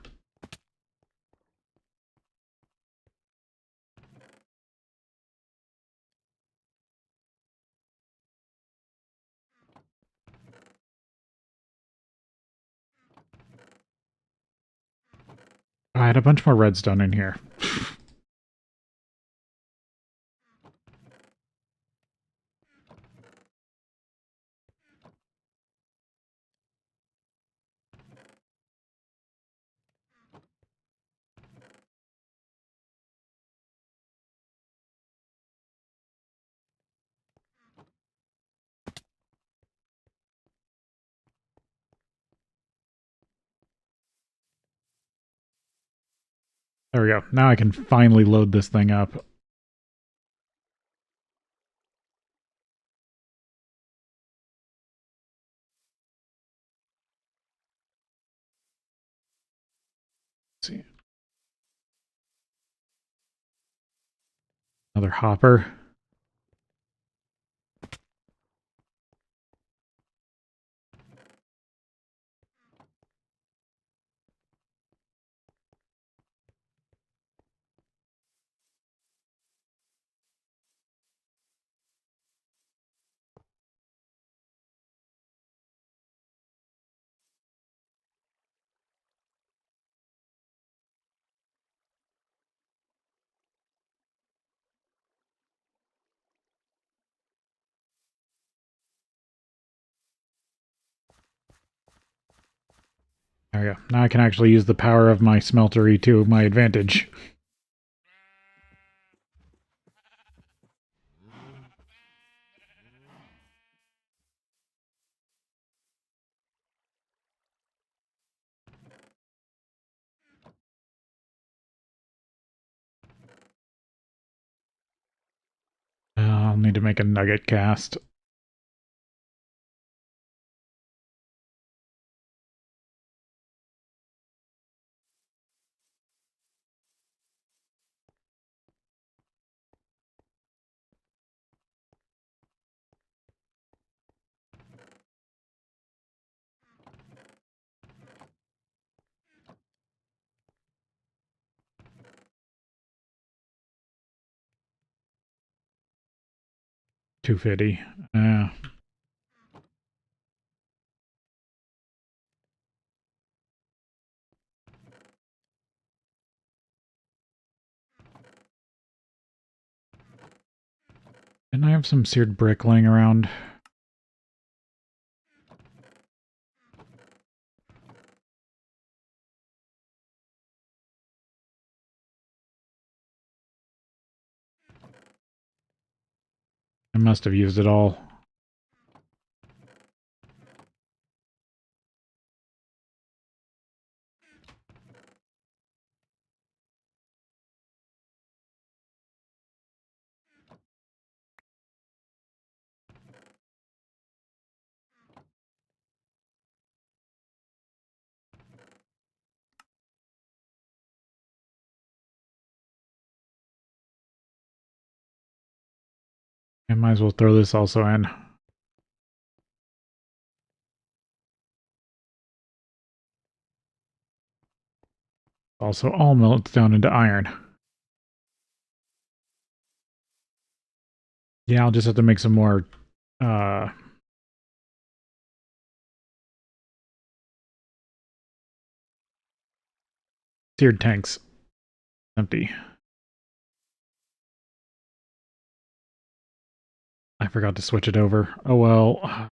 I had a bunch more redstone in here. There we go. Now I can finally load this thing up. Let's see. Another hopper. There we go. Now I can actually use the power of my smeltery to my advantage. need to make a nugget cast. $250. Yeah. Didn't I have some seared brick laying around? I must have used it all. I might as well throw this also in. Also all melts down into iron. Yeah, I'll just have to make some more seared tanks. Empty. I forgot to switch it over. Oh well.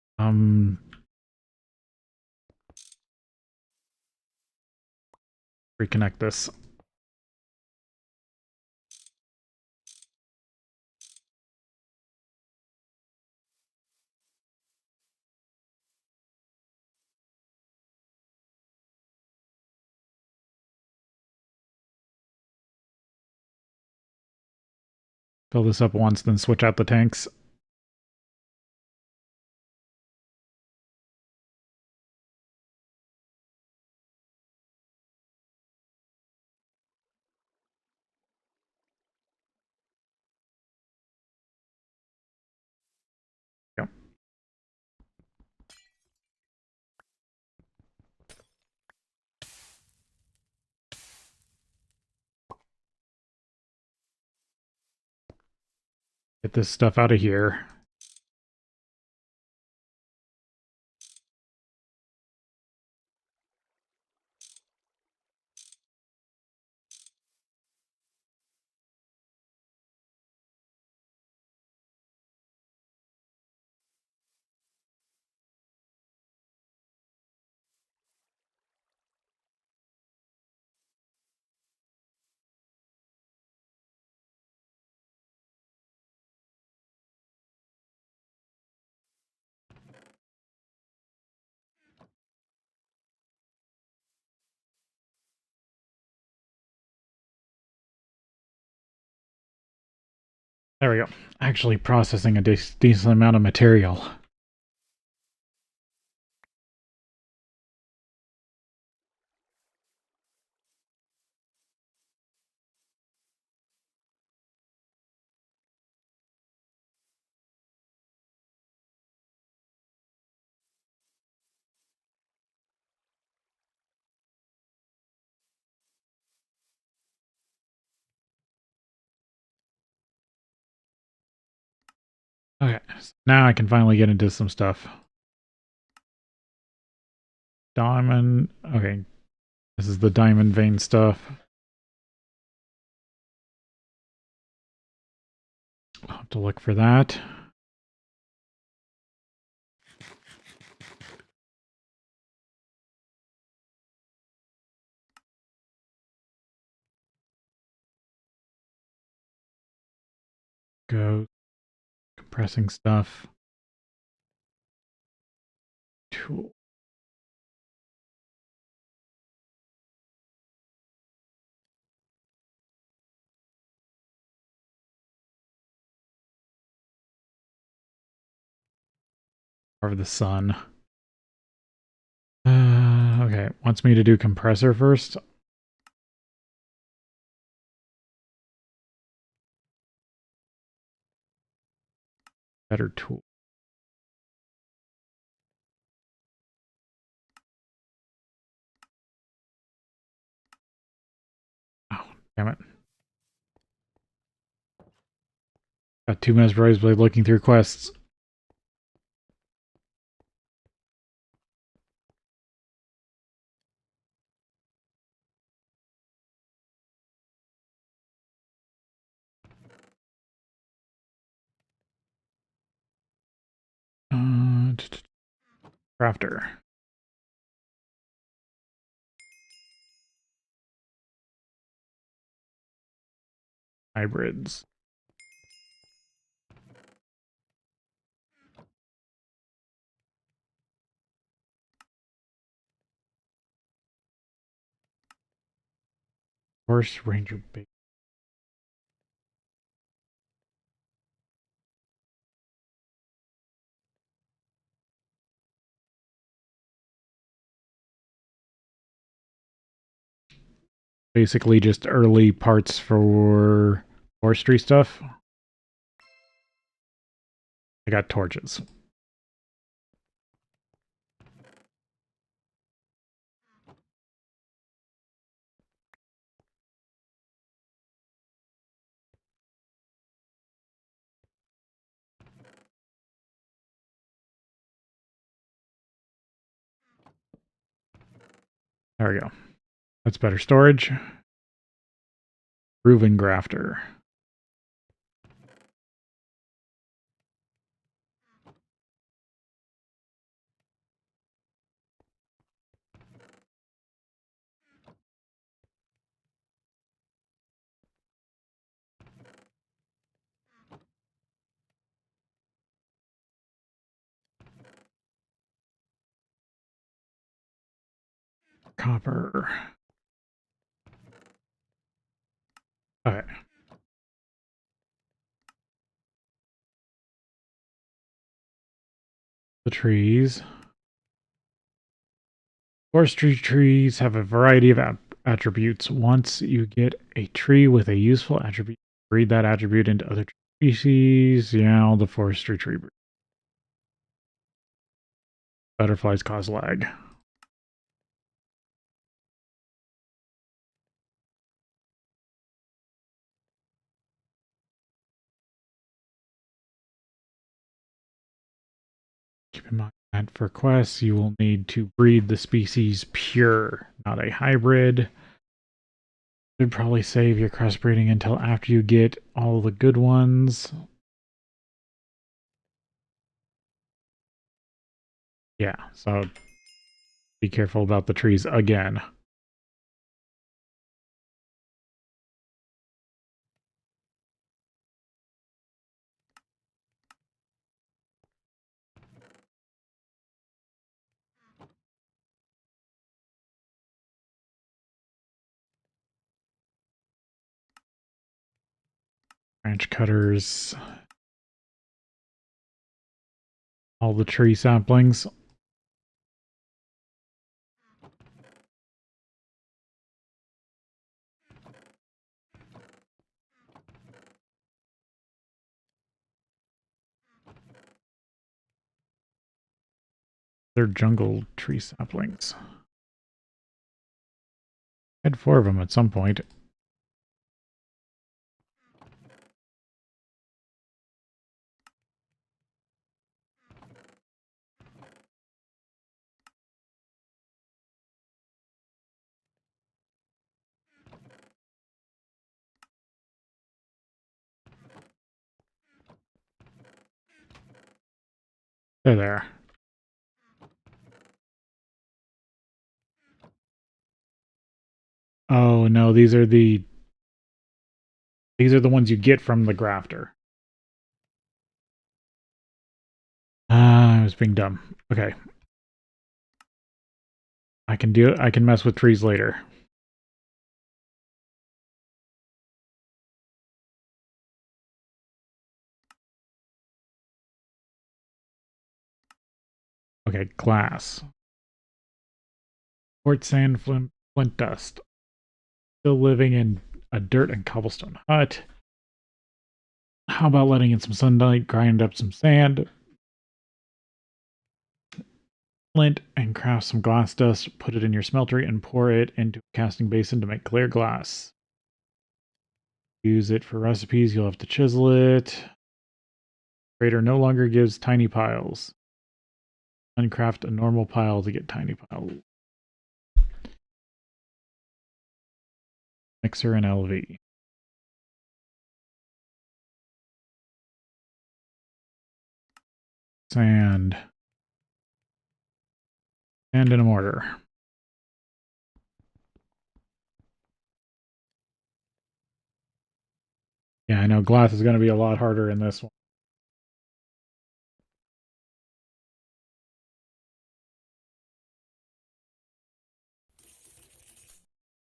Reconnect this. Fill this up once, then switch out the tanks. Yep. Get this stuff out of here. There we go. Actually processing a decent amount of material. Okay, so now I can finally get into some stuff. Diamond. Okay, this is the diamond vein stuff. I'll have to look for that. Go compressing stuff. Tool. Or the sun. Okay, wants me to do compressor first. Better tool. Oh, damn it. Got too mesmerized by looking through quests. Crafter. Hybrids. Horse Ranger Big. Basically just early parts for forestry stuff. I got torches. There we go. That's better storage. Proven grafter. Copper. Okay. The trees. Forestry trees have a variety of attributes. Once you get a tree with a useful attribute, breed that attribute into other species. Yeah, the forestry tree. Butterflies cause lag. Keep in mind that for quests, you will need to breed the species pure, not a hybrid. Should probably save your crossbreeding until after you get all the good ones. Yeah, so be careful about the trees again. Branch cutters. All the tree saplings. They're jungle tree saplings. I had 4 of them at some point. They're there. Oh no, these are the ones you get from the grafter. I was being dumb. Okay. I can mess with trees later. Okay, glass. Quartz sand, flint dust. Still living in a dirt and cobblestone hut. How about letting in some sunlight, grind up some sand, flint, and craft some glass dust, put it in your smeltery, and pour it into a casting basin to make clear glass. Use it for recipes, you'll have to chisel it. Grader no longer gives tiny piles. Uncraft a normal pile to get tiny piles. Mixer and LV. Sand. And in a mortar. Yeah, I know glass is going to be a lot harder in this one.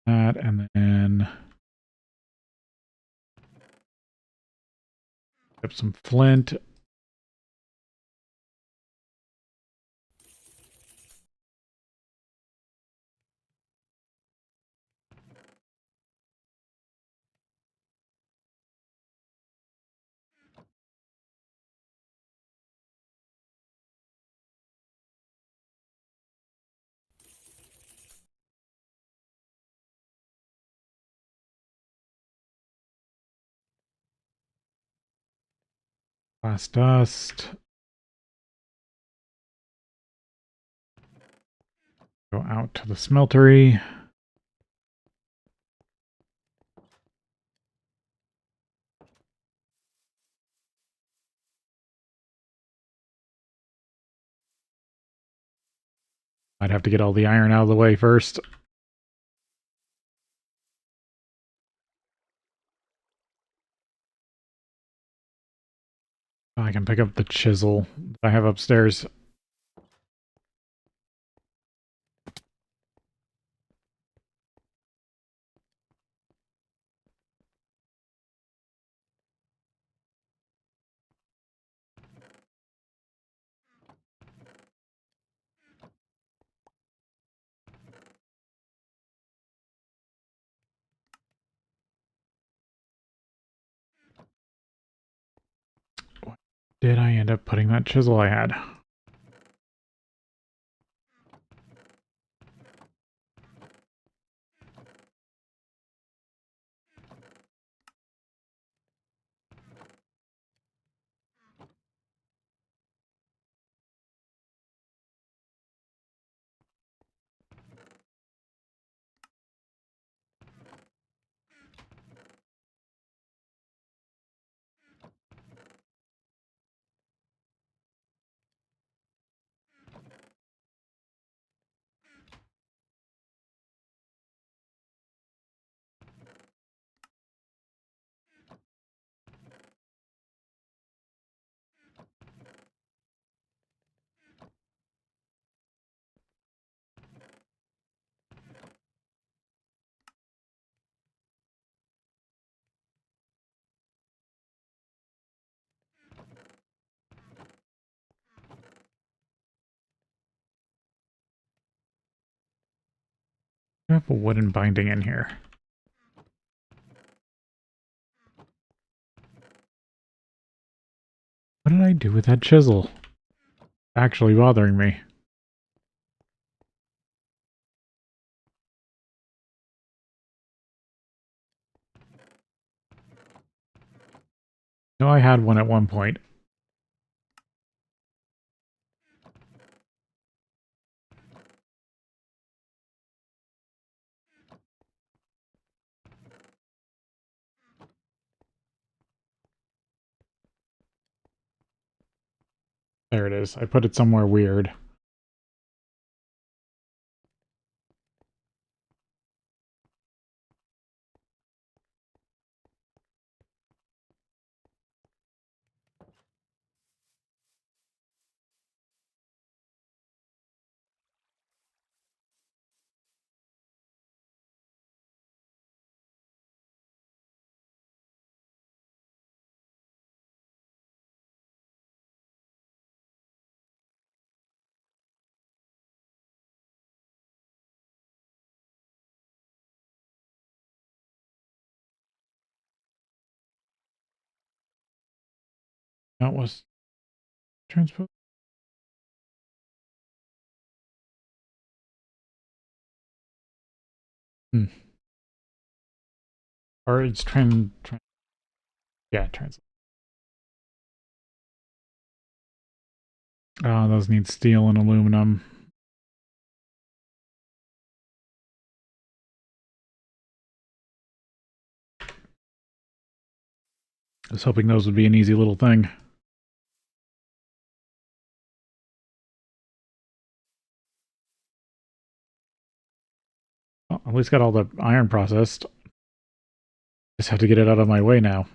That, and then up some flint. Glass dust. Go out to the smeltery. I'd have to get all the iron out of the way first. I can pick up the chisel that I have upstairs. What did I end up putting that chisel I had? I have a wooden binding in here. What did I do with that chisel? Actually bothering me. No, I had one at one point. There it is. I put it somewhere weird. That was transpose. Or it's yeah, translate. Oh, those need steel and aluminum. I was hoping those would be an easy little thing. Well, at least got all the iron processed. Just have to get it out of my way now.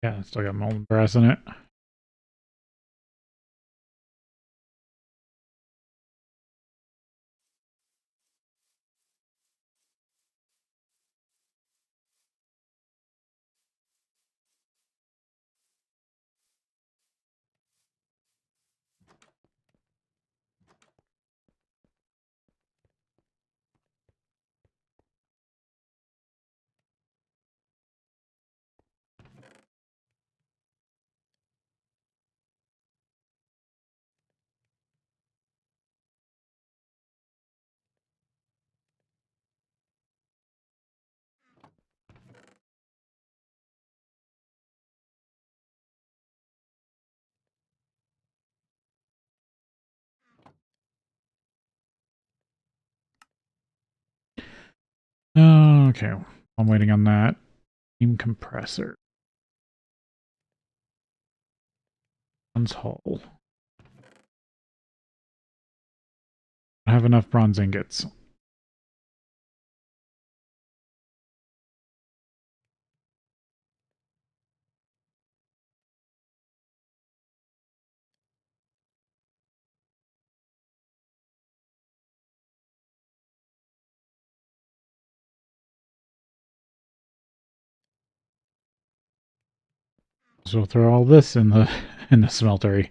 Yeah, still got molten brass in it. Okay, I'm waiting on that. Steam compressor. Bronze hull. I have enough bronze ingots. So we'll throw all this in the in the smeltery.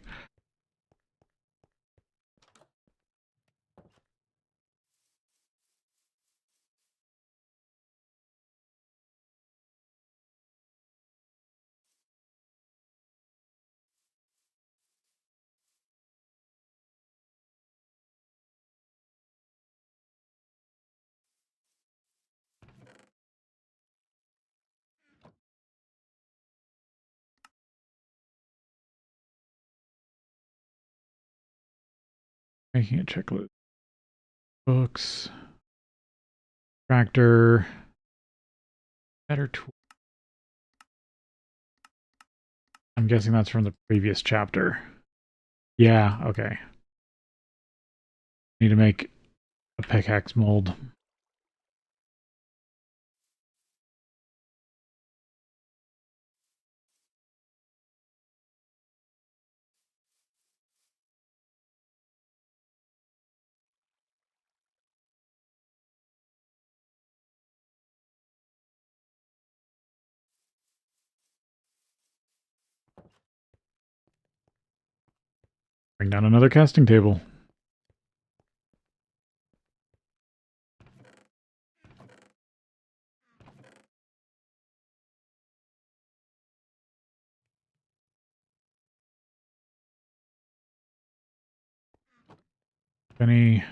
Making a checklist. Books. Tractor. Better tool. I'm guessing that's from the previous chapter. Yeah, okay. Need to make a pickaxe mold. Bring down another casting table. Any...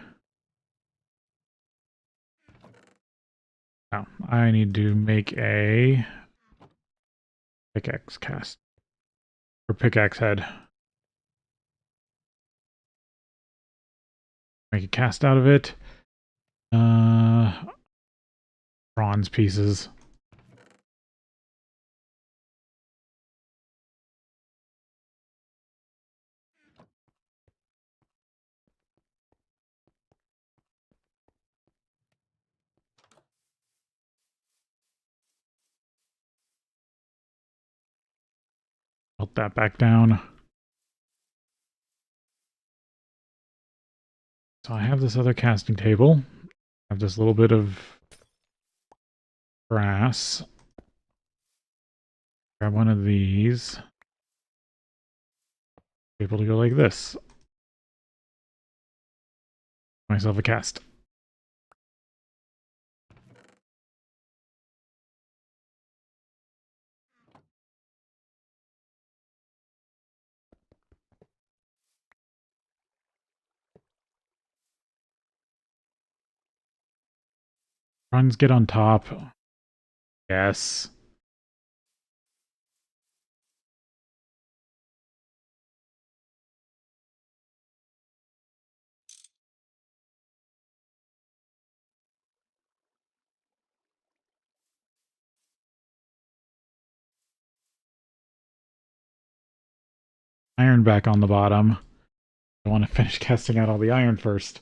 Oh, I need to make a pickaxe cast. Or pickaxe head. Make a cast out of it. Bronze pieces. Melt that back down. So I have this other casting table. I have this little bit of brass. Grab one of these. Be able to go like this. Myself a cast. Runs get on top. Yes. Iron back on the bottom. I want to finish casting out all the iron first.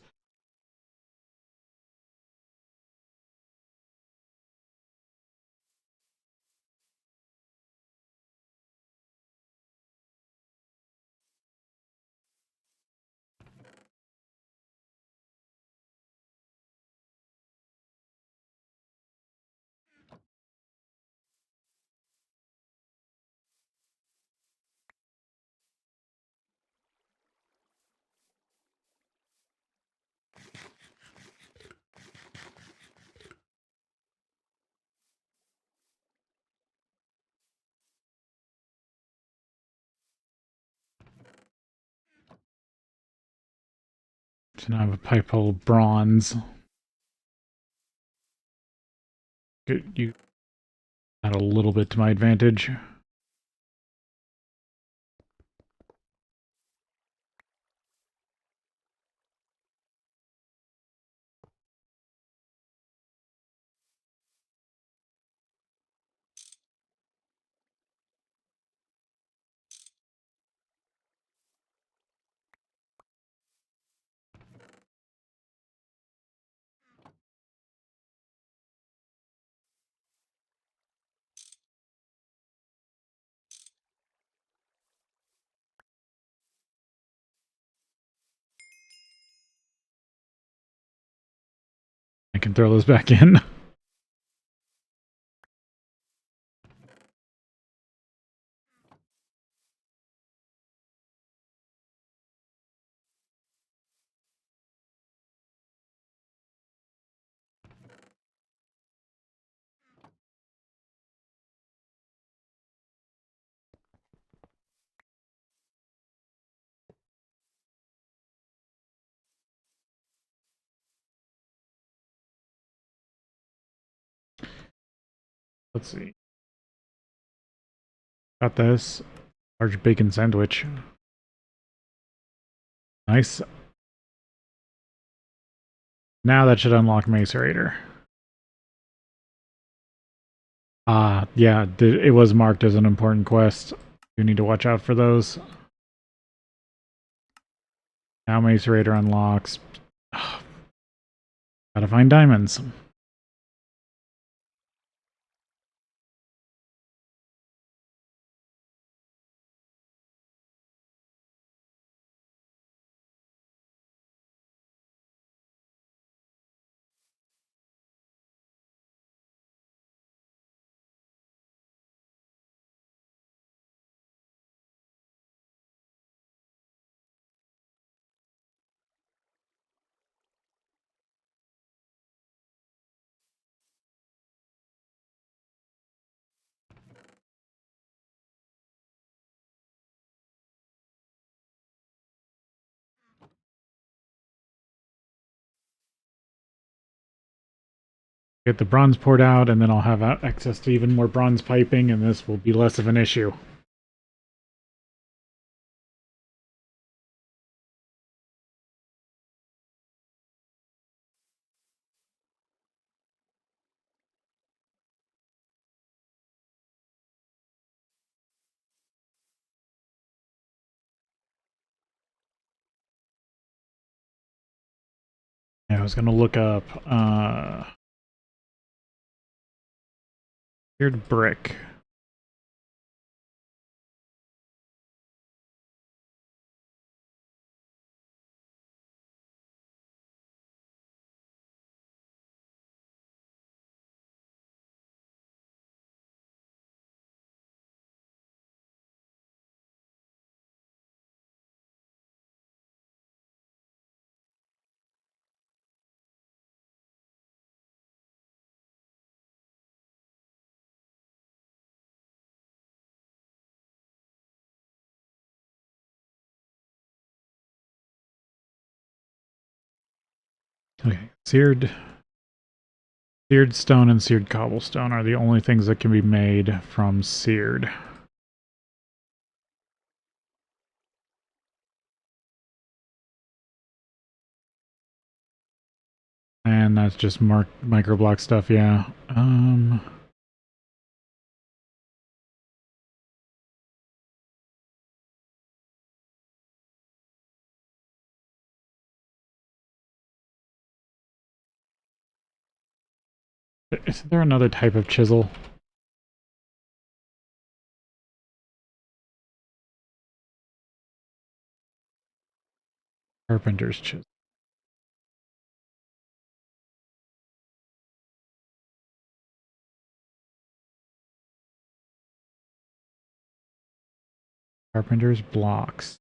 So now I have a pipe hole bronze. Good, you add a little bit to my advantage. I can throw those back in. Let's see. Got this. Large bacon sandwich. Nice. Now that should unlock Macerator. Yeah, it was marked as an important quest. You need to watch out for those. Now Macerator unlocks. Gotta find diamonds. Get the bronze poured out, and then I'll have access to even more bronze piping, and this will be less of an issue. Yeah, I was gonna look up weird brick. Okay, seared stone and seared cobblestone are the only things that can be made from seared. And that's just microblock stuff, yeah. Is there another type of chisel? Carpenter's chisel. Carpenter's blocks.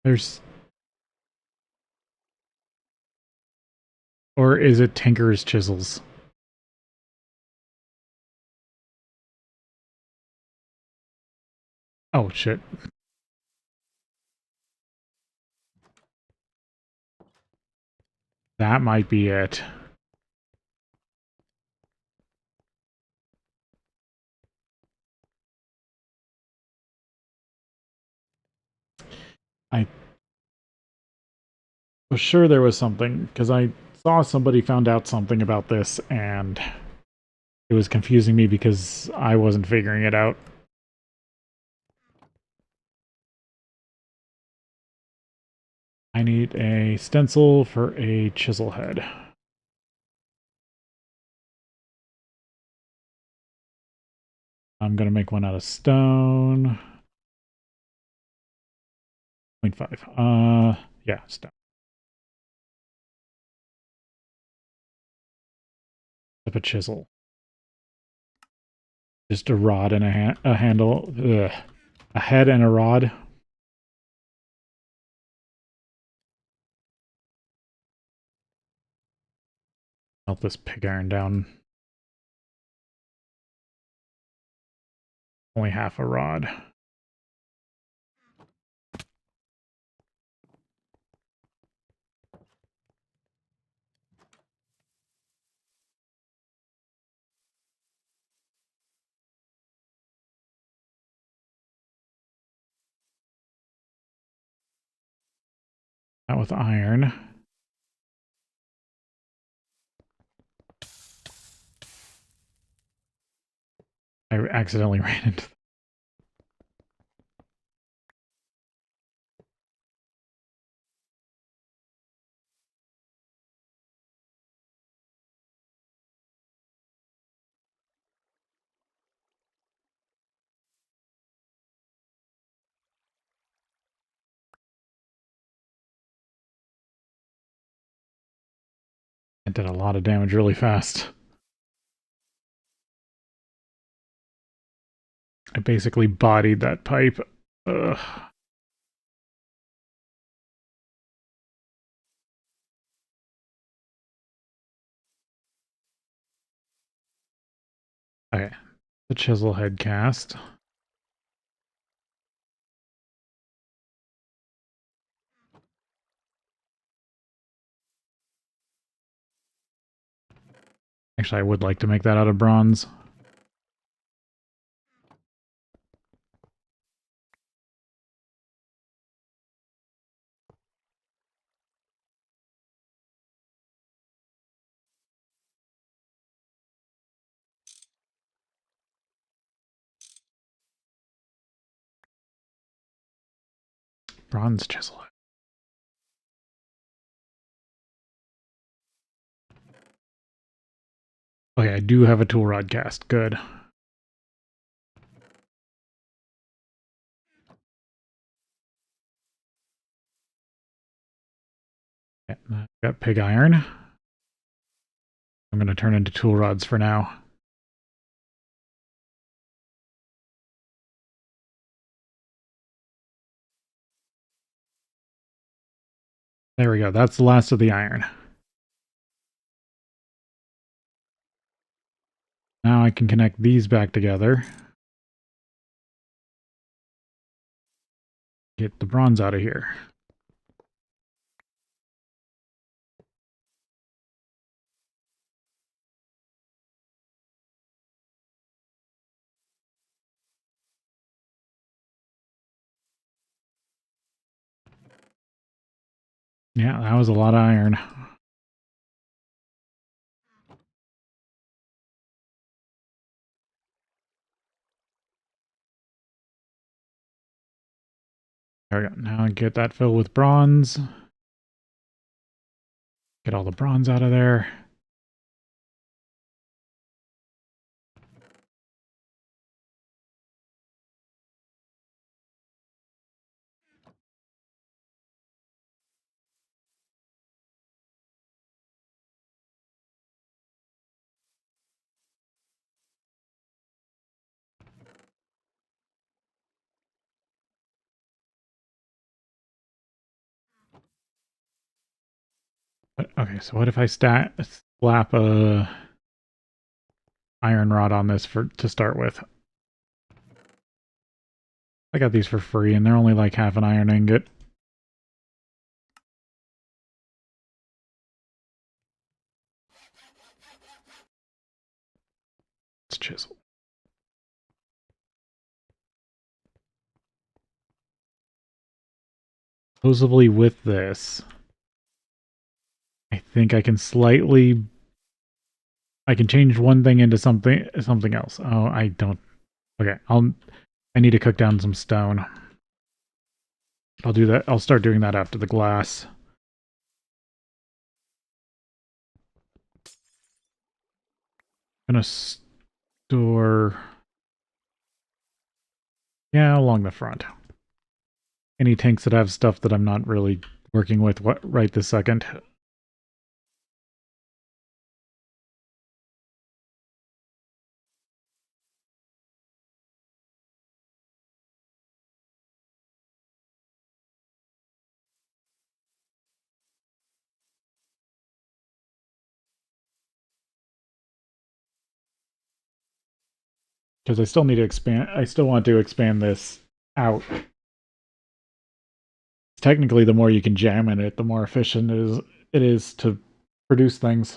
There's... Or is it Tinker's chisels? Oh, shit. That might be it. I was sure there was something, because I saw somebody found out something about this, and it was confusing me because I wasn't figuring it out. I need a stencil for a chisel head. I'm going to make one out of stone. 0.5. Yeah, stone. Up a chisel. Just a rod and a handle. Ugh. A head and a rod. Melt this pig iron down. Only half a rod. That with iron. I accidentally ran into... It did a lot of damage really fast. I basically bodied that pipe. Ugh. Okay, the chisel head cast. Actually, I would like to make that out of bronze. Bronze chisel head. Okay, I do have a tool rod cast. Good. Yeah, got pig iron. I'm going to turn into tool rods for now. There we go. That's the last of the iron. Now I can connect these back together. Get the bronze out of here. Yeah, that was a lot of iron. There we go. Now get that filled with bronze. Get all the bronze out of there. Okay, so what if I slap a iron rod on this to start with? I got these for free, and they're only like half an iron ingot. Let's chisel. Supposedly with this, I think I can I can change one thing into something else. Oh, I don't. Okay, I need to cook down some stone. I'll do that. I'll start doing that after the glass. I'm gonna store, yeah, along the front. Any tanks that have stuff that I'm not really working with right this second. Because I still need to expand. I still want to expand this out. Technically, the more you can jam in it, the more efficient it is to produce things.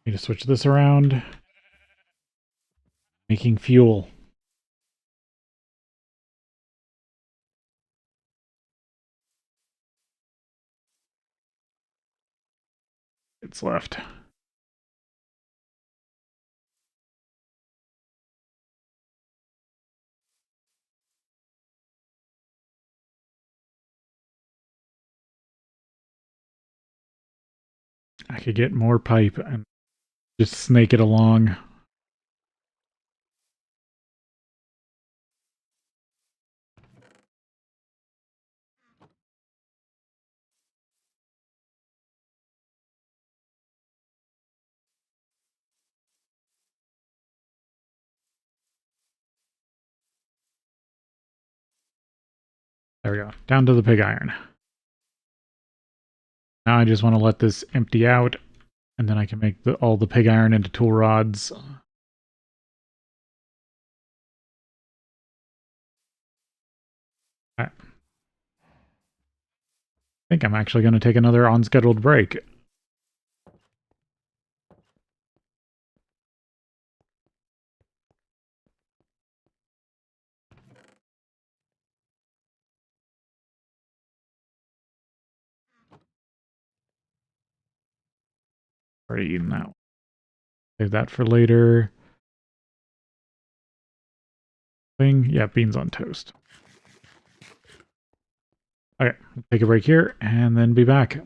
Need to switch this around. Making fuel. It's left. I could get more pipe and just snake it along. There we go. Down to the pig iron. Now I just want to let this empty out, and then I can make all the pig iron into tool rods. I think I'm actually going to take another unscheduled break. Already eaten that one. Save that for later. Yeah, beans on toast. Okay, take a break here and then be back.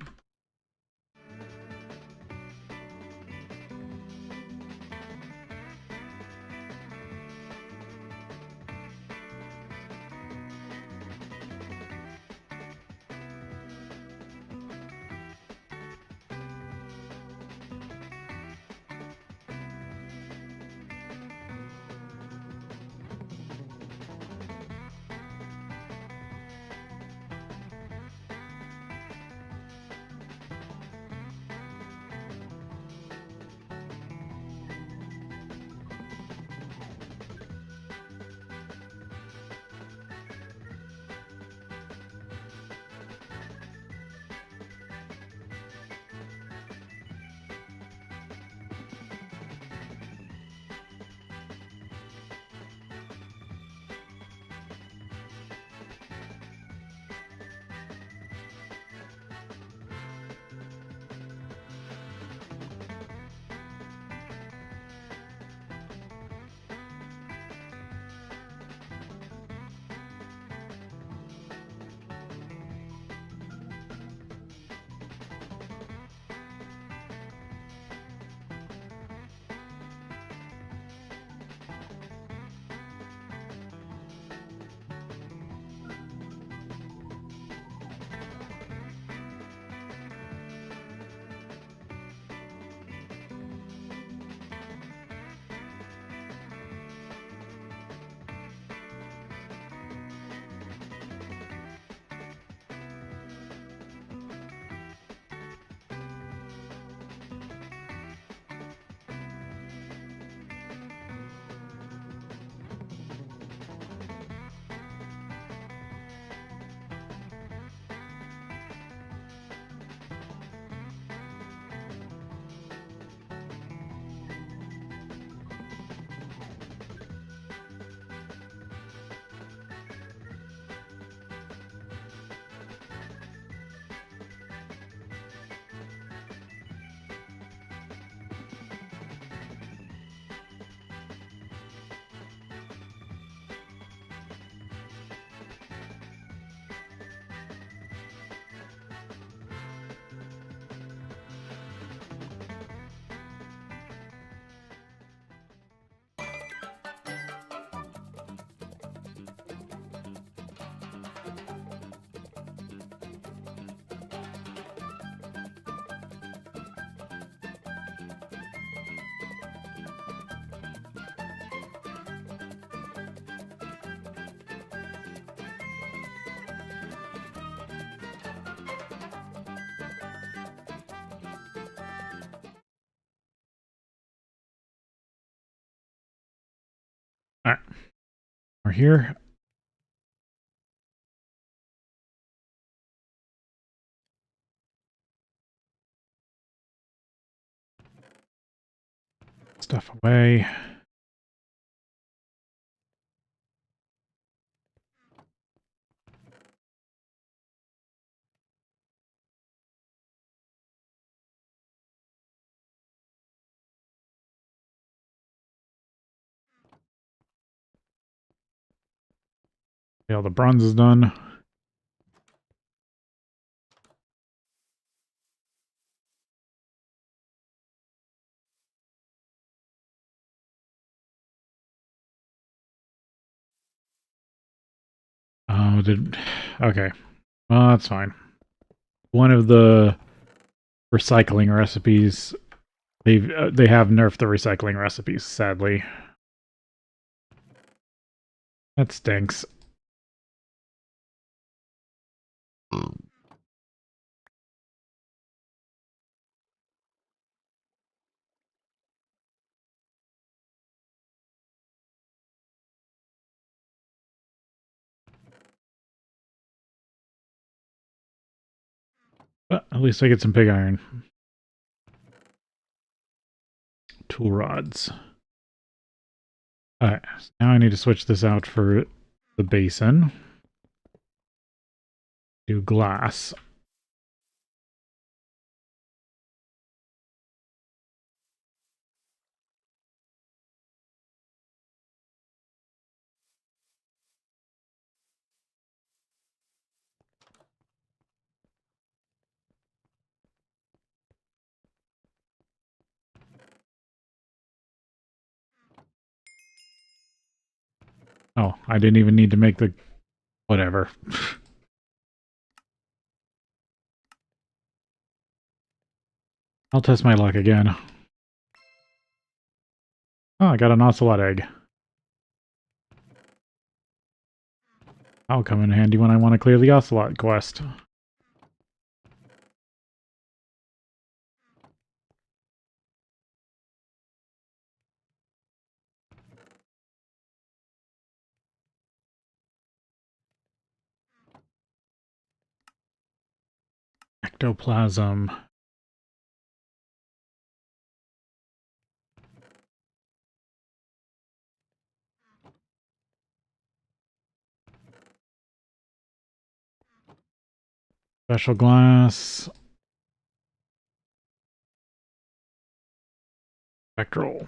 Alright. We're here. Stuff away. Okay, all the bronze is done. Oh, okay. Well, that's fine. One of the recycling recipes, they have nerfed the recycling recipes, sadly. That stinks. But at least I get some pig iron. Tool rods. Alright, so now I need to switch this out for the basin. Do glass. Oh, I didn't even need to make the... whatever. I'll test my luck again. Oh, I got an ocelot egg. That'll come in handy when I want to clear the ocelot quest. Ectoplasm. Special glass. Spectral.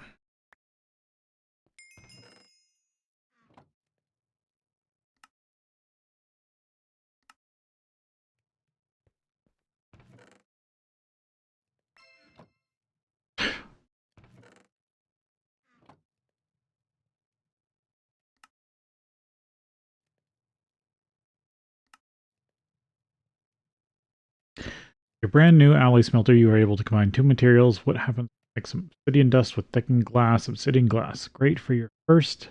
Your brand new alloy smelter, you are able to combine two materials. What happens? Like some obsidian dust with thickened glass, obsidian glass. Great for your first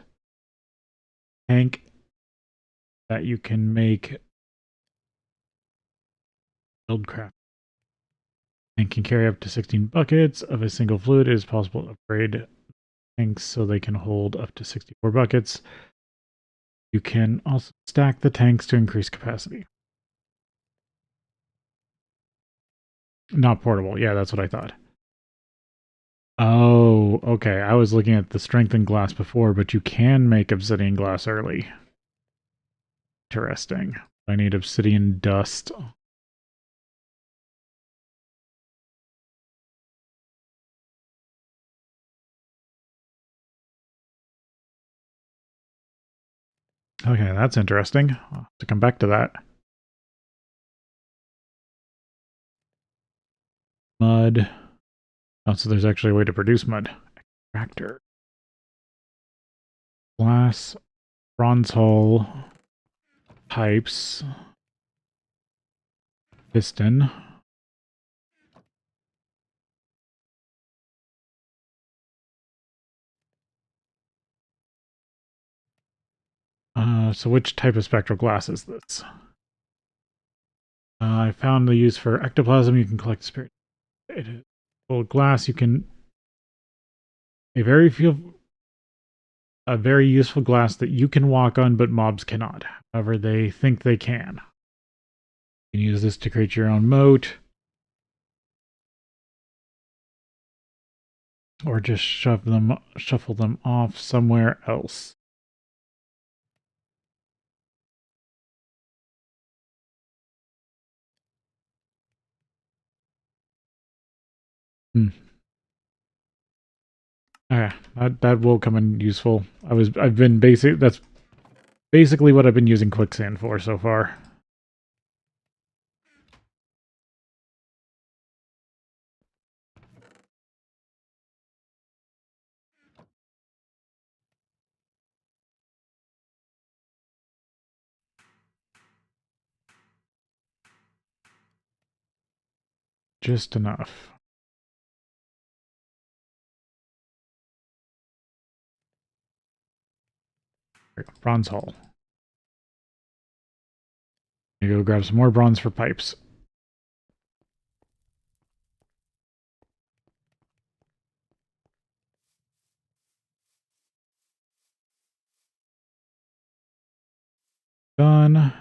tank that you can make buildcraft. And can carry up to 16 buckets of a single fluid. It is possible to upgrade tanks so they can hold up to 64 buckets. You can also stack the tanks to increase capacity. Not portable. Yeah, that's what I thought. Oh, okay. I was looking at the strengthened glass before, but you can make obsidian glass early. Interesting. I need obsidian dust. Okay, that's interesting. I'll have to come back to that. Mud. Oh, so there's actually a way to produce mud. Extractor. Glass. Bronze hull. Pipes. Piston. So which type of spectral glass is this? I found the use for ectoplasm. You can collect spirit. It is full glass. You can... A very few a very useful glass that you can walk on, but mobs cannot. However, they think they can. You can use this to create your own moat. Or just shuffle them off somewhere else. Hmm. Okay, that will come in useful. That's basically what I've been using quicksand for so far. Just enough. Bronze hull. I go grab some more bronze for pipes. Done.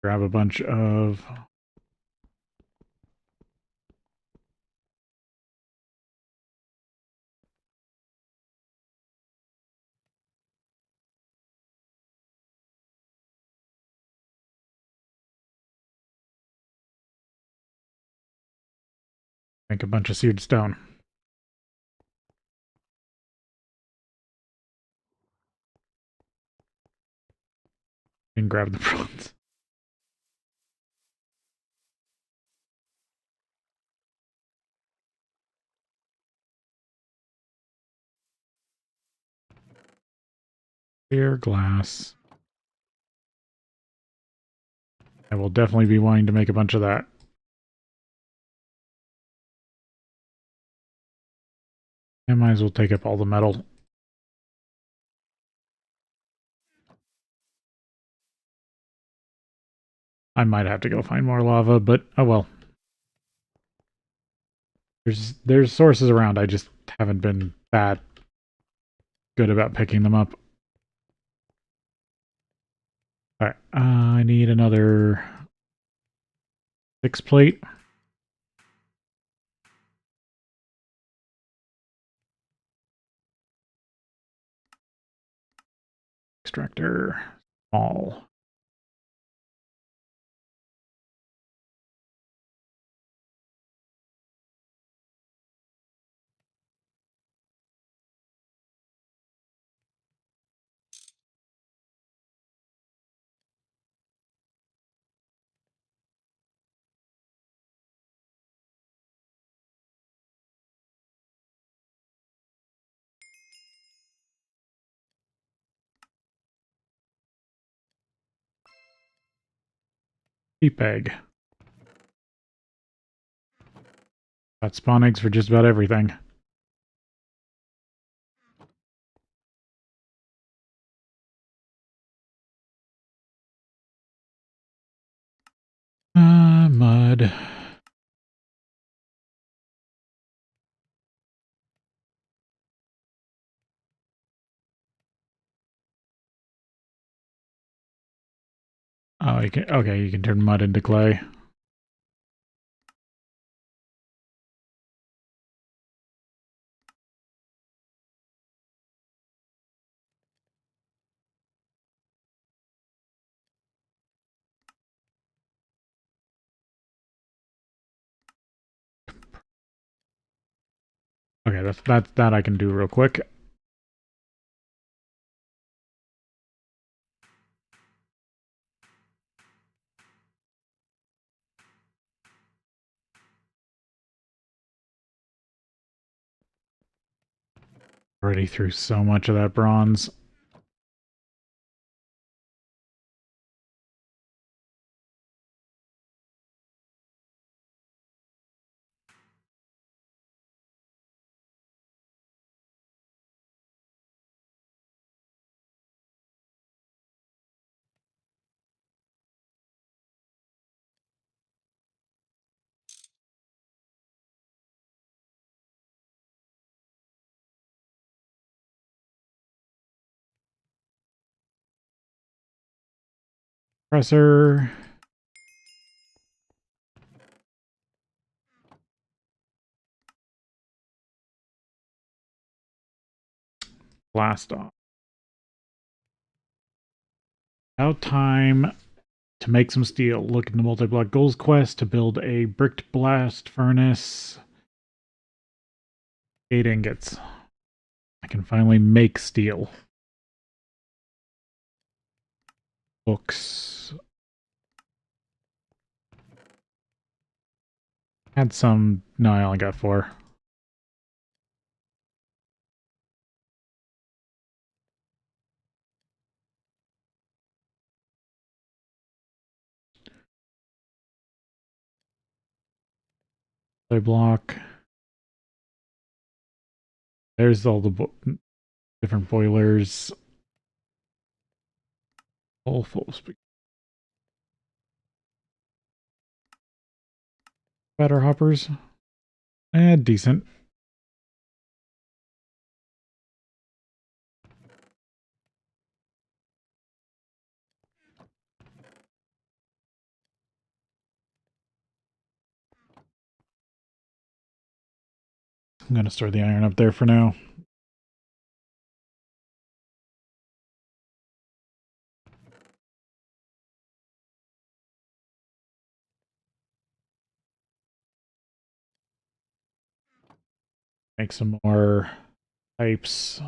Grab a bunch of make a bunch of seared stone. And grab the bronze. Clear glass. I will definitely be wanting to make a bunch of that. I might as well take up all the metal. I might have to go find more lava, but oh well. There's sources around, I just haven't been that good about picking them up. Alright, I need another 6 plate. Extractor. Small. Sheep egg. Got spawn eggs for just about everything. Mud. Oh, you can turn mud into clay. Okay, that I can do real quick. Already threw so much of that bronze. Compressor. Blast off. About time to make some steel. Look in the multi-block goals quest to build a bricked blast furnace. 8 ingots. I can finally make steel. Books. Had some... No, I only got 4. Block. There's all the different boilers. All full speed. Batter hoppers. Decent. I'm going to store the iron up there for now. Make some more pipes.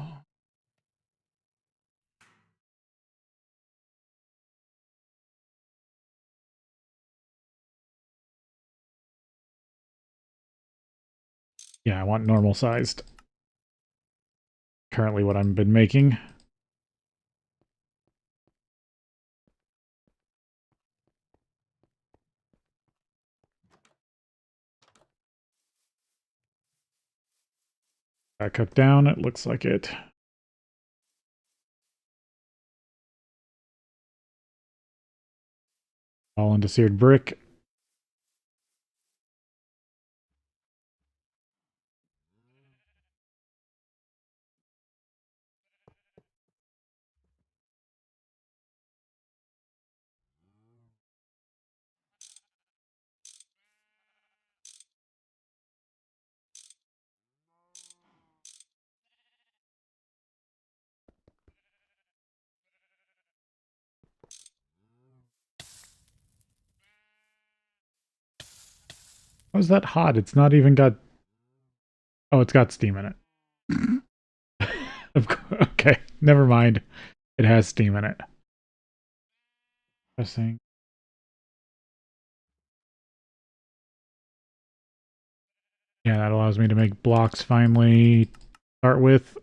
Yeah, I want normal sized. Currently what I've been making. Got cooked down, it looks like it. All into seared brick. How's that hot? It's not even got... Oh, it's got steam in it. Okay, never mind. It has steam in it. Interesting. Yeah, that allows me to make blocks finally start with.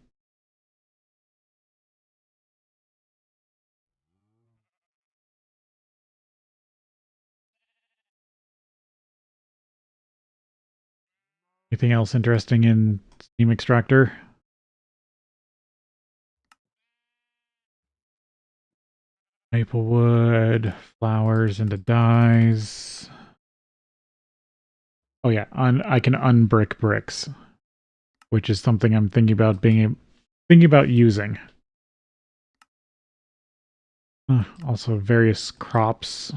Anything else interesting in steam extractor? Maple wood, flowers into dyes. Oh yeah, I can unbrick bricks, which is something I'm thinking about using. Also various crops.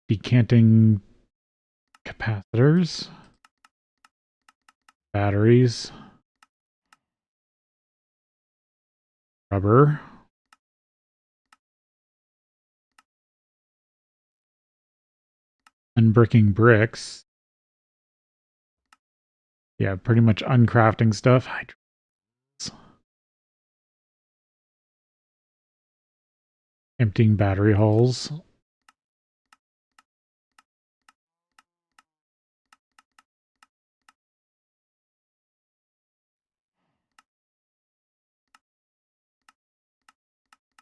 Decanting capacitors. Batteries. Rubber. Unbricking bricks. Yeah, pretty much uncrafting stuff. Emptying battery holes.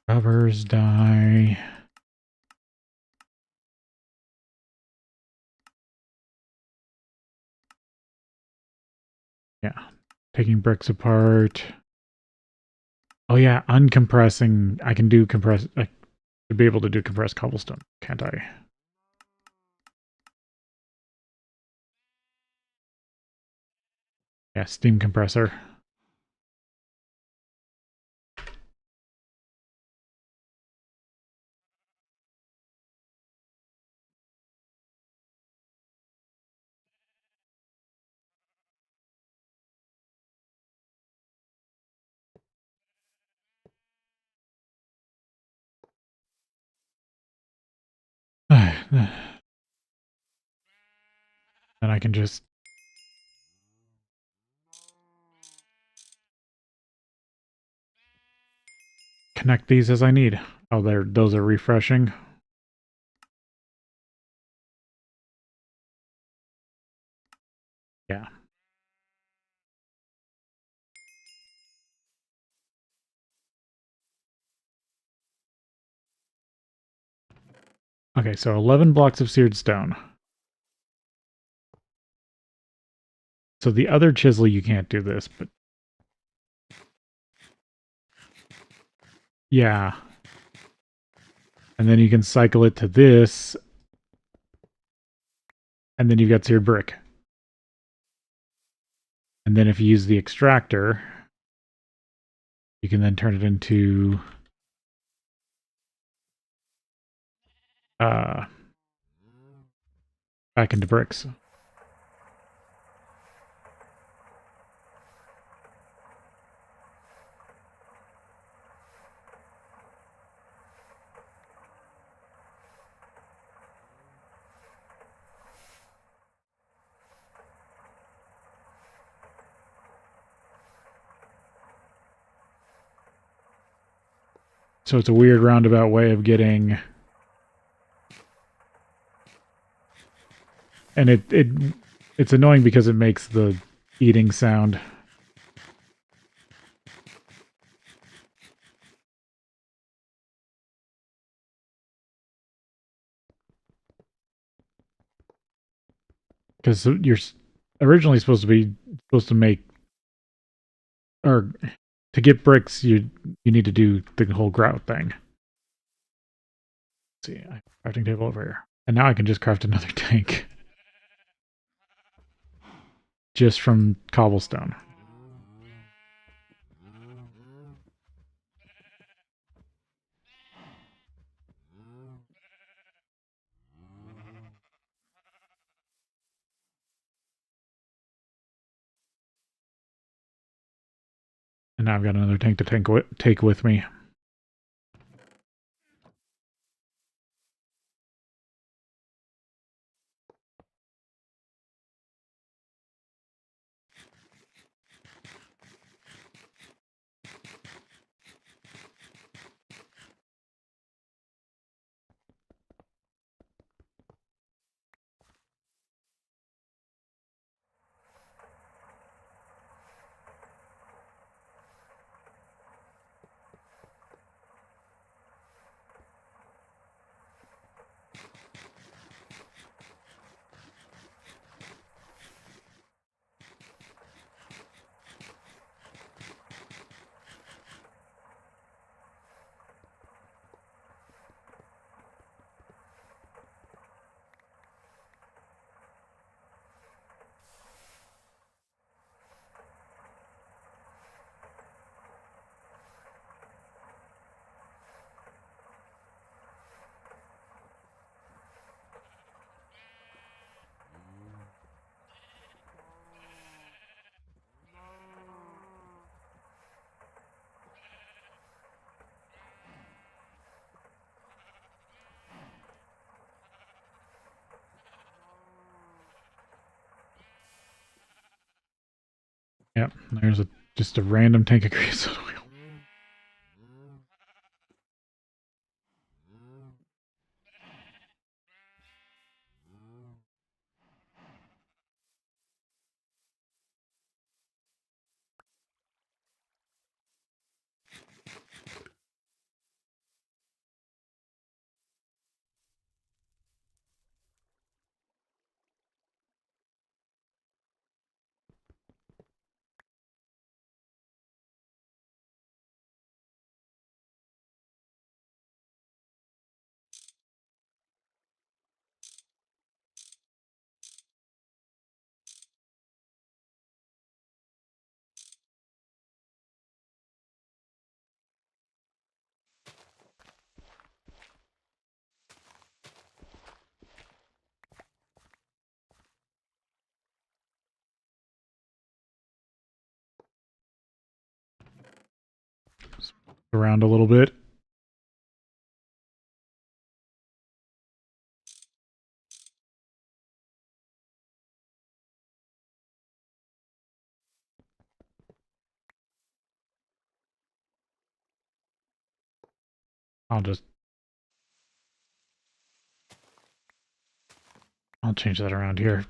Covers, dye. Yeah, taking bricks apart. Oh yeah, uncompressing. I can do compress. I should be able to do compressed cobblestone, can't I? Yeah, steam compressor. Then I can just connect these as I need. Oh, those are refreshing. Yeah. Okay, so 11 blocks of seared stone. So the other chisel, you can't do this, but yeah. And then you can cycle it to this, and then you've got seared brick. And then if you use the extractor, you can then turn it into back into bricks. So it's a weird roundabout way of getting, and it's annoying because it makes the eating sound. Because you're originally supposed to make, or to get bricks, you need to do the whole grout thing. Let's see, crafting table over here, and now I can just craft another tank just from cobblestone. And now I've got another tank to take with me. Yep, there's just a random tank of creosote oil. Around a little bit. I'll change that around here.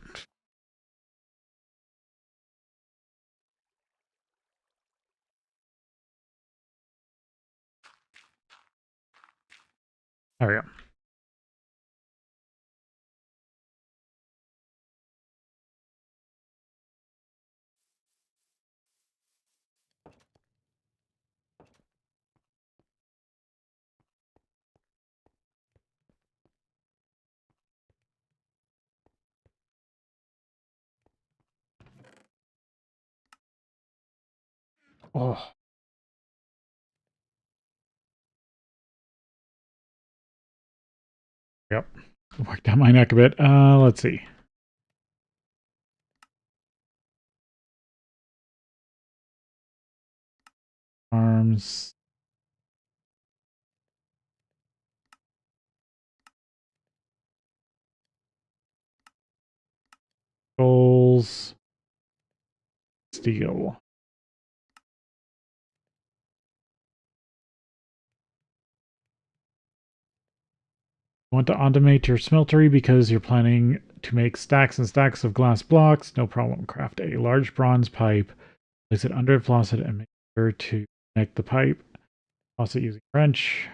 There we go. Oh. Yep. Worked down my neck a bit. Let's see. Arms. Goals. Steel. You want to automate your smeltery because you're planning to make stacks and stacks of glass blocks. No problem. Craft a large bronze pipe. Place it under a faucet and make sure to connect the pipe. Faucet using wrench.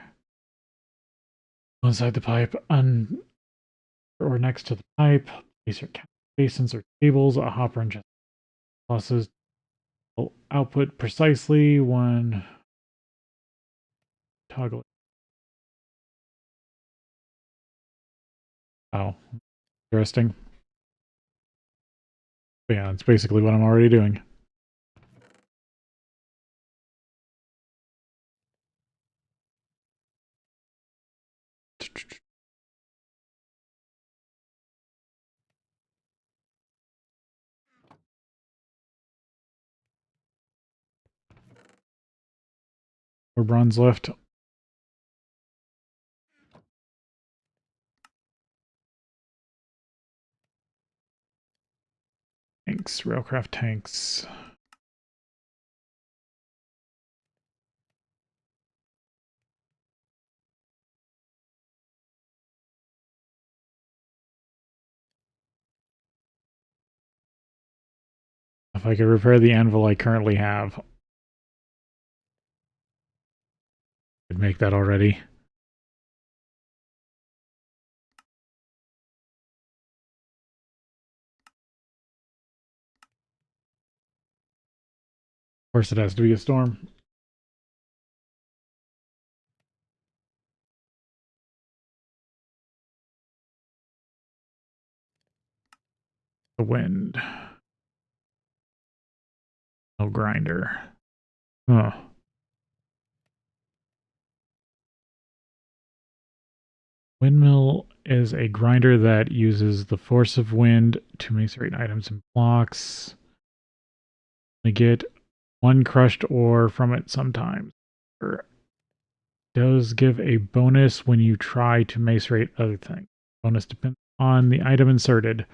Inside the pipe or next to the pipe. Place your basins or tables. A hopper and just faucets will output precisely when toggle. Oh, interesting. But yeah, it's basically what I'm already doing. More bronze left. Tanks, railcraft tanks. If I could repair the anvil I currently have, I'd make that already. Of course, it has to be a storm. The wind. No grinder. Oh. Windmill is a grinder that uses the force of wind to macerate items and blocks. We get one crushed ore from it sometimes. It does give a bonus when you try to macerate other things. Bonus depends on the item inserted.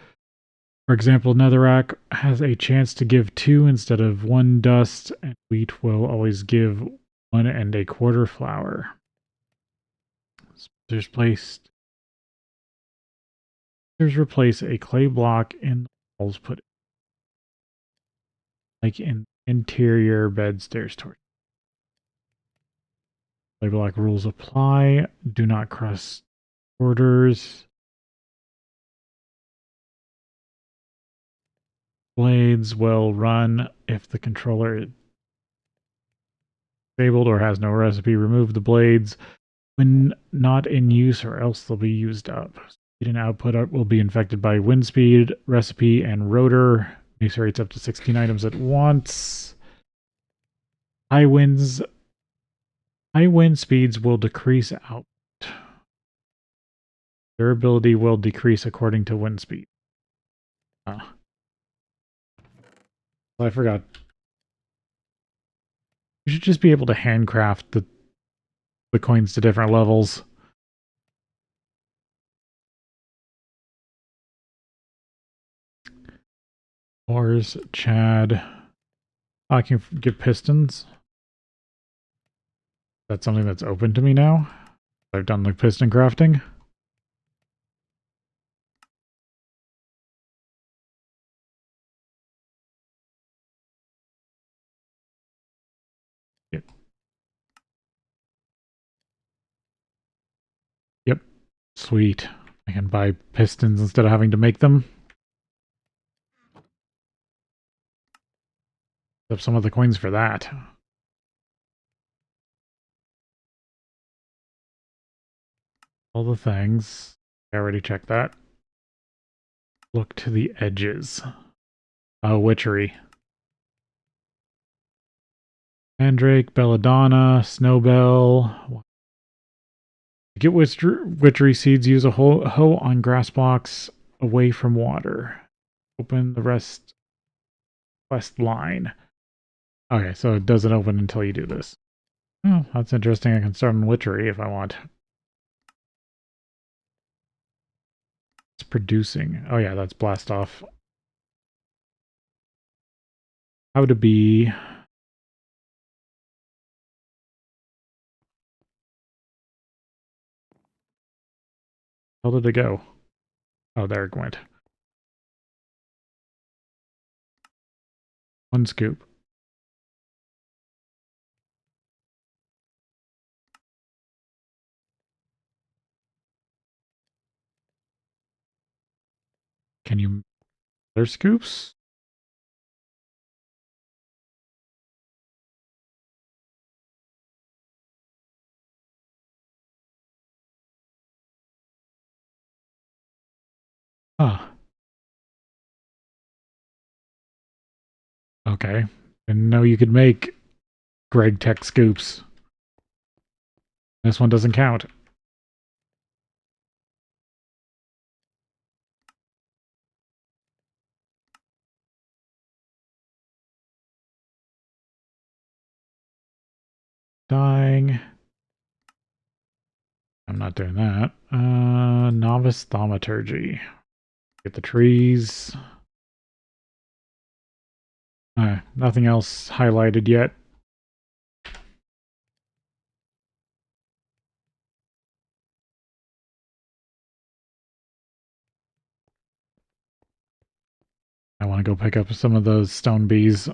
For example, netherrack has a chance to give 2 instead of 1 dust, and wheat will always give 1 1/4 flour. There's replace a clay block in the walls, put it like in interior bed stairs torch. Clay block rules apply. Do not cross orders. Blades will run if the controller is disabled or has no recipe. Remove the blades when not in use or else they'll be used up. Speed and output will be infected by wind speed, recipe, and rotor. Macerates up to 16 items at once. High wind speeds will decrease output. Durability will decrease according to wind speed. I forgot. You should just be able to handcraft the coins to different levels. Ores, Chad. I can get pistons. That's something that's open to me now. I've done the piston crafting. Yep. Yep. Sweet. I can buy pistons instead of having to make them. Have some of the coins for that. All the things. I already checked that. Look to the edges. Oh, witchery. Mandrake, Belladonna, Snowbell. To get witchery seeds, use a hoe on grass blocks away from water. Open the west line. Okay, so it doesn't open until you do this. Oh, that's interesting. I can start on witchery if I want. It's producing. Oh yeah, that's blast off. How to be. How did it go? Oh, there it went. One scoop. Can you... Other scoops? Ah, okay. Didn't know you could make GregTech scoops. This one doesn't count. Dying. I'm not doing that. Novice thaumaturgy. Get the trees. Nothing else highlighted yet. I want to go pick up some of those stone bees.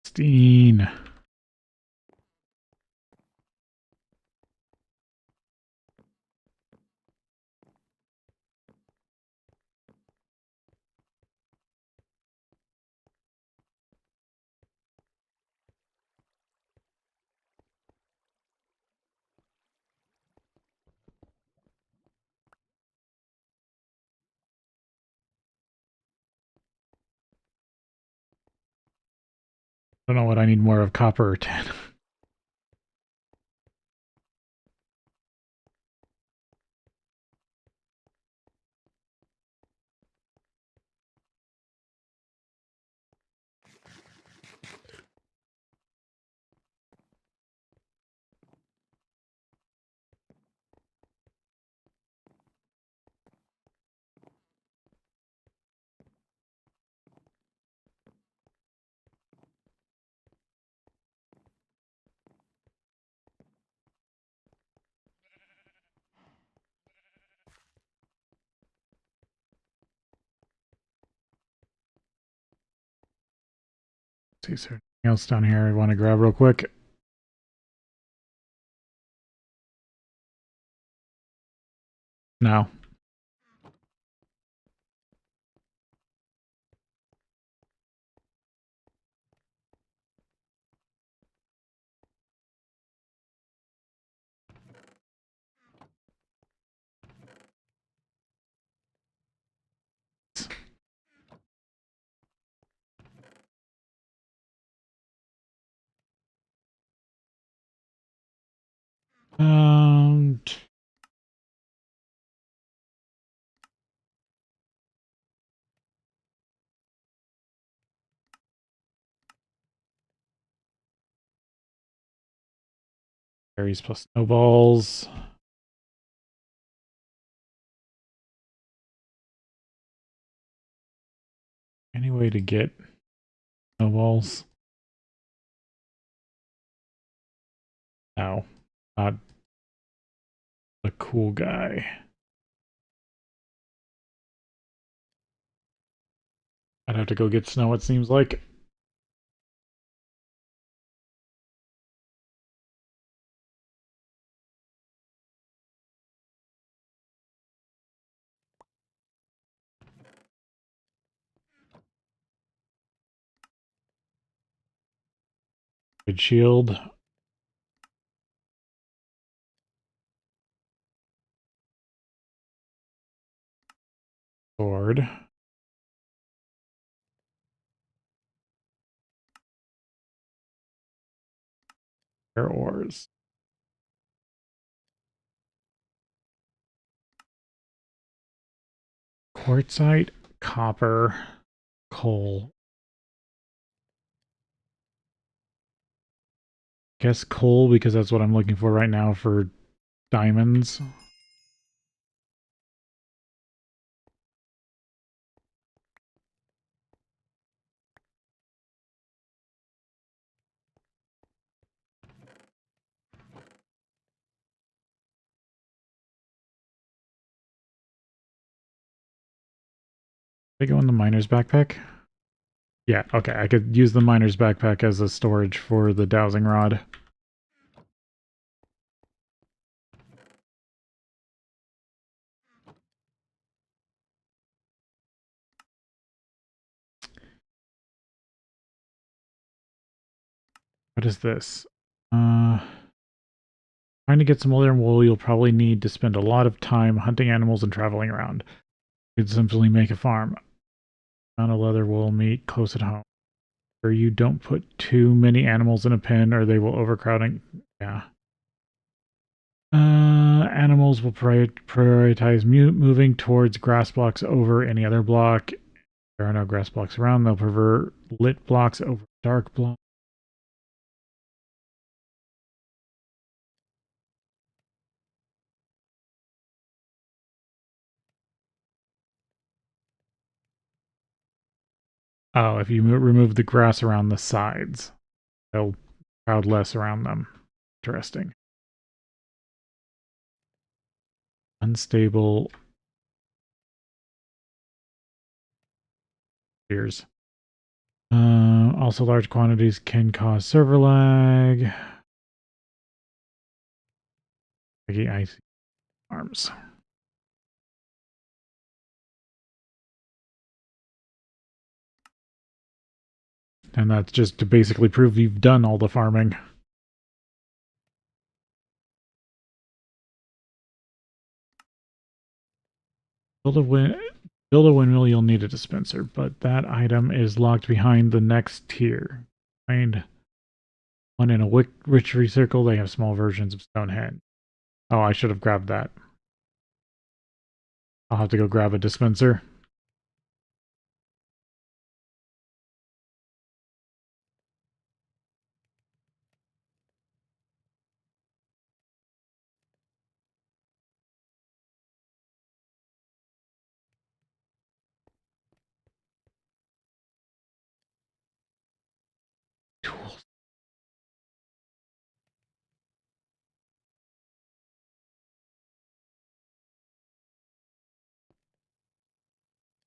Steen. I don't know what I need more of, copper or tin. See, is there anything else down here I want to grab real quick? No. Um, Berries plus snowballs. Any way to get snowballs? No, not the cool guy. I'd have to go get snow, it seems like. Good shield. Sword. Air ores. Quartzite, copper, coal. Guess coal because that's what I'm looking for right now for diamonds. They go in the miner's backpack? Yeah, okay, I could use the miner's backpack as a storage for the dowsing rod. What is this? Trying to get some leather and wool, you'll probably need to spend a lot of time hunting animals and traveling around. You could simply make a farm. Found a leather, wool, meat close at home. Or you don't put too many animals in a pen or they will overcrowding. Yeah. Animals will prioritize moving towards grass blocks over any other block. If there are no grass blocks around, they'll prefer lit blocks over dark blocks. Oh, if you remove the grass around the sides, they'll crowd less around them. Interesting. Unstable spheres. Also, large quantities can cause server lag. Leggy icy arms. And that's just to basically prove you've done all the farming. Build a windmill, you'll need a dispenser, but that item is locked behind the next tier. Find one in a witchery circle. They have small versions of Stonehenge. Oh, I should have grabbed that. I'll have to go grab a dispenser. Tools.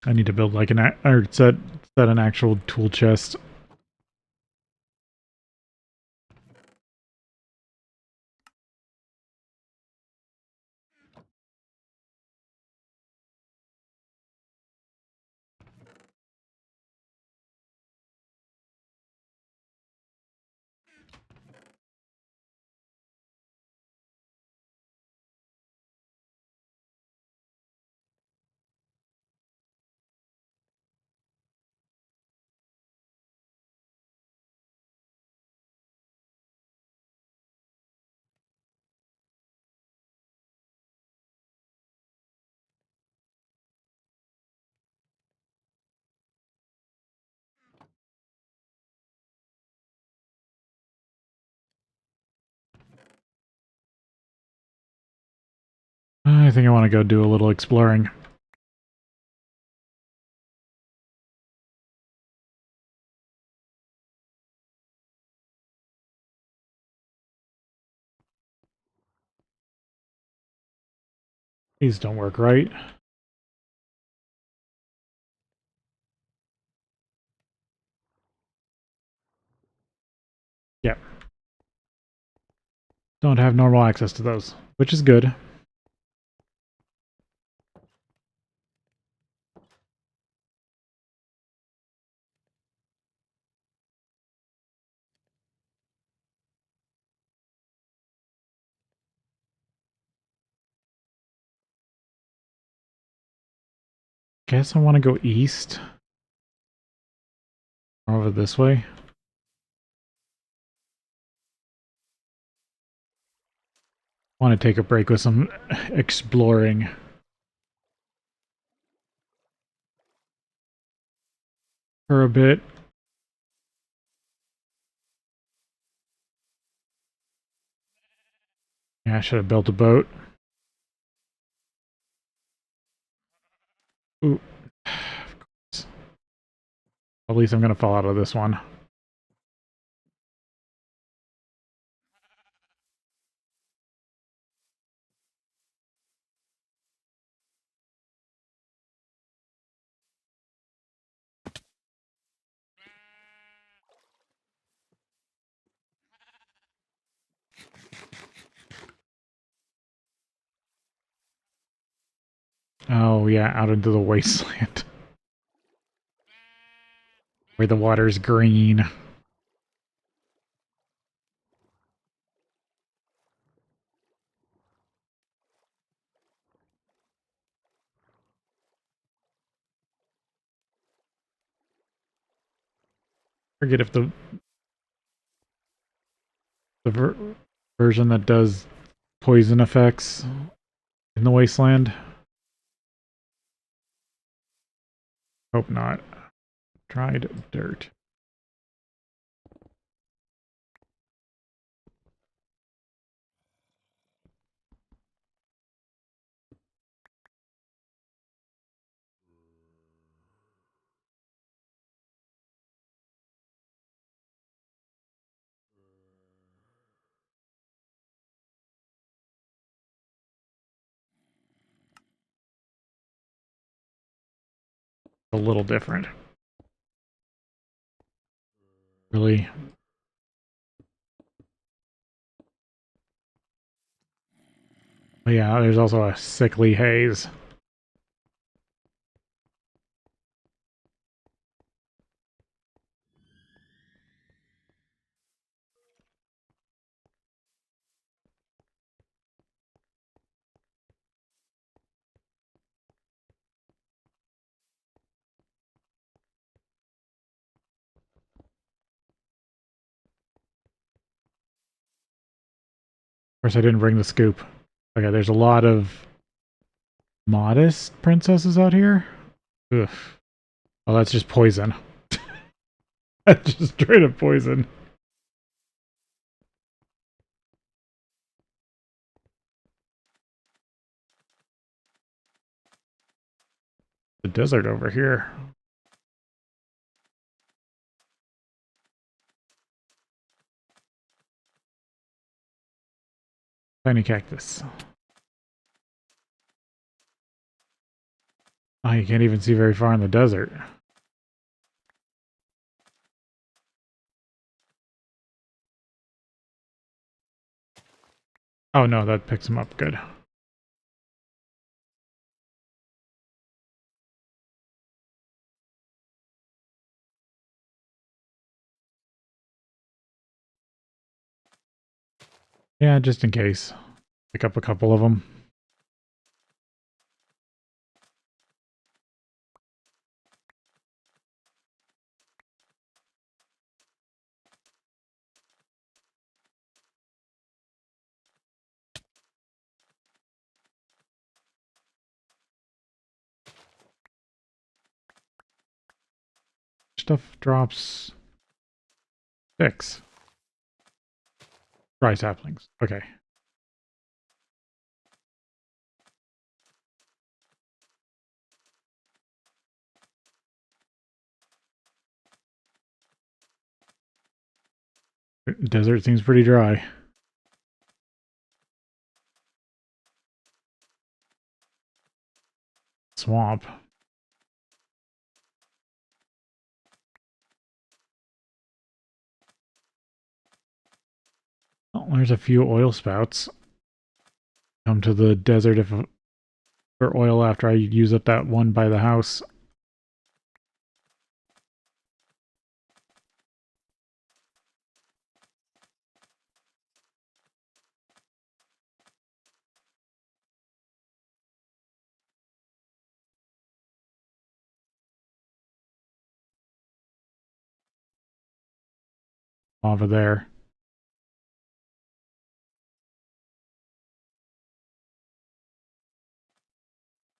I need to build like or set an actual tool chest. I think I want to go do a little exploring. These don't work right. Yep. Don't have normal access to those, which is good. Guess I want to go east. Over this way. Want to take a break with some exploring. For a bit. Yeah, I should have built a boat. Ooh. At least I'm going to fall out of this one. Oh, yeah, out into the wasteland. Where the water's green. Forget if the version that does poison effects in the wasteland. Hope not. Tried dirt. A little different. Really. But yeah, there's also a sickly haze. Of course, I didn't bring the scoop. Okay, there's a lot of modest princesses out here. Ugh. Oh, that's just poison. That's just straight up poison. The desert over here. Tiny cactus. Oh, you can't even see very far in the desert. Oh no, that picks him up good. Yeah, just in case. Pick up a couple of them. Stuff drops 6. Dry saplings. Okay. Desert seems pretty dry. Swamp. Oh, there's a few oil spouts. Come to the desert if for oil after I use up that one by the house. Lava there.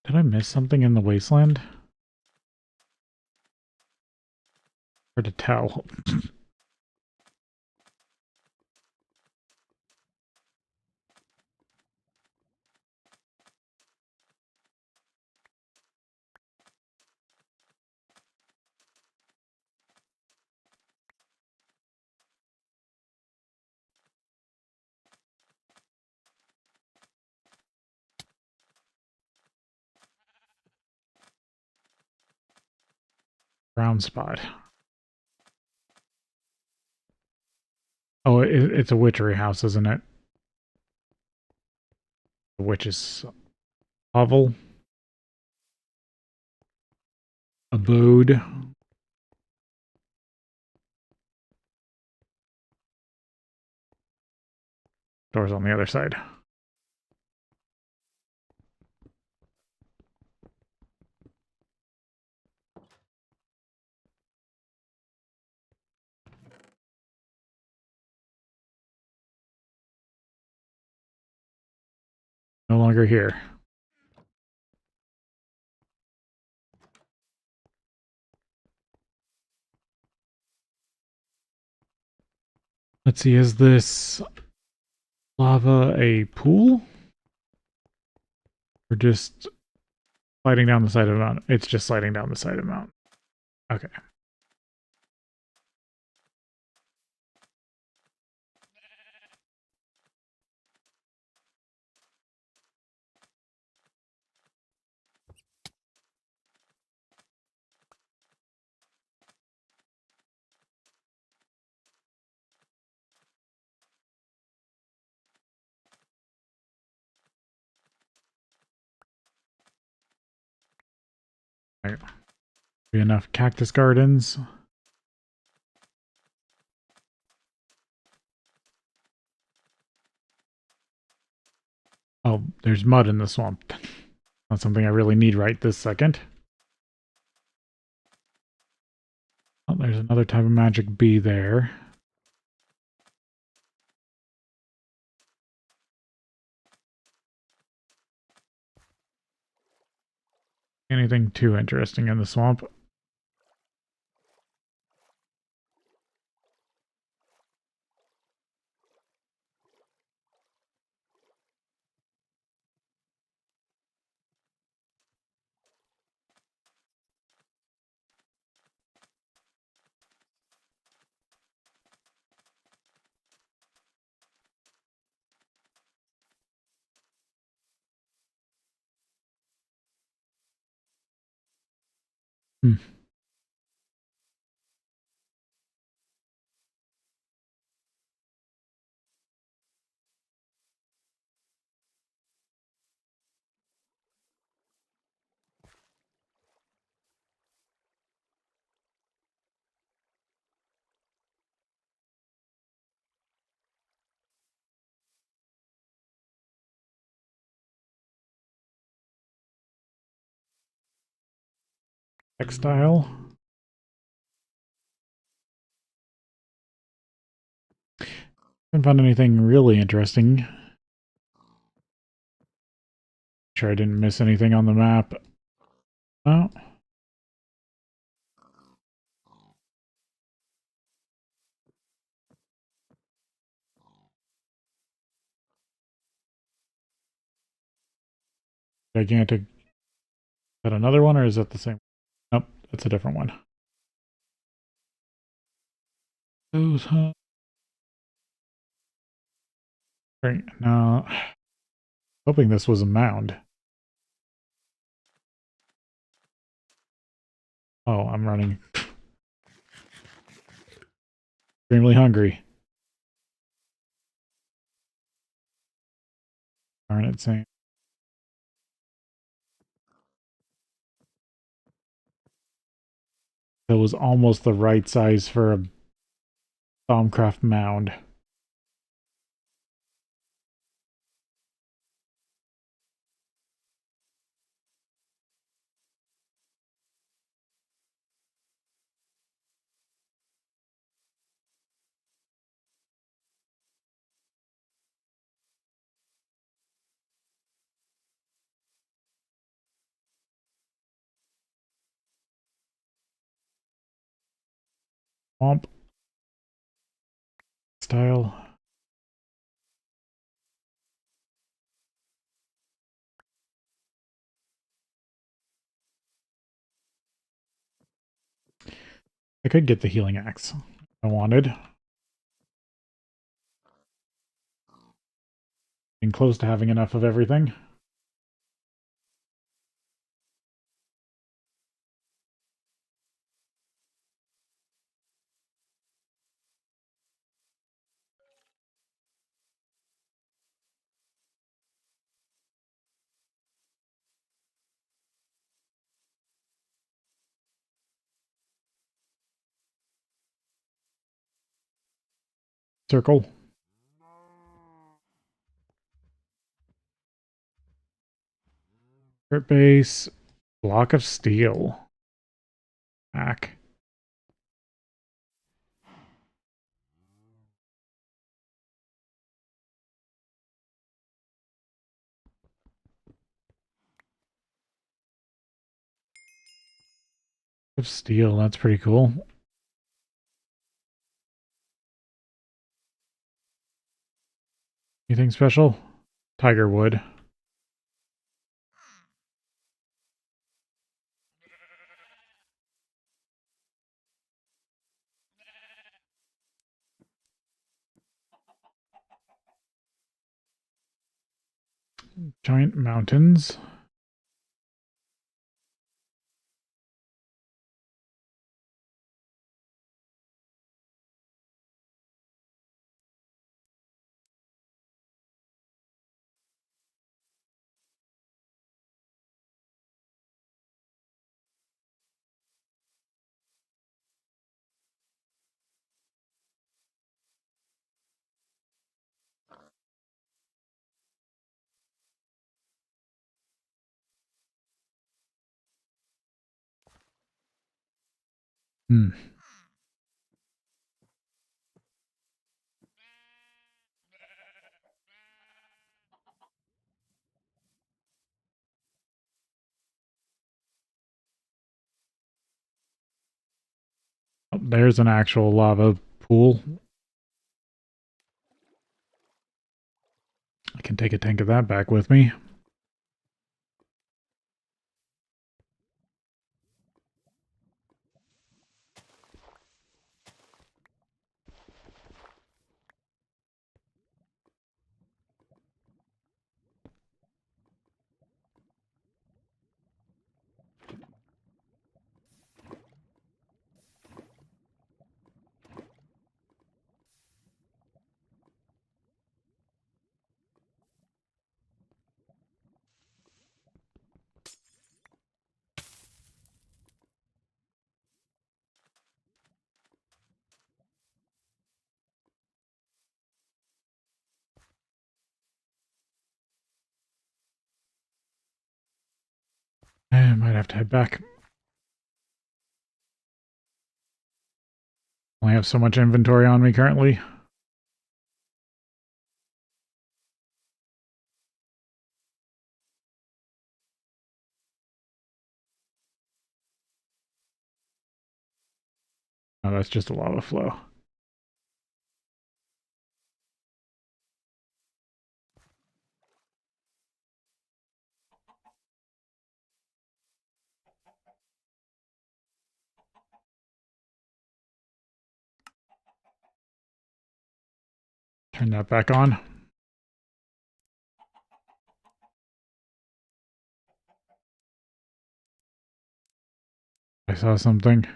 Did I miss something in the wasteland? Hard to tell. Brown spot. Oh, it's a witchery house, isn't it? The witch's hovel. Abode. Doors on the other side. No longer here. Let's see, is this lava a pool? Or just sliding down the side of the mountain? It's just sliding down the side of the mountain. Okay. Right. Be enough cactus gardens. Oh, there's mud in the swamp. Not something I really need right this second. Oh, there's another type of magic bee there. Anything too interesting in the swamp? Hmm. Textile. Haven't found anything really interesting. Sure I didn't miss anything on the map. Oh. Gigantic. Is that another one or is that the same? Nope, that's a different one. Those, huh? Right, now, hoping this was a mound. Oh, I'm running. Extremely hungry. Darn it, Sam. That was almost the right size for a Thaumcraft mound. Womp. Style. I could get the healing axe I wanted. Getting close to having enough of everything. Circle. Dirt base. Block of steel. Back. Of steel, that's pretty cool. Anything special? Tiger wood. Giant mountains. Hmm. Oh, there's an actual lava pool. I can take a tank of that back with me. I might have to head back. Only have so much inventory on me currently. Oh, that's just a lava flow. Turn that back on. I saw something.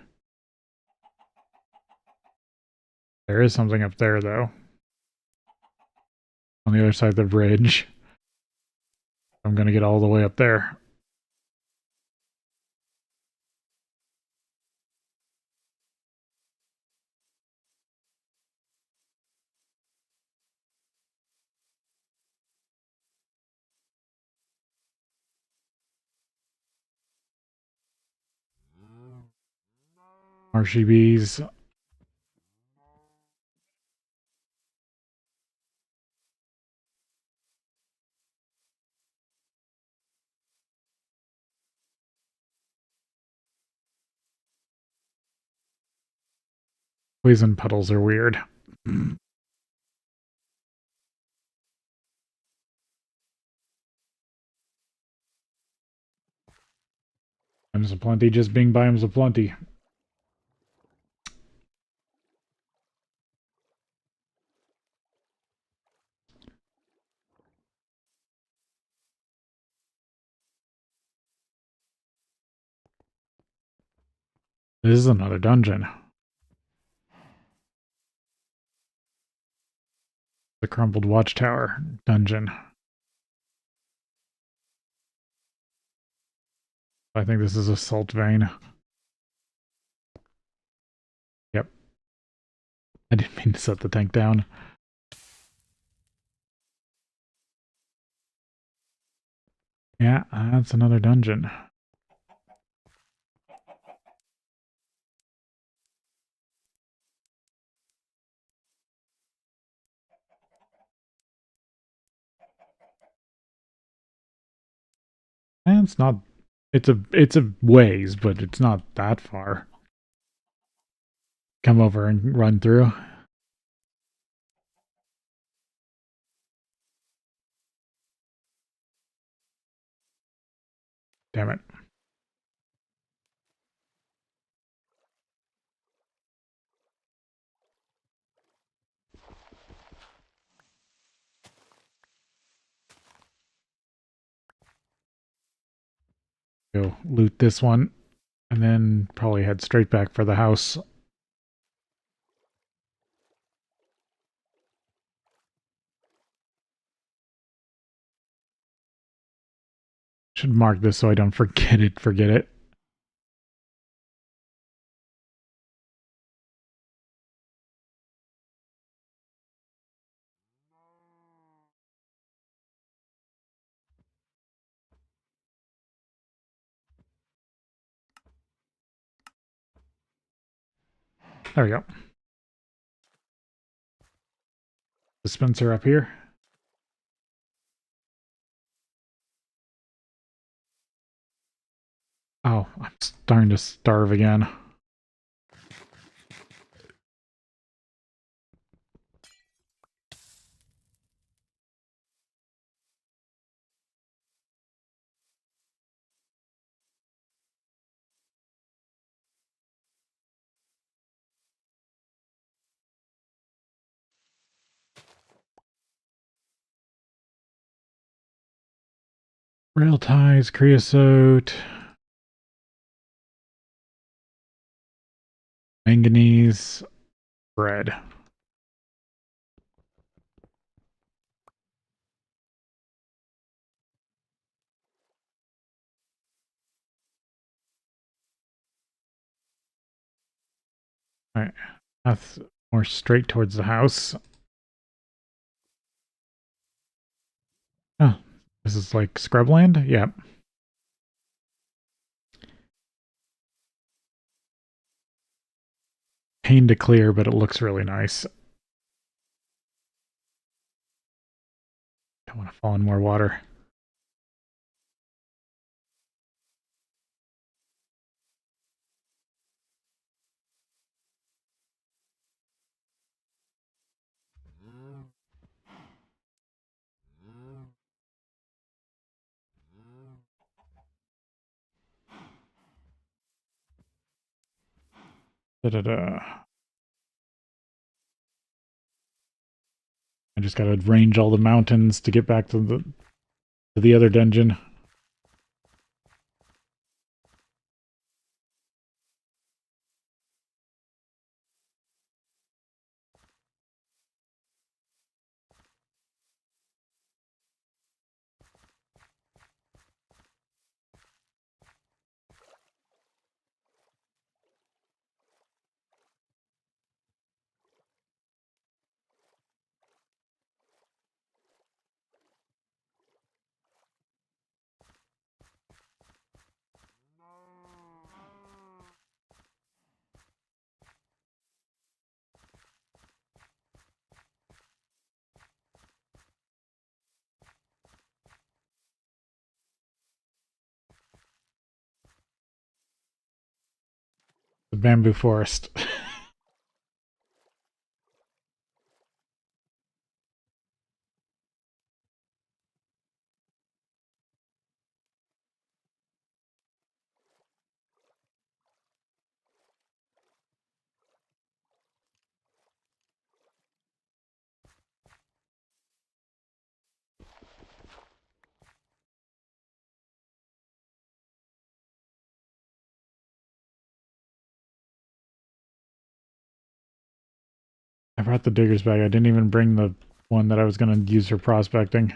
There is something up there, though. On the other side of the bridge. I'm gonna get all the way up there. Marshy bees. Poison puddles are weird. Biomes of plenty just being biomes of plenty. This is another dungeon. The crumbled watchtower dungeon. I think this is a salt vein. Yep. I didn't mean to set the tank down. Yeah, that's another dungeon. And it's not, it's a ways, but it's not that far. Come over and run through. Damn it. Go loot this one, and then probably head straight back for the house. Should mark this so I don't forget it. There we go. Dispenser up here. Oh, I'm starting to starve again. Rail ties, creosote, manganese, bread. Alright, that's more straight towards the house. Oh, this is like scrubland? Yep. Pain to clear, but it looks really nice. Don't want to fall in more water. Da-da-da. I just gotta range all the mountains to get back to the other dungeon. bamboo forest. I brought the digger's bag. I didn't even bring the one that I was going to use for prospecting.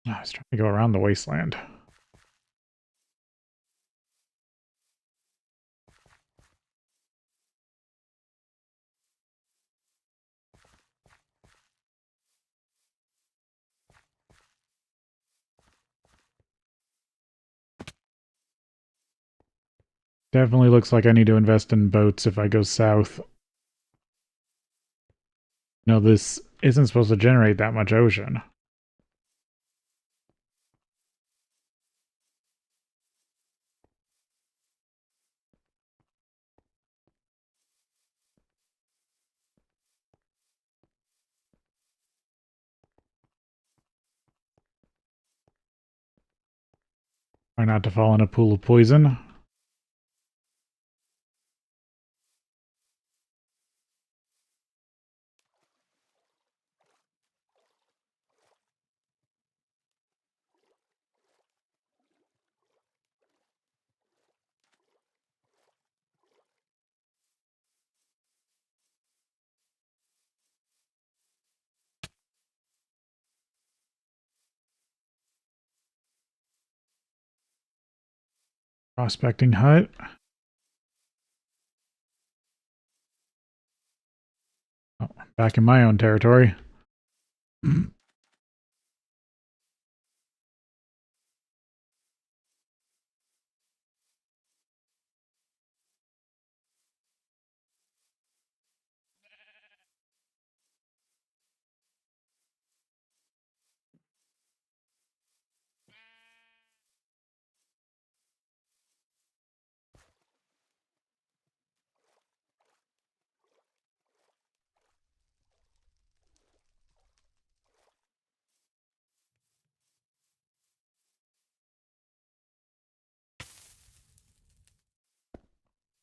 I was trying to go around the wasteland. Definitely looks like I need to invest in boats if I go south. No, this isn't supposed to generate that much ocean. Try not to fall in a pool of poison. Prospecting hut. Oh, back in my own territory.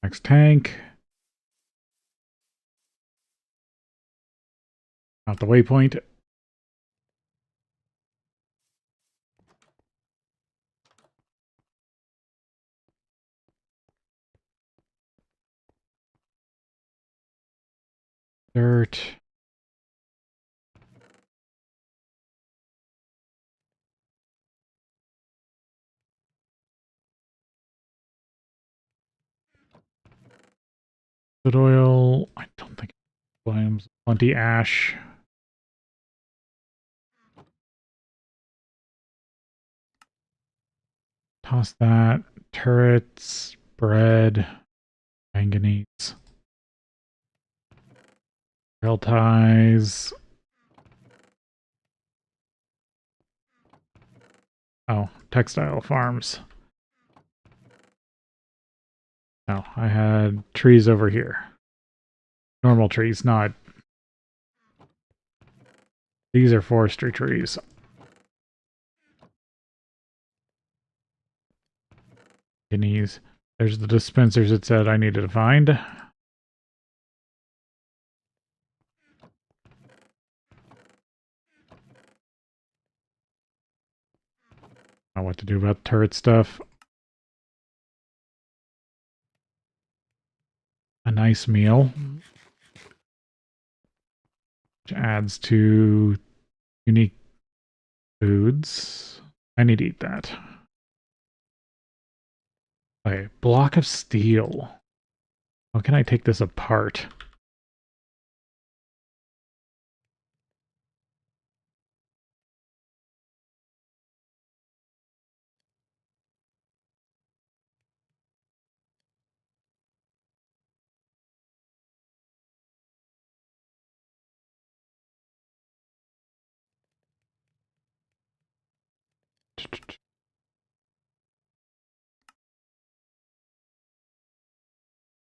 Next tank. Out the waypoint. Dirt. Good oil. I don't think flames. Plenty ash. Toss that. Turrets. Bread. Manganese. Rail ties. Oh, textile farms. No, I had trees over here. Normal trees, not... These are forestry trees. Guineas. There's the dispensers it said I needed to find. Know what to do about turret stuff. A nice meal. Which adds to unique foods. I need to eat that. Okay, block of steel. How can I take this apart?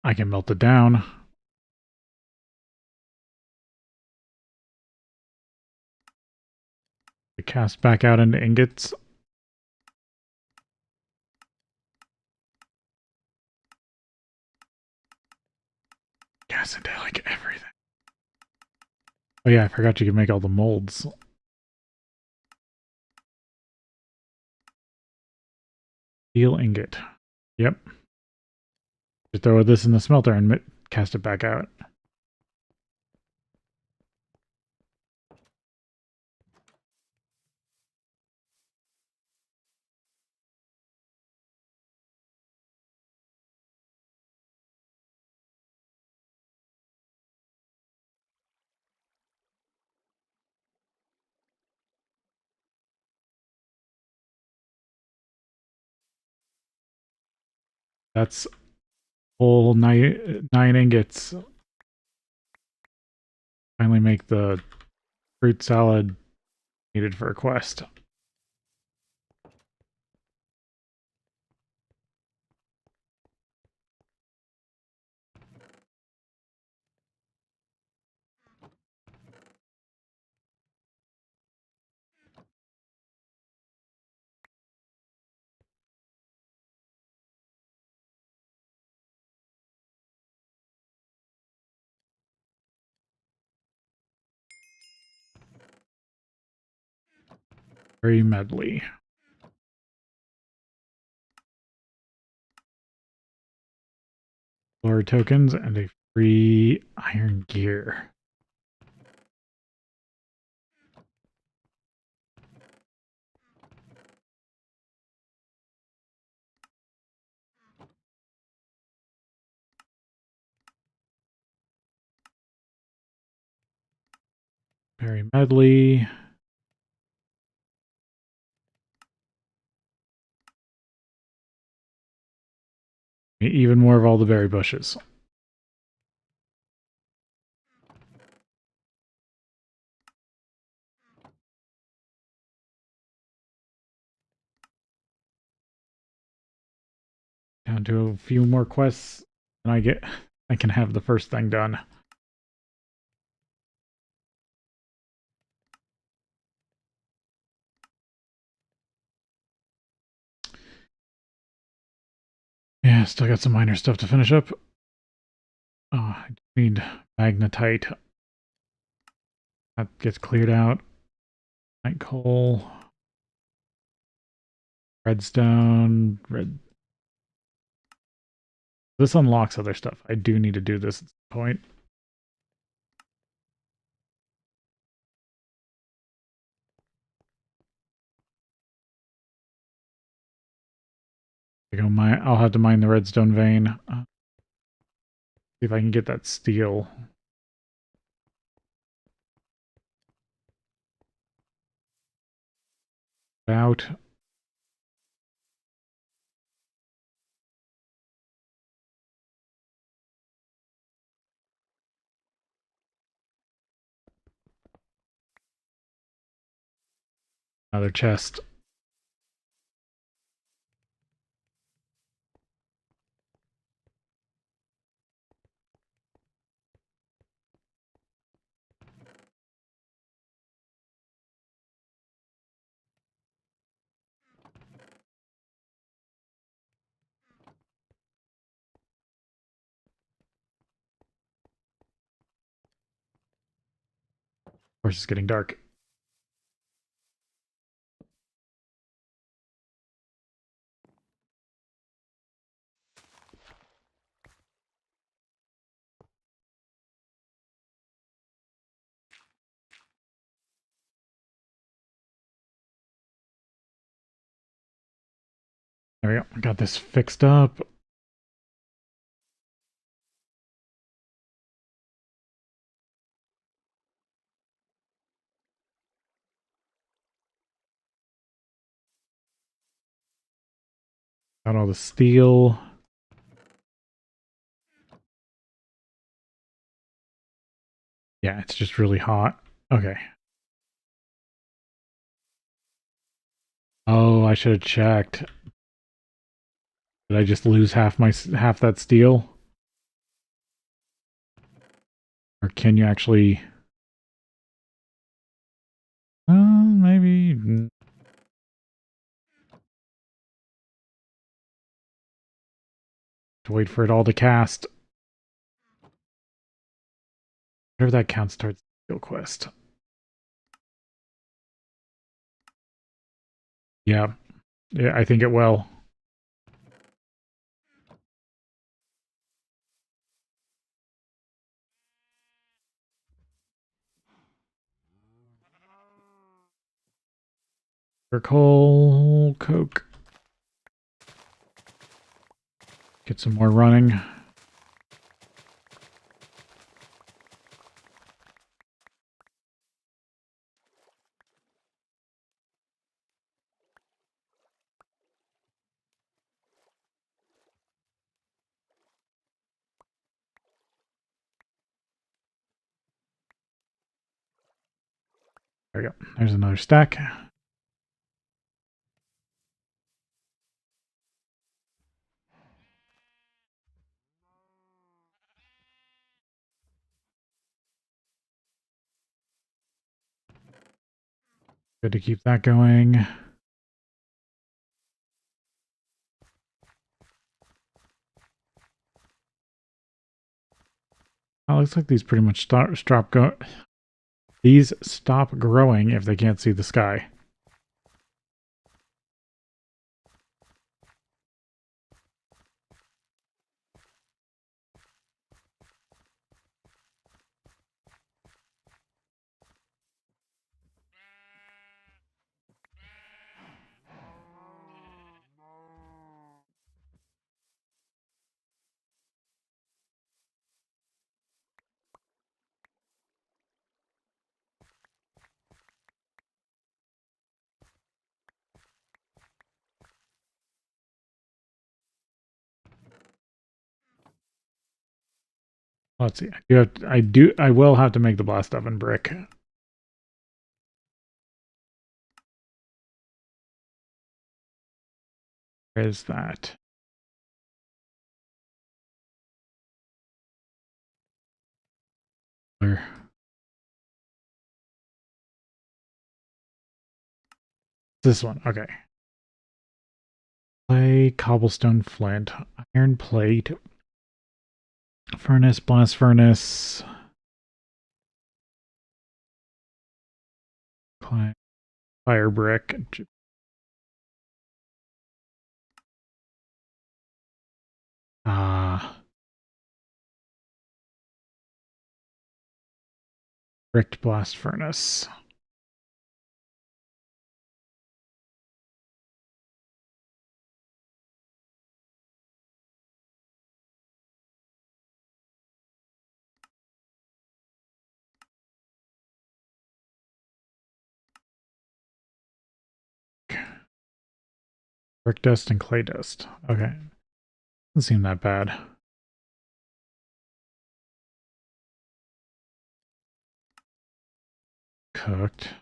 I can melt it down. Cast back out into ingots. Cast into like everything. Oh yeah, I forgot you could make all the molds. Steel ingot. Yep. Just throw this in the smelter and cast it back out. That's whole nine ingots. Finally make the fruit salad needed for a quest. Very medley. Lower tokens and a free iron gear. Very medley. Even more of all the berry bushes. Down to a few more quests, and I can have the first thing done. Yeah, still got some minor stuff to finish up. Oh, I need magnetite. That gets cleared out. Night coal. Redstone. This unlocks other stuff. I do need to do this at some point. I'll have to mine the redstone vein. See if I can get that steel. Out. Another chest. Of course, it's getting dark. There we go. I got this fixed up. Got all the steel. Yeah, it's just really hot. Okay. Oh, I should have checked. Did I just lose half that steel? Or can you actually... maybe... To wait for it all to cast. I wonder if that counts towards the skill quest. Yeah. Yeah, I think it will. Coal, coke. Get some more running. There we go. There's another stack. Good to keep that going. Oh, looks like these pretty much these stop growing if they can't see the sky. Let's see. I will have to make the blast oven brick. Where is that? Where? This one. Okay. Clay, cobblestone, flint, iron plate, furnace, blast furnace, clay, fire brick. Bricked blast furnace. Brick dust and clay dust. Okay. Doesn't seem that bad. Cooked.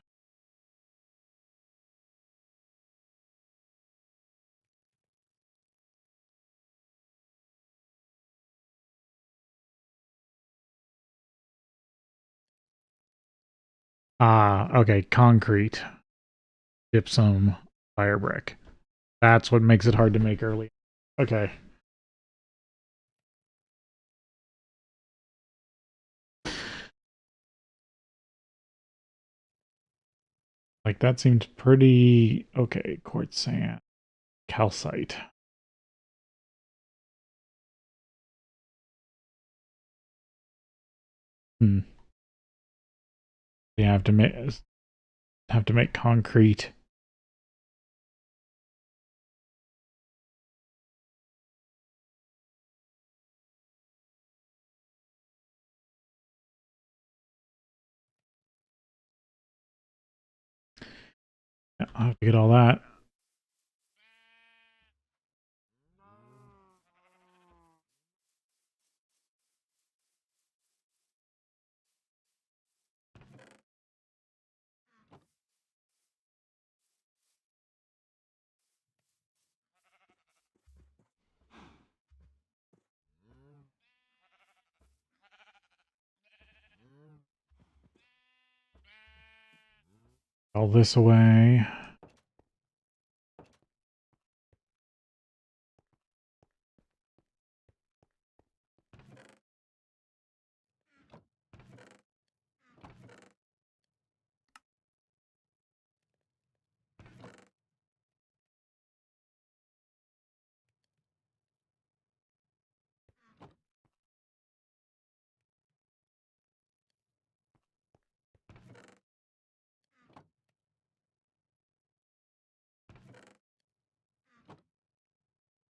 Okay. Concrete. Gypsum. Fire brick. That's what makes it hard to make early. Okay. Like, that seemed pretty... Okay. Quartz sand. Calcite. Hmm. You have to make concrete. Yeah, I'll have to get all that. All this away.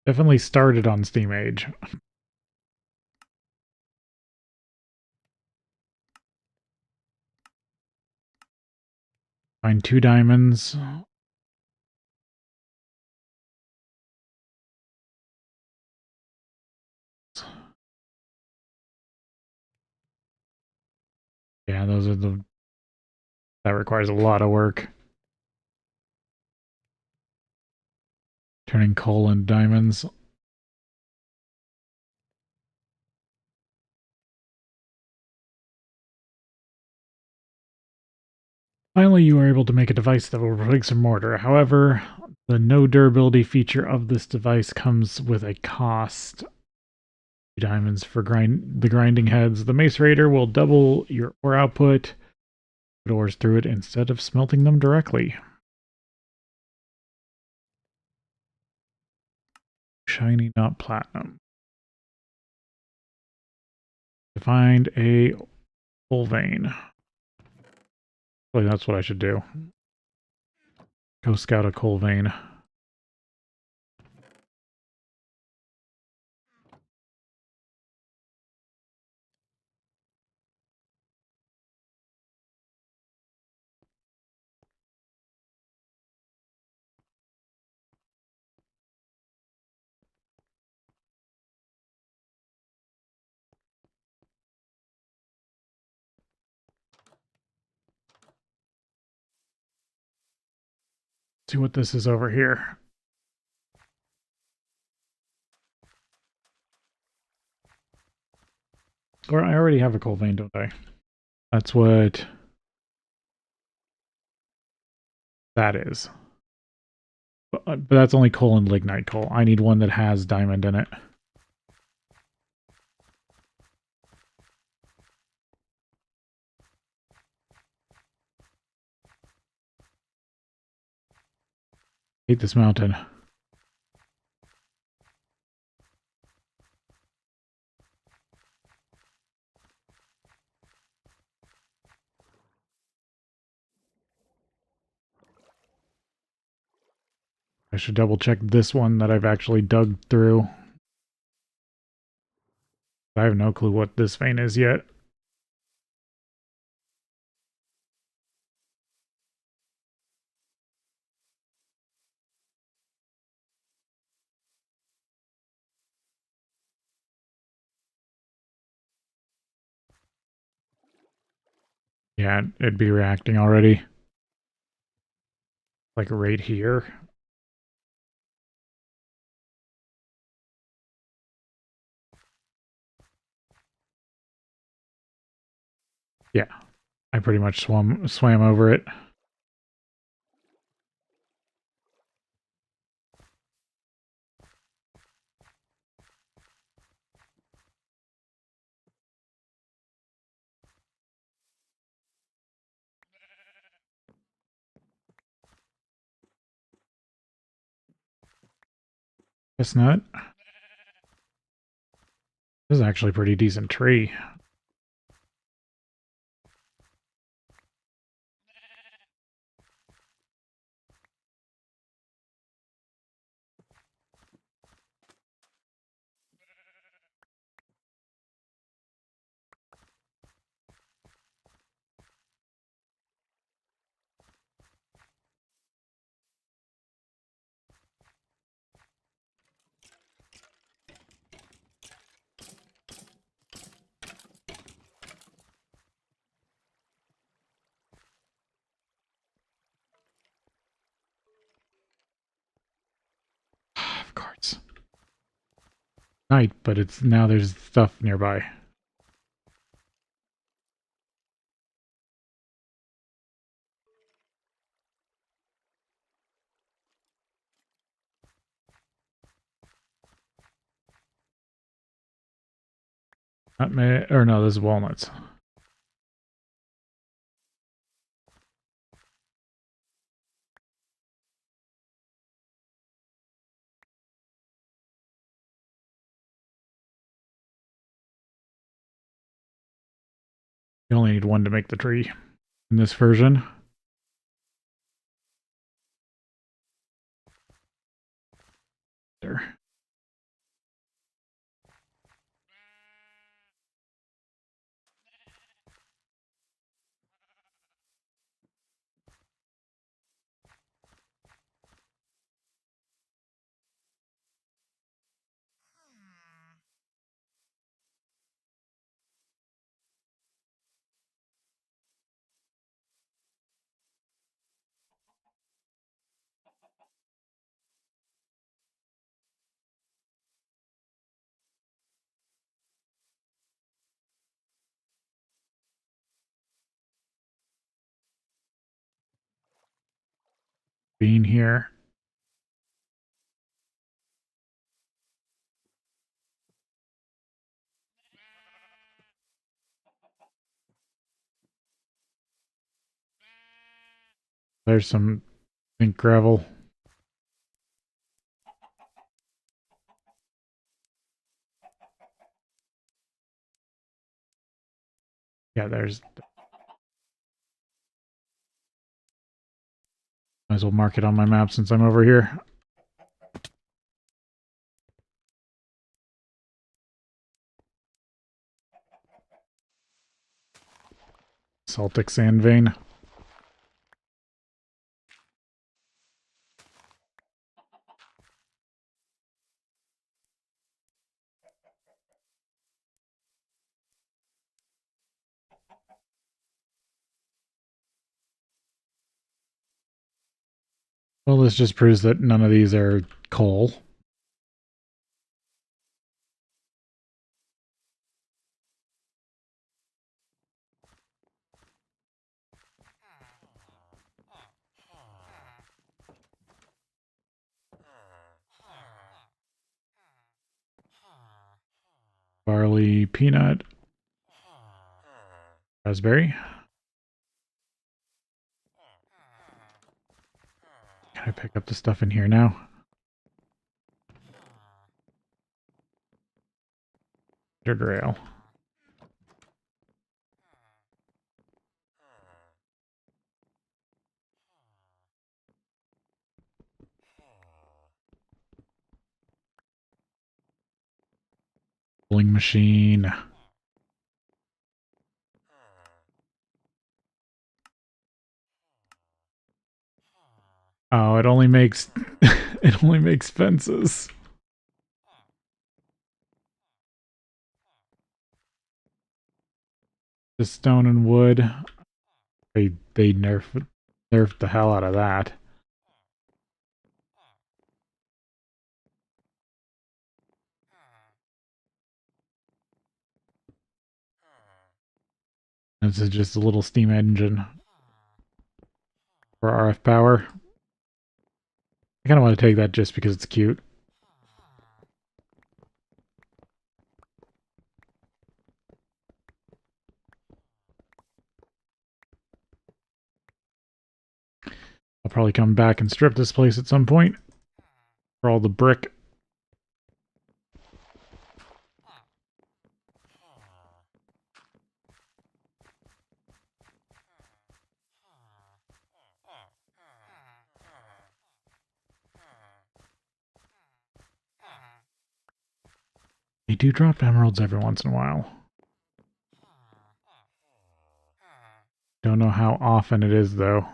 Definitely started on Steam Age. Find 2 diamonds. Yeah, those are the... That requires a lot of work. Turning coal into diamonds. Finally, you are able to make a device that will replace a mortar. However, the no durability feature of this device comes with a cost. 2 diamonds for the grinding heads. The macerator will double your ore output. Put ores through it instead of smelting them directly. Shiny, not platinum. To find a coal vein. Well, that's what I should do. Go scout a coal vein. See what this is over here. Or I already have a coal vein, don't I? That's what that is. But that's only coal and lignite coal. I need one that has diamond in it. Hate this mountain. I should double check this one that I've actually dug through. I have no clue what this vein is yet. Yeah, it'd be reacting already. Like right here. Yeah, I pretty much swam over it. Guess not. This is actually a pretty decent tree. Of course. Night, but it's now there's stuff nearby. Nutmeg, or no, this is walnuts. You only need one to make the tree in this version. There. Bean here. There's some pink gravel. Yeah, there's... Might as well mark it on my map since I'm over here. Saltic sand vein. Well, this just proves that none of these are coal. Barley, peanut, raspberry. Can I pick up the stuff in here now? Dirt rail. Pulling machine. Oh, it only makes it only makes fences. The stone and wood. They nerfed the hell out of that. This is just a little steam engine for RF power. I kind of want to take that just because it's cute. I'll probably come back and strip this place at some point for all the brick. They do drop emeralds every once in a while. Don't know how often it is, though.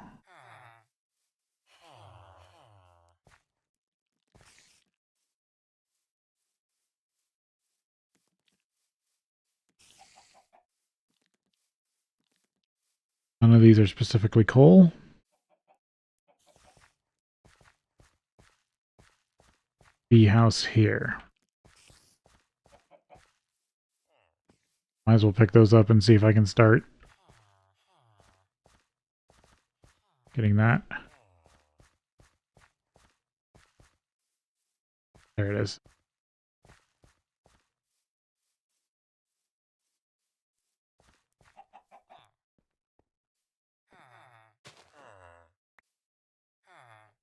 None of these are specifically coal. Bee house here. Might as well pick those up and see if I can start getting that. There it is.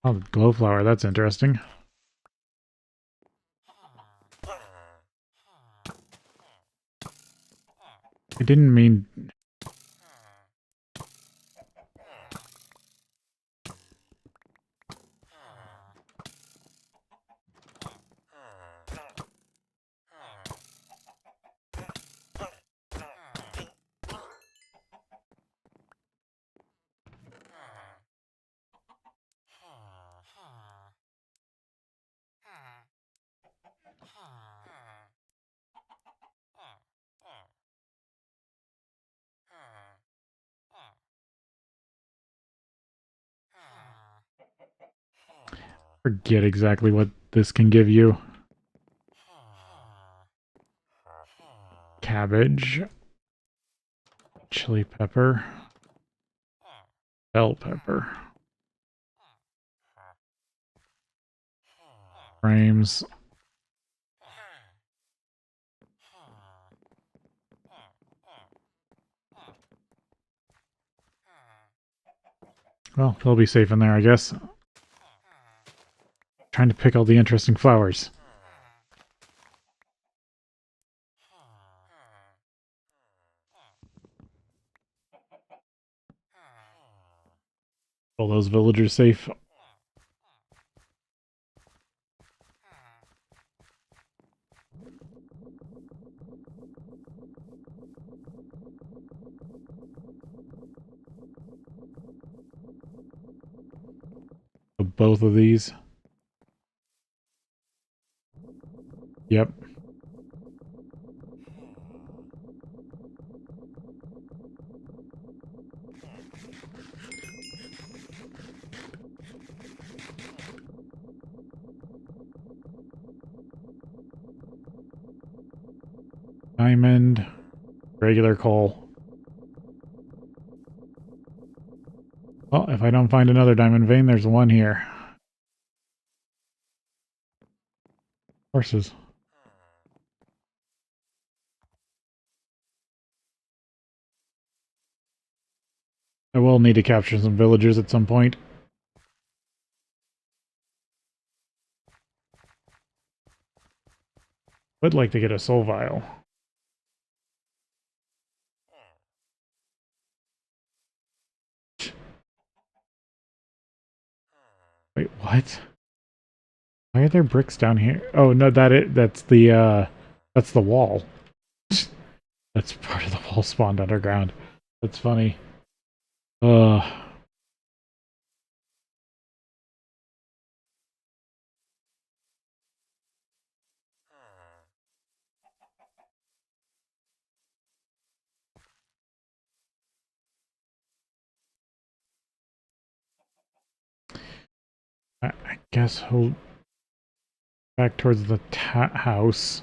Oh, glowflower, that's interesting. I didn't mean... Forget exactly what this can give you. Cabbage. Chili pepper. Bell pepper. Frames. Well, they'll be safe in there, I guess. Trying to pick all the interesting flowers. All those villagers safe. Both of these. Yep. Diamond. Regular coal. Well, if I don't find another diamond vein, there's one here. Horses. I will need to capture some villagers at some point. Would like to get a soul vial. Wait, what? Why are there bricks down here? Oh no, that's the wall. That's part of the wall spawned underground. That's funny. Uh I guess he'll back towards the house.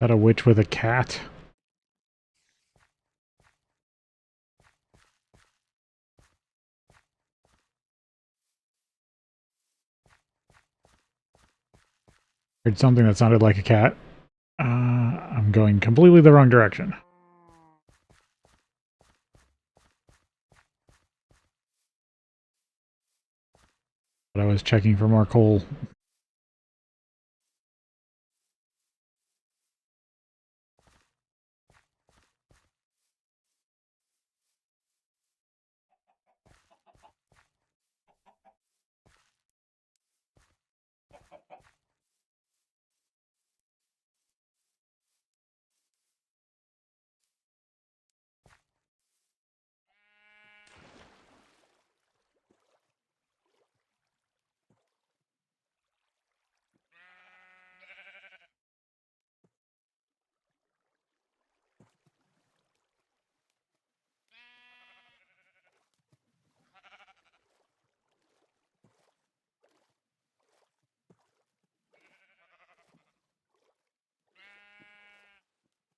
Got a witch with a cat. Heard something that sounded like a cat. I'm going completely the wrong direction. But I was checking for more coal.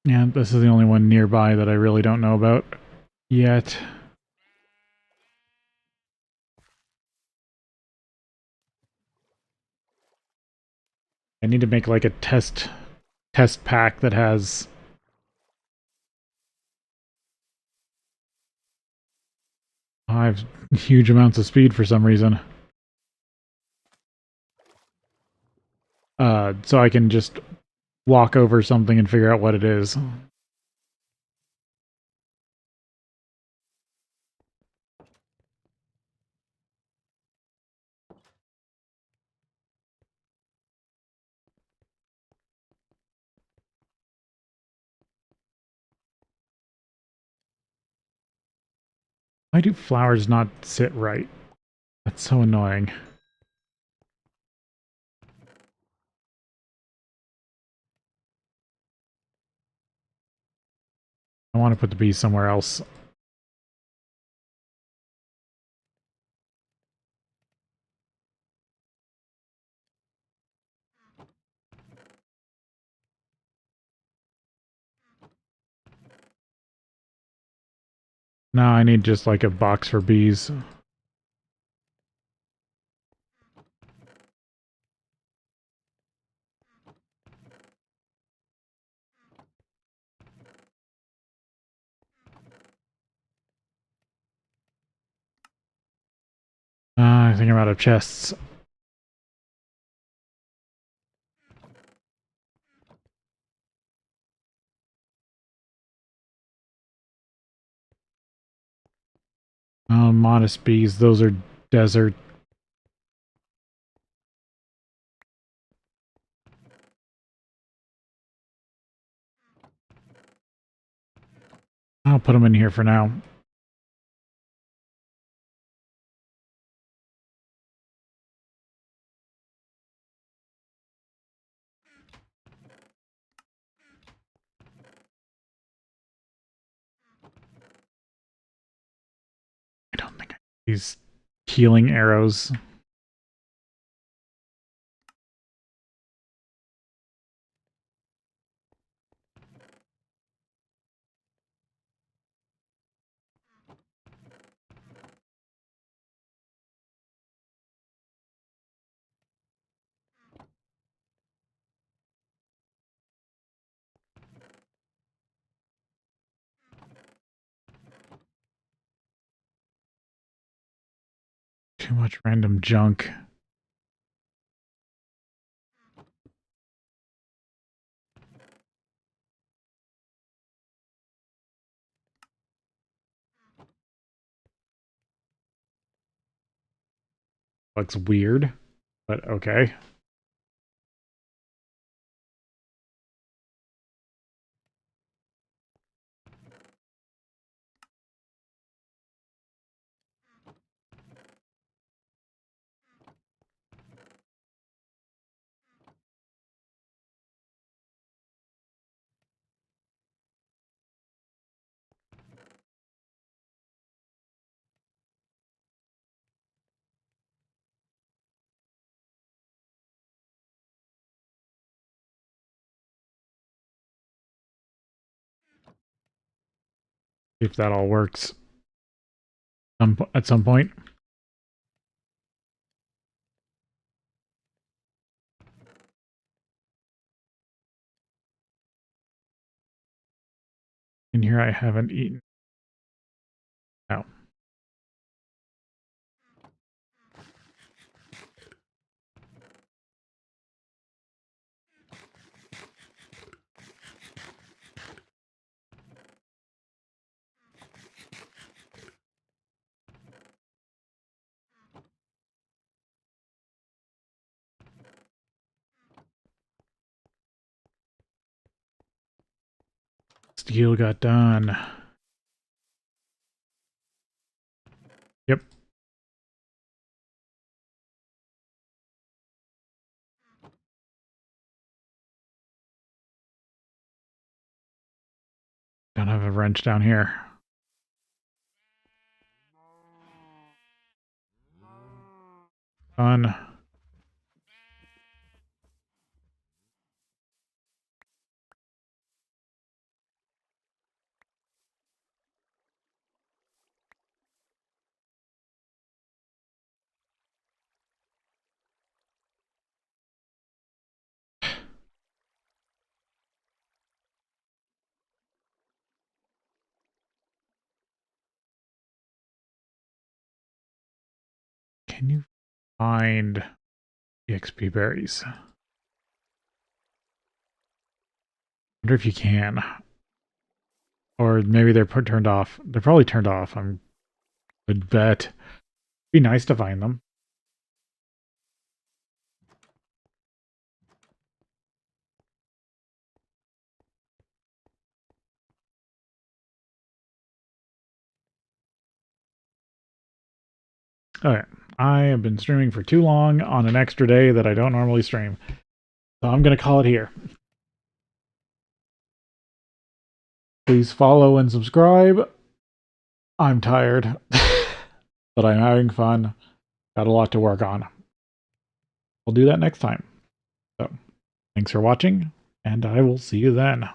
Yeah, this is the only one nearby that I really don't know about yet. I need to make like a test pack that has huge amounts of speed for some reason. So I can just walk over something and figure out what it is. Why do flowers not sit right? That's so annoying. I want to put the bees somewhere else. Now I need just like a box for bees. I think I'm out of chests. Modest bees, those are desert. I'll put them in here for now. I don't think I need these healing arrows. Too much random junk. Looks weird, but okay. If that all works at some point. In here I haven't eaten. No. Steel got done. Yep. Don't have a wrench down here. Done. Can you find EXP berries? I wonder if you can. Or maybe they're turned off. They're probably turned off. I would bet. Be nice to find them. Okay, I have been streaming for too long on an extra day that I don't normally stream. So I'm going to call it here. Please follow and subscribe. I'm tired, but I'm having fun. Got a lot to work on. We'll do that next time. So, thanks for watching, and I will see you then.